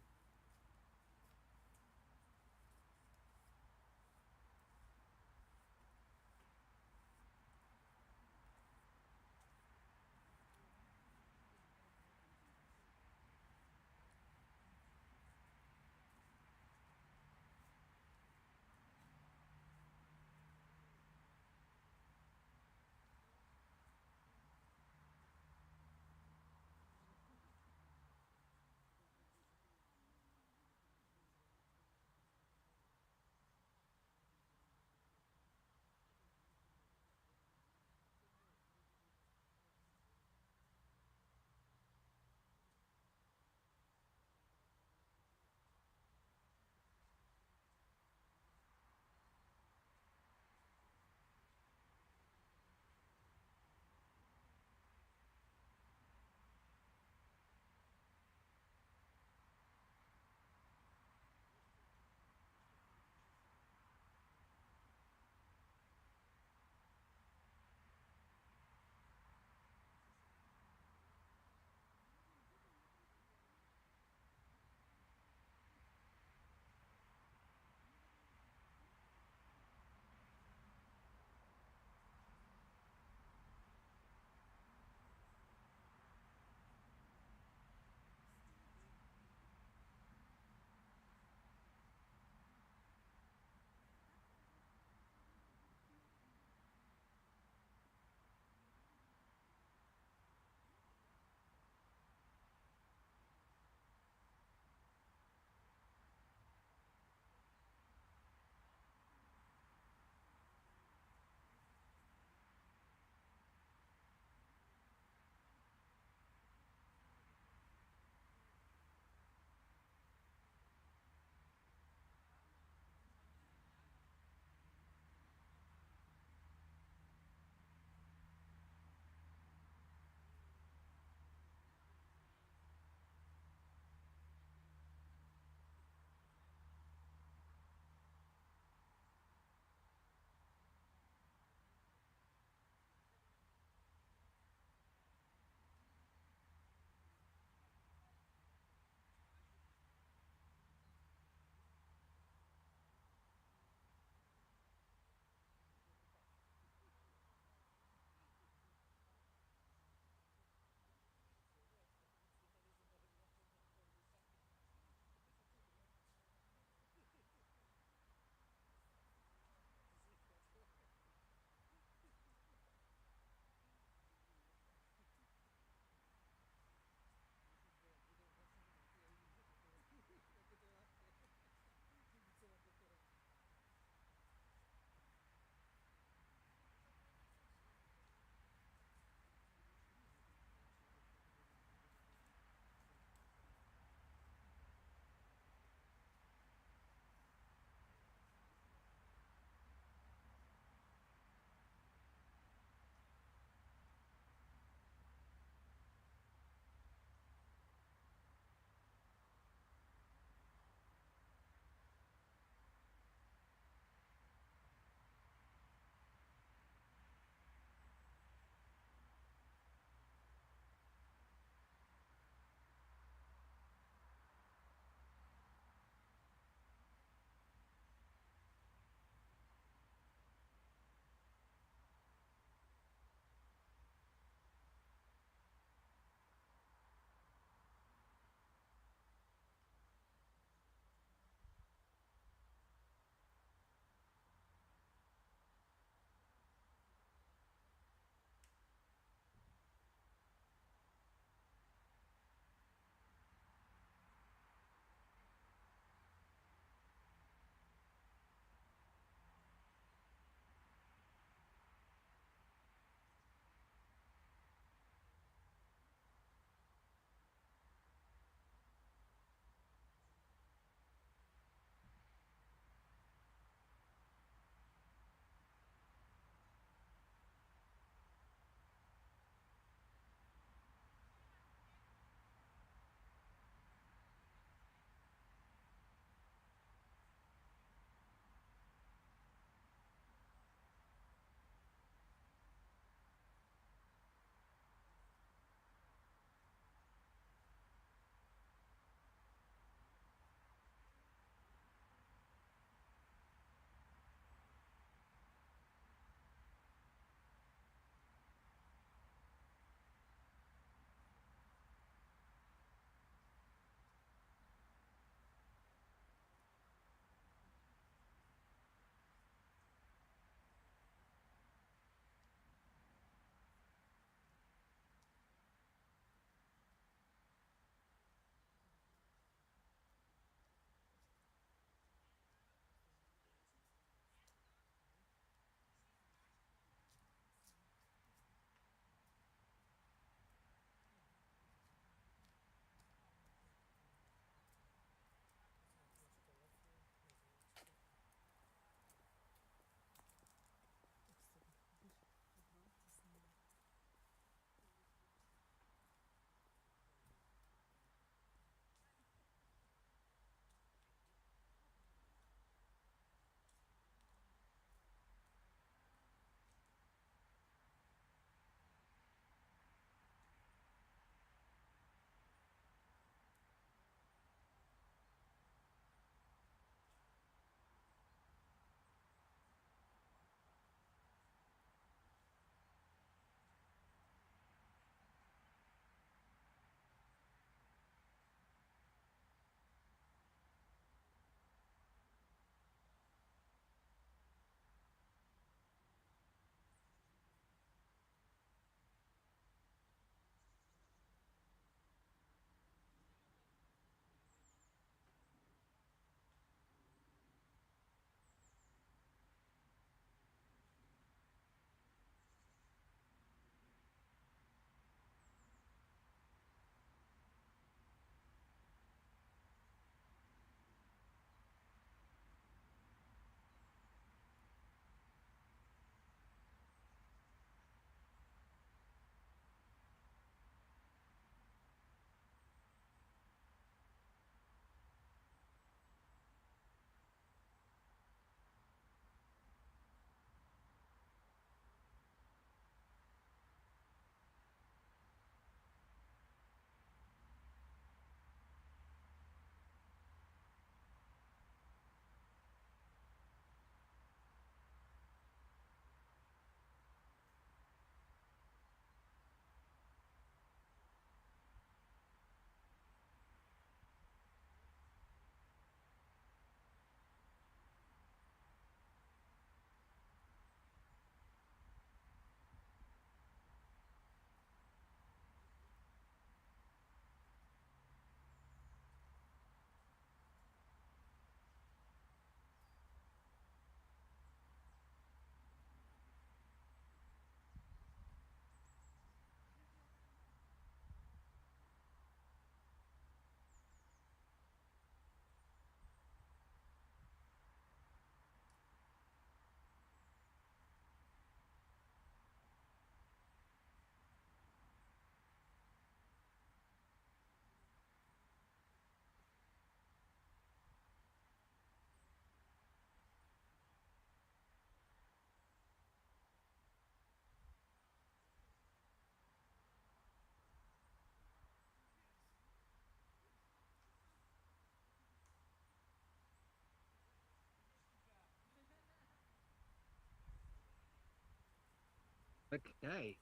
Okay.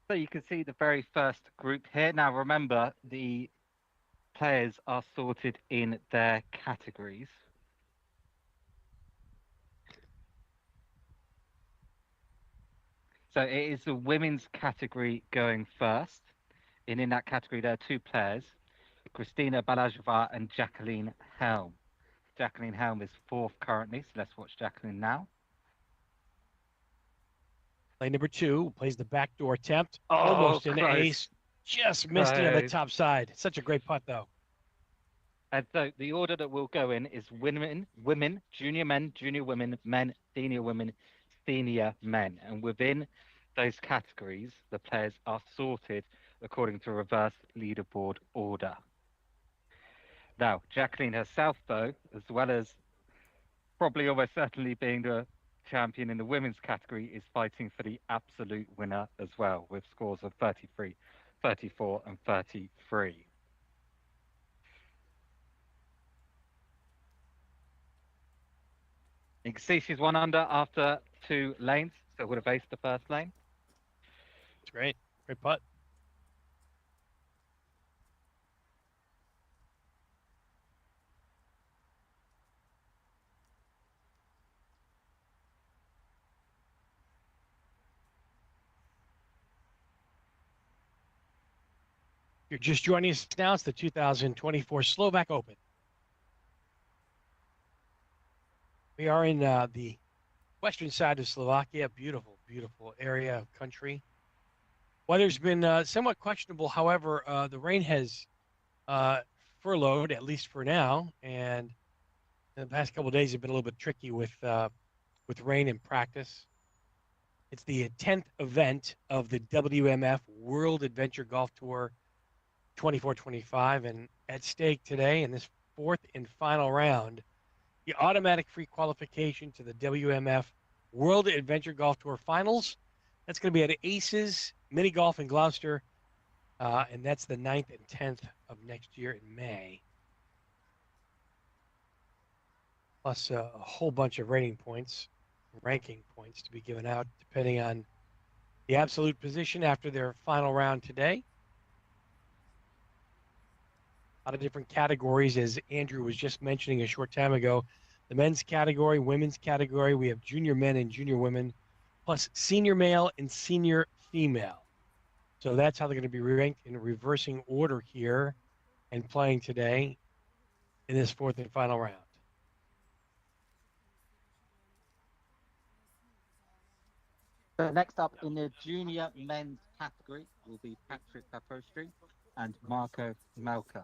So you can see the very first group here. Now remember, the players are sorted in their categories. So it is the women's category going first. And in that category, there are two players, Christina Balazova and Jacqueline Helm. Jacqueline Helm is fourth currently, so let's watch Jacqueline now. Play number 2 plays the backdoor attempt. Oh, Almost an close. ace. Just missed it on the Close. top side. Such a great putt, though. And so the order that we'll go in is women, junior men, junior women, men, senior women, senior men. And within those categories, the players are sorted according to reverse leaderboard order. Now, Jacqueline herself, though, as well as probably almost certainly being the champion in the women's category, is fighting for the absolute winner as well, with scores of 33, 34, and 33. You can see she's one under after 2 lanes, so would have aced the first lane. It's great. Great putt. You're just joining us now. It's the 2024 Slovak Open. We are in the western side of Slovakia. Beautiful, beautiful area of country. Weather's been somewhat questionable. However, the rain has furloughed, at least for now. And the past couple of days have been a little bit tricky with rain in practice. It's the 10th event of the WMF World Adventure Golf Tour 24-25, and at stake today in this fourth and final round, the automatic free qualification to the WMF World Adventure Golf Tour Finals. That's going to be at Aces Mini Golf in Gloucester, and that's the 9th and 10th of next year in May. Plus a whole bunch of ranking points to be given out depending on the absolute position after their final round today. A lot of different categories, as Andrew was just mentioning a short time ago. The men's category, women's category, we have junior men and junior women, plus senior male and senior female. So that's how they're going to be ranked in reversing order here and playing today in this fourth and final round. So next up in the junior men's category will be Patrick Papostri and Marco Melka.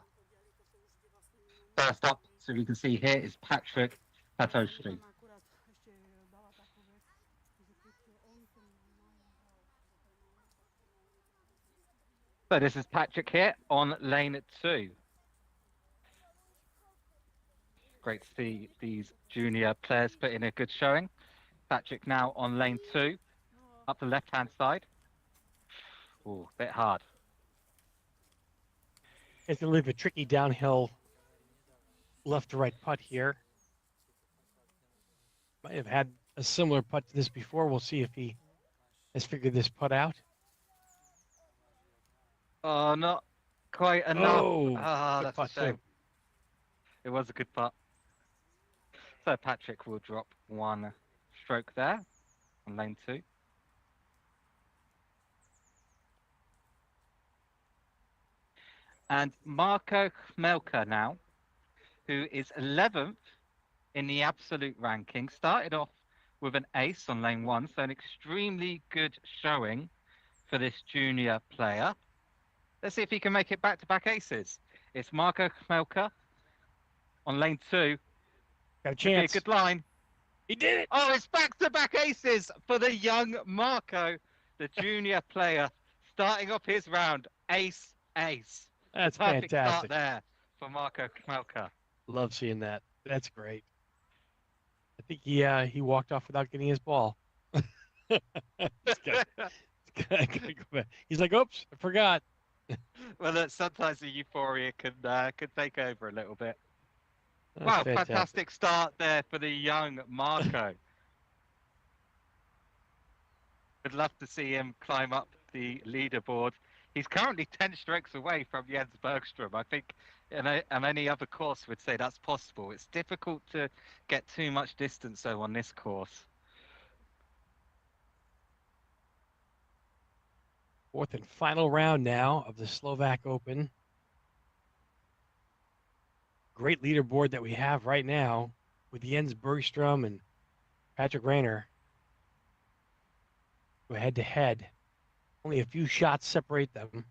First up, so you can see here, is Patrick Papostri. So this is Patrick here on lane 2. Great to see these junior players put in a good showing. Patrick now on lane 2, up the left-hand side. Ooh, a bit hard. It's going to leave a tricky downhill left to right putt here. Might have had a similar putt to this before. We'll see if he has figured this putt out. Oh, not quite enough. Oh, That's a shame. too. It was a good putt. So Patrick will drop 1 stroke there on lane 2. And Marco Chmelka now, who is 11th in the absolute ranking, started off with an ace on lane 1, so an extremely good showing for this junior player. Let's see if he can make it back-to-back aces. It's Marco Chmelka on lane 2. Got a Could be a chance. good line. He did it. Oh, it's back-to-back aces for the young Marco, the junior player, starting off his round. Ace, ace. That's Perfect fantastic. start there for Marco Chmelka. Love seeing that. That's great. I think he walked off without getting his ball. He's like, oops, I forgot. Well, look, sometimes the euphoria can take over a little bit. That's Wow, fantastic. fantastic start there for the young Marco. Would love to see him climb up the leaderboard. He's currently 10 strokes away from Jens Bergstrom. I think on any other course would say that's possible. It's difficult to get too much distance though on this course. Fourth and final round now of the Slovak Open. Great leaderboard that we have right now with Jens Bergstrom and Patrick Rayner go head to head. Only a few shots separate them.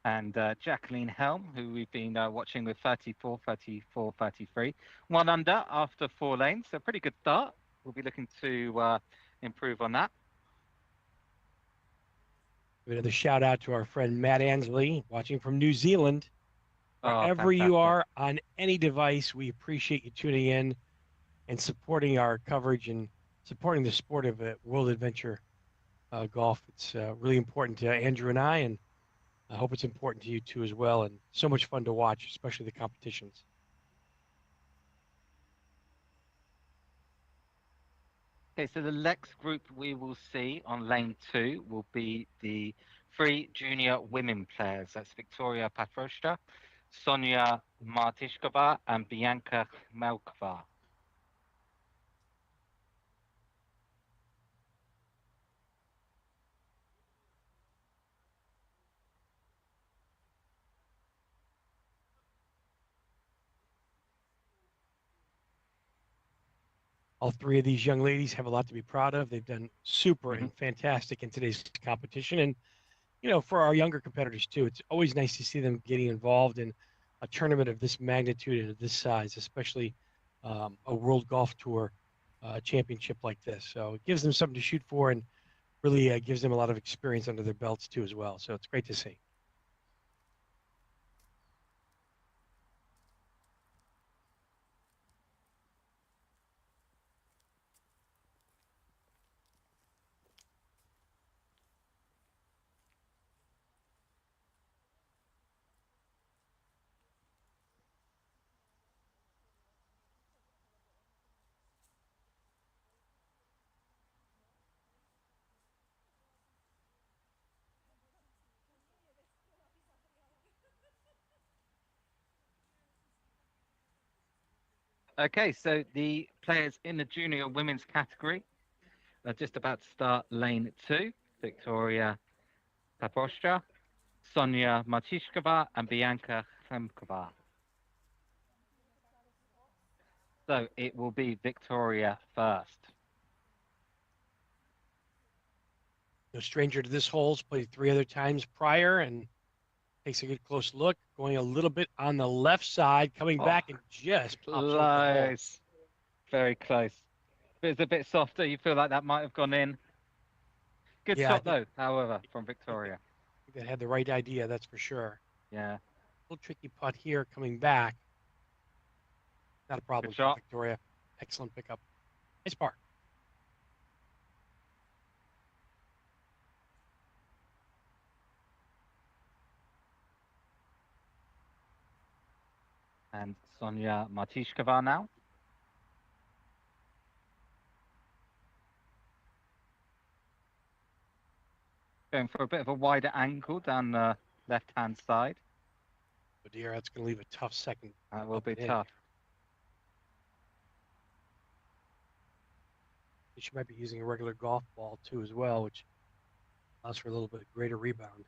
And Jacqueline Helm, who we've been watching with 34, 34, 33. One under after 4 lanes, so pretty good start. We'll be looking to improve on that. Give another shout out to our friend Matt Ansley, watching from New Zealand. Oh, Wherever you fantastic. are on any device, we appreciate you tuning in and supporting our coverage and supporting the sport of world adventure golf. It's really important to Andrew and I, and I hope it's important to you too as well. And so much fun to watch, especially the competitions. Okay, so the next group we will see on lane 2 will be the 3 junior women players. That's Victoria Patroshka, Sonia Martishkova, and Bianca Melkova. All 3 of these young ladies have a lot to be proud of. They've done super and fantastic in today's competition. And, you know, for our younger competitors too, it's always nice to see them getting involved in a tournament of this magnitude and of this size, especially a World Golf Tour championship like this. So it gives them something to shoot for and really gives them a lot of experience under their belts too as well. So it's great to see. Okay, so the players in the junior women's category are just about to start lane 2. Victoria Patroshka, Sonia Martishkova, and Bianca Klemkova. So it will be Victoria first. No stranger to this hole. Has played 3 other times prior and takes a good close look. Going a little bit on the left side, coming back and just pops over the hole. Close. Very close. If it's a bit softer, you feel like that might have gone in. Good Yeah, shot though, however, from Victoria. I think that had the right idea, that's for sure. Yeah. A little tricky putt here coming back. Not a problem Good for shot. Victoria. Excellent pickup. Nice par. And Sonia Martishkova now. Going for a bit of a wider angle down the left-hand side. Oh dear, that's going to leave a tough second. That will up be and in. tough. She might be using a regular golf ball too as well, which allows for a little bit greater rebound.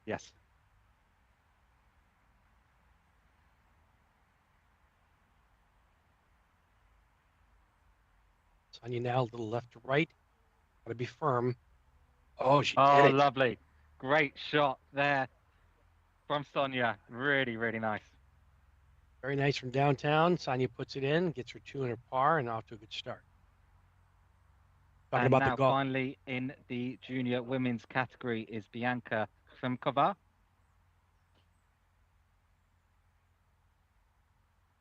Yes. Sonia now a little left to right. Got to be firm. Oh, she Oh, did it. lovely. Great shot there from Sonia. Really, really nice. Very nice from downtown. Sonia puts it in, gets her 200 par, and off to a good start. Talking And about now the golf. finally in the junior women's category is Bianca Klimkova.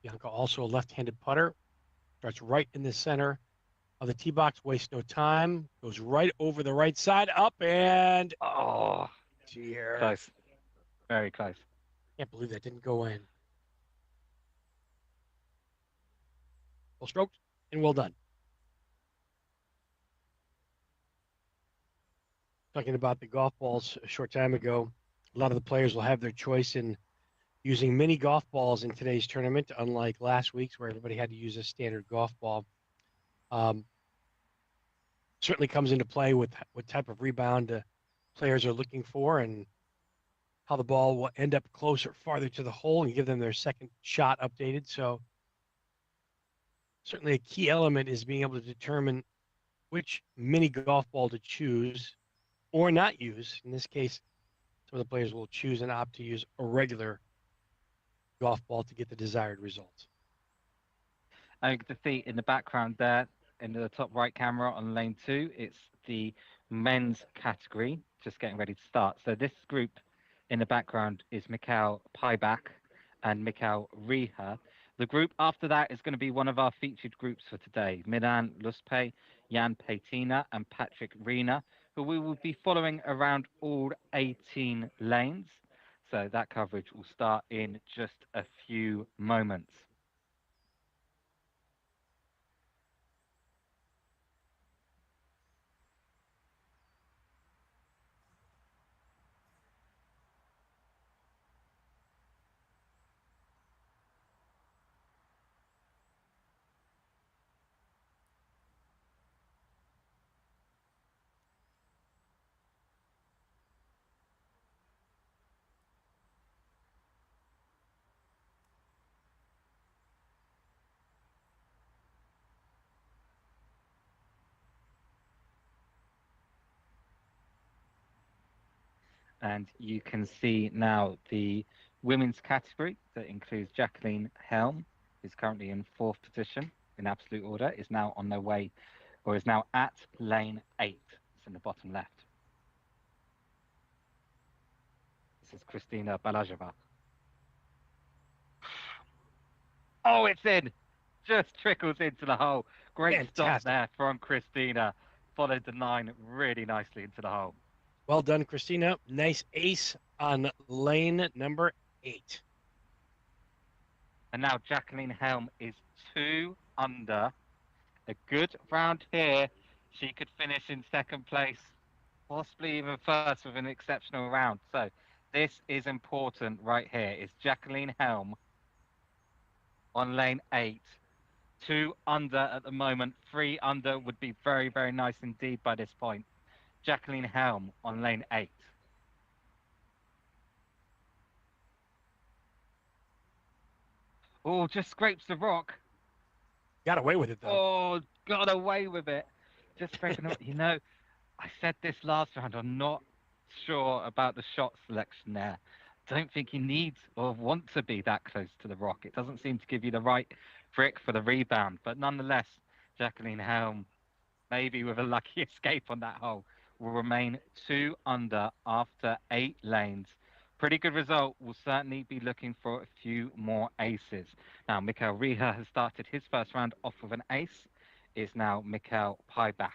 Bianca also a left-handed putter. Starts right in the center of the tee box, wastes no time, goes right over the right side, up and Oh, dear. close. Very close. Can't believe that didn't go in. Well stroked and well done. Talking about the golf balls a short time ago, a lot of the players will have their choice in using mini golf balls in today's tournament, unlike last week's where everybody had to use a standard golf ball. Um, Certainly comes into play with what type of rebound players are looking for and how the ball will end up closer, farther to the hole and give them their second shot updated. So certainly a key element is being able to determine which mini golf ball to choose or not use. In this case, some of the players will choose and opt to use a regular golf ball to get the desired results. And you can see in the background there, in the top right camera on lane 2, it's the men's category, just getting ready to start. So this group in the background is Mikhail Pybak and Mikhail Riha. The group after that is going to be one of our featured groups for today, Milan Luspe, Jan Petina and Patrick Rena, who we will be following around all 18 lanes. So that coverage will start in just a few moments. And you can see now the women's category that includes Jacqueline Helm, who's currently in 4th position in absolute order, is now on their way, or is now at lane 8. It's in the bottom left. This is Christina Balazheva. Oh, it's in! Just trickles into the hole. Great stop Fantastic. there from Christina. Followed the 9 really nicely into the hole. Well done, Christina. Nice ace on lane number 8. And now Jacqueline Helm is 2 under. A good round here. She could finish in 2nd place, possibly even first with an exceptional round. So this is important right here. It's Jacqueline Helm on lane 8. 2 under at the moment. 3 under would be very, very nice indeed by this point. Jacqueline Helm on lane 8. Oh, just scrapes the rock. Got away with it, though. Oh, got away with it. Just scraping up. You know, I said this last round. I'm not sure about the shot selection there. Don't think you need or want to be that close to the rock. It doesn't seem to give you the right brick for the rebound. But nonetheless, Jacqueline Helm, maybe with a lucky escape on that hole, will remain 2 under after 8 lanes. Pretty good result. We'll certainly be looking for a few more aces. Now, Mikhail Riha has started his first round off with an ace. It's now Mikhail Pybak.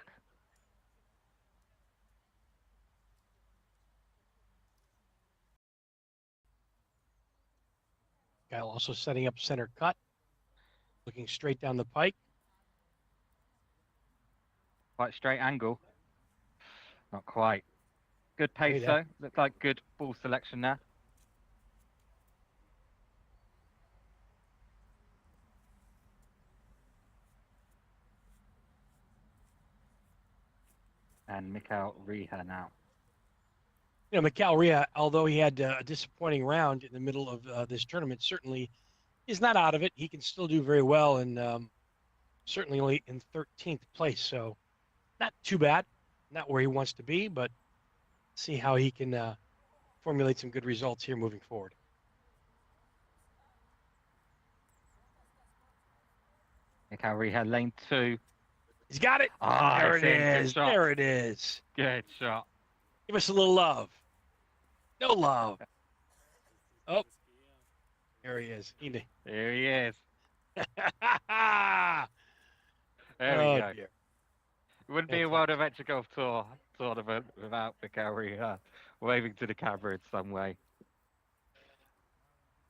Kyle also setting up center cut, looking straight down the pike. Quite straight angle. Not quite. Good pace, Hey, though. Looked like good ball selection there. And Mikhail Riha now. You know, Mikhail Ria, although he had a disappointing round in the middle of this tournament, certainly is not out of it. He can still do very well and certainly only in 13th place. So not too bad. Not where he wants to be, but see how he can formulate some good results here moving forward. Mikhail Riha, lane 2. He's got it. Ah, There it's it in. Good is. shot. There it is. Good shot. Give us a little love. No love. Oh, there he is. There he is. There we Oh go. dear. It wouldn't be a World Adventure Golf Tour tournament without Mikael waving to the camera in some way.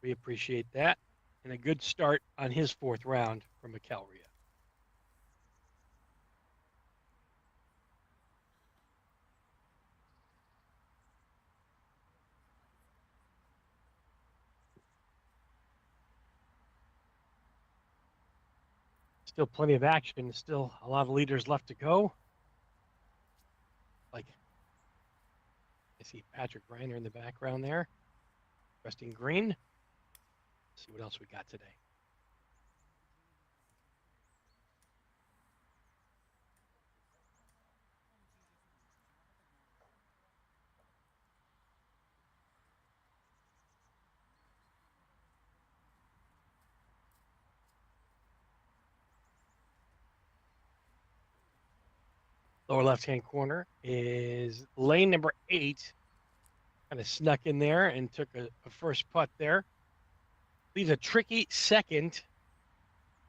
We appreciate that. And a good start on his fourth round from McElrea. Still plenty of action. Still a lot of leaders left to go. Like I see Patrick Reiner in the background there, resting green. Let's see what else we got today. Lower left-hand corner is lane number 8. Kind of snuck in there and took a first putt there. Leaves a tricky second.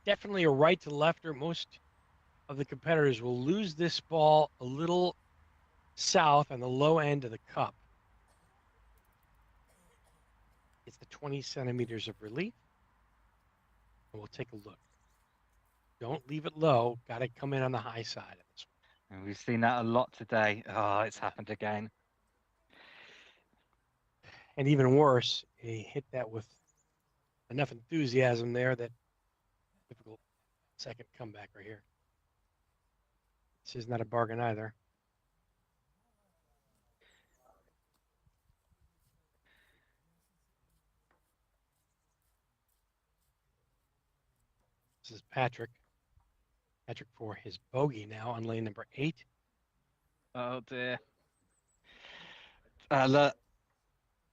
Definitely a right to lefter. Most of the competitors will lose this ball a little south on the low end of the cup. It's the 20 centimeters of relief. And we'll take a look. Don't leave it low. Got to come in on the high side of this one. And we've seen that a lot today. Oh, it's happened again. And even worse, he hit that with enough enthusiasm there that difficult second comeback right here. This is not a bargain either. This is Patrick. Patrick for his bogey now on lane number 8. Oh dear. Look,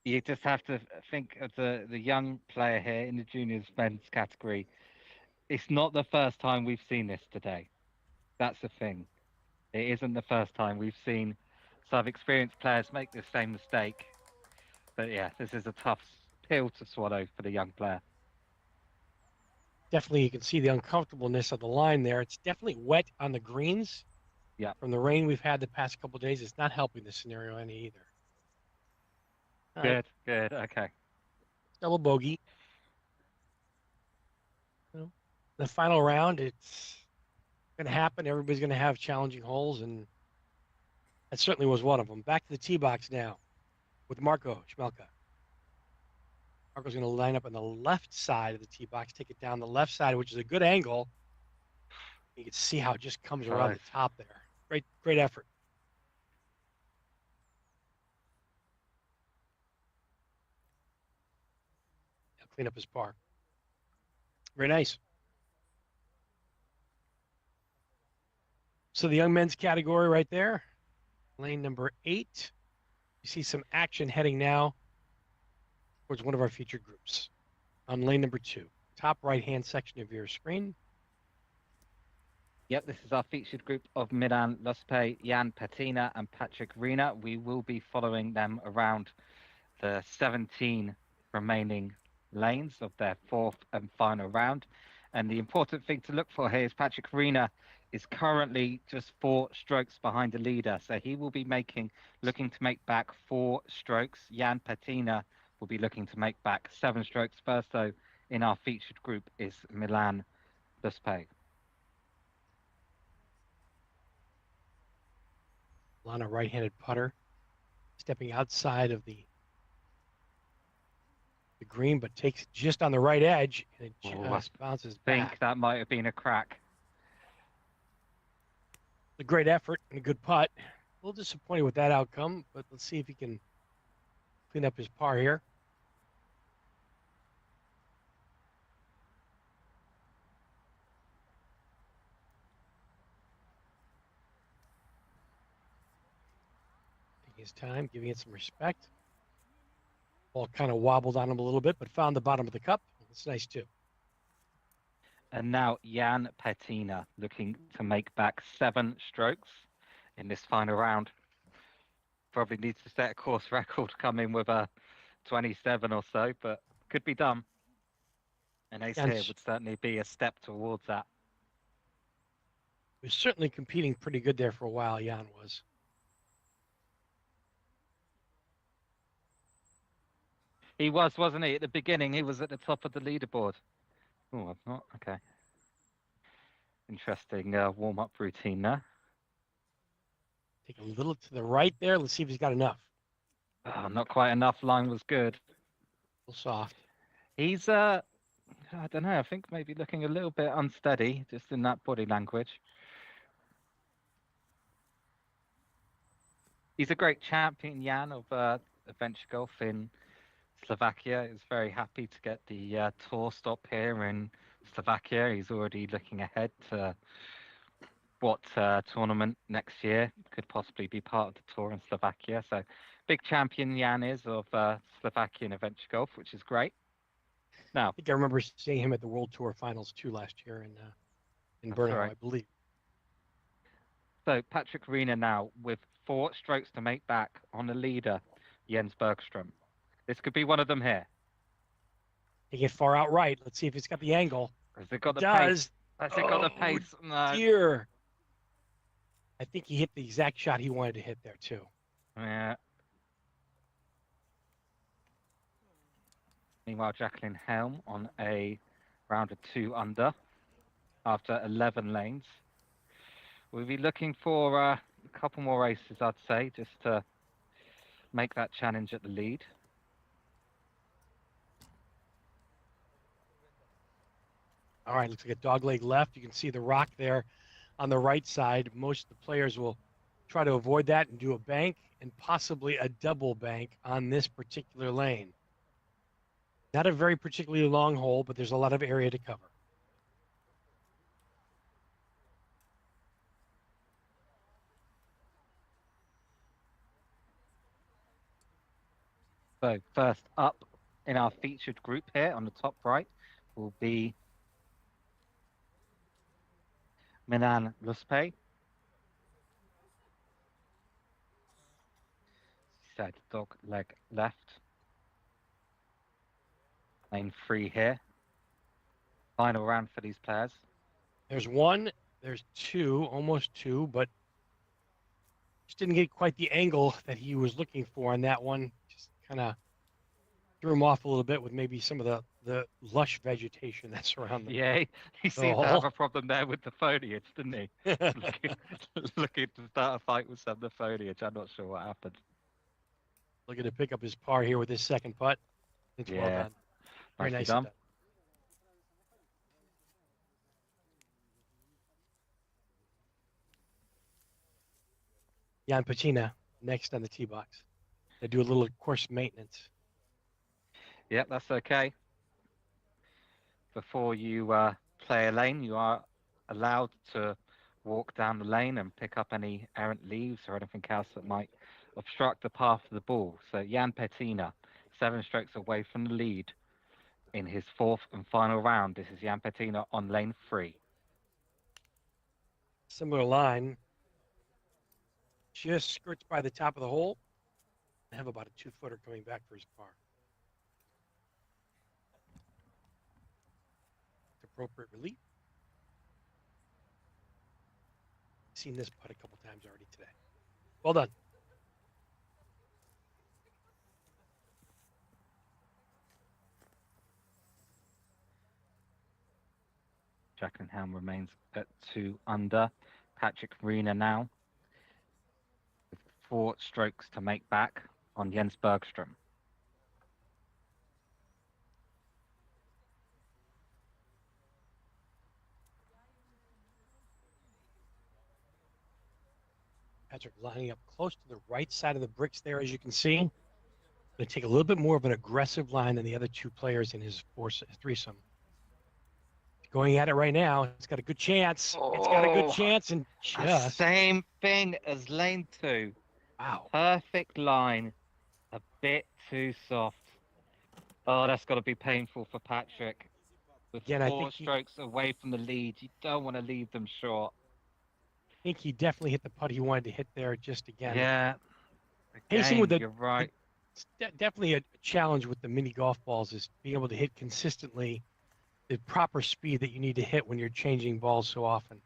you just have to think of the young player here in the juniors men's category. It's not the first time we've seen this today. That's the thing. It isn't the first time we've seen some experienced players make the same mistake. But yeah, this is a tough pill to swallow for the young player. Definitely, you can see the uncomfortableness of the line there. It's definitely wet on the greens. Yeah. From the rain we've had the past couple of days, it's not helping the scenario any either. All right, Good. Okay. double bogey. You know, the final round, it's going to happen. Everybody's going to have challenging holes, and that certainly was one of them. Back to the tee box now with Marco Schmelka. Marco's going to line up on the left side of the tee box, take it down the left side, which is a good angle. You can see how it just comes around the top there. Great effort. He'll clean up his par. Very nice. So the young men's category right there, lane number 8. You see some action heading now towards one of our featured groups on lane number 2. Top right-hand section of your screen. Yep, this is our featured group of Milan Lospe, Jan Patina, and Patrick Rina. We will be following them around the 17 remaining lanes of their fourth and final round. And the important thing to look for here is Patrick Rina is currently just 4 strokes behind the leader. So he will be looking to make back 4 strokes. Jan Patina will be looking to make back 7 strokes. First, though, in our featured group is Milan Lospe. Lana right-handed putter, stepping outside of the green, but takes it just on the right edge, and it just bounces I think back. that might have been a crack. A great effort and a good putt. A little disappointed with that outcome, but let's see if he can clean up his par here. Taking his time, giving it some respect. Ball kind of wobbled on him a little bit, but found the bottom of the cup. It's nice too. And now Jan Patina looking to make back 7 strokes in this final round. Probably needs to set a course record, come in with a 27 or so, but could be done. An ace And here would certainly be a step towards that. was certainly competing pretty good there for a while, Jan was. He was, wasn't he? At the beginning, he was at the top of the leaderboard. Oh, I'm not. Okay. Interesting warm-up routine there. Take a little to the right there. Let's see if he's got enough. Oh, not quite enough. Line was good. A little soft. He's I don't know. I think maybe looking a little bit unsteady, just in that body language. He's a great champion, Jan, of adventure golf in Slovakia. He's very happy to get the tour stop here in Slovakia. He's already looking ahead to what tournament next year could possibly be part of the tour in Slovakia. So, big champion Jan is of Slovakian adventure golf, which is great. Now, I think I remember seeing him at the World Tour Finals too last year in That's Brno, right. I believe. so Patrick Reina now with 4 strokes to make back on the leader, Jens Bergstrom. This could be one of them here. Taking it far out right. Let's see if it's got the angle. Has it got the Does. pace? Has it got the Oh, pace? No. Dear. I think he hit the exact shot he wanted to hit there too. Yeah. Meanwhile, Jacqueline Helm on a round of 2 under after 11 lanes. We'll be looking for a couple more races, I'd say, just to make that challenge at the lead. All right, looks like a dogleg left. You can see the rock there on the right side. Most of the players will try to avoid that and do a bank and possibly a double bank on this particular lane. Not a very particularly long hole, but there's a lot of area to cover. So first up in our featured group here on the top right will be Minan Luspe. Said dog leg left. Lane 3 here. Final round for these players. There's one, there's two, almost two, but just didn't get quite the angle that he was looking for on that one. Just kind of threw him off a little bit with maybe some of the lush vegetation that's around them. Yeah, he seemed to have a problem there with the foliage, didn't he? looking to start a fight with some of the foliage. I'm not sure what happened. Looking to pick up his par here with his second putt. It's well Yeah, done. Very nicely nicely done. done. Jan Patina next on the tee box. They do a little course maintenance. Yep, that's okay. Before you play a lane, you are allowed to walk down the lane and pick up any errant leaves or anything else that might obstruct the path of the ball. So Jan Petina, 7 strokes away from the lead in his 4th and final round. This is Jan Petina on lane 3. Similar line. Just skirts by the top of the hole. I have about a 2-footer coming back for his par. Appropriate relief. Seen this putt a couple times already today. Well done. Jacqueline Helm remains at 2 under. Patrick Reina now with 4 strokes to make back on Jens Bergstrom. Patrick lining up close to the right side of the bricks there, as you can see. Going to take a little bit more of an aggressive line than the other 2 players in his threesome. Going at it right now. It's got a good chance. It's got a good chance and just. Same thing as lane 2. Wow. Perfect line. A bit too soft. Oh, that's got to be painful for Patrick. With Again, I 4 think strokes away from the lead, you don't want to leave them short. I think he definitely hit the putt he wanted to hit there just again. Yeah. Pacing with Again, the- you're right. It's definitely a challenge with the mini golf balls is being able to hit consistently the proper speed that you need to hit when you're changing balls so often.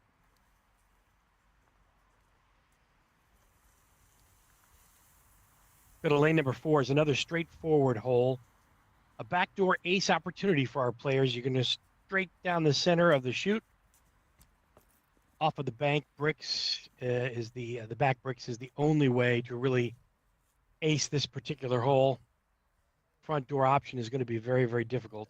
Go to lane number 4 is another straightforward hole. A backdoor ace opportunity for our players. You're going to straight down the center of the chute. Off of the bank bricks is the back bricks is the only way to really ace this particular hole. Front door option is going to be very, very difficult.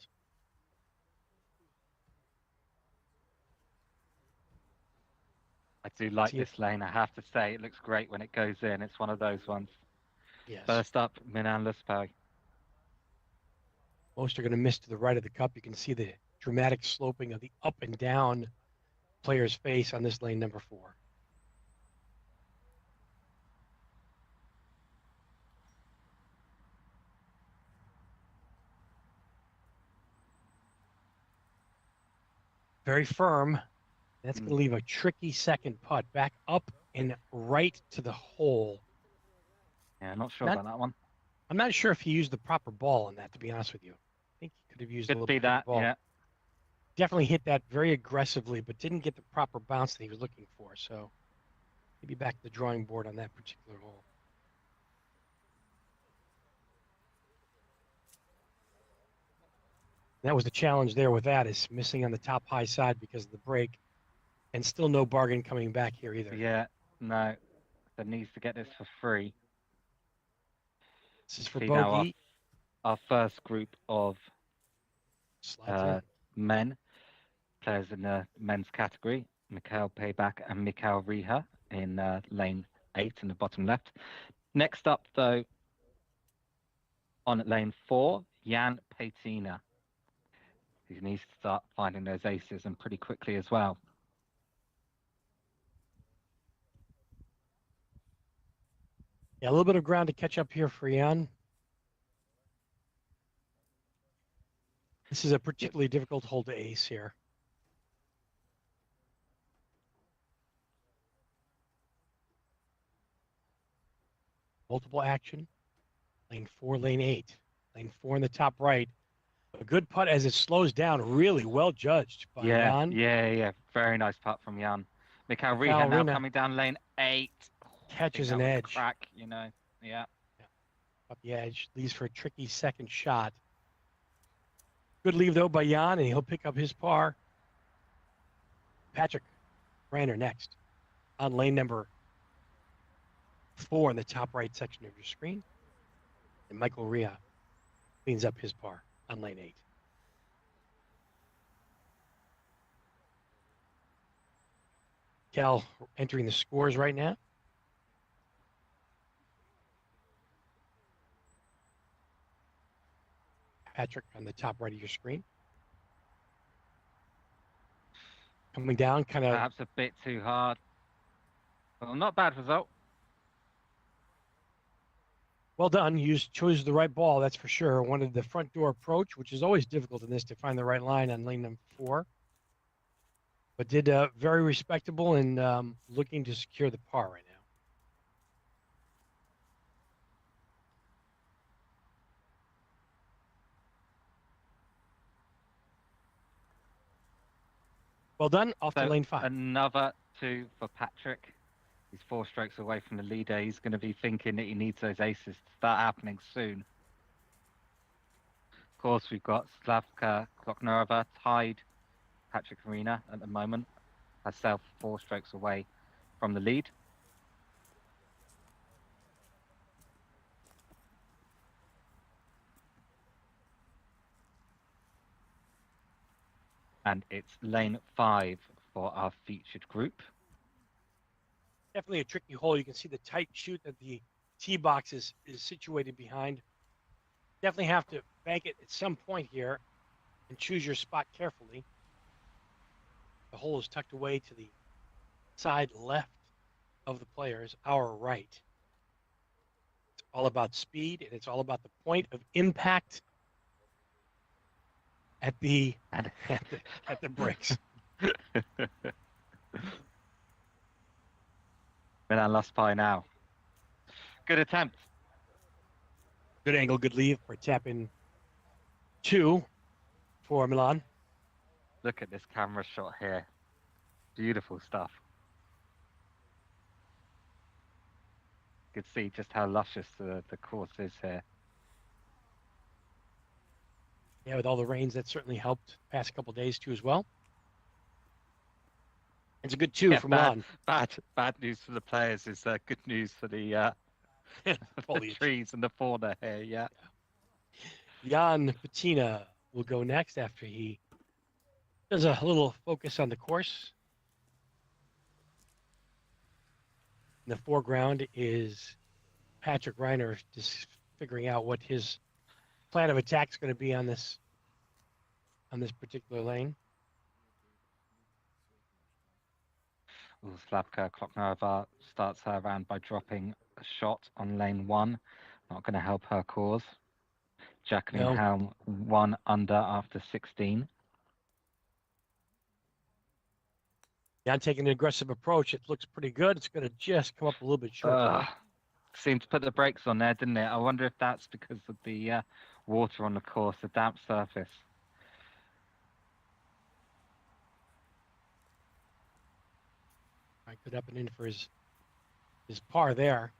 I do like See it? this lane, I have to say. It looks great when it goes in. It's one of those ones. Yes. First up, Milan Luspo. Most are going to miss to the right of the cup. You can see the dramatic sloping of the up and down player's face on this lane number 4. Very firm. That's going to leave a tricky second putt back up and right to the hole. Yeah, not sure Not- about that one. I'm not sure if he used the proper ball on that, to be honest with you. I think he could have used a Could little be bit bigger that, ball. yeah. Definitely hit that very aggressively, but didn't get the proper bounce that he was looking for. So maybe back to the drawing board on that particular hole. That was the challenge there with that, is missing on the top high side because of the break, and still no bargain coming back here either. Yeah, no. That needs to get this for free. This is for See now bogey. our first group of Slides in. men, players in the men's category, Mikhail Payback and Mikhail Riha in lane 8 in the bottom left. Next up, though, on lane 4, Jan Patina. He needs to start finding those aces, and pretty quickly as well. Yeah, a little bit of ground to catch up here for Jan. This is a particularly difficult hole to ace here. Multiple action. Lane 4, lane 8. Lane 4 in the top right. A good putt as it slows down. Really well judged by Jan. Yeah. Very nice putt from Jan. Mikhail Mikhail Riha now Riha coming down lane 8. Catches I an think that was edge. a crack, you know. Yeah. Up the edge. Leaves for a tricky second shot. Good leave, though, by Jan, and he'll pick up his par. Patrick Rainer next on lane number 4 in the top right section of your screen. And Michael Riha cleans up his par on lane 8. Cal entering the scores right now. Patrick on the top right of your screen. Coming down, kind of Perhaps a bit too hard. Well, not bad result. well done. You chose the right ball, that's for sure. Wanted the front door approach, which is always difficult in this to find the right line on lane number 4. But did very respectable and looking to secure the par right now. Well done, off to So, lane 5. Another 2 for Patrick. He's 4 strokes away from the leader. He's going to be thinking that he needs those aces to start happening soon. Of course, we've got Slavka Kloknerova tied Patrick Arena at the moment. Herself 4 strokes away from the lead. And it's lane 5 for our featured group. Definitely a tricky hole. You can see the tight chute that the tee box is situated behind. Definitely have to bank it at some point here and choose your spot carefully. The hole is tucked away to the side left of the players, our right. It's all about speed, and it's all about the point of impact at the bricks. Milan lost by now. Good attempt. Good angle, good leave for tap in 2 for Milan. Look at this camera shot here. Beautiful stuff. You can see just how luscious the course is here. Yeah, with all the rains, that certainly helped past couple days too as well. It's a good two Yeah, for Milan. bad news for the players is good news for the the Foliage. trees and the fauna here. Yeah. Jan Patina will go next after he does a little focus on the course. In the foreground is Patrick Reiner just figuring out what his plan of attack is going to be on this particular lane. Slavka Kloknova starts her round by dropping a shot on lane 1. Not going to help her cause. Jacqueline No. Helm 1 under after 16. Jan taking an aggressive approach. It looks pretty good. It's going to just come up a little bit short. Seemed to put the brakes on there, didn't it? I wonder if that's because of the water on the course, the damp surface. I could up and in for his par there.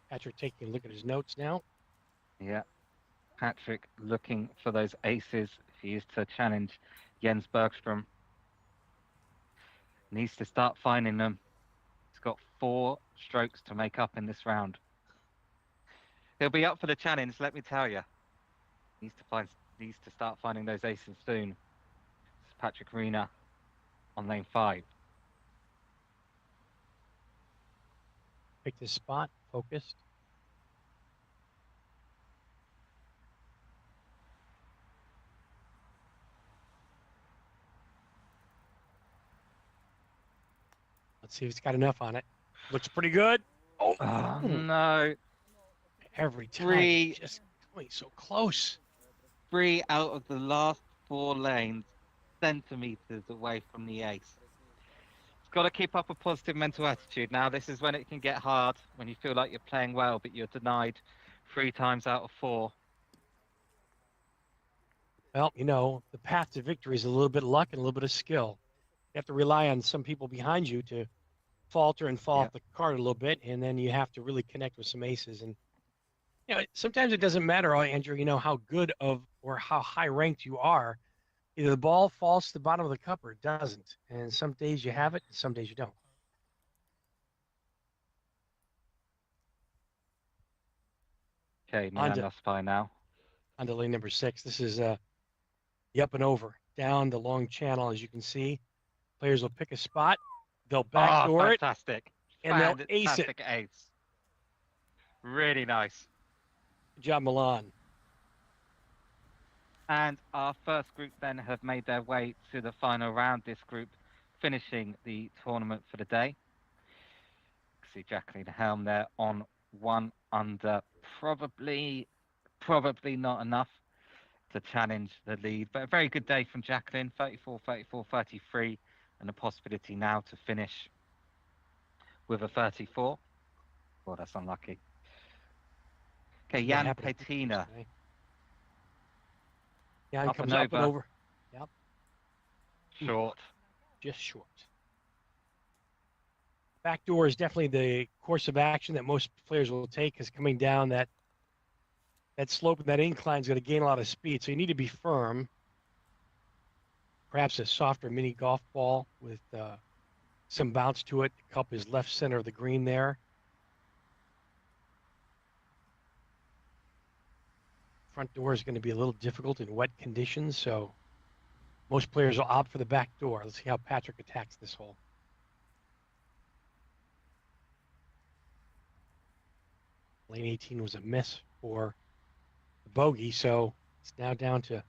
Patrick taking a look at his notes now. Yeah. Patrick looking for those aces if he is to challenge Jens Bergstrom. Needs to start finding them. He's got 4 strokes to make up in this round. He'll be up for the challenge, let me tell you. Needs to start finding those aces soon. This is Patrick Arena on lane 5. Picked his spot, focused. Let's see if he's got enough on it. Looks pretty good. Oh no. Every time. 3 Just going so close. 3 out of the last 4 lanes, centimeters away from the ace. It's got to keep up a positive mental attitude. Now, this is when it can get hard, when you feel like you're playing well, but you're denied 3 times out of 4. Well, you know, the path to victory is a little bit of luck and a little bit of skill. You have to rely on some people behind you to falter and fall off the cart a little bit, and then you have to really connect with some aces. And you know, sometimes it doesn't matter, Andrew, you know, how good of or how high ranked you are. Either the ball falls to the bottom of the cup or it doesn't. And some days you have it, and some days you don't. Okay, Milan Laspy now. On to lane number 6. This is the up and over, down the long channel, as you can see. Players will pick a spot, they'll backdoor it, Fantastic. and they'll ace it. Fantastic ace. Really nice. Good job, Milan. And our first group then have made their way to the final round. This group finishing the tournament for the day. See Jacqueline Helm there on 1 under. Probably not enough to challenge the lead, but a very good day from Jacqueline. 34, 34, 33, and a possibility now to finish with a 34. Well, that's unlucky. Okay, Jan Petina. Jan comes up and over. Yep. Short. Just short. Backdoor is definitely the course of action that most players will take, because coming down that slope and that incline is going to gain a lot of speed. So you need to be firm. Perhaps a softer mini golf ball with some bounce to it. The cup is left center of the green there. Front door is going to be a little difficult in wet conditions, so most players will opt for the back door. Let's see how Patrick attacks this hole. Lane 18 was a miss for the bogey, so it's now down to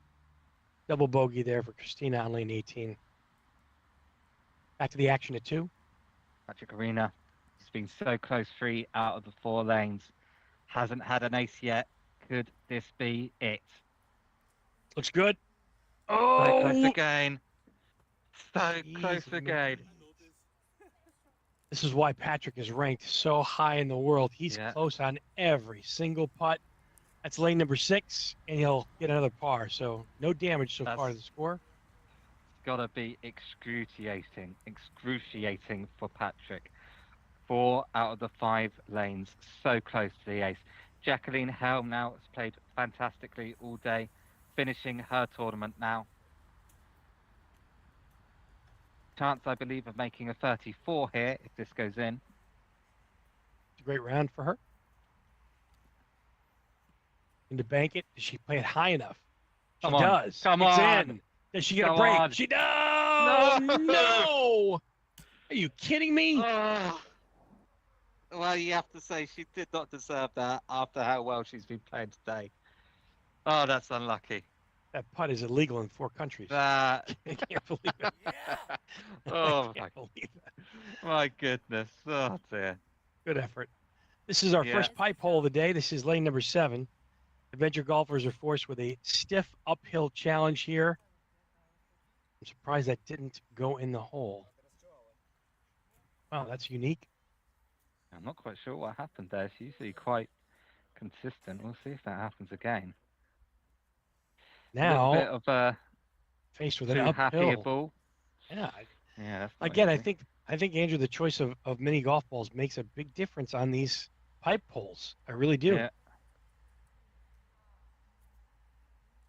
double bogey there for Christina on lane 18. Back to the action at 2. Patrick Arena, he's been so close 3 out of the 4 lanes. Hasn't had an ace yet. Could this be it? Looks good. Oh! So close Oh! again. So Jeez, close again. This is why Patrick is ranked so high in the world. He's close on every single putt. That's lane number 6, and he'll get another par. So no damage so far to the score. Gotta be excruciating for Patrick. 4 out of the 5 lanes, so close to the ace. Jacqueline Helm now has played fantastically all day, finishing her tournament now. Chance, I believe, of making a 34 here if this goes in. It's a great round for her. And to bank it, does she play it high enough? She Come on, does. come It's on. in. Does she get a Come break? on. She does. No. No. Are you kidding me? Oh. Well, you have to say she did not deserve that after how well she's been playing today. Oh, that's unlucky. That putt is illegal in 4 countries. That. I can't believe it. Oh, I can't believe that. my goodness. Oh, dear. Good effort. This is our Yeah. first pipe hole of the day. This is lane number 7. Adventure golfers are forced with a stiff uphill challenge here. I'm surprised that didn't go in the hole. Wow, that's unique. I'm not quite sure what happened there. She's usually quite consistent. We'll see if that happens again. A little bit Now, of a faced with an too happy a uphill. ball. Yeah. Yeah, that's not Again, easy. I think Andrew, the choice of mini golf balls makes a big difference on these pipe holes. I really do. Yeah.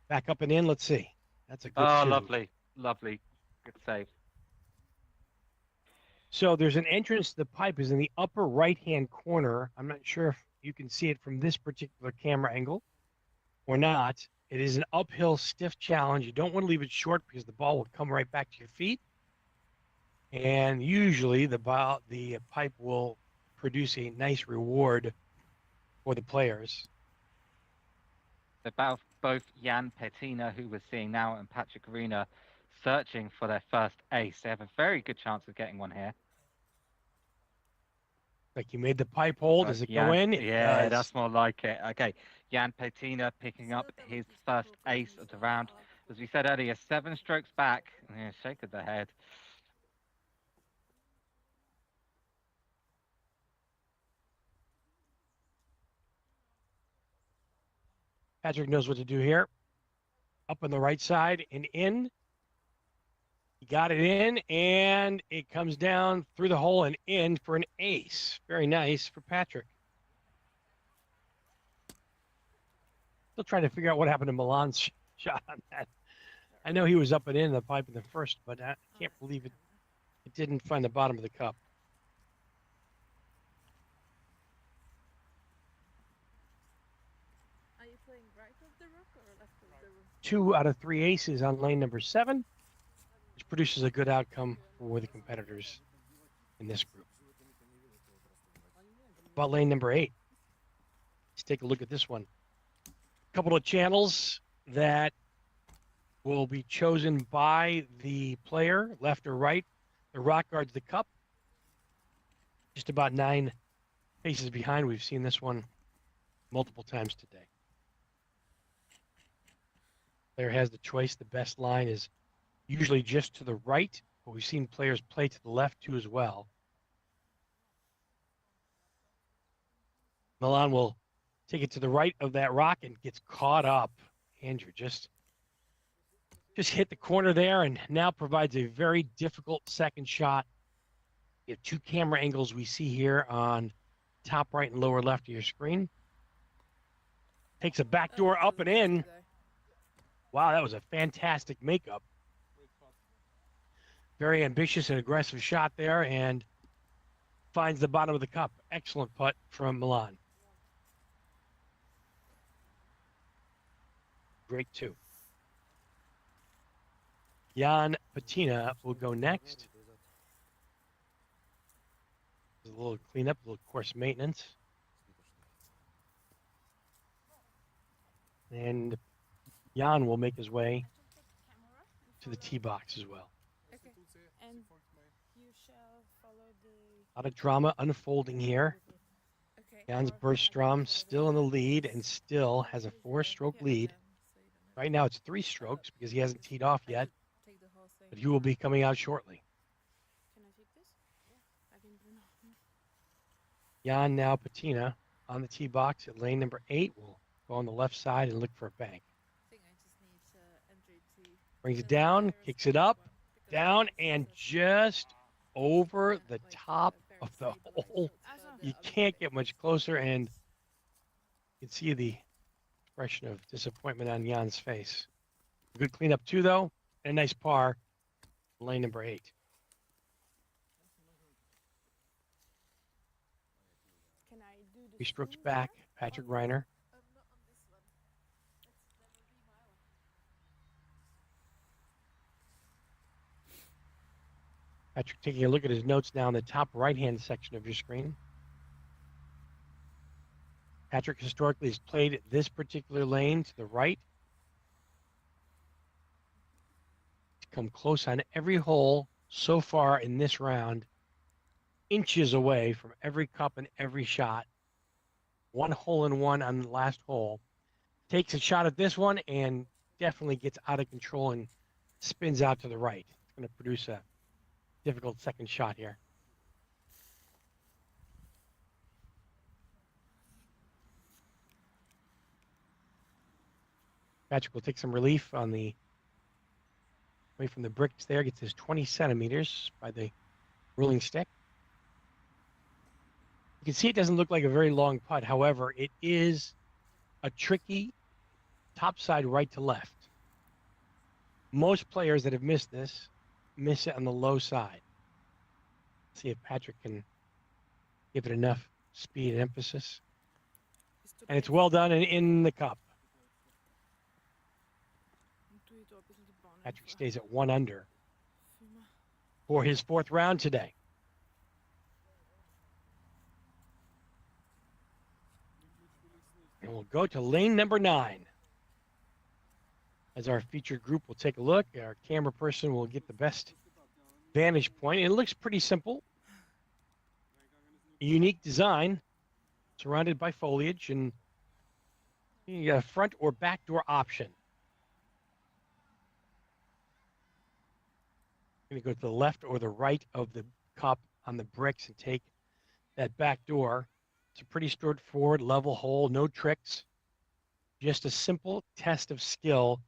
Back up and in. Let's see. That's a good Oh, 2. lovely. Lovely. Good save. So there's an entrance to the pipe is in the upper right-hand corner. I'm not sure if you can see it from this particular camera angle or not. It is an uphill stiff challenge. You don't want to leave it short because the ball will come right back to your feet. And usually the pipe will produce a nice reward for the players. Both Jan Pettina, who we're seeing now, and Patrick Arena searching for their first ace. They have a very good chance of getting one here. Like you made the pipe hole. Does it go in? It Yeah, does. that's more like it. Okay, Jan Pettina picking up his first ace of the round. As we said earlier, 7 strokes back. Yeah, shake of the head. Patrick knows what to do here. Up on the right side and in. He got it in, and it comes down through the hole and in for an ace. Very nice for Patrick. Still trying to figure out what happened to Milan's shot on that. I know he was up and in the pipe in the first, but I can't believe it. It didn't find the bottom of the cup. Are you playing right of the rook or left of the rook? 2 out of 3 aces on lane number 7, which produces a good outcome for the competitors in this group. About lane number 8. Let's take a look at this one. A couple of channels that will be chosen by the player, left or right. The rock guards the cup. Just about 9 paces behind. We've seen this one multiple times today. Player has the choice. The best line is usually just to the right, but we've seen players play to the left too as well. Milan will take it to the right of that rock and gets caught up. Andrew just hit the corner there and now provides a very difficult second shot. You have 2 camera angles we see here on top right and lower left of your screen. Takes a backdoor up and in. Wow, that was a fantastic makeup. Very ambitious and aggressive shot there and finds the bottom of the cup. Excellent putt from Milan. Great 2. Jan Pettina will go next. There's a little cleanup, a little course maintenance. And Jan will make his way to the tee box as well. Okay. And you shall follow the. A lot of drama unfolding here. Okay. Jan's Bergstrom still in the lead and still has a 4-stroke lead. Right now it's 3 strokes because he hasn't teed off yet, but he will be coming out shortly. Can I take this? Yeah. I didn't know. Jan now Pettina on the tee box at lane number 8 will Go on the left side and look for a bank. I think I just need entry to Brings it the down, players kicks on it that up, one, because down, it's and a just over yeah, the like top a very of the stabilized hole. shot, Awesome. but the You other can't bank get much is closer, and nice. you can see the expression of disappointment on Jan's face. Good cleanup too, though, and a nice par. Lane number 8. Can I do the 3 strokes swing back, there? Patrick On- Reiner. Not on this one. That's never be my one. Patrick taking a look at his notes now in the top right-hand section of your screen. Patrick historically has played this particular lane to the right. He's come close on every hole so far in this round, inches away from every cup and every shot. 1 hole in 1 on the last hole. Takes a shot at this one and definitely gets out of control and spins out to the right. It's going to produce a difficult second shot here. Patrick will take some relief on the away from the bricks there. Gets his 20 centimeters by the ruling stick. You can see it doesn't look like a very long putt. However, it is a tricky topside right to left. Most players that have missed this miss it on the low side. See if Patrick can give it enough speed and emphasis. And it's well done and in the cup. Patrick stays at 1 under for his 4th round today. And we'll go to lane number 9. As our featured group will take a look, our camera person will get the best vantage point. And it looks pretty simple. A unique design surrounded by foliage, and you got a front or back door option. Going to go to the left or the right of the cup on the bricks and take that back door. It's a pretty straightforward level hole, no tricks, just a simple test of skill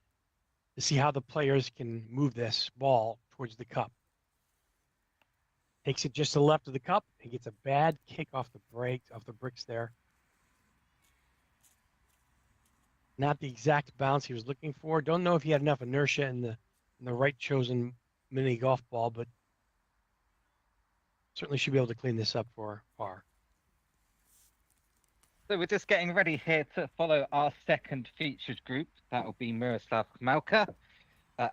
to see how the players can move this ball towards the cup. Takes it just to the left of the cup. He gets a bad kick off the bricks there. Not the exact bounce he was looking for. Don't know if he had enough inertia in the right chosen mini golf ball, but certainly should be able to clean this up for par. So we're just getting ready here to follow our second featured group. That will be Miroslav Malka,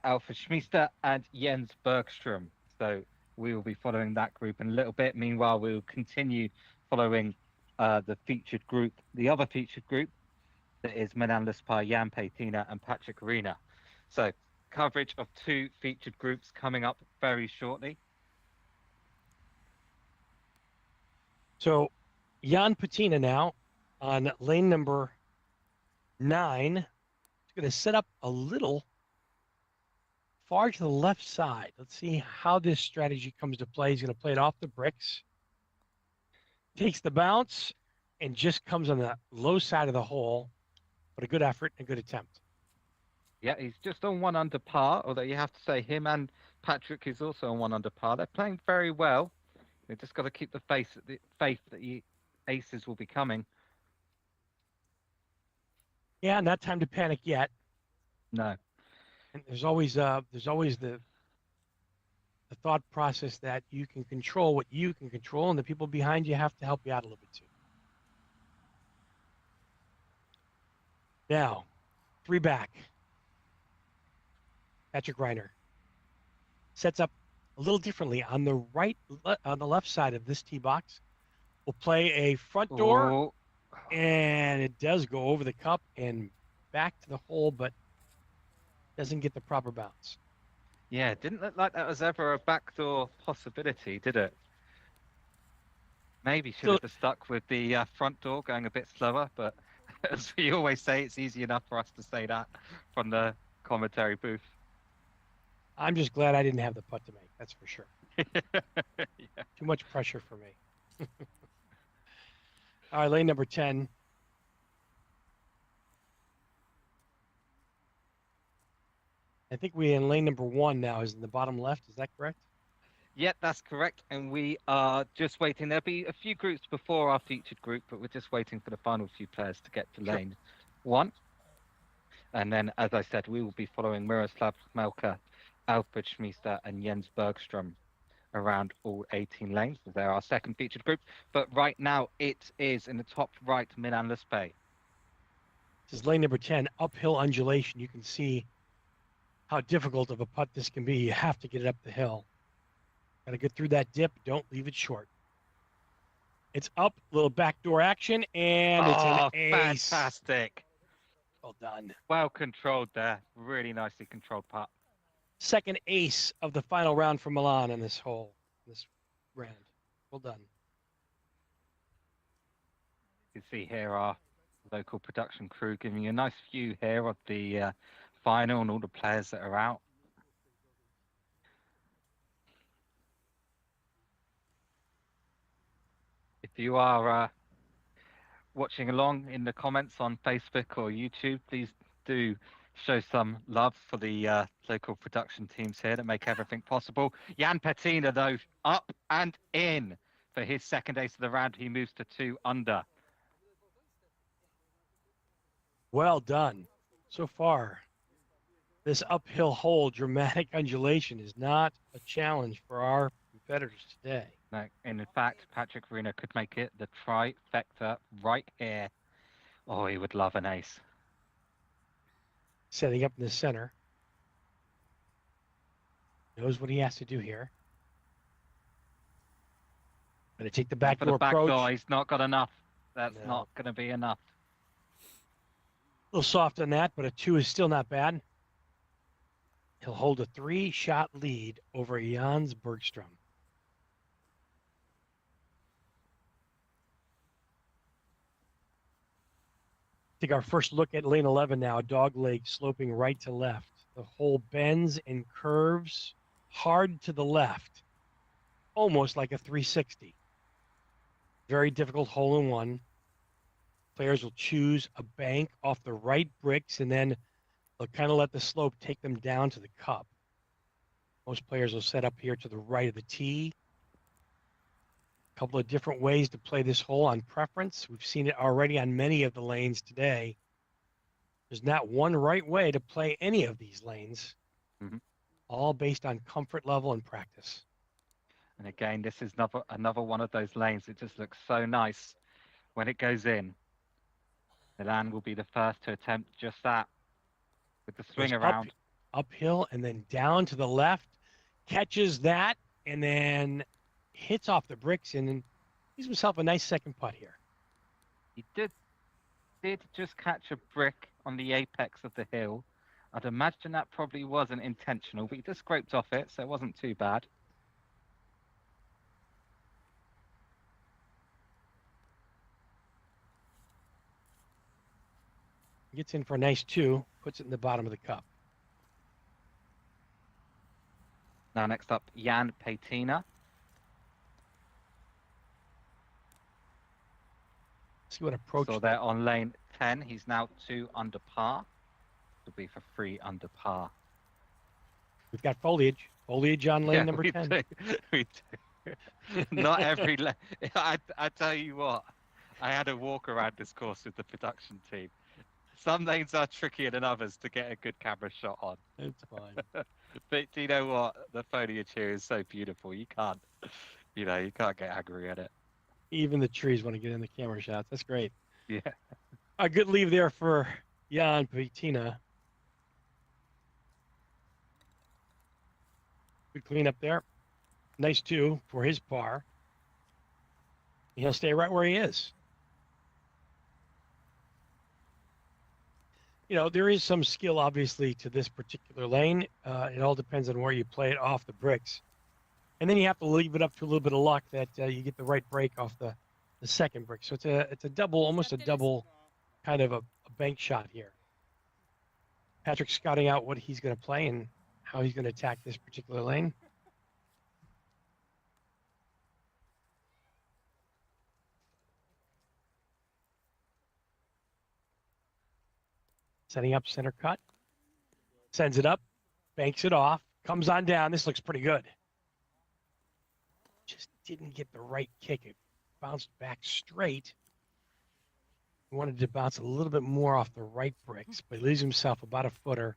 Alfred Schmiester, and Jens Bergström. So we will be following that group in a little bit. Meanwhile, we'll continue following the featured group, the other featured group, that is Menan Luspar, Jan Peitina, and Patrick Arena. So coverage of 2 featured groups coming up very shortly. So Jan Patina now on lane number 9. He's going to set up a little far to the left side. Let's see how this strategy comes to play. He's going to play it off the bricks. Takes the bounce and just comes on the low side of the hole. But a good effort and a good attempt. Yeah, he's just on 1 under par, although you have to say him and Patrick is also on 1 under par. They're playing very well. They've just got to keep the faith that the aces will be coming. Yeah, not time to panic yet. No. And there's always the thought process that you can control what you can control, and the people behind you have to help you out a little bit too. Now, 3 back. Patrick Reiner sets up a little differently on the left side of this tee box. We'll play a front door, Ooh. and it does go over the cup and back to the hole, but doesn't get the proper bounce. Yeah, it didn't look like that was ever a backdoor possibility, did it? Maybe should have just stuck with the front door going a bit slower, but as we always say, it's easy enough for us to say that from the commentary booth. I'm just glad I didn't have the putt to make, that's for sure. Yeah. Too much pressure for me. All right, lane number 10. I think we in lane number 1 now is in the bottom left. Is that correct? Yeah, that's correct. And we are just waiting. There'll be a few groups before our featured group, but we're just waiting for the final few players to get to Sure. lane 1. And then, as I said, we will be following Miroslav Melka, Alfred Schmiester, and Jens Bergstrom around all 18 lanes. They're our second featured group. But right now, it is in the top right, Milan Luspe. This is lane number 10, uphill undulation. You can see how difficult of a putt this can be. You have to get it up the hill. Got to get through that dip. Don't leave it short. It's up, little backdoor action, and it's an ace. Fantastic. Well done. Well controlled there. Really nicely controlled putt. Second ace of the final round for Milan in this hole, this round. Well done. You can see here our local production crew giving you a nice view here of the final and all the players that are out. If you are watching along in the comments on Facebook or YouTube, please do show some love for the local production teams here that make everything possible. Jan Petina, though, up and in for his second ace of the round. He moves to 2 under. Well done. So far, this uphill hole, dramatic undulation, is not a challenge for our competitors today. No, in fact, Patrick Verena could make it the trifecta right here. Oh, he would love an ace. Setting up in the center. Knows what he has to do here. Going to take the For the backdoor back approach. door, he's not got enough. That's No. not going to be enough. A little soft on that, but a 2 is still not bad. He'll hold a 3-shot lead over Jans Bergstrom. Take our first look at lane 11 now, a dog leg sloping right to left. The hole bends and curves hard to the left, almost like a 360. Very difficult hole in one. Players will choose a bank off the right bricks, and then they'll kind of let the slope take them down to the cup. Most players will set up here to the right of the tee. A couple of different ways to play this hole on preference. We've seen it already on many of the lanes today. There's not one right way to play any of these lanes, all based on comfort level and practice. And again, this is another one of those lanes. It just looks so nice when it goes in. Milan will be the first to attempt just that with the swing Goes around. Uphill and then down to the left, catches that, and then hits off the bricks and gives himself a nice second putt here. He did just catch a brick on the apex of the hill. I'd imagine that probably wasn't intentional, but he just scraped off it, so it wasn't too bad. Gets in for a nice 2, puts it in the bottom of the cup. Now next up, Jan Petina. See what approach. So they're on lane 10. He's now 2 under par. It'll be for 3 under par. We've got foliage. Foliage on lane Yeah, number we 10. do. We do. Not every lane. I tell you what, I had a walk around this course with the production team. Some lanes are trickier than others to get a good camera shot on. It's fine. But do you know what? The foliage here is so beautiful. You can't get angry at it. Even the trees want to get in the camera shots. That's great. Yeah. A good leave there for Jan Petina. Good cleanup there. Nice 2 for his par. He'll stay right where he is. There is some skill, obviously, to this particular lane. It all depends on where you play it off the bricks. And then you have to leave it up to a little bit of luck that you get the right break off the second brick. So it's a double, almost a double kind of a bank shot here. Patrick's scouting out what he's going to play and how he's going to attack this particular lane. Setting up center cut. Sends it up. banks it off, comes on down. This looks pretty good. Just didn't get the right kick. It bounced back straight. He wanted to bounce a little bit more off the right bricks, but he leaves himself about a footer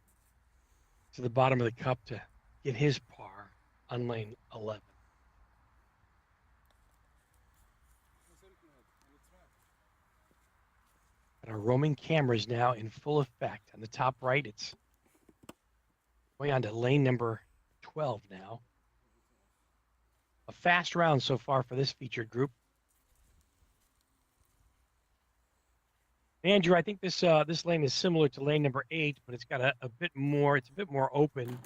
to the bottom of the cup to get his par on lane 11. And our roaming cameras now in full effect. On the top right, it's going on to lane number 12 now. A fast round so far for this featured group. Andrew, I think this lane is similar to lane number 8, but it's got a bit more. It's a bit more open.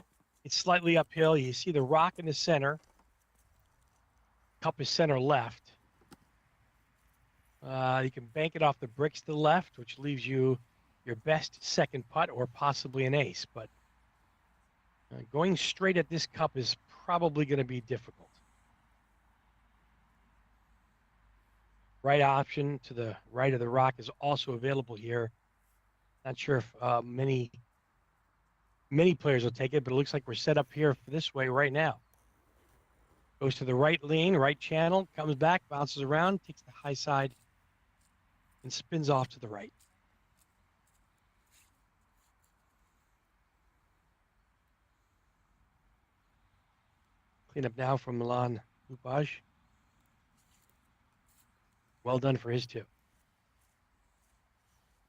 It's slightly uphill. You see the rock in the center. Cup is center left. You can bank it off the bricks to the left, which leaves you your best second putt or possibly an ace. But going straight at this cup is probably going to be difficult. Right option to the right of the rock is also available here. Not sure if many players will take it, but it looks like we're set up here for this way right now. Goes to the right lane, right channel, comes back, bounces around, takes the high side, and spins off to the right. Clean up now from Milan Lupaj. Well done for his two.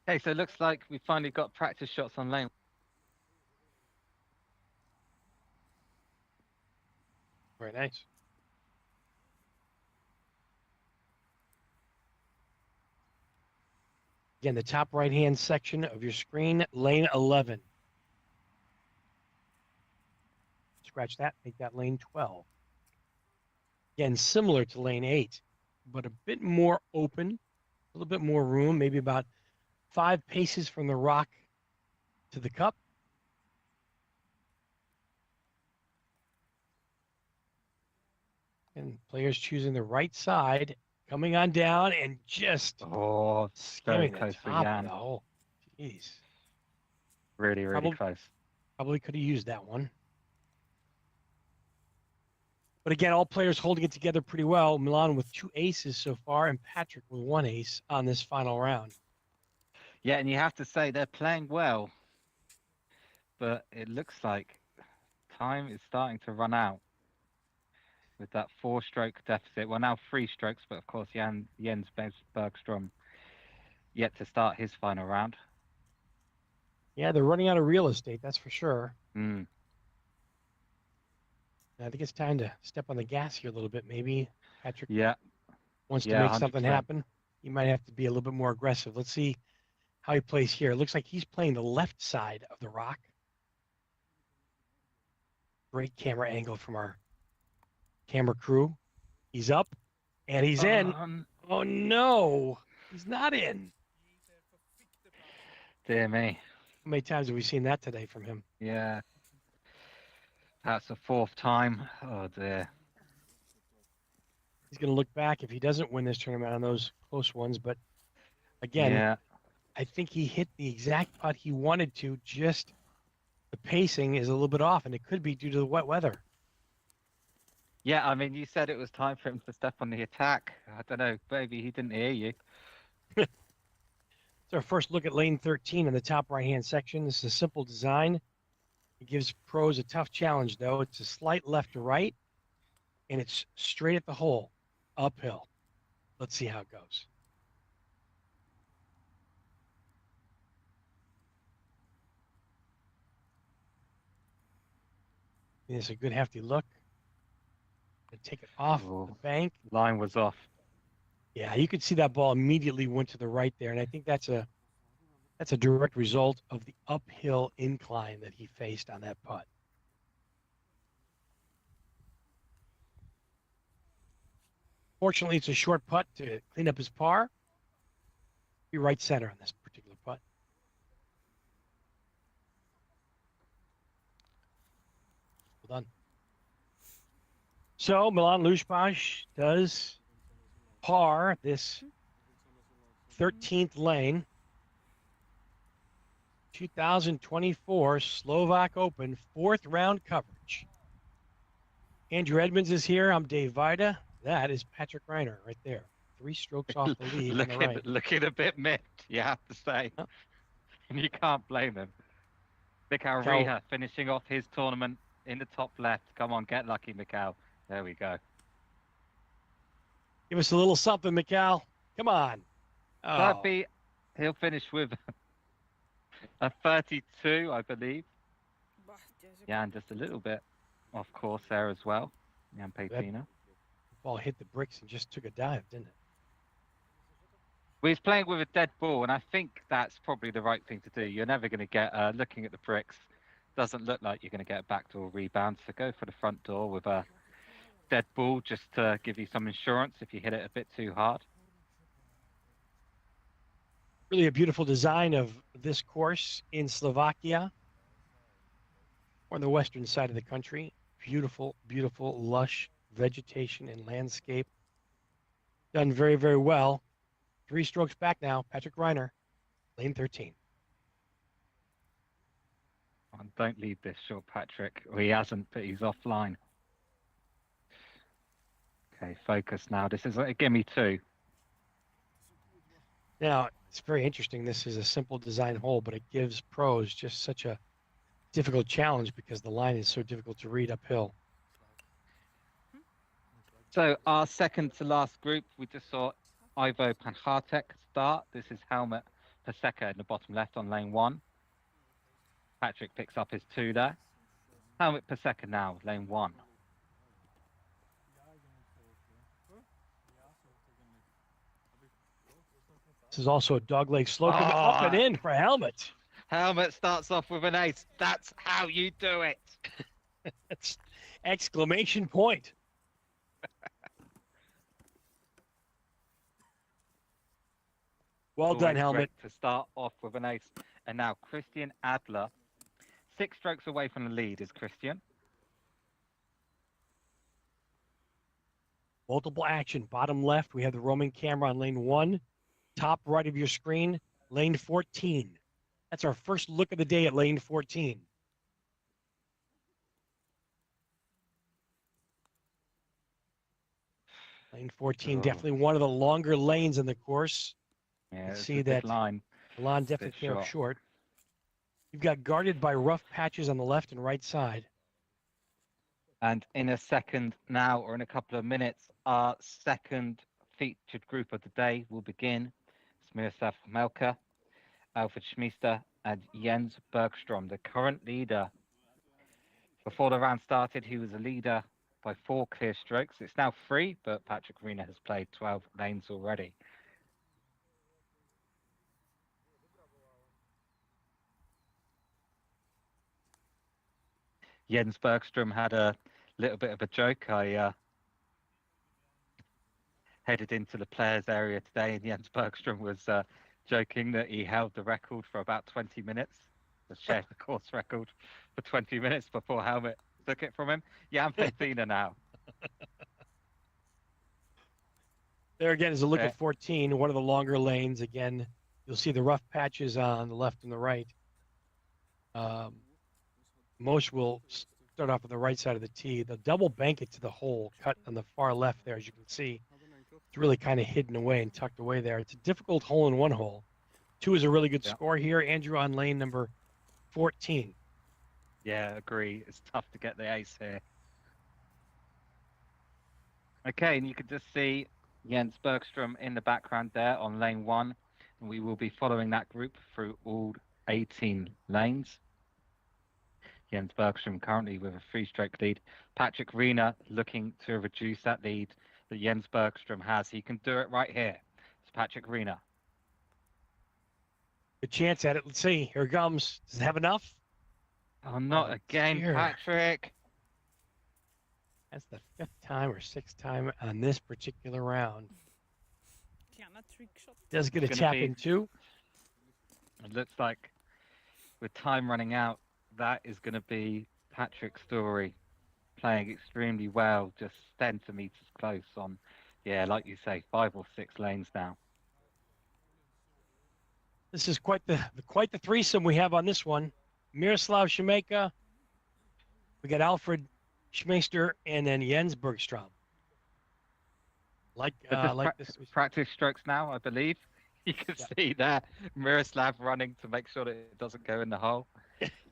Okay, so it looks like we finally got practice shots on lane. Very nice. Again, the top right-hand section of your screen, lane 11. Scratch that, make that lane 12. Again, similar to lane 8, but a bit more open, a little bit more room, maybe about 5 paces from the rock to the cup. And players choosing the right side, coming on down and just Oh, very skimming the close for top of Jan. the hole. Jeez. Really, really close. Probably could have used that one. But again, all players holding it together pretty well. Milan with 2 aces so far, and Patrick with 1 ace on this final round. Yeah, and you have to say they're playing well, but it looks like time is starting to run out with that 4-stroke deficit. Well, now 3 strokes, but of course Jens Bergstrom yet to start his final round. Yeah, they're running out of real estate, that's for sure. Mm. I think it's time to step on the gas here a little bit. Maybe Patrick wants to Yeah, make something 100%. happen. He might have to be a little bit more aggressive. Let's see how he plays here. It looks like he's playing the left side of the rock. Great camera angle from our camera crew. He's up and he's in. Oh no, he's not in. Dear me. How many times have we seen that today from him? Yeah. That's the 4th time. Oh dear. He's going to look back if he doesn't win this tournament on those close ones. But again, I think he hit the exact putt he wanted to. Just the pacing is a little bit off, and it could be due to the wet weather. Yeah, I mean, you said it was time for him to step on the attack. I don't know. Maybe he didn't hear you. It's our first look at lane 13 in the top right-hand section. This is a simple design. It gives pros a tough challenge, though. It's a slight left to right, and it's straight at the hole, uphill. Let's see how it goes. It's a good hefty look. And take it off the bank. Line was off. Yeah, you could see that ball immediately went to the right there, and I think that's a direct result of the uphill incline that he faced on that putt. Fortunately, it's a short putt to clean up his par. Be right center on this particular putt. Well done. So Milan Lushpaj does par this 13th lane. 2024 Slovak Open 4th round coverage. Andrew Edmonds is here. I'm Dave Vida. That is Patrick Reiner right there. 3 strokes off the lead on the right. Looking a bit miffed, you have to say. Oh. And you can't blame him. Mikhail Mikhail- Riha finishing off his tournament in the top left. Come on, get lucky, Mikhail. There we go. Give us a little something, Mikhail. Come on. That'd Oh, be, he'll finish with a 32, I believe. Bah, tiež Yeah, and just a little bit off course there as well. Jan Petina. ball hit the bricks and just took a dive, didn't it? Well, he's playing with a dead ball, and I think that's probably the right thing to do. You're never going to get, looking at the bricks, doesn't look like you're going to get a backdoor rebound. So go for the front door with a dead ball just to give you some insurance if you hit it a bit too hard. Really a beautiful design of this course in Slovakia, on the western side of the country. Beautiful, beautiful, lush vegetation and landscape. Done very, very well. 3 strokes back now. Patrick Reiner, lane 13. Oh, don't leave this short, Patrick. Well, he hasn't, but he's offline. Okay, focus now. This is a gimme 2. Now, it's very interesting. This is a simple design hole, but it gives pros just such a difficult challenge because the line is so difficult to read uphill. So our second to last group, we just saw Ivo Panhartek start. This is Helmut Paseka in the bottom left on lane 1. Patrick picks up his 2 there. Helmut Paseka now, lane 1. This is also a dogleg sloping up and in for Helmut. Helmut starts off with an ace. That's how you do it. That's exclamation point. Well Always done, Helmut. great to start off with an ace. And now Christian Adler, 6 strokes away from the lead is Christian. Multiple action. Bottom left, we have the roaming camera on lane 1. Top right of your screen, lane 14. That's our first look of the day at lane 14. Lane 14, definitely one of the longer lanes in the course. Yeah, You it's see a big that line. the lawn definitely bit came up short. short. You've got guarded by rough patches on the left and right side. And in a second now, or in a couple of minutes, our second featured group of the day will begin. Smiroslav Melka, Alfred Schmiester, and Jens Bergstrom, the current leader. Before the round started, he was a leader by 4 clear strokes. It's now 3, but Patrick Reina has played 12 lanes already. Jens Bergstrom had a little bit of a joke. I headed into the players area today, and Jens Bergstrom was joking that he held the record for about 20 minutes, shared the course record for 20 minutes before Helmut took it from him. Jan Petina now. There again is a look at 14, one of the longer lanes. Again, you'll see the rough patches on the left and the right. Most will start off on the right side of the tee. They'll double bank it to the hole cut on the far left there, as you can see. It's really kind of hidden away and tucked away there. It's a difficult hole-in-one hole. 2 is a really good score here. Andrew on lane number 14. Yeah, agree. It's tough to get the ace here. Okay, and you can just see Jens Bergstrom in the background there on lane 1. And we will be following that group through all 18 lanes. Jens Bergstrom currently with a 3-stroke lead. Patrick Reina looking to reduce that lead that Jens Bergstrom has. He can do it right here. It's Patrick Reina. Good chance at it. Let's see. Here it comes. Does it have enough? Oh, not again, dear. Patrick. That's the 5th time or 6th time on this particular round. Tiana trick shot. Does get a Gonna tap be- in too. It looks like with time running out, that is going to be Patrick's story. Playing extremely well, just centimetres close on, yeah, like you say, 5 or 6 lanes now. This is quite the threesome we have on this one. Miroslav Šimeka, we got Alfred Schmeister, and then Jens Bergstrom. Like this. Practice strokes now, I believe. You can see there Miroslav running to make sure that it doesn't go in the hole.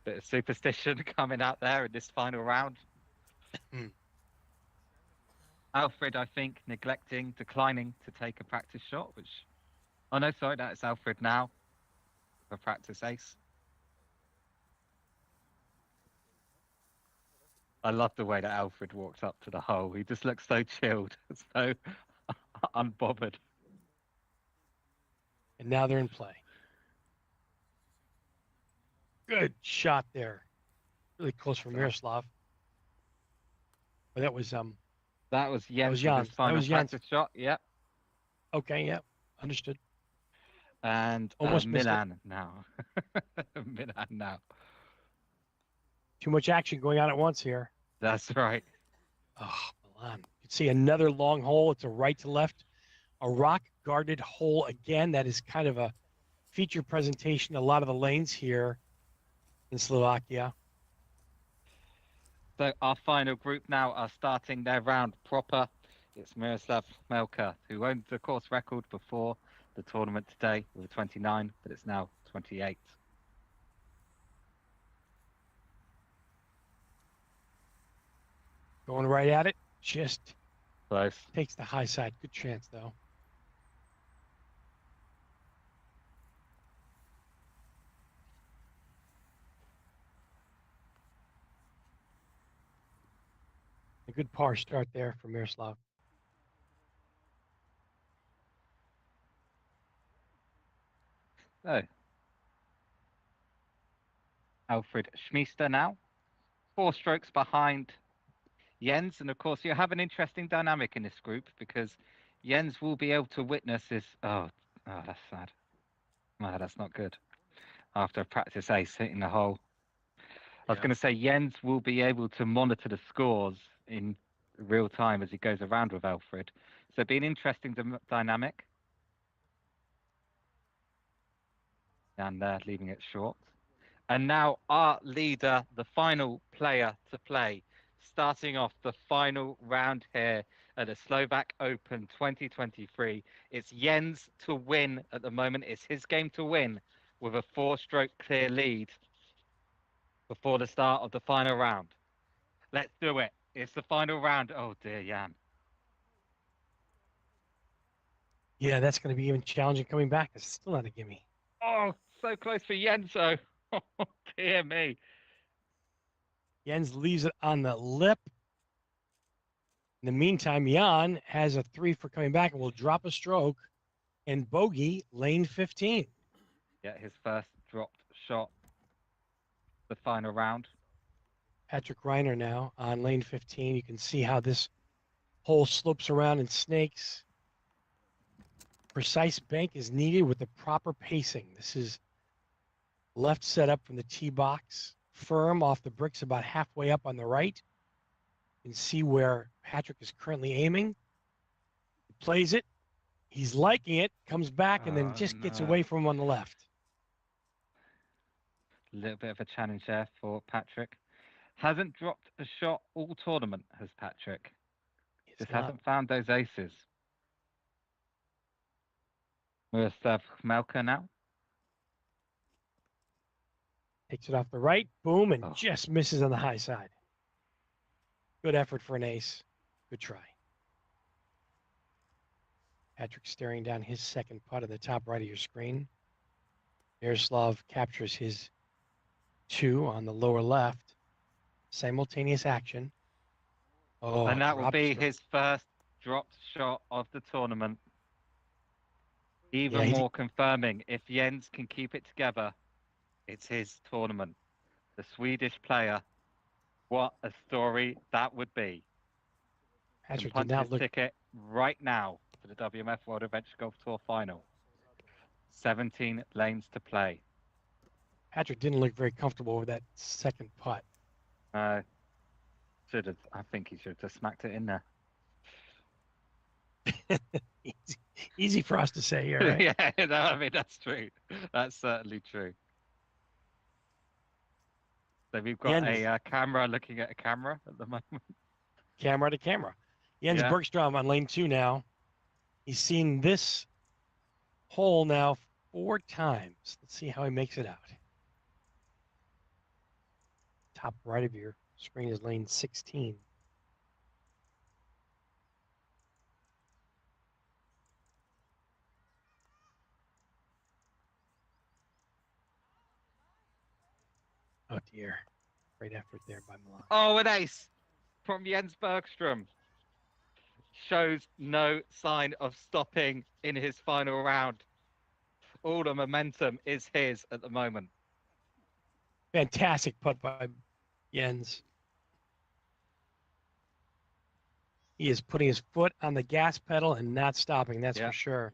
Bit of superstition coming out there in this final round. Alfred, I think, declining to take a practice shot, which... Oh, no, sorry, that's Alfred now. A practice ace. I love the way that Alfred walks up to the hole. He just looks so chilled, so unbothered. And now they're in play. Good shot there. Really close for Miroslav. But that was Jens' Jans. final That was Jans. practice shot. Yep. Okay, yeah. Understood. And Almost missed Milan now. Milan now. Too much action going on at once here. That's right. Oh, Milan. You can see another long hole. It's a right to left. A rock guarded hole again. That is kind of a feature presentation. A lot of the lanes here in Slovakia. So our final group now are starting their round proper. It's Miroslav Melka, who owned the course record before the tournament today with a 29, but it's now 28. Going right at it. Just Close. takes the high side. Good chance, though. A good par start there for Miroslav. So, Alfred Schmeister now, 4 strokes behind Jens. And of course, you have an interesting dynamic in this group because Jens will be able to witness this. Oh, that's sad. No, that's not good. After a practice ace hitting the hole. I was going to say Jens will be able to monitor the scores in real time as he goes around with Alfred. So it'll be an interesting dynamic. And there, leaving it short. And now our leader, the final player to play, starting off the final round here at the Slovak Open 2023. It's Jens to win at the moment. It's his game to win with a 4-stroke clear lead before the start of the final round. Let's do it. It's the final round. Oh dear, Jan. Yeah, that's going to be even challenging coming back. It's still not a gimme. Oh, so close for Yenso. Oh, dear me. Jens leaves it on the lip. In the meantime, Jan has a 3 for coming back and will drop a stroke and bogey lane 15. Yeah, his first dropped shot. The final round. Patrick Reiner now on lane 15. You can see how this hole slopes around and snakes. Precise bank is needed with the proper pacing. This is left set up from the tee box, firm off the bricks about halfway up on the right. You can see where Patrick is currently aiming. He plays it. He's liking it, comes back, and then just gets away from him on the left. A little bit of a challenge there for Patrick. Hasn't dropped a shot all tournament, has Patrick. Just hasn't found those aces. Miroslav Melka now. Takes it off the right, boom, and just misses on the high side. Good effort for an ace. Good try. Patrick staring down his second putt at the top right of your screen. Miroslav captures his 2 on the lower left. Simultaneous action. Oh, and that will be his first dropped shot of the tournament. Even more confirming, if Jens can keep it together, it's his tournament. The Swedish player, what a story that would be. Patrick punch did not his look ticket right now for the WMF World Adventure Golf Tour final. 17 lanes to play. Patrick didn't look very comfortable with that second putt. Should have. I think he should have just smacked it in there. Easy for us to say here, right? Yeah, no, I mean that's true. That's certainly true. So we've got Jens, a camera looking at a camera at the moment. camera to camera. Jens Yeah. Bergstrom on lane 2 now. He's seen this hole now 4 times. Let's see how he makes it out. Top right of your screen is lane 16. Oh dear. Great effort there by Milan. Oh, an ace from Jens Bergstrom. Shows no sign of stopping in his final round. All the momentum is his at the moment. Fantastic putt by Jens. He is putting his foot on the gas pedal and not stopping, that's Yeah. for sure.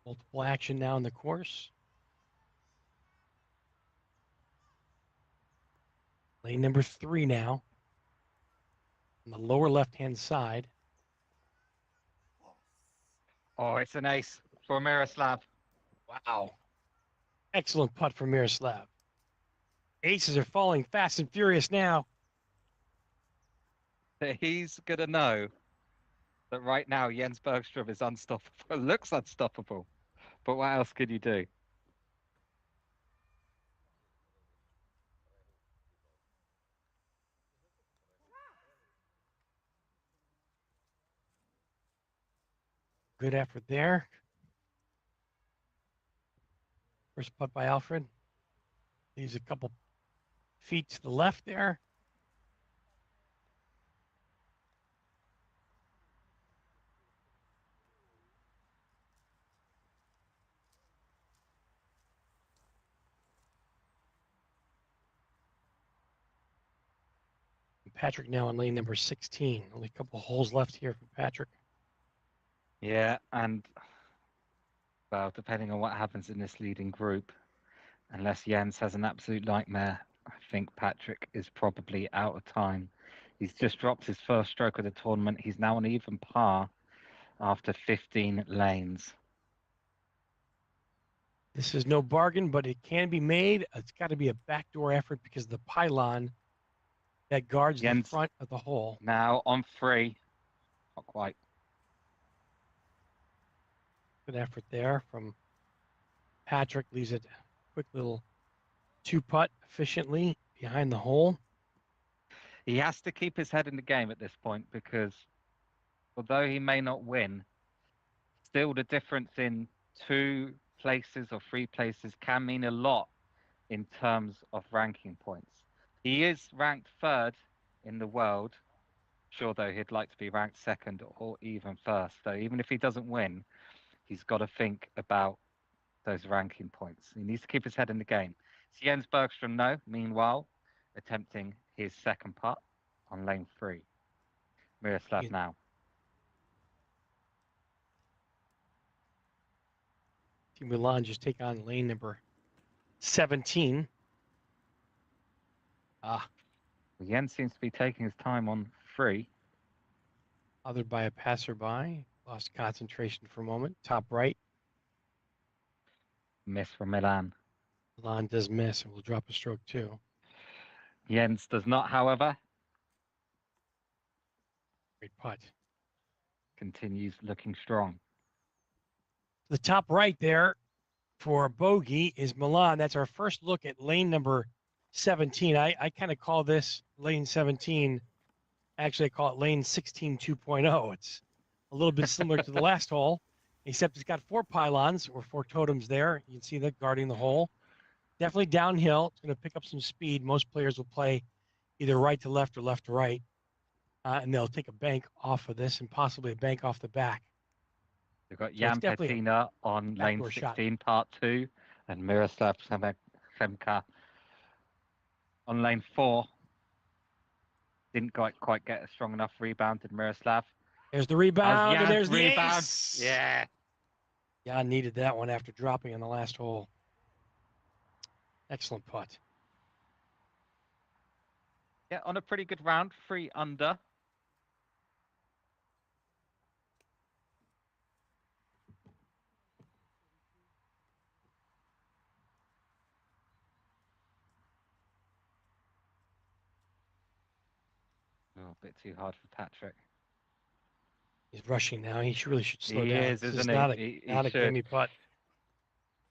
Multiple action now in the course. Lane number 3 now. On the lower left-hand side. Oh, it's an ace for Miroslav. Wow. Excellent putt from Miroslav. Aces are falling fast and furious now. He's going to know that right now Jens Bergstrom is unstoppable. Looks unstoppable. But what else could you do? Good effort there. First putt by Alfred. Leaves a couple feet to the left there. Patrick now on lane number 16. Only a couple holes left here for Patrick. Yeah, and well, depending on what happens in this leading group, unless Jens has an absolute nightmare, I think Patrick is probably out of time. He's just dropped his first stroke of the tournament. He's now on even par after 15 lanes. This is no bargain, but it can be made. It's got to be a backdoor effort because of the pylon that guards the Jens front of the hole. now on 3. Not quite. Good effort there from Patrick. Leaves it quick little 2-putt efficiently behind the hole. He has to keep his head in the game at this point because although he may not win, still the difference in 2 places or 3 places can mean a lot in terms of ranking points. He is ranked 3rd in the world. Sure, though, he'd like to be ranked 2nd or even 1st. So even if he doesn't win, he's got to think about those ranking points. He needs to keep his head in the game. Jens Bergstrom, no, meanwhile, attempting his second putt on lane 3. Miroslav now. Team Milan just take on lane number 17. Jens seems to be taking his time on 3. Bothered by a passerby. Lost concentration for a moment. Top right. Miss from Milan. Milan does miss and will drop a stroke too. Jens does not, however. Great putt. Continues looking strong. The top right there for bogey is Milan. That's our first look at lane number 17. I kind of call this lane 17. Actually, I call it lane 16 2.0. It's a little bit similar to the last hole, except it's got 4 pylons or 4 totems there. You can see that guarding the hole. Definitely downhill. It's going to pick up some speed. Most players will play either right to left or left to right. And they'll take a bank off of this and possibly a bank off the back. We've got So Jan it's definitely a Petina on lane backdoor shot. 16, part 2, and Miroslav Semka on lane 4. Didn't quite get a strong enough rebound, did Miroslav? There's the rebound, and Jan's there's the rebound. ace. Yeah. Jan needed that one after dropping on the last hole. Excellent putt. Yeah, on a pretty good round, 3 under. Oh, a bit too hard for Patrick. He's rushing now. He really should slow He down. is, This isn't not he? a He not a should. gimme putt.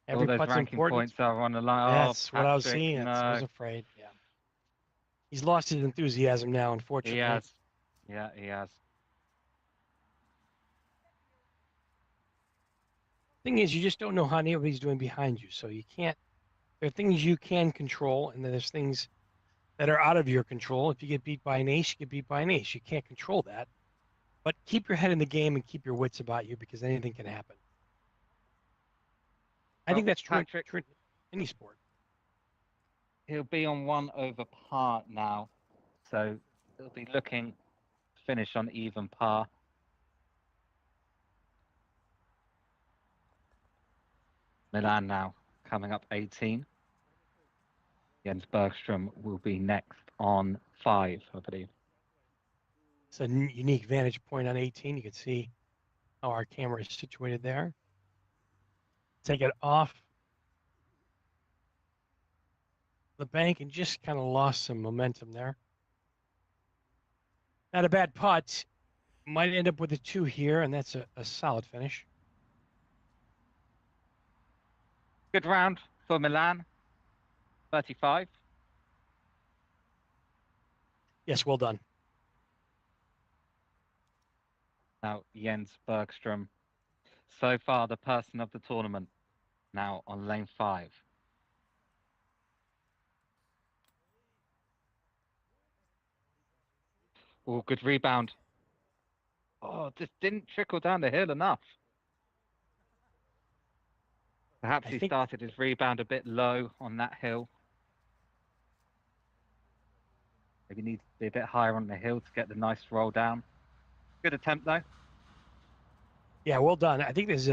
All Every those putt's ranking important. points are on the line. That's Oh, what I was Patrick, seeing. That's, I was no. afraid. Yeah. He's lost his enthusiasm now, He unfortunately. has. Yeah, he has. Thing is, you just don't know how anybody's doing behind you, so you can't. There are things you can control, and then there's things that are out of your control. If you get beat by an ace, you get beat by an ace. You can't control that, but keep your head in the game and keep your wits about you because anything can happen. I think Well, that's true, Patrick, true in any sport. he'll be on 1 over par now. So he'll be looking to finish on even par. Milan now coming up 18. Jens Bergstrom will be next on 5, I believe. It's a unique vantage point on 18. You can see how our camera is situated there. Take it off the bank and just kind of lost some momentum there. Not a bad putt. Might end up with a 2 here, and that's a solid finish. Good round for Milan. 35. Yes, well done. Now Jens Bergstrom. So far the person of the tournament. Now on lane 5. Oh, good rebound. Oh, just didn't trickle down the hill enough. Perhaps he started his rebound a bit low on that hill. Maybe needs to be a bit higher on the hill to get the nice roll down. Good attempt though. Yeah, well done. I think there's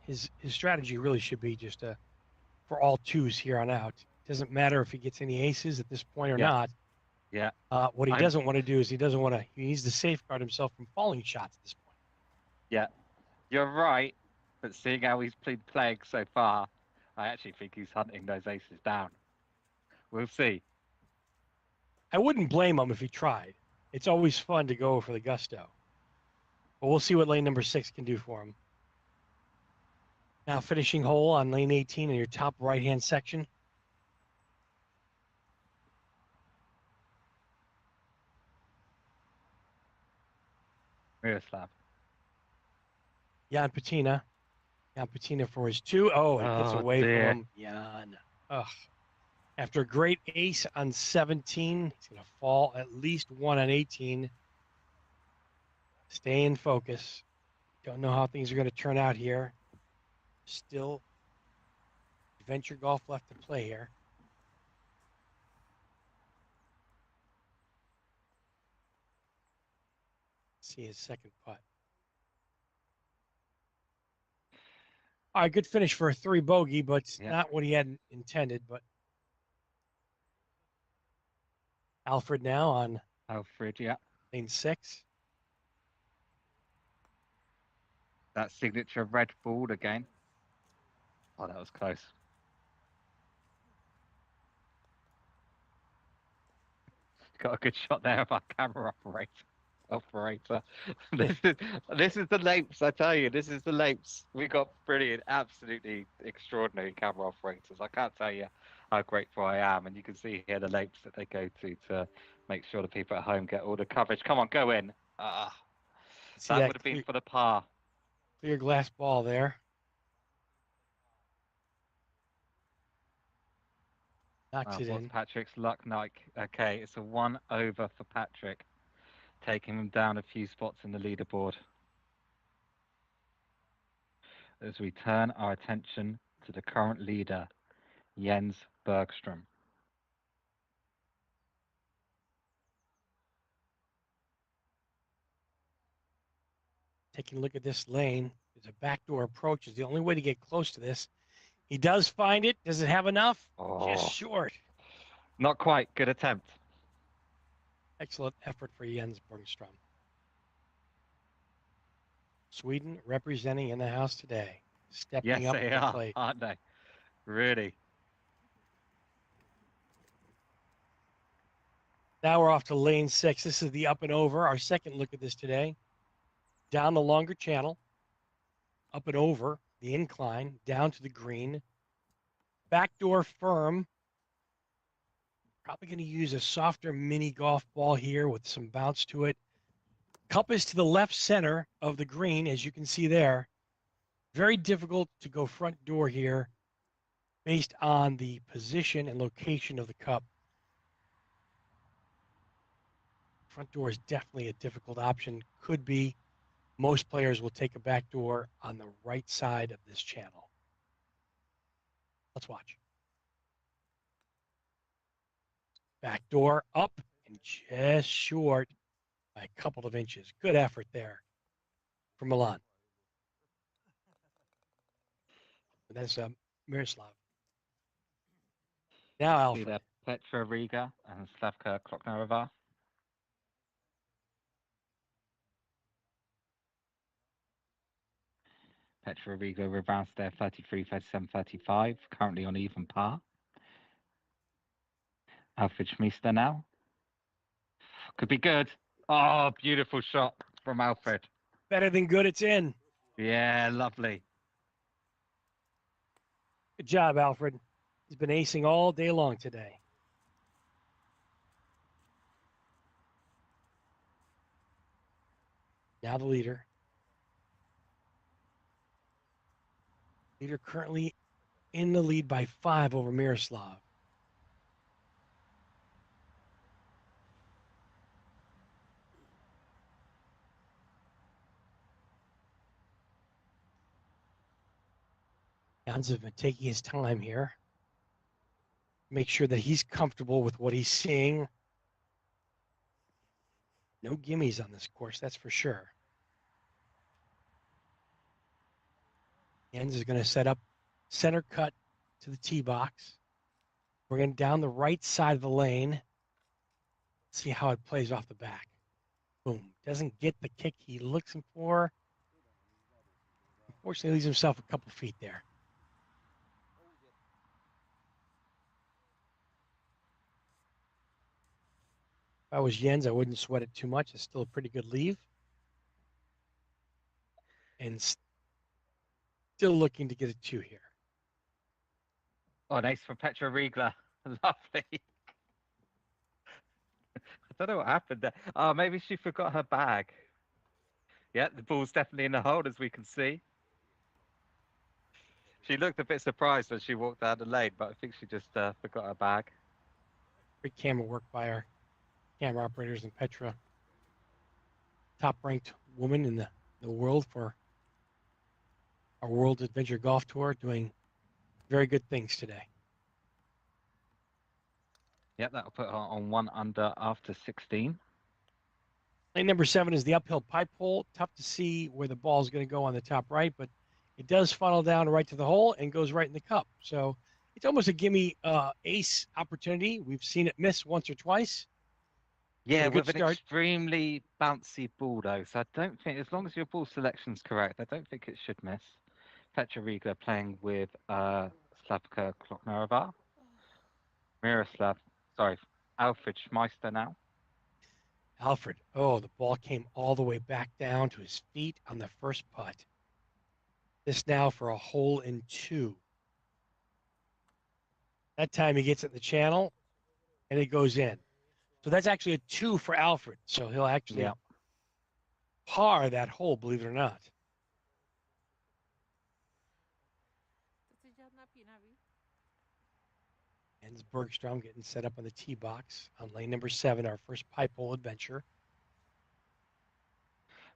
his strategy really should be just for all 2s here on out. Doesn't matter if he gets any aces at this point or Yeah. not. Yeah. What he doesn't want to do is he needs to safeguard himself from falling shots at this point. Yeah, you're right. But seeing how he's played playing so far, I actually think he's hunting those aces down. We'll see. I wouldn't blame him if he tried. It's always fun to go for the gusto. But we'll see what lane number 6 can do for him. Now finishing hole on lane 18 in your top right-hand section. Miroslav. Jan Patina. Jan Patina for his 2. Oh, it gets away from him. Jan. Ugh. After a great ace on 17, he's going to fall at least 1 on 18. Stay in focus. Don't know how things are going to turn out here. Still adventure golf left to play here. See his second putt. All right, good finish for a 3 bogey, but not what he had intended. But Alfred now on lane 6. That signature red ball again. Oh, that was close. Got a good shot there of our camera operator. This is the Lapes, I tell you. This is the Lapes. We got brilliant, absolutely extraordinary camera operators. I can't tell you how grateful I am. And you can see here the Lapes that they go to make sure the people at home get all the coverage. Come on, go in. That would have been for the par. Clear glass ball there. Knocks it What's in. Patrick's luck like? Okay, it's a 1 over for Patrick, taking him down a few spots in the leaderboard. As we turn our attention to the current leader, Jens Bergstrom. Taking a look at this lane, There's a backdoor approach is the only way to get close to this. He does find it. Does it have enough? Just Oh, short. not quite. Good attempt. Excellent effort for Jens Bergstrom. Sweden representing in the house today, stepping Yes, up they to the are, plate. aren't they? Really. Now we're off to lane 6. This is the up and over. Our second look at this today. Down the longer channel, up and over the incline, down to the green. Backdoor firm. Probably going to use a softer mini golf ball here with some bounce to it. Cup is to the left center of the green, as you can see there. Very difficult to go front door here based on the position and location of the cup. Front door is definitely a difficult option. Could be. Most players will take a back door on the right side of this channel. Let's watch. Back door up and just short by a couple of inches. Good effort there from Milan. That's Miroslav. Now See Alfred. there, Petra Riga and Slavka Kloknarova. Petra Riga with rounds there 33, 37, 35, currently on even par. Alfred Schmiester now. Could be good. Oh, beautiful shot from Alfred. Better than good, it's in. Yeah, lovely. Good job, Alfred. He's been acing all day long today. Now the leader. Leader currently in the lead by 5 over Miroslav. Jans has been taking his time here. Make sure that he's comfortable with what he's seeing. No gimmies on this course, that's for sure. Jens is going to set up center cut to the tee box. We're going down the right side of the lane. See how it plays off the back. Boom. Doesn't get the kick he looks for. Unfortunately, leaves himself a couple feet there. If I was Jens, I wouldn't sweat it too much. It's still a pretty good leave. And still looking to get a 2 here. Oh, nice from Petra Riegler. Lovely. I don't know what happened there. Oh, maybe she forgot her bag. Yeah, the ball's definitely in the hole, as we can see. She looked a bit surprised when she walked down the lane, but I think she just forgot her bag. Great camera work by our camera operators in Petra. Top-ranked woman in the world for our World Adventure Golf Tour, doing very good things today. Yep, that'll put her on 1 under after 16. Lane number 7 is the uphill pipe hole. Tough to see where the ball is going to go on the top right, but it does funnel down right to the hole and goes right in the cup. So it's almost a gimme ace opportunity. We've seen it miss once or twice. Yeah, A good with an start. extremely bouncy ball, though. So I don't think, as long as your ball selection's correct, I don't think it should miss. Petra Riegler playing with Slavka Kloknarova. Alfred Schmeister now. Alfred, oh, the ball came all the way back down to his feet on the first putt. This now for a hole in 2. That time he gets it in the channel and it goes in. So that's actually a 2 for Alfred. So he'll actually par that hole, believe it or not. To si žiaľ napínavý. Jens Bergstrom getting set up on the tee box on lane number 7, our first pipe hole adventure.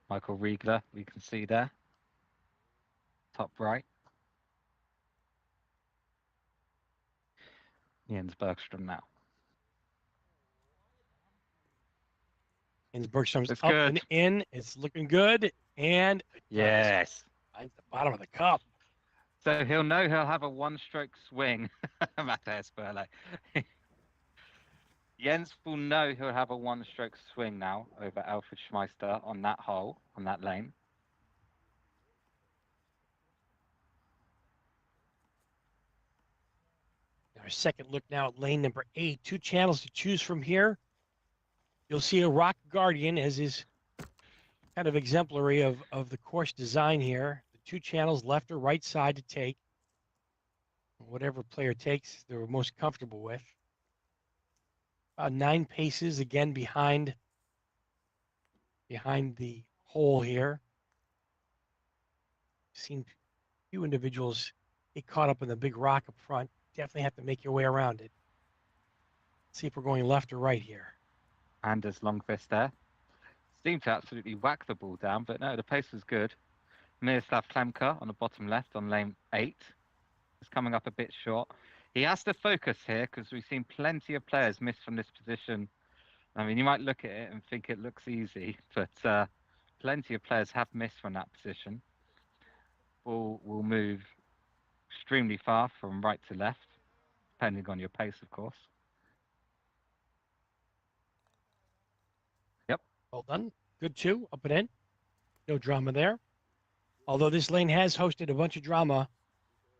Michael Riegler, we can see there. Top right. Jens Bergstrom now. Jens Bergstrom's It's up good. and in. It's looking good. And Yes. Finds the bottom of the cup. So he'll know he'll have a one-stroke swing. Mateus Burle. Jens will know he'll have a one-stroke swing now over Alfred Schmeister on that hole, on that lane. Our second look now at lane number 8. 2 channels to choose from here. You'll see a Rock Guardian as is kind of exemplary of the course design here. The 2 channels, left or right side to take. Whatever player takes, they're most comfortable with. 9 paces again behind the hole here. Seen a few individuals get caught up in the big rock up front. Definitely have to make your way around it. Let's see if we're going left or right here. Anders Longfist there. Seemed to absolutely whack the ball down, but no, the pace was good. Miroslav Klemka on the bottom left on lane 8. Is coming up a bit short. He has to focus here because we've seen plenty of players miss from this position. I mean, you might look at it and think it looks easy, but plenty of players have missed from that position. Ball will move extremely far from right to left, depending on your pace, of course. Yep. Well done. Good 2, up and in. No drama there. Although this lane has hosted a bunch of drama.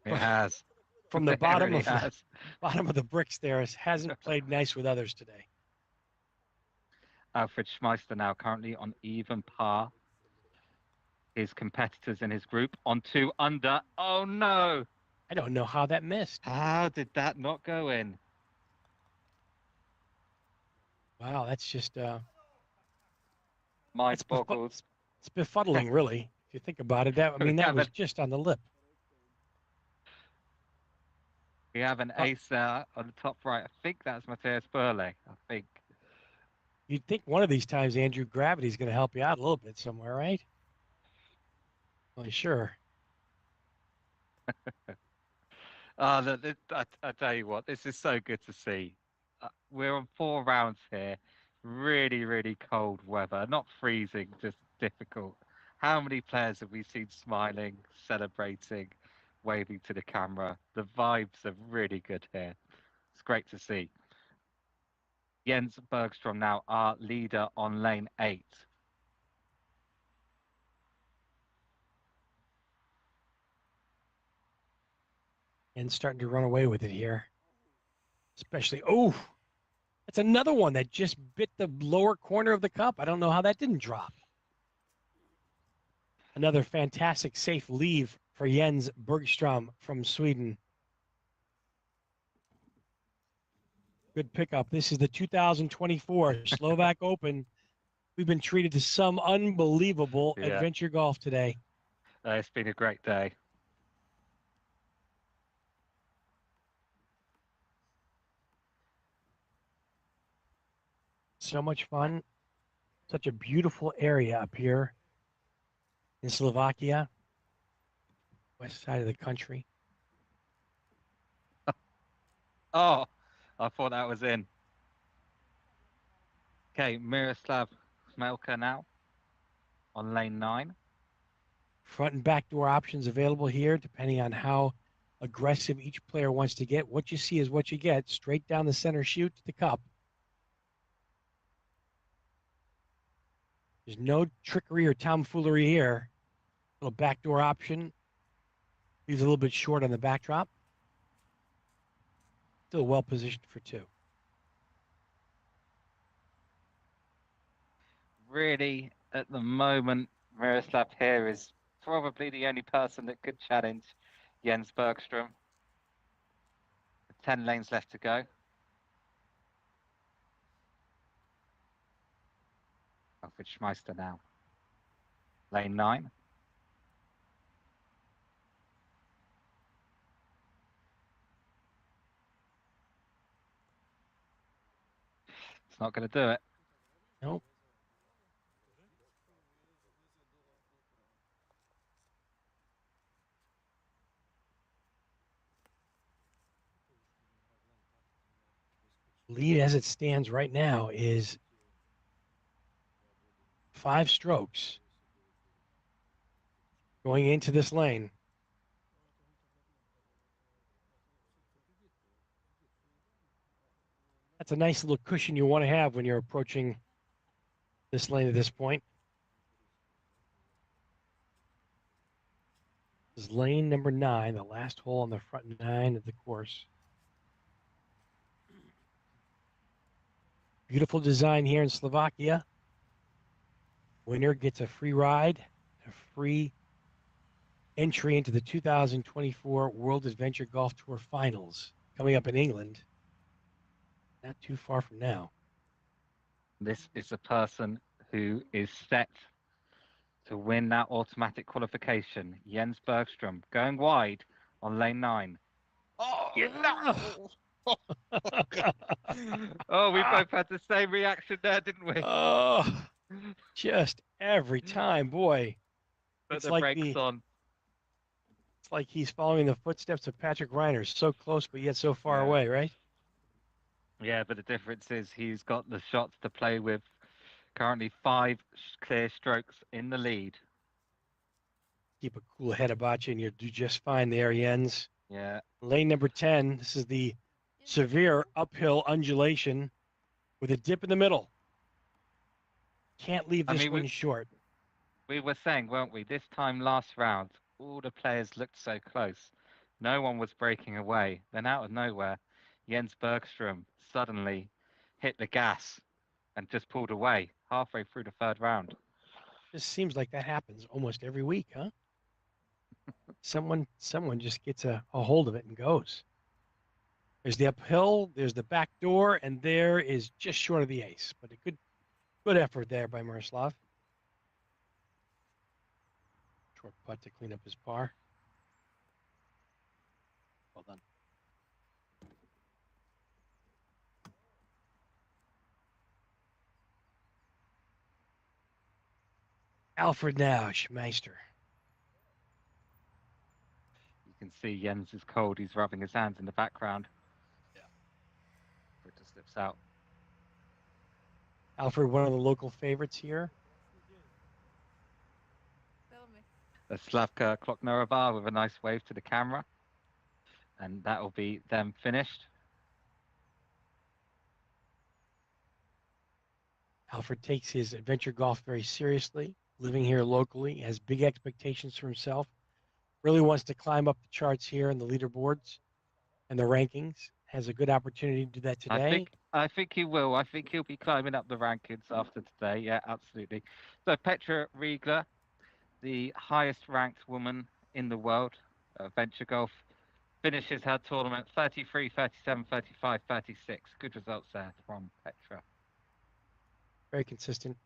It has. From the It bottom really of the has. bottom of the bricks there. It hasn't played nice with others today. Alfred Schmeister now currently on even par. His competitors in his group on 2 under. Oh no! I don't know how that missed. How did that not go in? Wow, that's just Mind It's boggles. it's befuddling, really. If you think about it, that We that have was just on the lip. We have an ace there on the top right. I think that's Mateus Burle. I think. You'd think one of these times, Andrew, gravity's going to help you out a little bit somewhere, right? Well, sure. I tell you what, this is so good to see. We're on 4 rounds here. Really, really cold weather. Not freezing, just difficult. How many players have we seen smiling, celebrating, waving to the camera? The vibes are really good here. It's great to see. Jens Bergstrom now our leader on lane 8. And starting to run away with it here. Especially, oh, that's another one that just bit the lower corner of the cup. I don't know how that didn't drop. Another fantastic safe leave for Jens Bergstrom from Sweden. Good pickup. This is the 2024 Slovak Open. We've been treated to some unbelievable adventure golf today. It's been a great day. So much fun. Such a beautiful area up here in Slovakia, west side of the country. Oh, I thought that was in. Okay, Miroslav Smelka now on lane 9. Front and back door options available here, depending on how aggressive each player wants to get. What you see is what you get. Straight down the center chute to the cup. There's no trickery or tomfoolery here. Little backdoor option. Leaves a little bit short on the backdrop. Still well positioned for 2. Really, at the moment, Miroslav here is probably the only person that could challenge Jens Bergstrom. 10 lanes left to go. Alfred Schmeister now. Lane 9. It's not going to do it. Nope. Lead as it stands right now is 5 strokes. going into this lane. That's a nice little cushion you want to have when you're approaching this lane at this point. This is lane number 9, the last hole on the front 9 of the course. Beautiful design here in Slovakia. Winner gets a free ride, a free entry into the 2024 World Adventure Golf Tour Finals coming up in England. Not too far from now. This is a person who is set to win that automatic qualification. Jens Bergstrom going wide on lane 9. Oh, no! Oh, we both had the same reaction there, didn't we? Oh, just every time, boy. Put It's the like brakes on. It's like he's following the footsteps of Patrick Reiner, so close but yet so far Yeah. away, right? Yeah, but the difference is he's got the shots to play with. Currently 5 clear strokes in the lead. Keep a cool head about you, and you'll do just fine there, Jens. Yeah. Lane number 10. This is the severe uphill undulation with a dip in the middle. Can't leave I this mean, one short. we were saying, weren't we, this time last round, all the players looked so close. No one was breaking away. Then out of nowhere, Jens Bergstrom suddenly hit the gas and just pulled away halfway through the 3rd round. Just seems like that happens almost every week, huh? Someone just gets a hold of it and goes. There's the uphill, there's the back door, and there is just short of the ace. But a good effort there by Miroslav. Short putt to clean up his par. Well done. Alfred Nausch, Meister. You can see Jens is cold. He's rubbing his hands in the background. Yeah. It just slips out. Alfred, one of the local favorites here. Tell me. A Slavka Kloknerova with a nice wave to the camera. And that will be them finished. Alfred takes his adventure golf very seriously, living here locally, has big expectations for himself, really wants to climb up the charts here in the leaderboards and the rankings, has a good opportunity to do that today. I think he will. I think he'll be climbing up the rankings after today. Yeah, absolutely. So Petra Riegler, the highest ranked woman in the world, venture golf, finishes her tournament 33, 37, 35, 36. Good results there from Petra. Very consistent.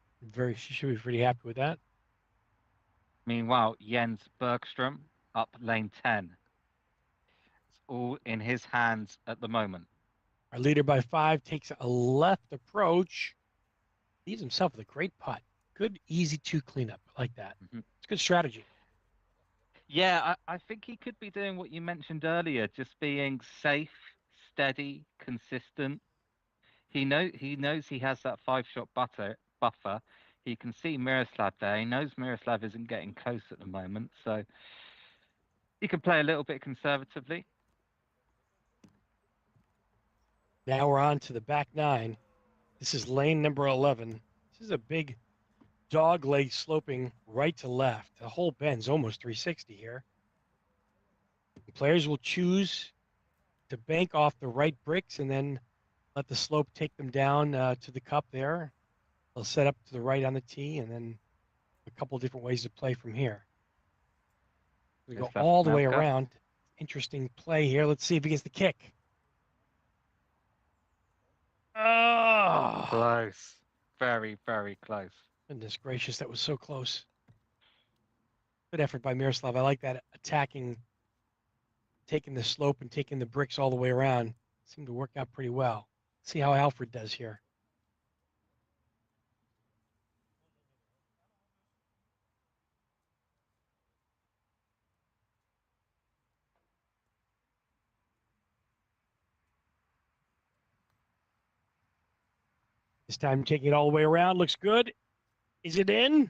She should be pretty happy with that. Meanwhile, Jens Bergstrom up lane 10. It's all in his hands at the moment. Our leader by 5 takes a left approach, leaves himself with a great putt. Good, easy 2 cleanup. I like that. Mhm. It's good strategy. Yeah, I think he could be doing what you mentioned earlier, just being safe, steady, consistent. He knows he has that 5-shot buffer. He can see Miroslav there. He knows Miroslav isn't getting close at the moment, so he can play a little bit conservatively. Now we're on to the back 9. This is lane number 11. This is a big dog leg sloping right to left. The whole bend's almost 360 here. The players will choose to bank off the right bricks and then let the slope take them down to the cup there. They'll set up to the right on the tee and then a couple different ways to play from here. We go all the way around. Interesting play here. Let's see if he gets the kick. Oh, Close. Very, very close. goodness gracious, that was so close. Good effort by Miroslav. I like that attacking, taking the slope and taking the bricks all the way around. Seemed to work out pretty well. See how Alfred does here. This time taking it all the way around. Looks good. Is it in?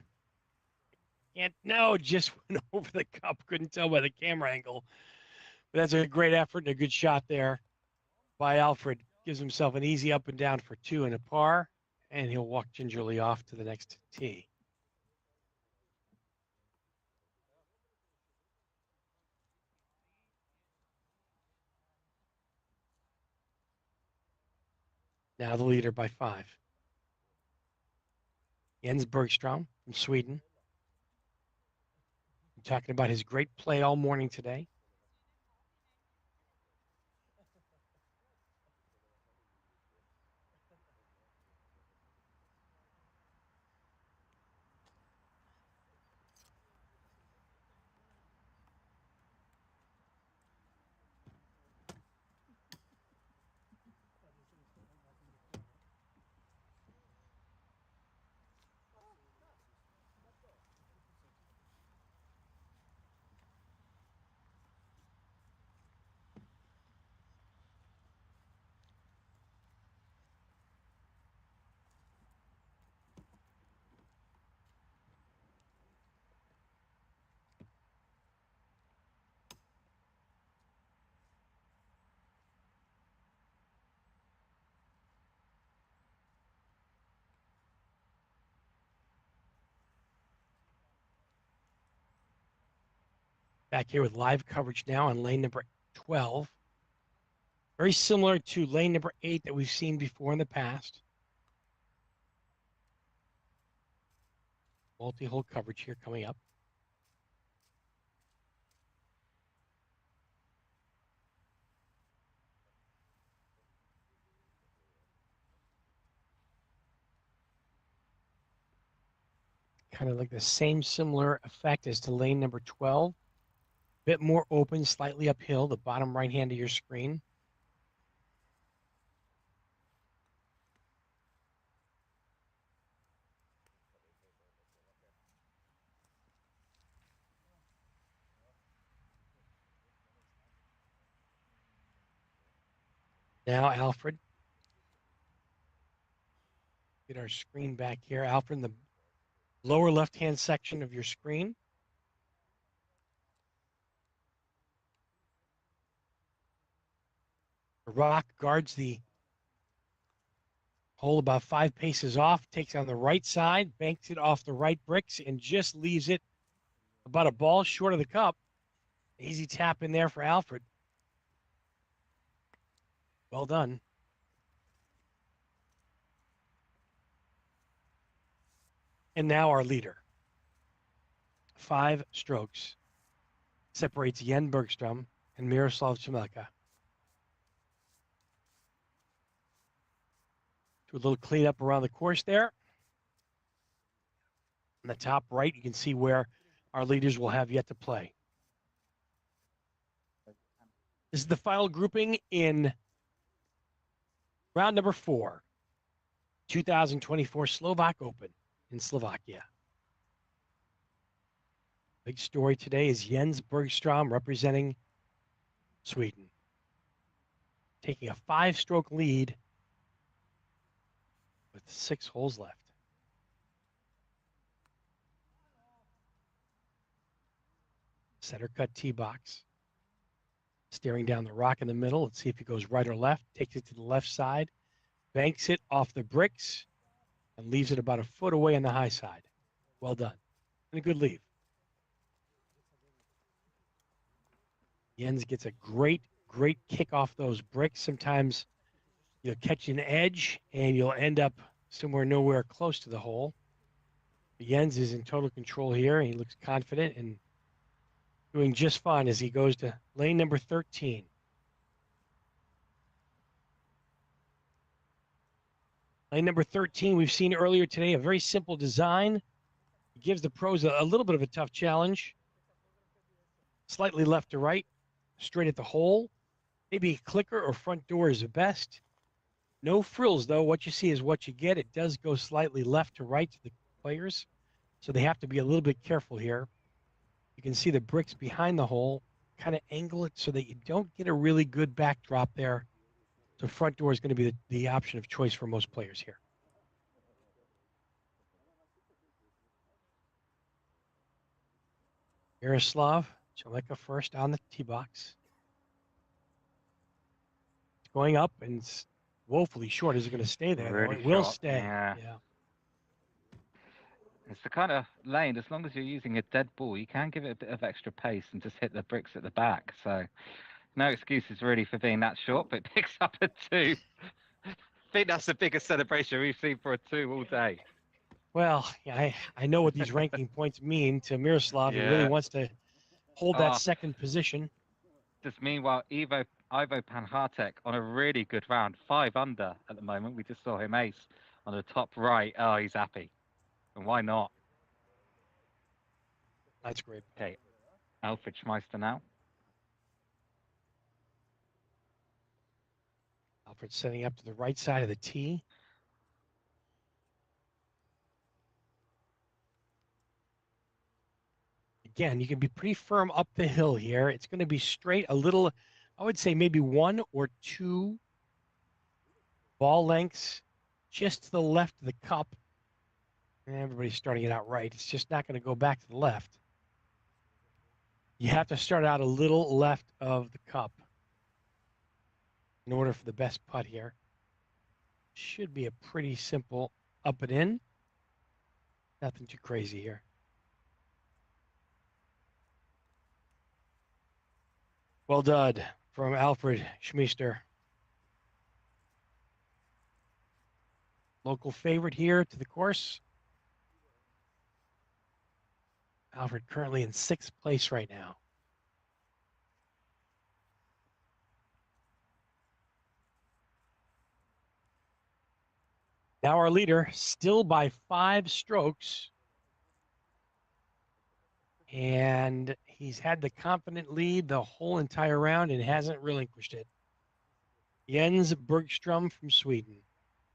And no, just went over the cup. Couldn't tell by the camera angle. But that's a great effort and a good shot there by Alfred. Gives himself an easy up and down for 2 and a par, and he'll walk gingerly off to the next tee. Now the leader by 5. Jens Bergstrom from Sweden. I'm talking about his great play all morning today. Back here with live coverage now on lane number 12. Very similar to lane number 8 that we've seen before in the past. Multi-hole coverage here coming up. Kind of like the same similar effect as to lane number 12. Bit more open, slightly uphill, the bottom right hand of your screen. Now Alfred. Get our screen back here. Alfred, in the lower left-hand section of your screen. The rock guards the hole about 5 paces off, takes on the right side, banks it off the right bricks, and just leaves it about a ball short of the cup. Easy tap in there for Alfred. Well done. And now our leader. 5 strokes separates Jen Bergstrom and Miroslav Čemelka. Do a little cleanup around the course there. On the top right, you can see where our leaders will have yet to play. This is the final grouping in round number 4, 2024 Slovak Open in Slovakia. Big story today is Jens Bergstrom representing Sweden, taking a 5-stroke lead with 6 holes left. Center cut tee box. Staring down the rock in the middle. Let's see if he goes right or left. Takes it to the left side. Banks it off the bricks and leaves it about a foot away on the high side. Well done. And a good leave. Jens gets a great kick off those bricks. Sometimes you'll catch an edge and you'll end up somewhere nowhere close to the hole. But Jens is in total control here. He looks confident and doing just fine as he goes to lane number 13. Lane number 13, we've seen earlier today, a very simple design. It gives the pros a little bit of a tough challenge. Slightly left to right, straight at the hole. Maybe a clicker or front door is the best. No frills, though. What you see is what you get. It does go slightly left to right to the players, so they have to be a little bit careful here. You can see the bricks behind the hole, kind of angle it so that you don't get a really good backdrop there. So front door is going to be the option of choice for most players here. Miroslav Chaleka first on the tee box. It's going up and it's woefully short. Is it going to stay there, though? Really It will short. stay. Yeah. Yeah. It's the kind of lane, as long as you're using a dead ball, you can give it a bit of extra pace and just hit the bricks at the back. So no excuses really for being that short, but it picks up a 2. I think that's the biggest celebration we've seen for a 2 all day. Well, yeah, I know what these ranking points mean to Miroslav. He really Yeah. wants to hold that Ah, second position. just meanwhile, Ivo Panhartek on a really good round, 5 under at the moment. We just saw him ace on the top right. Oh, he's happy. And why not? That's great. Okay, Alfred Schmeister now. Alfred setting up to the right side of the tee. Again, you can be pretty firm up the hill here. It's going to be straight a little, I would say maybe 1 or 2 ball lengths just to the left of the cup. And everybody's starting it out right. It's just not going to go back to the left. You have to start out a little left of the cup in order for the best putt here. Should be a pretty simple up and in. Nothing too crazy here. Well done from Alfred Schmeister. Local favorite here to the course. Alfred currently in 6th place right now. Now our leader, still by 5 strokes. And he's had the confident lead the whole entire round and hasn't relinquished it. Jens Bergstrom from Sweden.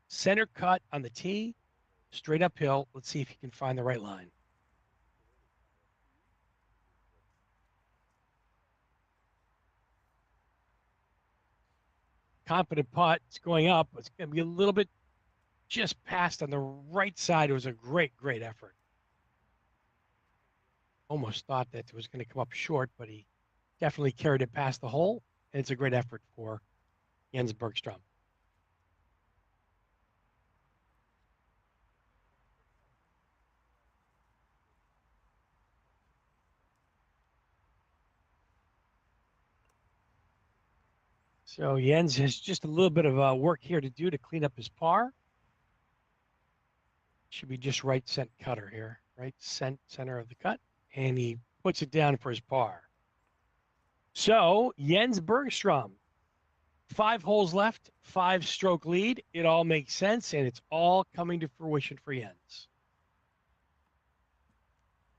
Center cut on the tee, straight uphill. Let's see if he can find the right line. Confident putt. It's going up. It's going to be a little bit just past on the right side. It was a great, great effort. Almost thought that it was going to come up short, but he definitely carried it past the hole. And it's a great effort for Jens Bergstrom. So Jens has just a little bit of work here to do to clean up his par. Should be just right cutter here, right center of the cut, and he puts it down for his par. So Jens Bergstrom, 5 holes left, 5-stroke lead. It all makes sense, and it's all coming to fruition for Jens.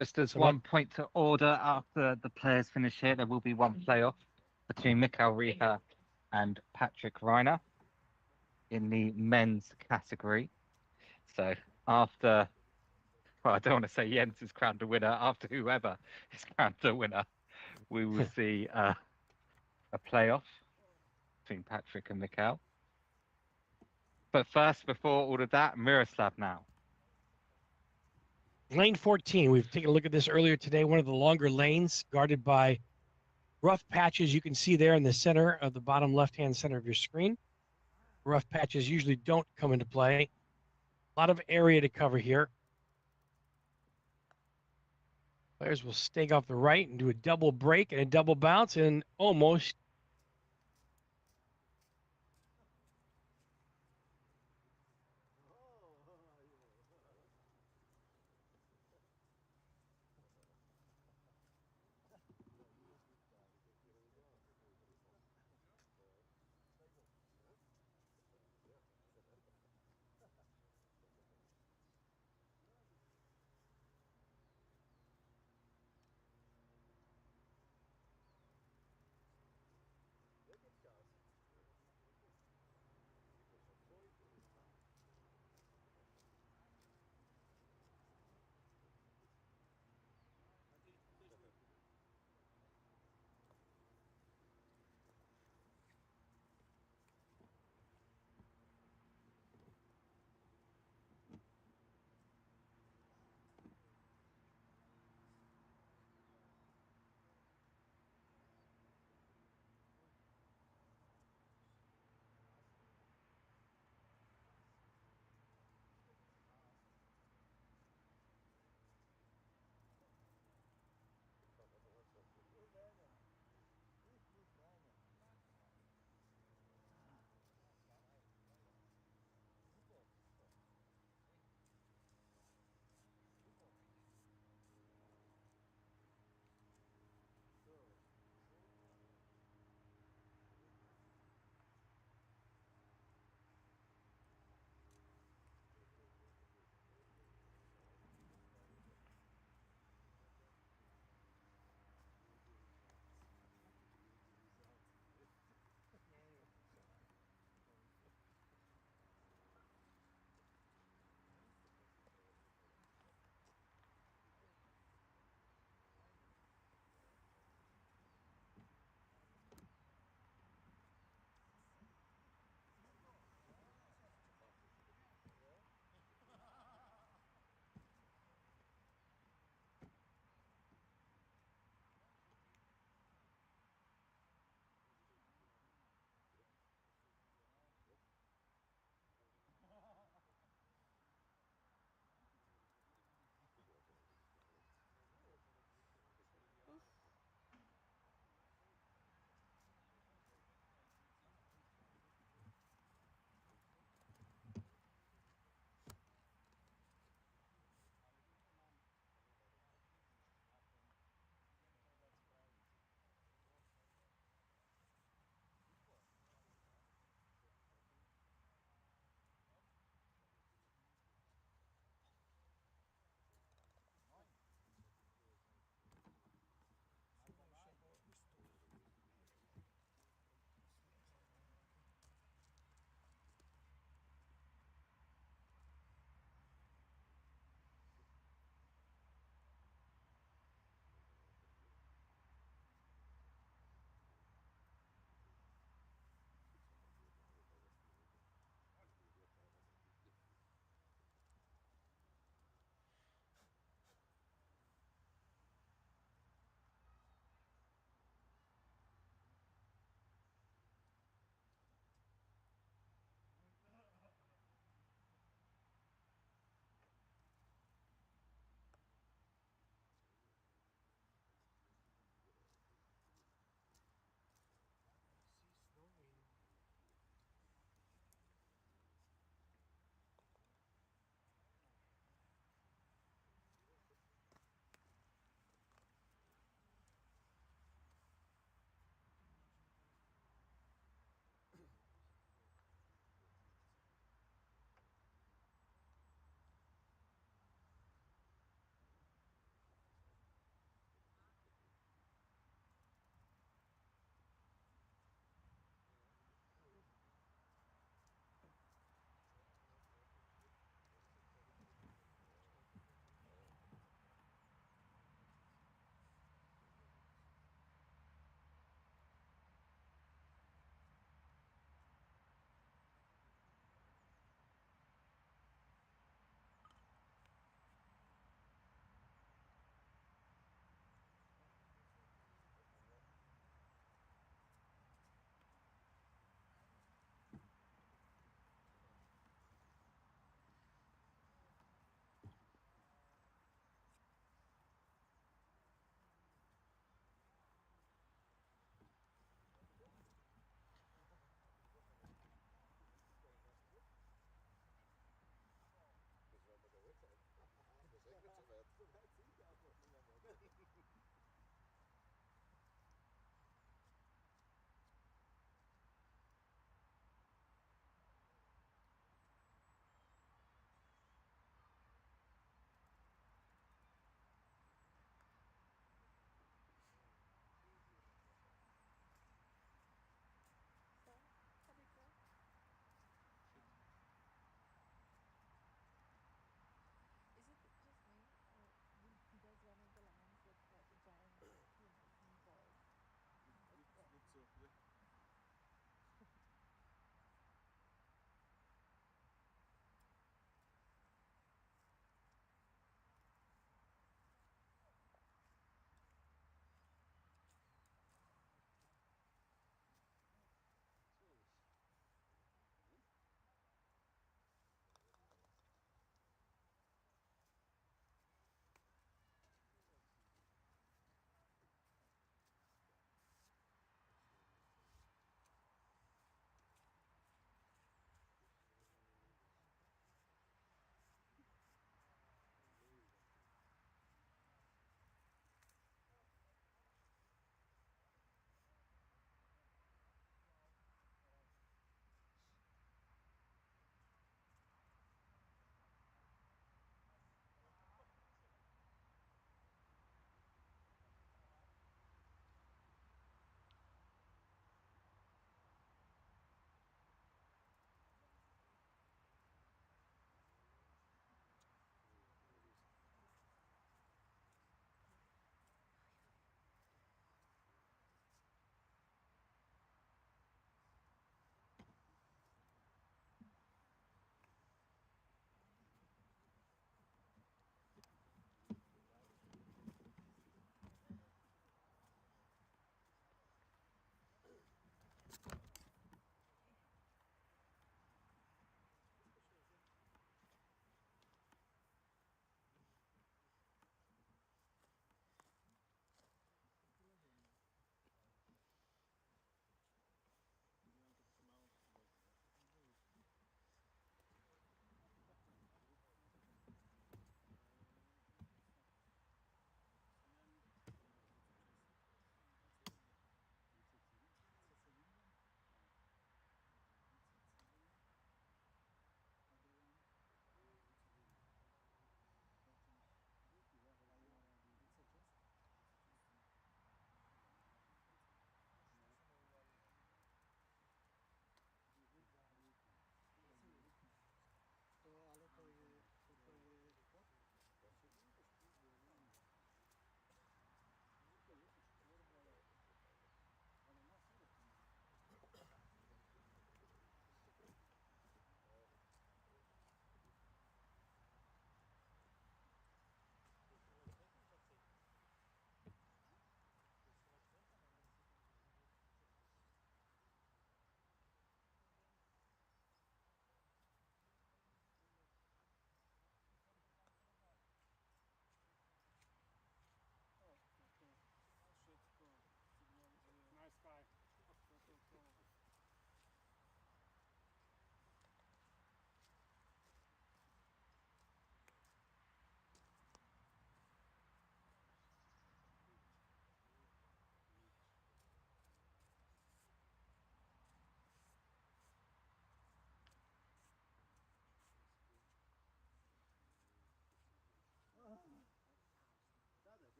Just as So one point to order after the players finish here, there will be one playoff between Mikael Rieher and Patrick Reiner in the men's category. So after, well, I don't want to say Jens is crowned a winner. After whoever is crowned a winner, we will see a playoff between Patrick and Mikael. But first, before all of that, Miroslav now. Lane 14, we've taken a look at this earlier today. One of the longer lanes guarded by rough patches. You can see there in the center of the bottom left-hand center of your screen. Rough patches usually don't come into play. A lot of area to cover here. Players will stake off the right and do a double break and a double bounce and almost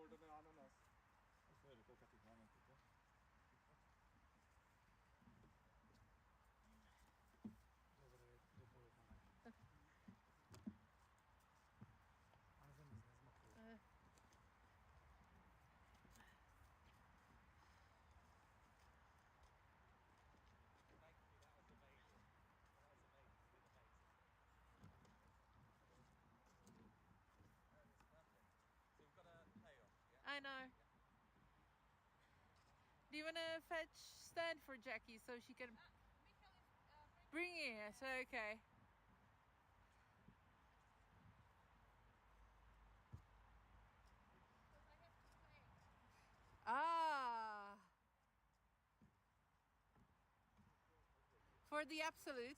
golden ananas. Musíme vykoukať tých námetov, to? Dobre, do polopana. A zemi nezmakuje. Thank you, that was amazing. That was amazing. You did amazing. That was perfect. So we've got a playoff, yeah? I know. Yeah. Do you want to fetch stand for Jackie so she can Michael is bring it? Okay. because I have to play. Ah. For the absolute.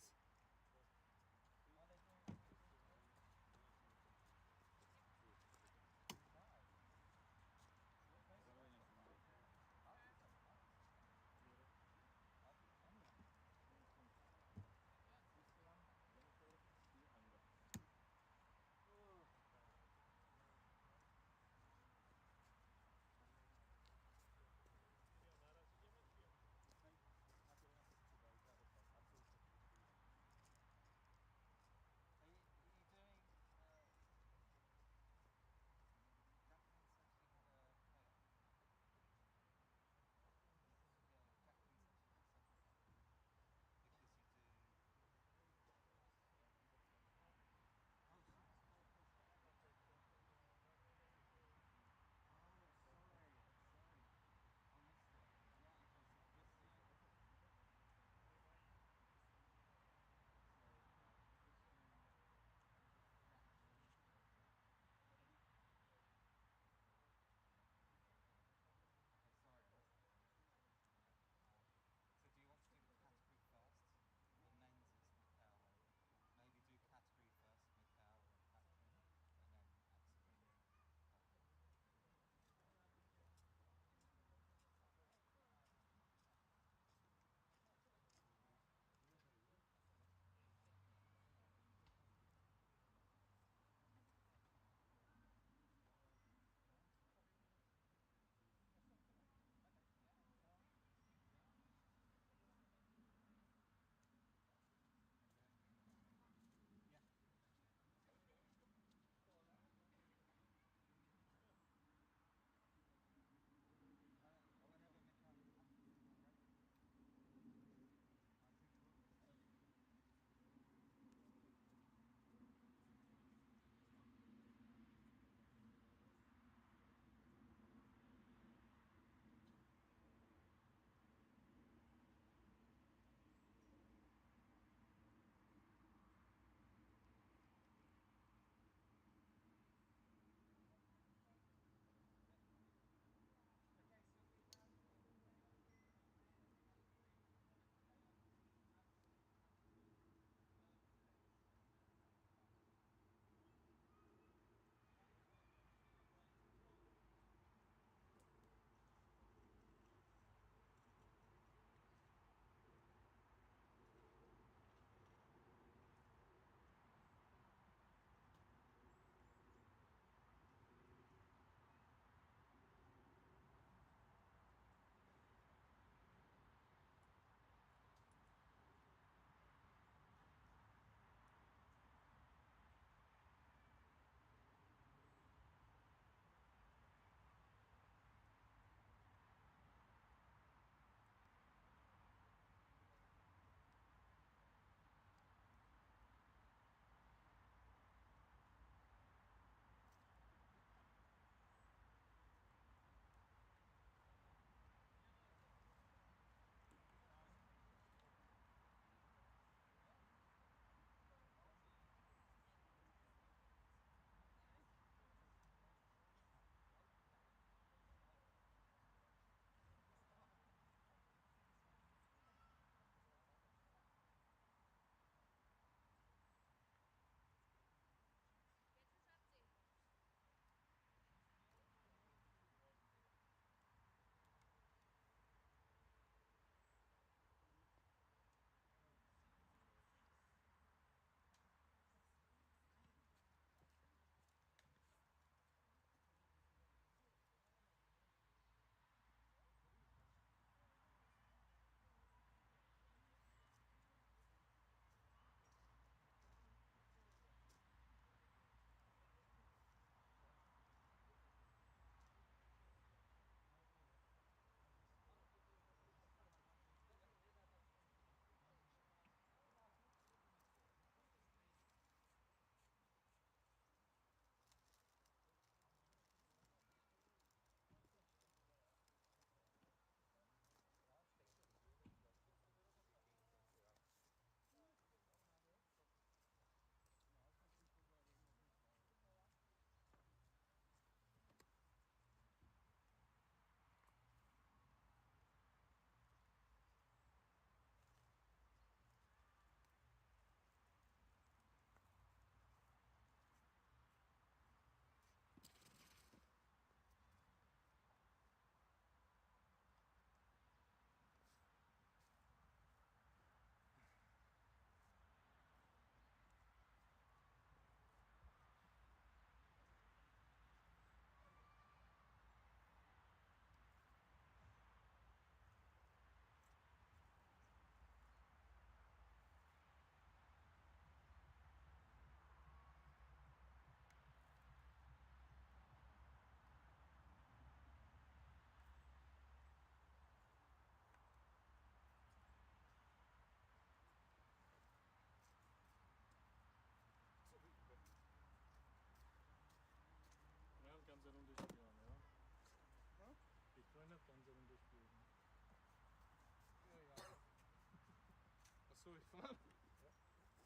Vanaf? Ja.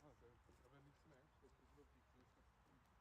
Oh, oké. Dat werd niks meer. Dat is ook niet goed. Twee klutsen.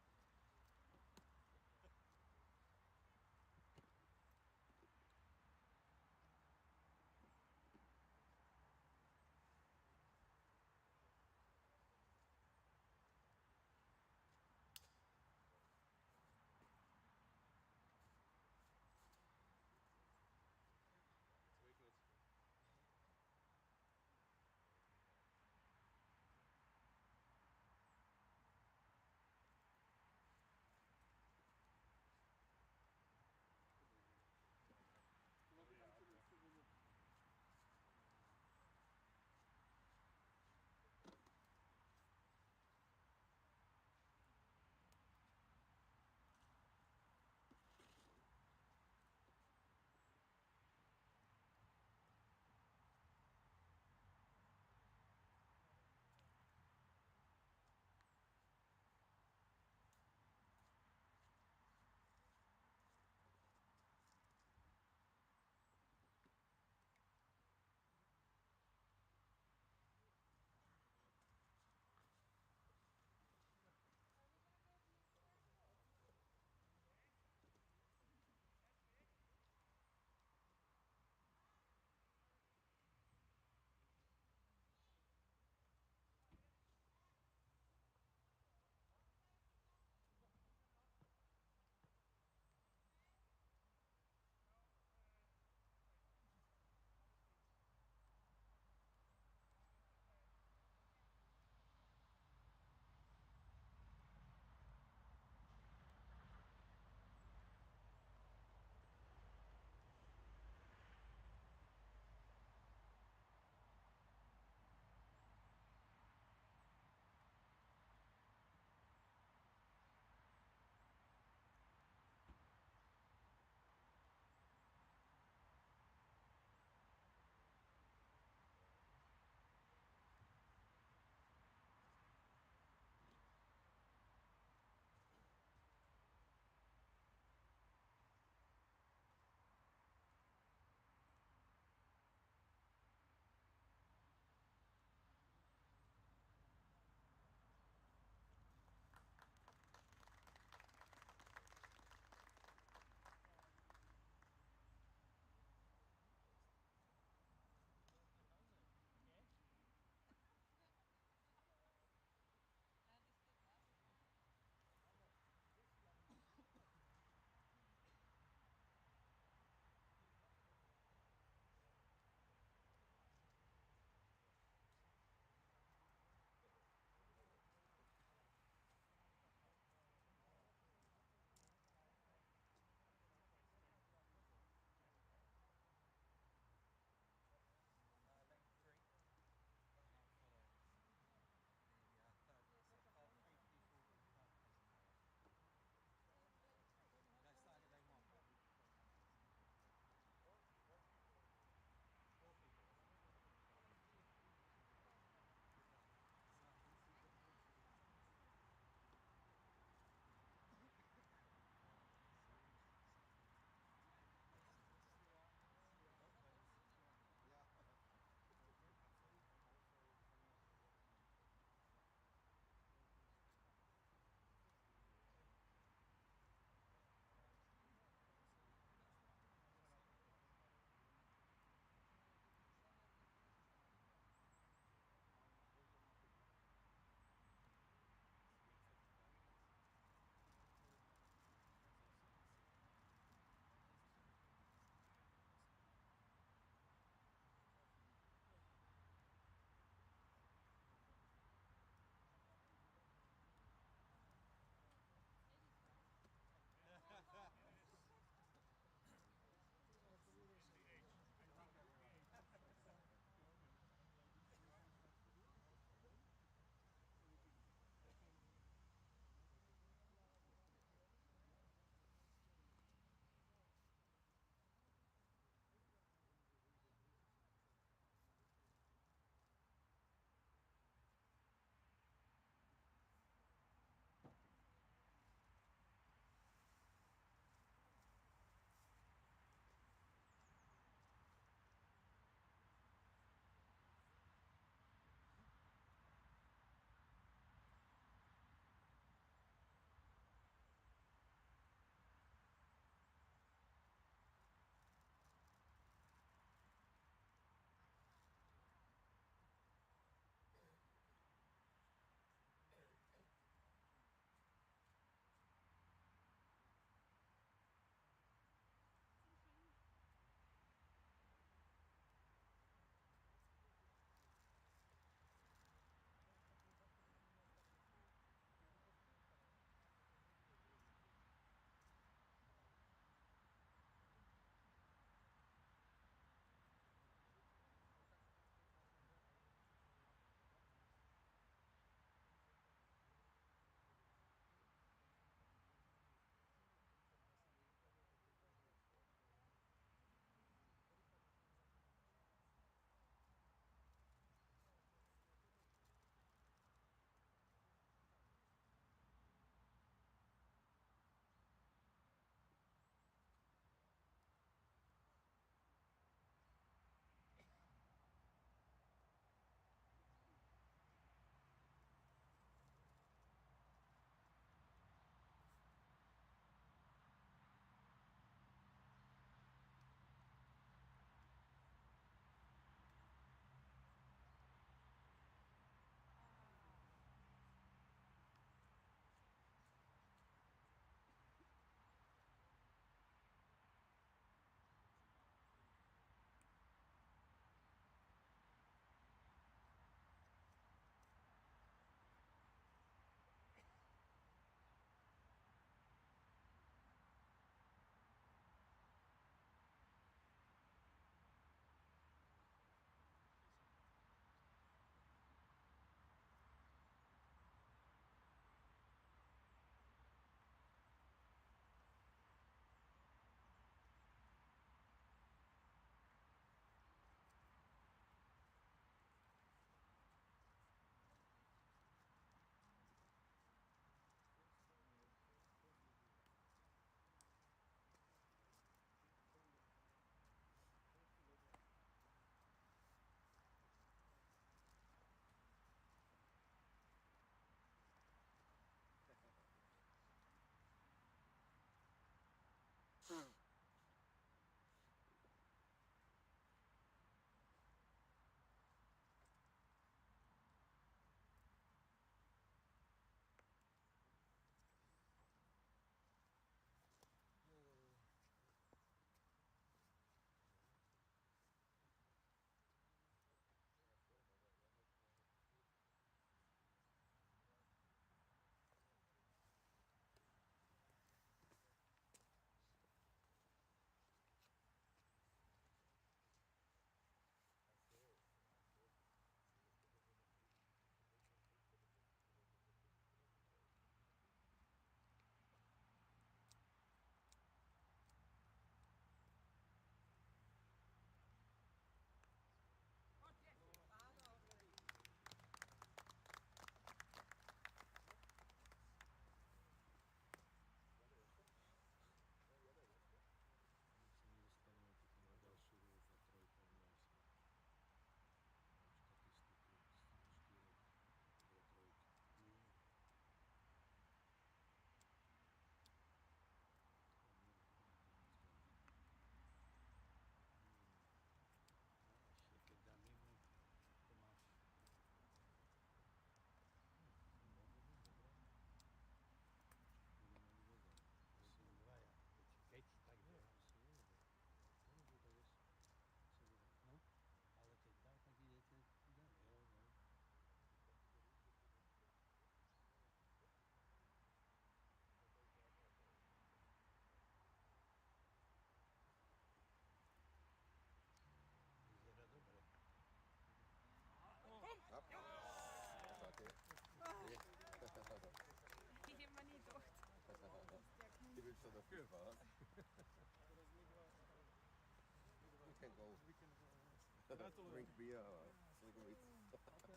Gratulujem. Drink beer a slivovic.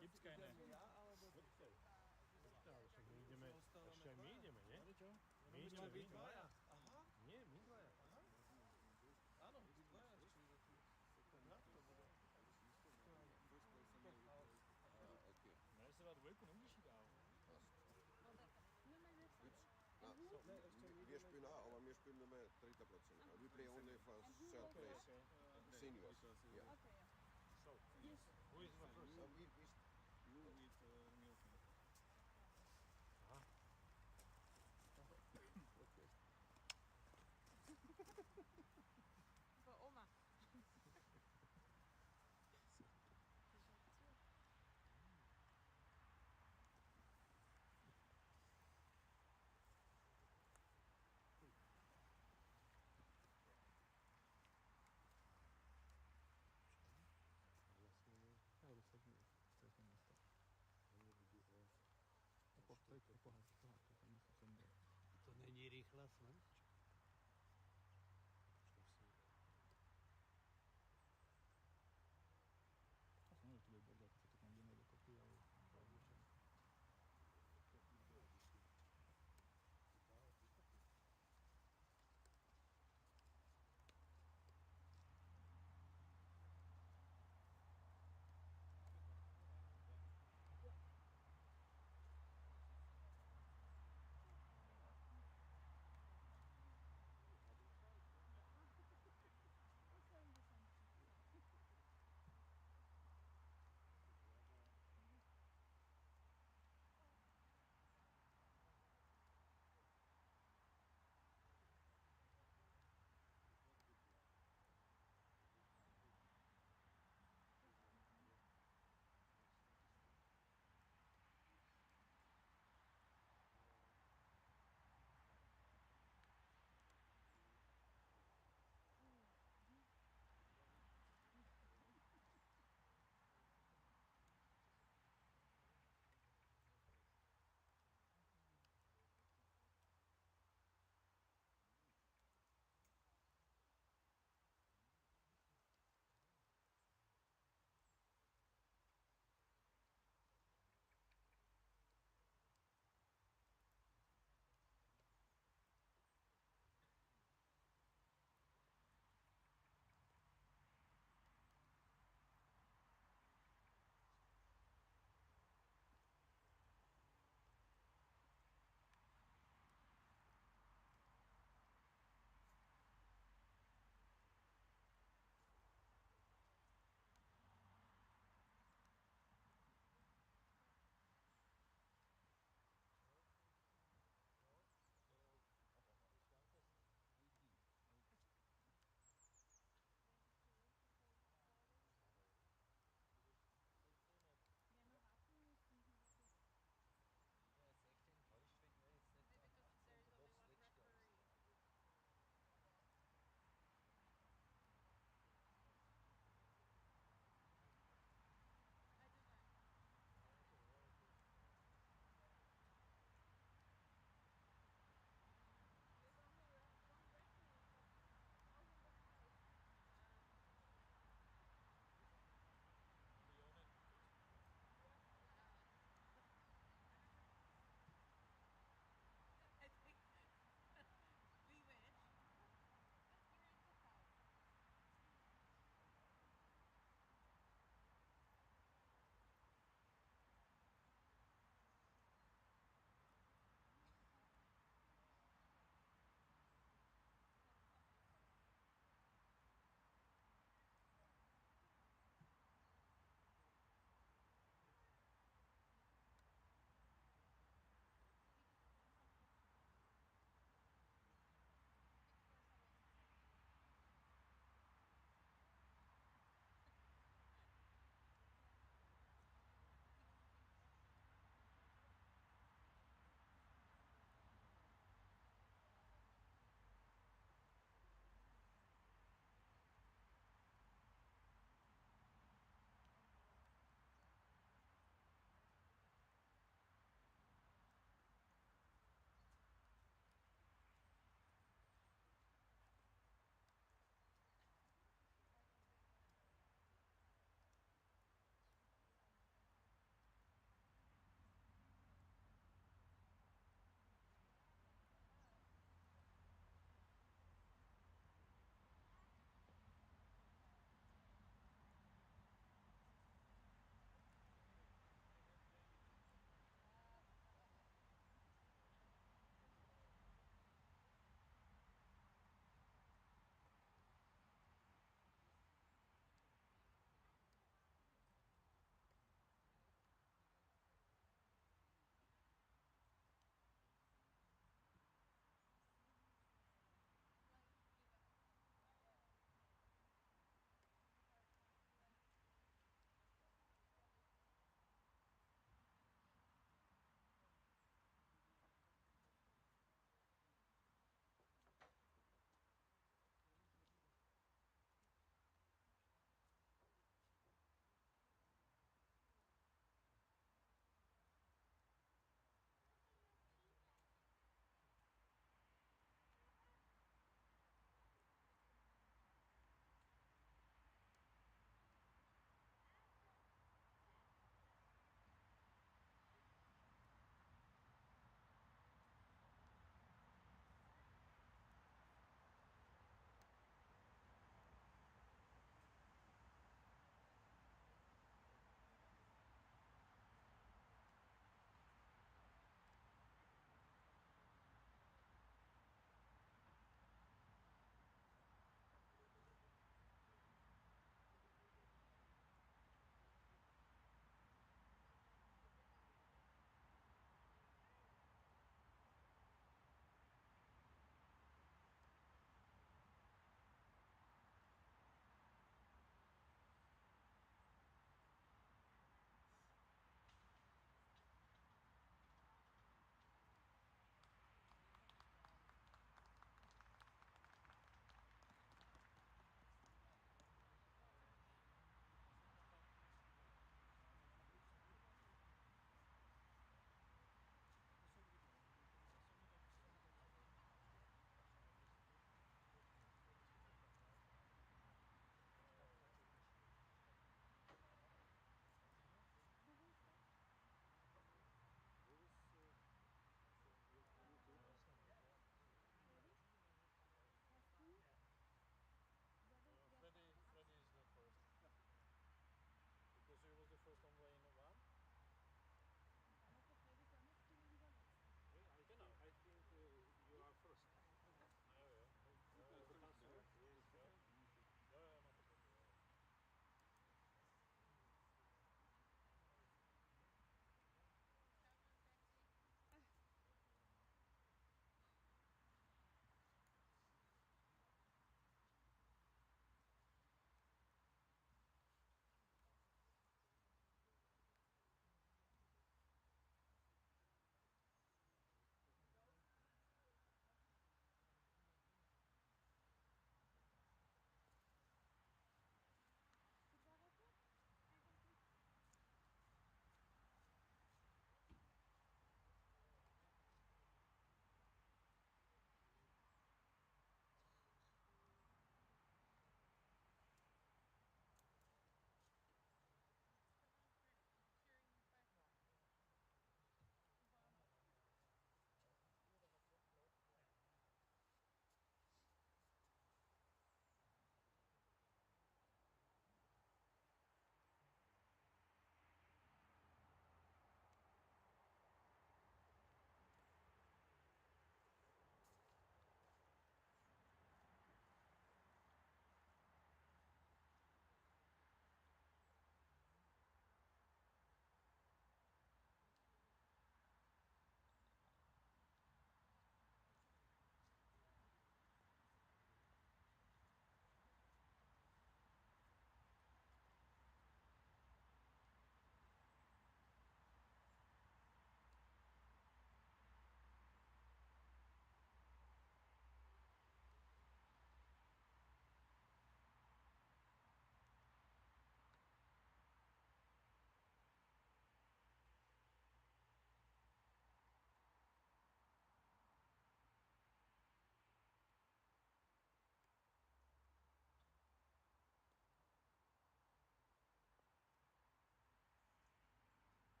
Gibt's keine. Však my ideme, ešte aj my ideme, nie? Čo? My ideme, my. Aha. Nie, my dvaja. Áno, vy dvaja, čiže jak to bude? Okay. Ne, se dá dvojku, nemůžeš jít dál. Wir spielen auch, aber wir spielen nur mehr 30%. We play only for third place. Seniors. Yeah. So, who is the first? You with Milky. Aha. Okay. Voor oma. To není rýchla smrť?